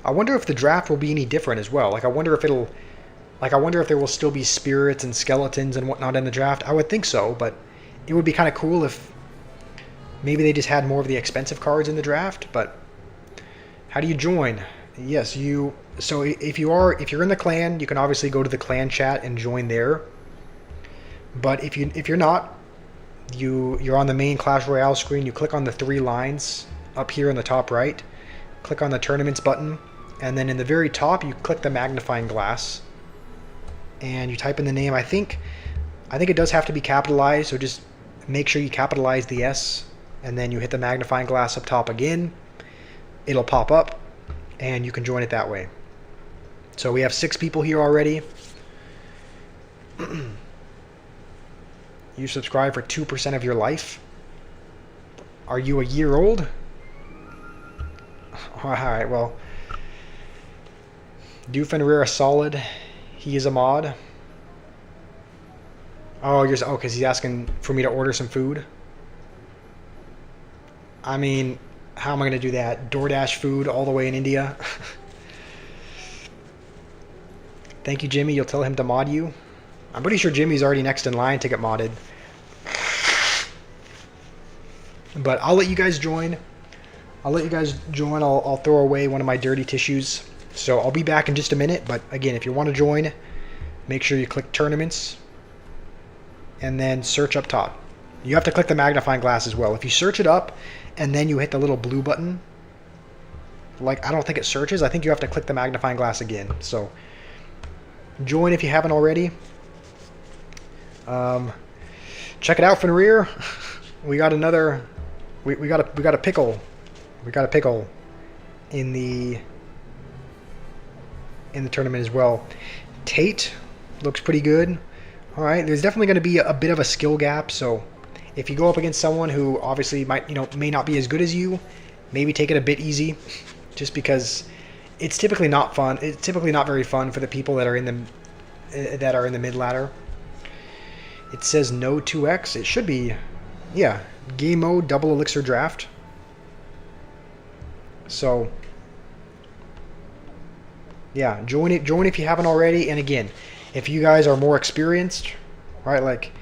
I wonder if the draft will be any different as well. Like, I wonder if there will still be spirits and skeletons and whatnot in the draft. I would think so, but it would be kind of cool if maybe they just had more of the expensive cards in the draft. But how do you join? Yes, so if you're in the clan, you can obviously go to the clan chat and join there. But if you're not, you're on the main Clash Royale screen. You click on the 3 lines up here in the top right. Click on the tournaments button, and then in the very top you click the magnifying glass, and you type in the name. I think it does have to be capitalized, so just make sure you capitalize the S, and then you hit the magnifying glass up top again. It'll pop up, and you can join it that way. So we have 6 people here already. You subscribe for 2% of your life. Are you a year old? Alright, well. Doofenrir solid. He is a mod. Oh, because he's asking for me to order some food. I mean, how am I going to do that? DoorDash food all the way in India? Thank you, Jimmy. You'll tell him to mod you. I'm pretty sure Jimmy's already next in line to get modded. But I'll let you guys join. I'll throw away one of my dirty tissues. So I'll be back in just a minute. But again, if you want to join, make sure you click tournaments and then search up top. You have to click the magnifying glass as well. If you search it up and then you hit the little blue button, like, I don't think it searches. I think you have to click the magnifying glass again. So join if you haven't already. Check it out from the rear. We got another. We got a pickle. We got a pickle in the tournament as well. Tate looks pretty good. All right, there's definitely going to be a bit of a skill gap. So if you go up against someone who obviously may not be as good as you, maybe take it a bit easy, just because it's typically not fun. It's typically not very fun for the people that are in the mid ladder. It says no 2x. It should be, yeah, game mode double elixir draft. So yeah, join if you haven't already. And again, if you guys are more experienced, right? Like,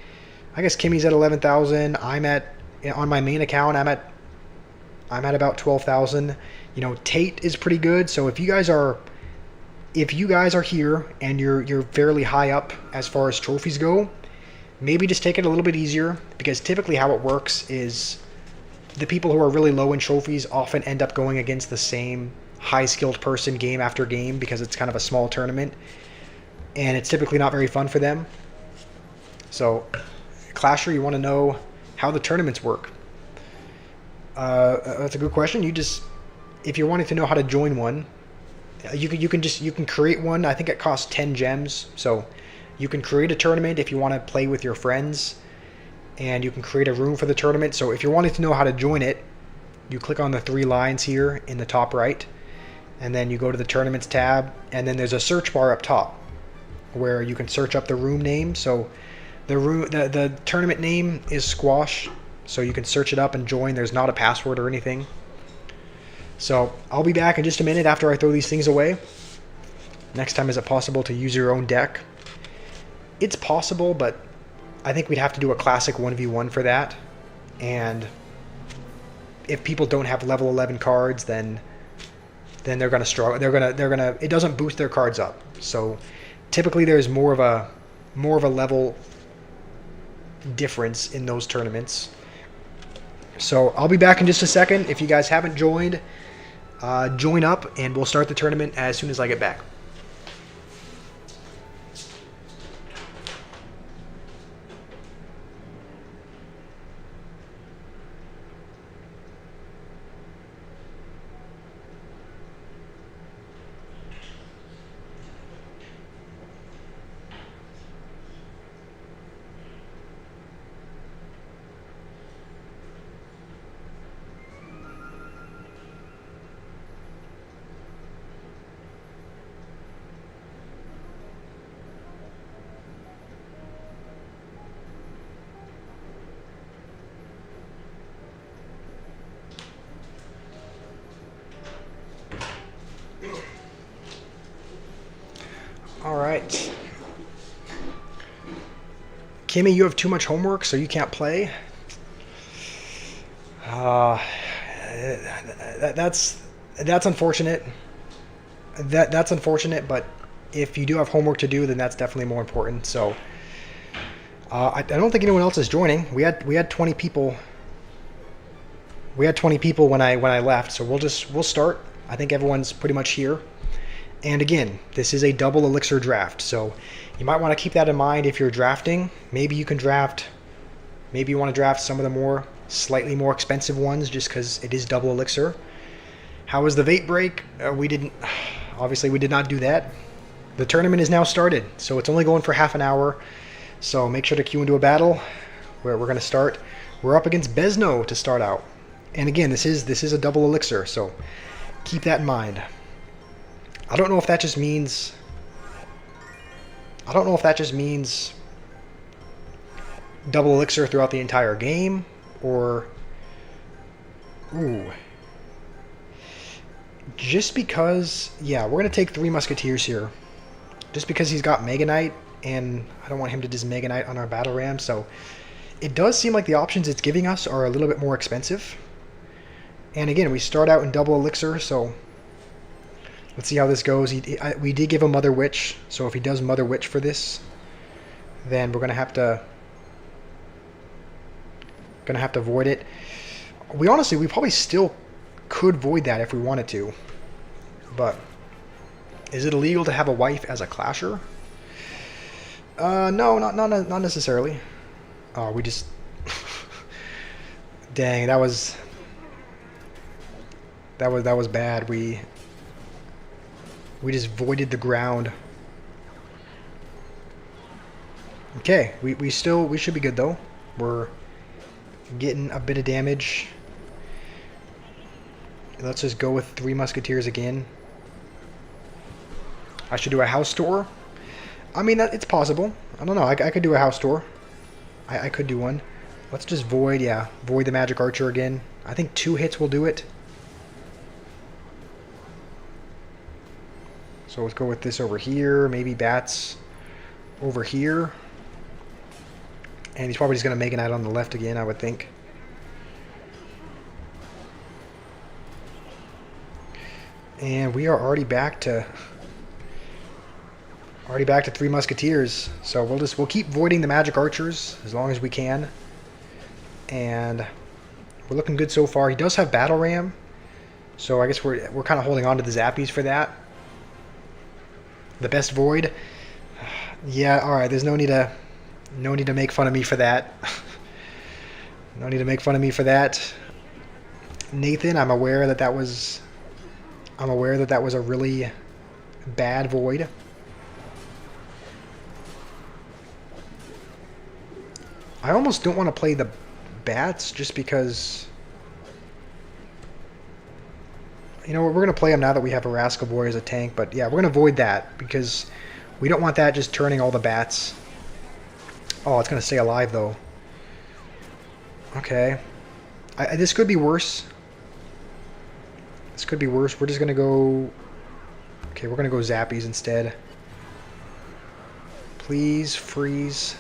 I guess Kimmy's at 11,000. On my main account, I'm at about 12,000. Tate is pretty good. So if you guys are here and you're fairly high up as far as trophies go, maybe just take it a little bit easier, because typically how it works is the people who are really low in trophies often end up going against the same high-skilled person game after game, because it's kind of a small tournament, and it's typically not very fun for them. So, Clasher, you want to know how the tournaments work? That's a good question. If you're wanting to know how to join one, you can create one. I think it costs 10 gems, so you can create a tournament if you want to play with your friends, and you can create a room for the tournament. So if you're wanting to know how to join it, you click on the 3 lines here in the top right, and then you go to the tournaments tab, and then there's a search bar up top where you can search up the room name. So the tournament name is Squash so you can search it up and join. There's not a password or anything. So I'll be back in just a minute after I throw these things away. Next time, is it possible to use your own deck? It's possible, but I think we'd have to do a classic 1v1 for that. And if people don't have level 11 cards, then they're gonna struggle. They're gonna. It doesn't boost their cards up. So typically, there's more of a level difference in those tournaments. So I'll be back in just a second. If you guys haven't joined, join up, and we'll start the tournament as soon as I get back. All right. Kimmy, you have too much homework, so you can't play. That's unfortunate. That's unfortunate, but if you do have homework to do, then that's definitely more important. So I don't think anyone else is joining. We had 20 people. We had 20 people when I left, so we'll start. I think everyone's pretty much here. And again, this is a double elixir draft, so you might want to keep that in mind if you're drafting. Maybe you can draft, maybe you want to draft some of the slightly more expensive ones just because it is double elixir. How was the Vate break? Obviously we did not do that. The tournament is now started, so it's only going for half an hour. So make sure to queue into a battle where we're going to start. We're up against Besno to start out. And again, this is a double elixir, so keep that in mind. I don't know if that just means double elixir throughout the entire game, or just because, yeah, we're gonna take 3 Musketeers here, just because he's got Mega Knight, and I don't want him to just Mega Knight on our battle ram. So it does seem like the options it's giving us are a little bit more expensive. And again, we start out in double elixir, so let's see how this goes. We did give him Mother Witch, so if he does Mother Witch for this, then we're gonna have to void it. We probably still could void that if we wanted to, but is it illegal to have a wife as a clasher? No, not necessarily. Oh, we just dang, that was bad. We just voided the ground. Okay, we should be good though. We're getting a bit of damage. Let's just go with 3 Musketeers again. I should do a house tour. I mean, it's possible. I don't know. I could do a house tour. I could do one. Let's just void the Magic Archer again. I think 2 hits will do it. So let's go with this over here. Maybe bats over here. And he's probably just going to make an Knight on the left again, I would think. And we are already back to 3 Musketeers. So we'll keep voiding the Magic Archers as long as we can. And we're looking good so far. He does have Battle Ram, so I guess we're kind of holding on to the Zappies for that. The best void. Yeah, all right. There's no need to make fun of me for that. No need to make fun of me for that. Nathan, I'm aware that was a really bad void. I almost don't want to play the bats just because, you know, we're going to play him now that we have a Rascal Boy as a tank. But yeah, we're going to void that because we don't want that just turning all the bats. Oh, it's going to stay alive though. Okay. This could be worse. This could be worse. We're just going to go... Okay, we're going to go Zappies instead. Please freeze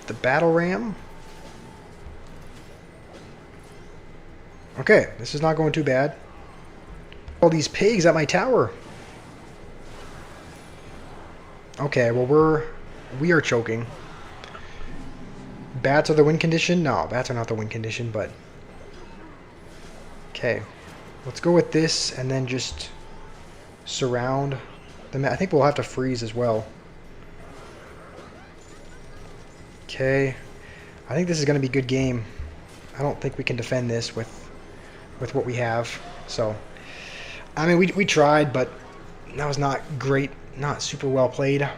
the battle ram. Okay, this is not going too bad. All these pigs at my tower. Okay, well we are choking. Bats are the win condition? No, bats are not the win condition, but... Okay, let's go with this and then just surround them. I think we'll have to freeze as well. Okay, I think this is going to be a good game. I don't think we can defend this with what we have. So, I mean, we tried, but that was not great, not super well played.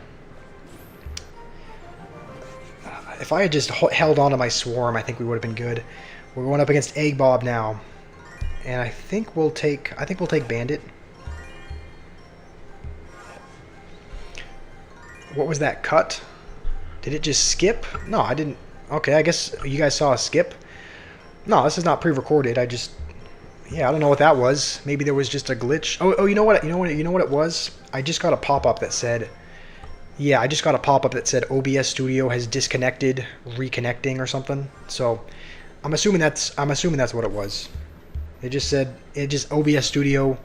If I had just held on to my swarm, I think we would have been good. We're going up against Egg Bob now, and I think we'll take Bandit. What was that cut? Did it just skip? No, I didn't. Okay, I guess you guys saw a skip. No, this is not pre-recorded. I don't know what that was. Maybe there was just a glitch. Oh, you know what it was? I just got a pop-up that said, yeah, I just got a pop-up that said OBS Studio has disconnected, reconnecting or something. So, I'm assuming that's what it was. It just said OBS Studio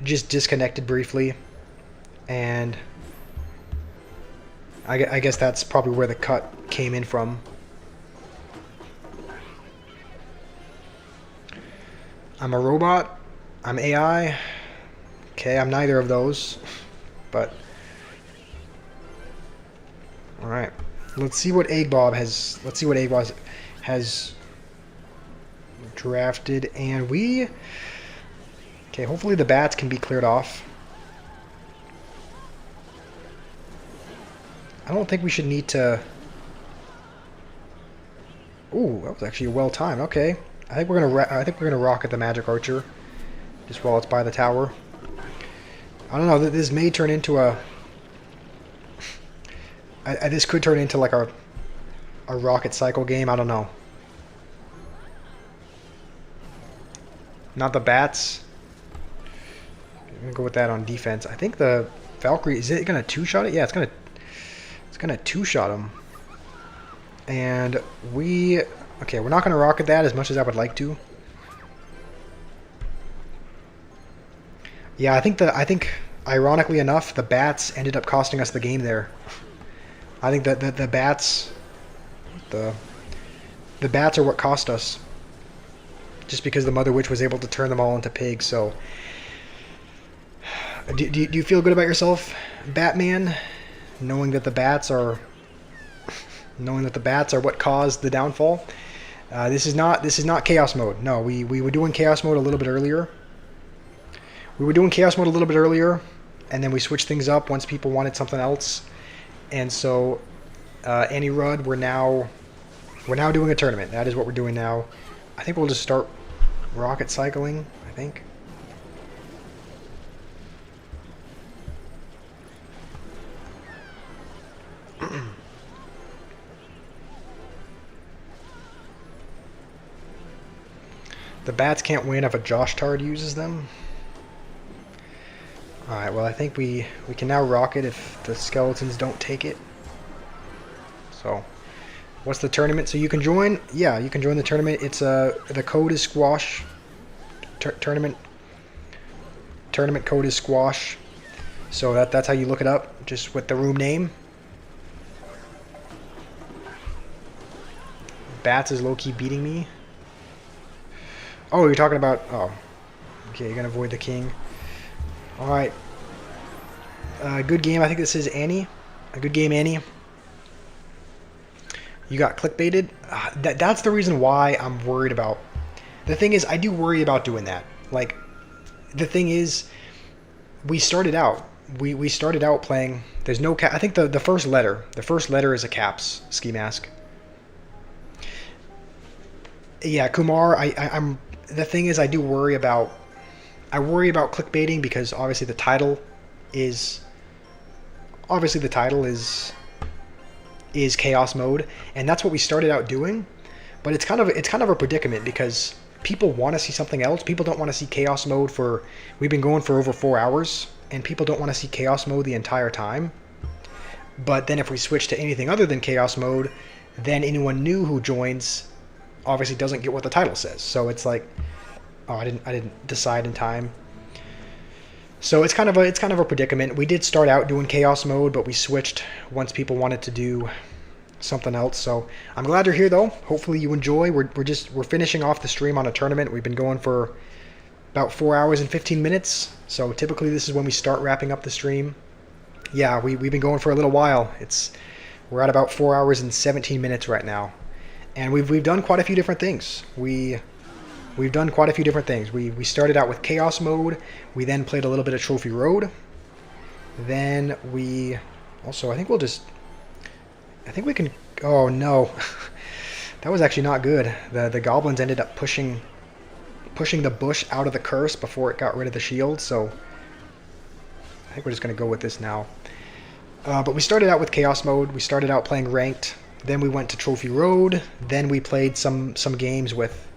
just disconnected briefly, and I guess that's probably where the cut came in from. I'm a robot. I'm AI. Okay, I'm neither of those. But all right, let's see what Egg Bob has. Let's see what Egg Bob has drafted, and we. Okay, hopefully the bats can be cleared off. I don't think we should need to... Ooh, that was actually well timed. Okay, I think we're gonna rocket the Magic Archer just while it's by the tower. I don't know. This may turn into a... this could turn into like a rocket cycle game. I don't know. Not the bats. I'm gonna go with that on defense. I think the Valkyrie, is it gonna two-shot it? Yeah, it's gonna two-shot him. And we're not gonna rocket that as much as I would like to. Yeah, I think ironically enough, the bats ended up costing us the game there. I think that the bats are what cost us. Just because the Mother Witch was able to turn them all into pigs. So, do you feel good about yourself, Batman? Knowing that the bats are what caused the downfall. This is not chaos mode. No, we were doing chaos mode a little bit earlier. And then we switched things up once people wanted something else. And so, Annie Rudd, we're now doing a tournament. That is what we're doing now. I think we'll just start rocket cycling, I think. The bats can't win if a Josh Tard uses them. Alright, well I think we can now rocket if the skeletons don't take it. So, what's the tournament? So you can join? Yeah, you can join the tournament. It's the code is squash. Tournament code is squash. So that's how you look it up, just with the room name. Bats is low-key beating me. Oh, you're talking about... Oh. Okay, you're going to avoid the king. Alright. Good game. I think this is Annie. A good game, Annie. You got clickbaited. That's the reason why I'm worried about... The thing is, I do worry about doing that. Like, the thing is, we started out. We started out playing... There's no... I think the first letter. The first letter is a caps ski mask. Yeah, Kumar, I'm... The thing is, I do worry about... I worry about clickbaiting because obviously the title is... is chaos mode, and that's what we started out doing. But it's kind of a predicament because people want to see something else. People don't want to see chaos mode for. We've been going for over 4 hours, and people don't want to see chaos mode the entire time. But then if we switch to anything other than chaos mode, then anyone new who joins obviously doesn't get what the title says. So it's like, oh, I didn't decide in time. So it's kind of a predicament. We did start out doing chaos mode, but we switched once people wanted to do something else. So I'm glad you're here though. Hopefully you enjoy. We're finishing off the stream on a tournament. We've been going for about 4 hours and 15 minutes. So typically this is when we start wrapping up the stream. Yeah, we've been going for a little while. We're at about 4 hours and 17 minutes right now, and we've done quite a few different things. We've done quite a few different things. We started out with chaos mode. We then played a little bit of Trophy Road. Then we also I think we can. Oh no, that was actually not good. The goblins ended up pushing the bush out of the curse before it got rid of the shield. So I think we're just gonna go with this now. But we started out with chaos mode. We started out playing ranked. Then we went to Trophy Road. Then we played some games with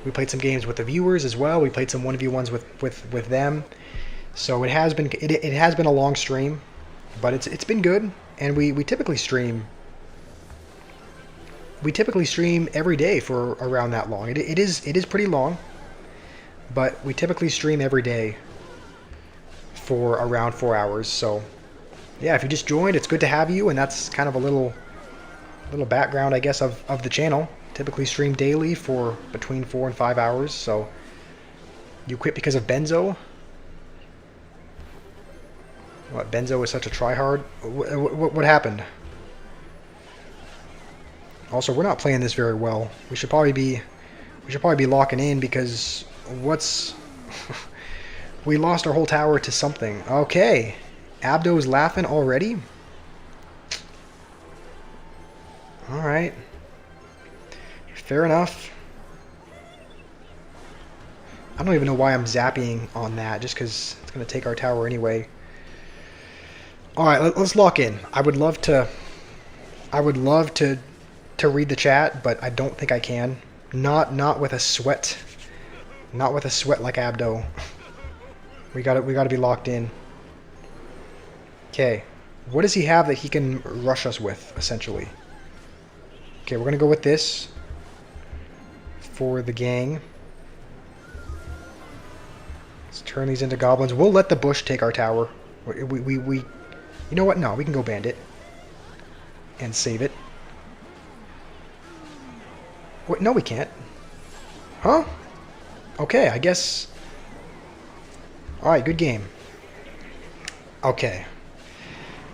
the viewers as well. We played some 1v1s with them. So it has been a long stream, but it's been good. And we typically stream. We typically stream every day for around that long. It is pretty long, but we typically stream every day for around 4 hours. So yeah, if you just joined, it's good to have you, and that's kind of a little background, I guess, of the channel. Typically stream daily for between 4 and 5 hours. So you quit because of Benzo? What, Benzo is such a tryhard? What happened? Also, we're not playing this very well. We should probably be locking in because we lost our whole tower to something. Okay. Abdo's laughing already? Alright. Fair enough. I don't even know why I'm zapping on that, just because it's going to take our tower anyway. Alright, let's lock in. I would love to read the chat, but I don't think I can. Not with a sweat. Not with a sweat like Abdo. We gotta be locked in. Okay, what does he have that he can rush us with, essentially? Okay, we're gonna go with this for the gang. Let's turn these into goblins. We'll let the bush take our tower. We you know what? No, we can go bandit and save it. Wait, no, we can't. Huh? Okay, I guess. All right, good game. Okay.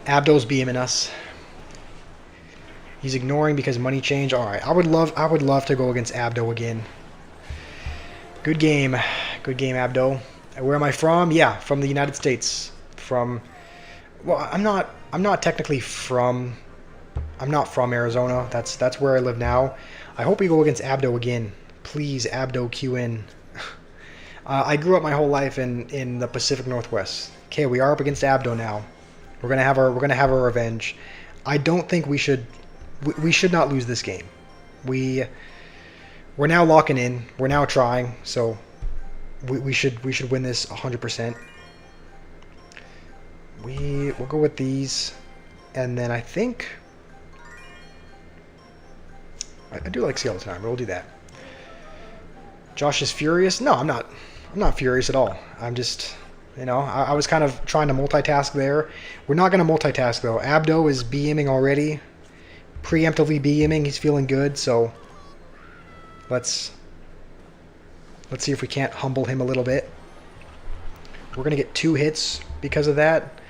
Abdo's beaming us. He's ignoring because money change. All right, I would love to go against Abdo again. Good game, Abdo. Where am I from? Yeah, from the United States. Well, I'm not technically from. I'm not from Arizona. That's where I live now. I hope we go against Abdo again. Please, Abdo, Q in. I grew up my whole life in the Pacific Northwest. Okay, we are up against Abdo now. We're gonna have our revenge. I don't think we should not lose this game. We're now locking in. We're now trying. So we should win this 100%. We'll go with these, and then I think I do like Skeleton Armor. We'll do that. Josh is furious. No, I'm not furious at all. I'm just, I was kind of trying to multitask there. We're not going to multitask, though. Abdo is BMing already. Preemptively BMing. He's feeling good, so let's see if we can't humble him a little bit. We're going to get 2 hits because of that.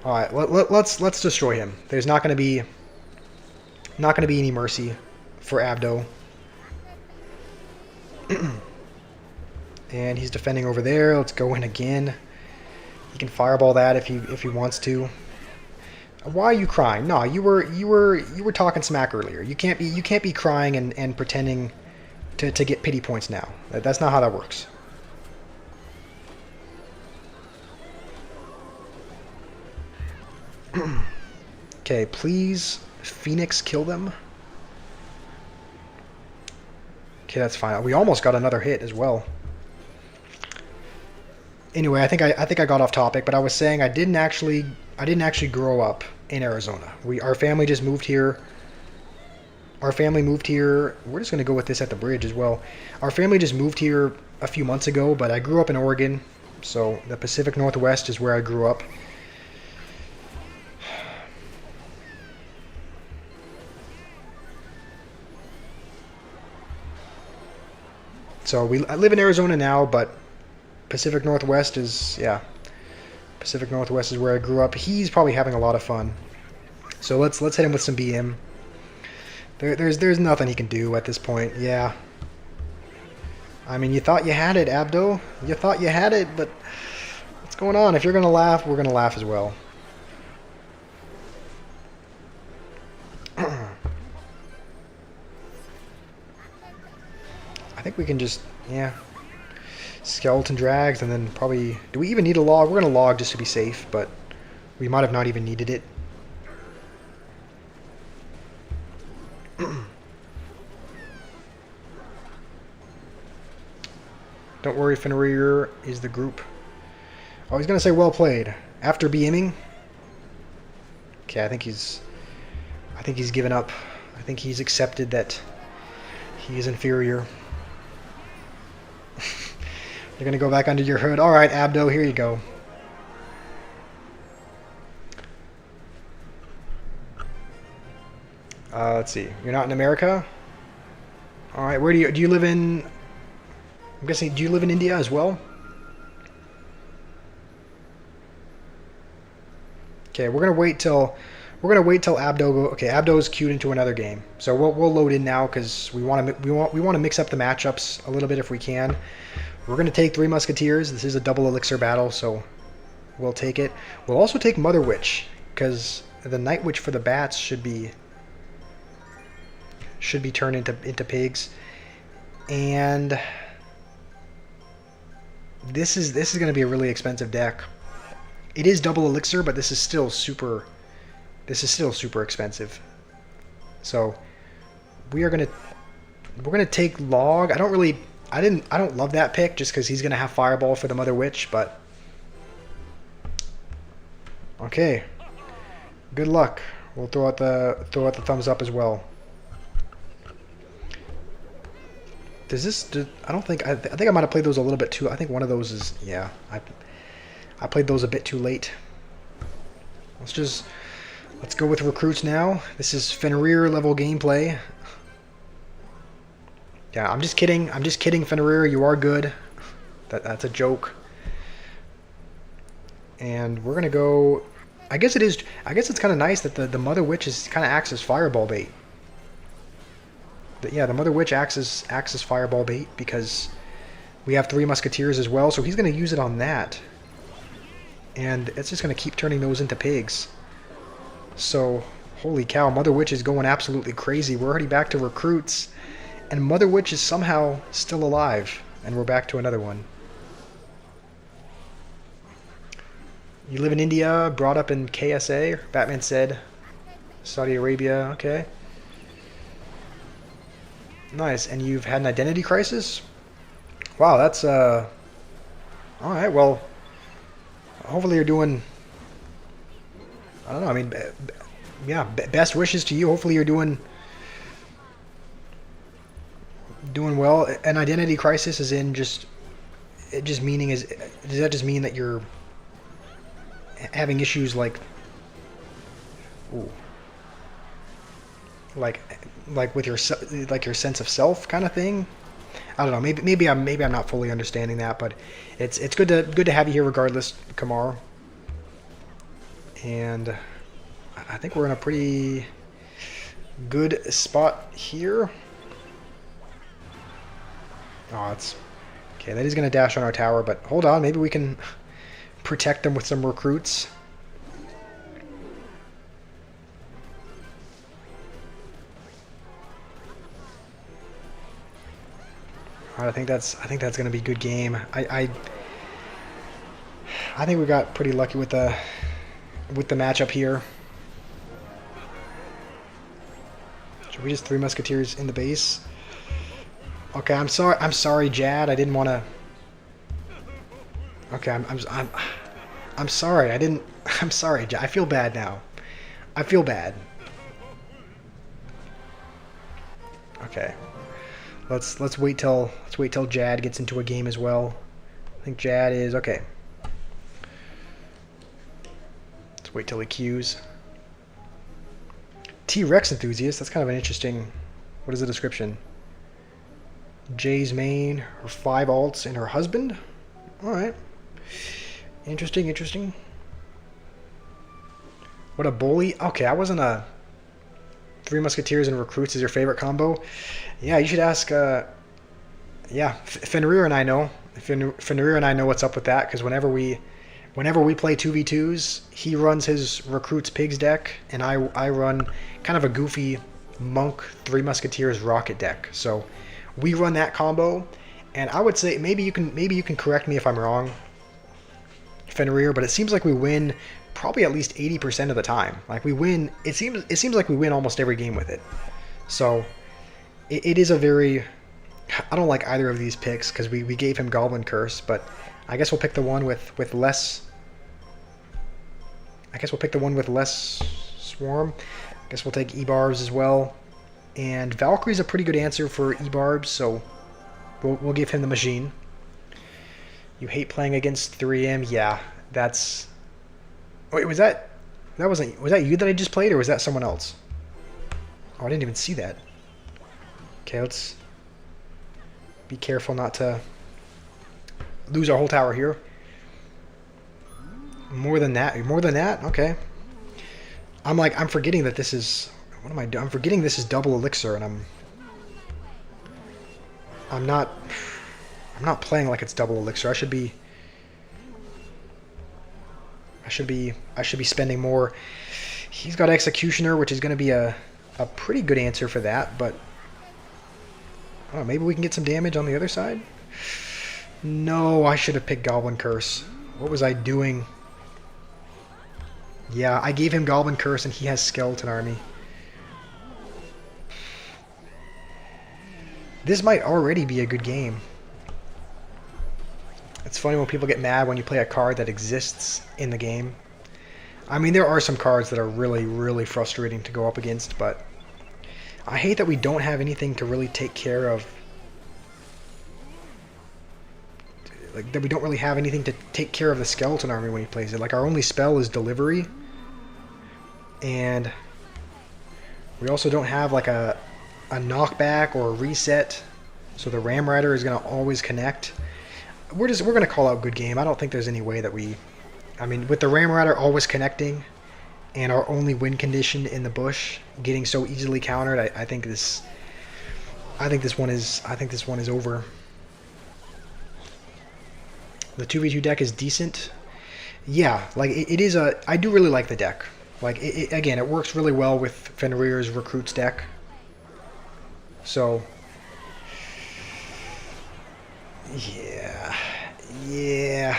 All right, let's destroy him. There's not going to be any mercy for Abdo. And he's defending over there. Let's go in again. He can fireball that if he wants to. Why are you crying? No, you were talking smack earlier. You can't be crying and pretending to get pity points now. That's not how that works. Okay, please, Phoenix, kill them. Okay, that's fine. We almost got another hit as well. Anyway, I think I got off topic, but I was saying I didn't actually grow up in Arizona. Our family just moved here. Our family moved here. We're just gonna go with this at the bridge as well. Our family just moved here a few months ago, but I grew up in Oregon, so the Pacific Northwest is where I grew up. So I live in Arizona now, but Pacific Northwest is, yeah. Pacific Northwest is where I grew up. He's probably having a lot of fun. So let's hit him with some BM. There's nothing he can do at this point. Yeah. I mean, you thought you had it, Abdo. You thought you had it, but what's going on? If you're gonna laugh, we're gonna laugh as well. I think we can just, yeah, skeleton drags, and then probably, do we even need a log? We're going to log just to be safe, but we might have not even needed it. Don't worry, Fenrir is the group. Oh, he's going to say well played. After BMing? Okay, I think he's given up. I think he's accepted that he is inferior. You're going to go back under your hood. All right, Abdo, here you go. Let's see. You're not in America? All right, where do you live in? I'm guessing, do you live in India as well? Okay, we're gonna wait till Abdo go. Okay, Abdo's queued into another game, so we'll load in now because we want to mix up the matchups a little bit if we can. We're gonna take 3 Musketeers. This is a double elixir battle, so we'll take it. We'll also take Mother Witch because the Night Witch for the bats should be turned into pigs, and this is going to be a really expensive deck. It is double elixir, but this is still super expensive. So we're gonna take log. I don't love that pick just because he's gonna have fireball for the Mother Witch, but okay. Good luck. We'll throw out the thumbs up as well. Does this? I don't think. I think I might have played those a little bit too. I think one of those is, yeah. I played those a bit too late. Let's go with recruits now. This is Fenrir level gameplay. Yeah, I'm just kidding. I'm just kidding, Fenrir. You are good. That's a joke. And we're gonna go. I guess it is. I guess it's kind of nice that the Mother Witch is kind of acts as fireball bait. Yeah, the Mother Witch acts as fireball bait because we have 3 Musketeers as well, so he's going to use it on that. And it's just going to keep turning those into pigs. So, holy cow, Mother Witch is going absolutely crazy. We're already back to recruits, and Mother Witch is somehow still alive, and we're back to another one. You live in India, brought up in KSA, Batman said. Saudi Arabia, okay. Nice, and you've had an identity crisis? Wow, that's, alright, well, hopefully you're doing, I don't know, I mean, yeah, best wishes to you. Hopefully you're doing well. An identity crisis is in just, does that just mean that you're having issues like, ooh, like with your sense of self kind of thing? I don't know. Maybe I'm not fully understanding that, but it's good to have you here regardless, Kamar. And I think we're in a pretty good spot here. Oh, it's okay. That is going to dash on our tower, but hold on. Maybe we can protect them with some recruits. I think that's going to be a good game. I think we got pretty lucky with the matchup here. Should we just 3 Musketeers in the base? Okay, I'm sorry. I'm sorry, Jad. I didn't want to. Okay, I'm sorry. I didn't. I'm sorry, Jad. I feel bad now. I feel bad. Okay. Let's wait till Jad gets into a game as well. I think Jad is okay. Let's wait till he queues. T-Rex enthusiast. That's kind of an interesting. What is the description? Jay's main, her 5 alts, and her husband. All right. Interesting, interesting. What a bully. Okay, I wasn't a Three Musketeers and Recruits is your favorite combo. Yeah, you should ask. Yeah, Fenrir and I know. Fenrir and I know what's up with that because whenever we play 2v2s, he runs his Recruits Pigs deck, and I run kind of a goofy Monk Three Musketeers Rocket deck. So we run that combo, and I would say maybe you can correct me if I'm wrong, Fenrir, but it seems like we win probably at least 80% of the time. Like we win. It seems like we win almost every game with it. So it is a very. I don't like either of these picks because we gave him Goblin Curse, but I guess we'll pick the one with less. I guess we'll pick the one with less Swarm. I guess we'll take E-Barbs as well. And Valkyrie's a pretty good answer for E-Barbs, so we'll give him the machine. You hate playing against 3M? Yeah, that's... Wait, was that you that I just played, or was that someone else? Oh, I didn't even see that. Okay, let's be careful not to lose our whole tower here. More than that? Okay. I'm forgetting that this is... What am I doing? I'm forgetting this is double elixir, and I'm not playing like it's double elixir. I should be spending more. He's got Executioner, which is going to be a pretty good answer for that, but oh, maybe we can get some damage on the other side? No, I should have picked Goblin Curse. What was I doing? Yeah, I gave him Goblin Curse, and he has Skeleton Army. This might already be a good game. It's funny when people get mad when you play a card that exists in the game. I mean, there are some cards that are really, really frustrating to go up against, but I hate that we don't have anything to really take care of. Like, that we don't really have anything to take care of the Skeleton Army when he plays it. Like, our only spell is Delivery. And we also don't have, like, a knockback or a reset. So the Ram Rider is going to always connect. We're going to call out good game. I don't think there's any way that we... I mean, with the Ram Rider always connecting and our only win condition in the bush getting so easily countered, I think this one is over. The 2v2 deck is decent. Yeah, like it is a... I do really like the deck. Like, again, it works really well with Fenrir's Recruits deck. So, yeah,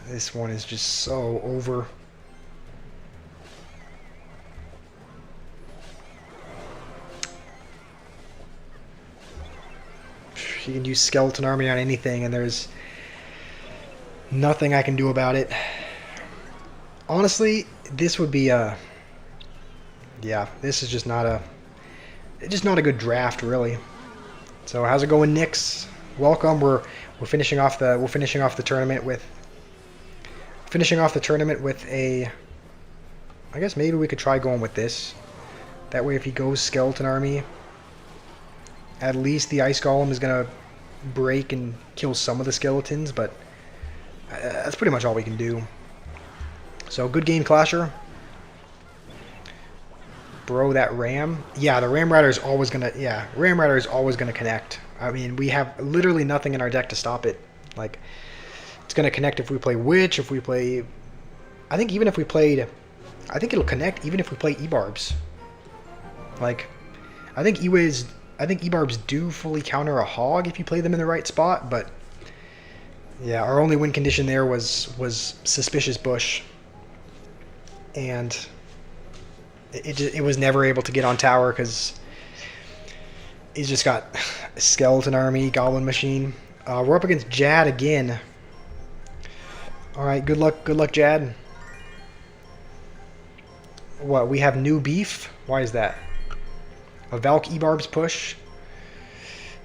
this one is just so over. You can use Skeleton Army on anything, and there's nothing I can do about it. Honestly, this would be a... Yeah, this is just not a good draft, really. So how's it going, Knicks? Welcome. We're finishing off the tournament with a... I guess maybe we could try going with this. That way, if he goes Skeleton Army, at least the Ice Golem is gonna break and kill some of the skeletons, but that's pretty much all we can do. So good game, Clasher. Bro, that Ram. Yeah, the Ram Rider is always gonna. Yeah, Ram Rider is always gonna connect. I mean, we have literally nothing in our deck to stop it. Like, it's gonna connect if we play Witch. If we play, I think even if we played, I think it'll connect even if we play E-Barbs. Like, I think E-Barbs do fully counter a Hog if you play them in the right spot. But yeah, our only win condition there was Suspicious Bush, and it was never able to get on tower because he's just got Skeleton army, goblin machine. We're up against Jad again. Alright, good luck, Jad. What, we have new beef? Why is that? A Valk Ebarb's push?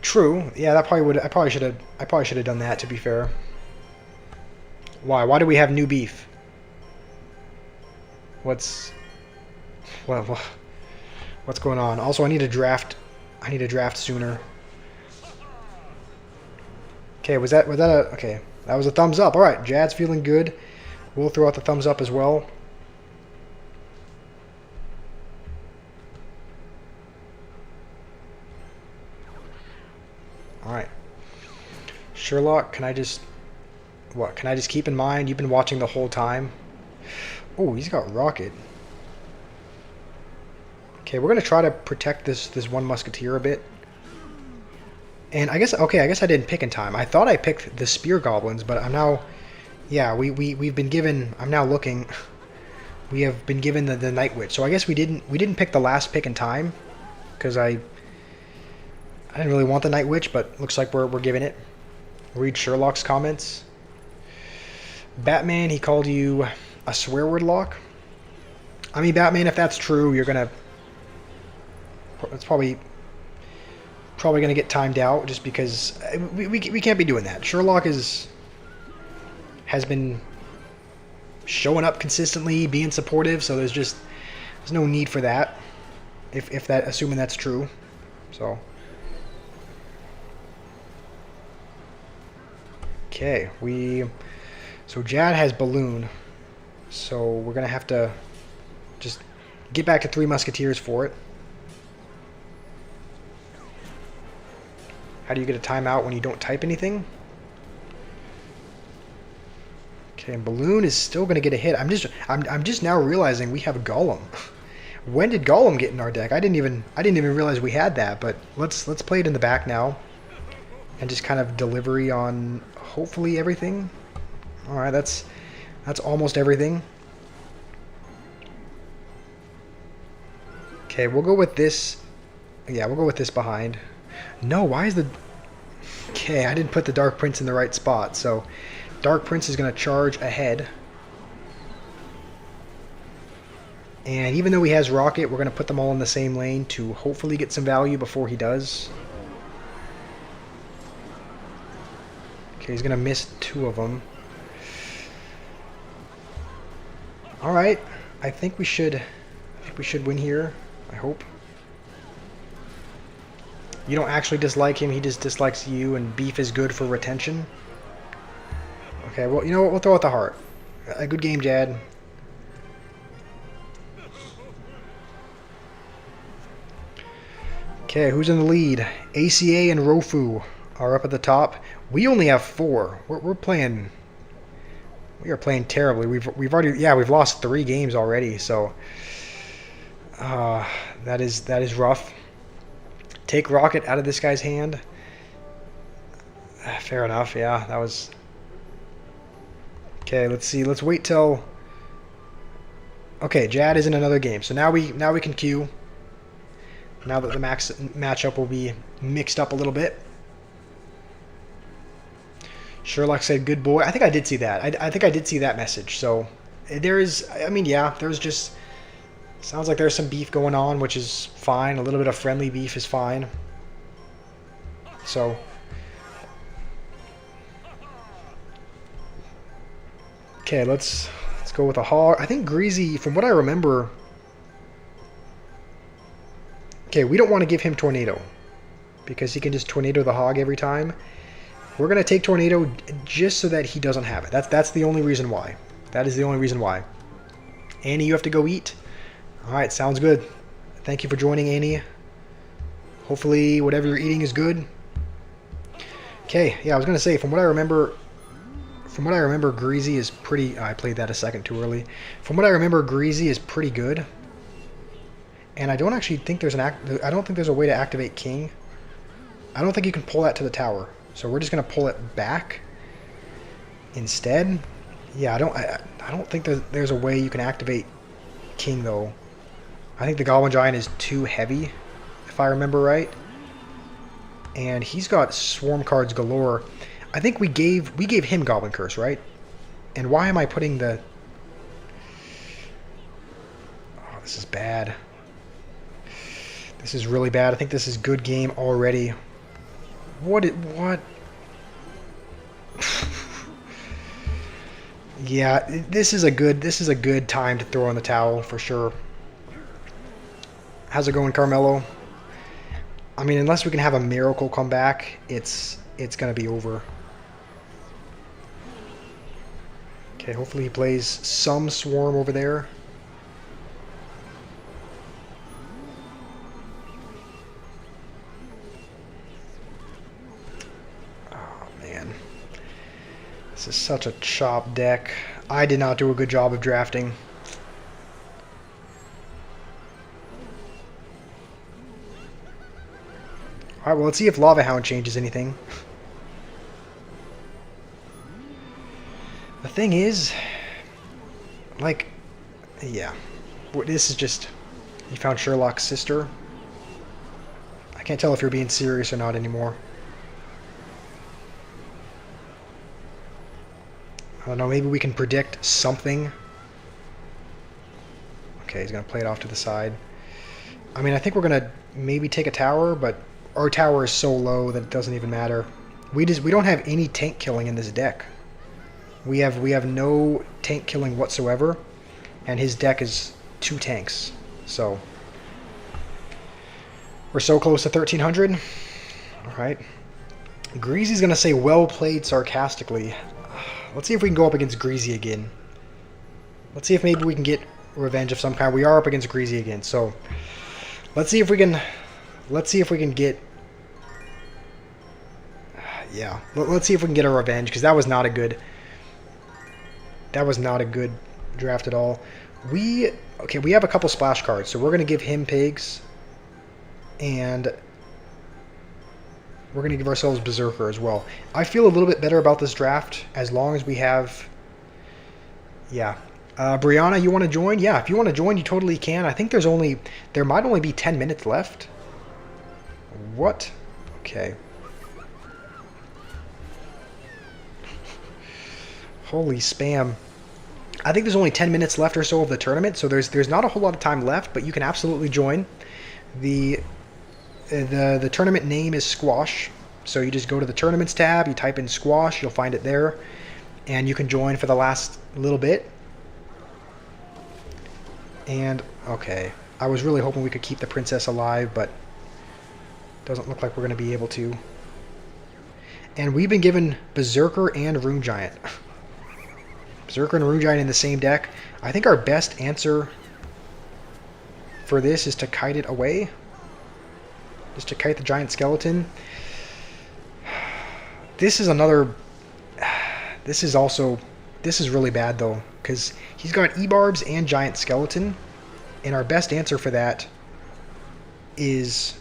True. Yeah, that probably would. I probably should have done that, to be fair. Why? Why do we have new beef? What's going on? Also, I need to draft. I need to draft sooner. Okay, was that a okay? That was a thumbs up. All right, Jad's feeling good. We'll throw out the thumbs up as well. All right, Sherlock. Can I just keep in mind you've been watching the whole time? Oh, he's got rocket. Okay, we're gonna try to protect this one musketeer a bit. And I guess I didn't pick in time. I thought I picked the spear goblins, but I'm now, yeah, we've been given. I'm now looking. We have been given the Night Witch. So I guess we didn't pick the last pick in time, because I didn't really want the Night Witch, but looks like we're giving it. Read Sherlock's comments. Batman, he called you a swear word lock. I mean, Batman, if that's true, you're gonna. It's probably gonna get timed out just because we can't be doing that. Sherlock has been showing up consistently, being supportive, so there's no need for that. If that, assuming that's true, so. Okay, so Jad has balloon, so we're gonna have to just get back to 3 musketeers for it. How do you get a timeout when you don't type anything? Okay, and balloon is still gonna get a hit. I'm just now realizing we have a Golem. When did Golem get in our deck? I didn't even realize we had that. But let's play it in the back now, and just kind of delivery on hopefully everything. All right, that's almost everything. Okay, we'll go with this. Yeah, we'll go with this behind. No, why is the... Okay, I didn't put the Dark Prince in the right spot, so Dark Prince is going to charge ahead. And even though he has Rocket, we're going to put them all in the same lane to hopefully get some value before he does. Okay, he's going to miss 2 of them. Alright, I think we should win here, I hope. You don't actually dislike him, he just dislikes you, and beef is good for retention. Okay, well, you know what? We'll throw out the heart. A good game, Jad. Okay, who's in the lead? ACA and Rofu are up at the top. We only have 4. We're playing... We are playing terribly. We've already... Yeah, we've lost 3 games already, so... that is rough. Take Rocket out of this guy's hand. Fair enough, yeah, that was... Okay, let's see. Let's wait till... Okay, Jad is in another game, so now we can queue. Now that the matchup will be mixed up a little bit. Sherlock said, good boy. I think I did see that. I think I did see that message, so... There is... I mean, yeah, there's just... Sounds like there's some beef going on, which is fine. A little bit of friendly beef is fine. So... Okay, let's go with a hog. I think Greasy, from what I remember... Okay, we don't want to give him Tornado, because he can just Tornado the hog every time. We're going to take Tornado just so that he doesn't have it. That's the only reason why. That is the only reason why. Annie, you have to go eat. Alright, sounds good. Thank you for joining, Annie. Hopefully whatever you're eating is good. Okay, yeah, I was going to say, from what I remember, Greasy is pretty... I played that a second too early. From what I remember, Greasy is pretty good. And I don't actually think there's I don't think there's a way to activate King. I don't think you can pull that to the tower. So we're just going to pull it back instead. Yeah, I don't think there's a way you can activate King, though. I think the Goblin Giant is too heavy, if I remember right. and he's got swarm cards galore. I think we gave him Goblin Curse, right? And why am I putting the... Oh, this is bad. This is really bad. I think this is good game already. What? Yeah, this is a good time to throw in the towel for sure. How's it going, Carmelo? I mean, unless we can have a miracle come back, it's gonna be over. Okay, hopefully he plays some swarm over there. Oh man, this is such a chop deck. I did not do a good job of drafting. Alright, well, let's see if Lava Hound changes anything. The thing is, like, yeah, this is just, you found Sherlock's sister. I can't tell if you're being serious or not anymore. I don't know, maybe we can predict something. Okay, he's going to play it off to the side. I mean, I think we're going to maybe take a tower, but our tower is so low that it doesn't even matter. We don't have any tank killing in this deck. We have no tank killing whatsoever, and his deck is 2 tanks. So we're so close to 1300. All right. Greasy's gonna say well played sarcastically. Let's see if we can go up against Greasy again. Let's see if maybe we can get revenge of some kind. We are up against Greasy again, so let's see if we can. Let's see if we can get. Yeah, let's see if we can get a revenge, because that was not a good. That was not a good draft at all. We have a couple splash cards, so we're gonna give him pigs, and we're gonna give ourselves Berserker as well. I feel a little bit better about this draft as long as we have. Yeah. Brianna, you want to join? Yeah, if you want to join, you totally can. I think there might only be 10 minutes left. What? Okay. Holy spam. I think there's only 10 minutes left or so of the tournament, so there's not a whole lot of time left, but you can absolutely join. The tournament name is Squash, so you just go to the Tournaments tab, you type in Squash, you'll find it there, and you can join for the last little bit. And, okay, I was really hoping we could keep the princess alive, but doesn't look like we're going to be able to. And we've been given Berserker and Rune Giant. Berserker and Rune Giant in the same deck. I think our best answer for this is to kite it away. Just to kite the giant skeleton. This is another... This is really bad, though, because he's got E-Barbs and giant skeleton, and our best answer for that is...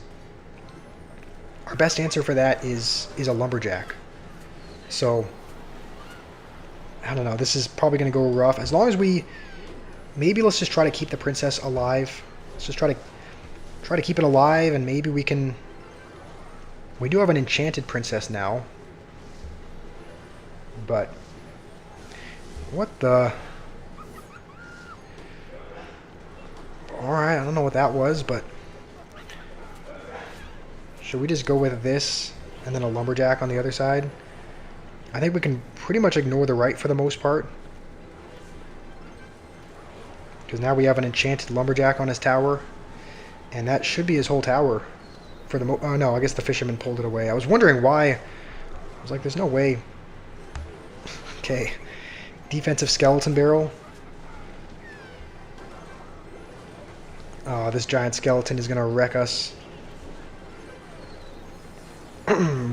a lumberjack. So I don't know, this is probably going to go rough. As long as maybe let's just try to keep the princess alive. Let's just try to keep it alive, and maybe we do have an enchanted princess now. But what the... Alright, I don't know what that was, but should we just go with this and then a lumberjack on the other side? I think we can pretty much ignore the right for the most part, because now we have an enchanted lumberjack on his tower, and that should be his whole tower for the oh no, I guess the fisherman pulled it away. I was wondering why. I was like, there's no way. Okay, defensive skeleton barrel. Oh, this giant skeleton is gonna wreck us.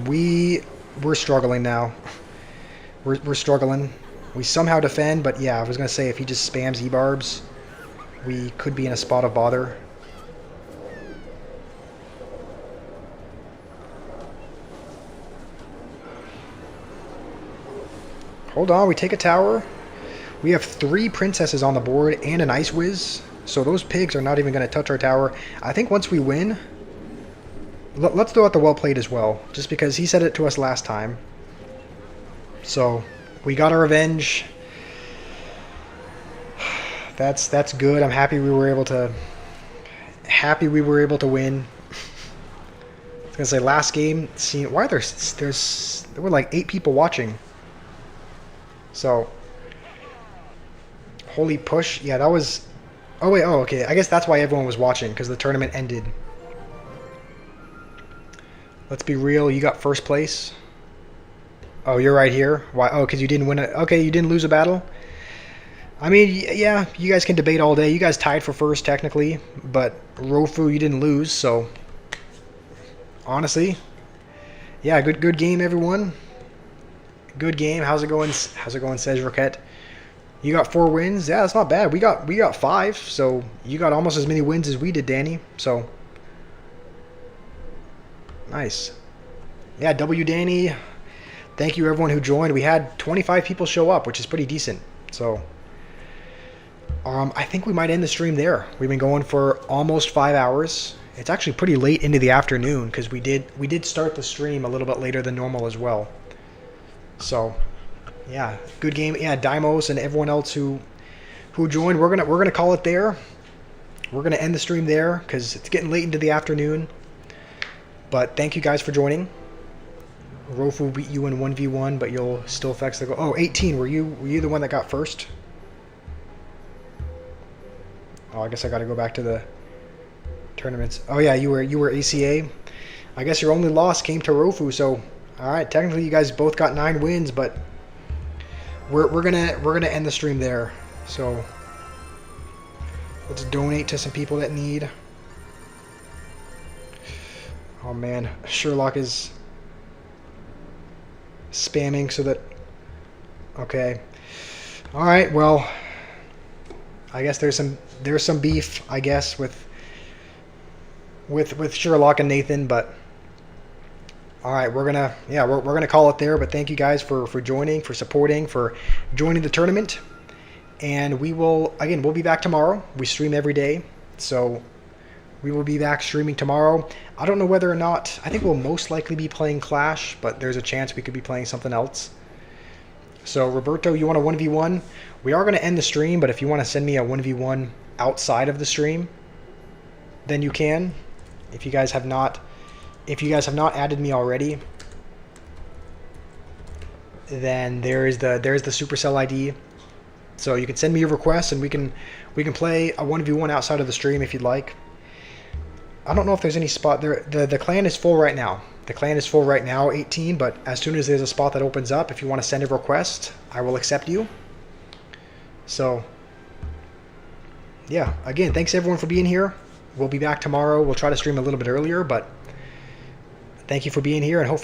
We're struggling now. We're struggling. We somehow defend, but yeah, I was gonna say if he just spams E-Barbs, we could be in a spot of bother. Hold on, we take a tower. We have 3 princesses on the board and an Ice Whiz, so those pigs are not even going to touch our tower. I think once we win, let's throw out the well played as well, just because he said it to us last time. So we got our revenge. That's good. I'm happy we were able to win. I was gonna say last game. See why there were like 8 people watching. So holy push. Yeah, that was. Oh wait. Oh okay. I guess that's why everyone was watching, because the tournament ended. Let's be real. You got first place. Oh, you're right here. Why? Oh, because you didn't win it. Okay, you didn't lose a battle. I mean, yeah, you guys can debate all day. You guys tied for first technically, but Rofu, you didn't lose, so honestly, yeah, good game, everyone. Good game. How's it going? How's it going, says Roquette? You got 4 wins. Yeah, that's not bad. We got 5, so you got almost as many wins as we did, Danny. So nice. Yeah, W Danny. Thank you everyone who joined. We had 25 people show up, which is pretty decent. So I think we might end the stream there. We've been going for almost 5 hours. It's actually pretty late into the afternoon, because we did start the stream a little bit later than normal as well. So yeah, good game. Yeah, Dimos and everyone else who joined. We're gonna call it there. We're gonna end the stream there because it's getting late into the afternoon. But thank you guys for joining. Rofu beat you in 1v1, but you'll still fetch the goal. Oh, 18. Were you the one that got first? Oh, I guess I got to go back to the tournaments. Oh yeah, you were ACA. I guess your only loss came to Rofu. So, all right, technically you guys both got 9 wins, but we're gonna end the stream there. So let's donate to some people that need. Oh man, Sherlock is spamming so that. Okay. All right. Well, I guess there's some beef, I guess, with Sherlock and Nathan, but all right, we're gonna call it there. But thank you guys for joining, for supporting, for joining the tournament, and we'll be back tomorrow. We stream every day, so we will be back streaming tomorrow. I don't know whether or not. I think we'll most likely be playing Clash, but there's a chance we could be playing something else. So Roberto, you want a 1v1? We are going to end the stream, but if you want to send me a 1v1 outside of the stream, then you can. If you guys have not added me already, then there's the Supercell ID. So you can send me a request, and we can play a 1v1 outside of the stream if you'd like. I don't know if there's any spot there. The clan is full right now. The clan is full right now, 18, but as soon as there's a spot that opens up, if you want to send a request, I will accept you. So, yeah, again, thanks everyone for being here. We'll be back tomorrow. We'll try to stream a little bit earlier, but thank you for being here, and hopefully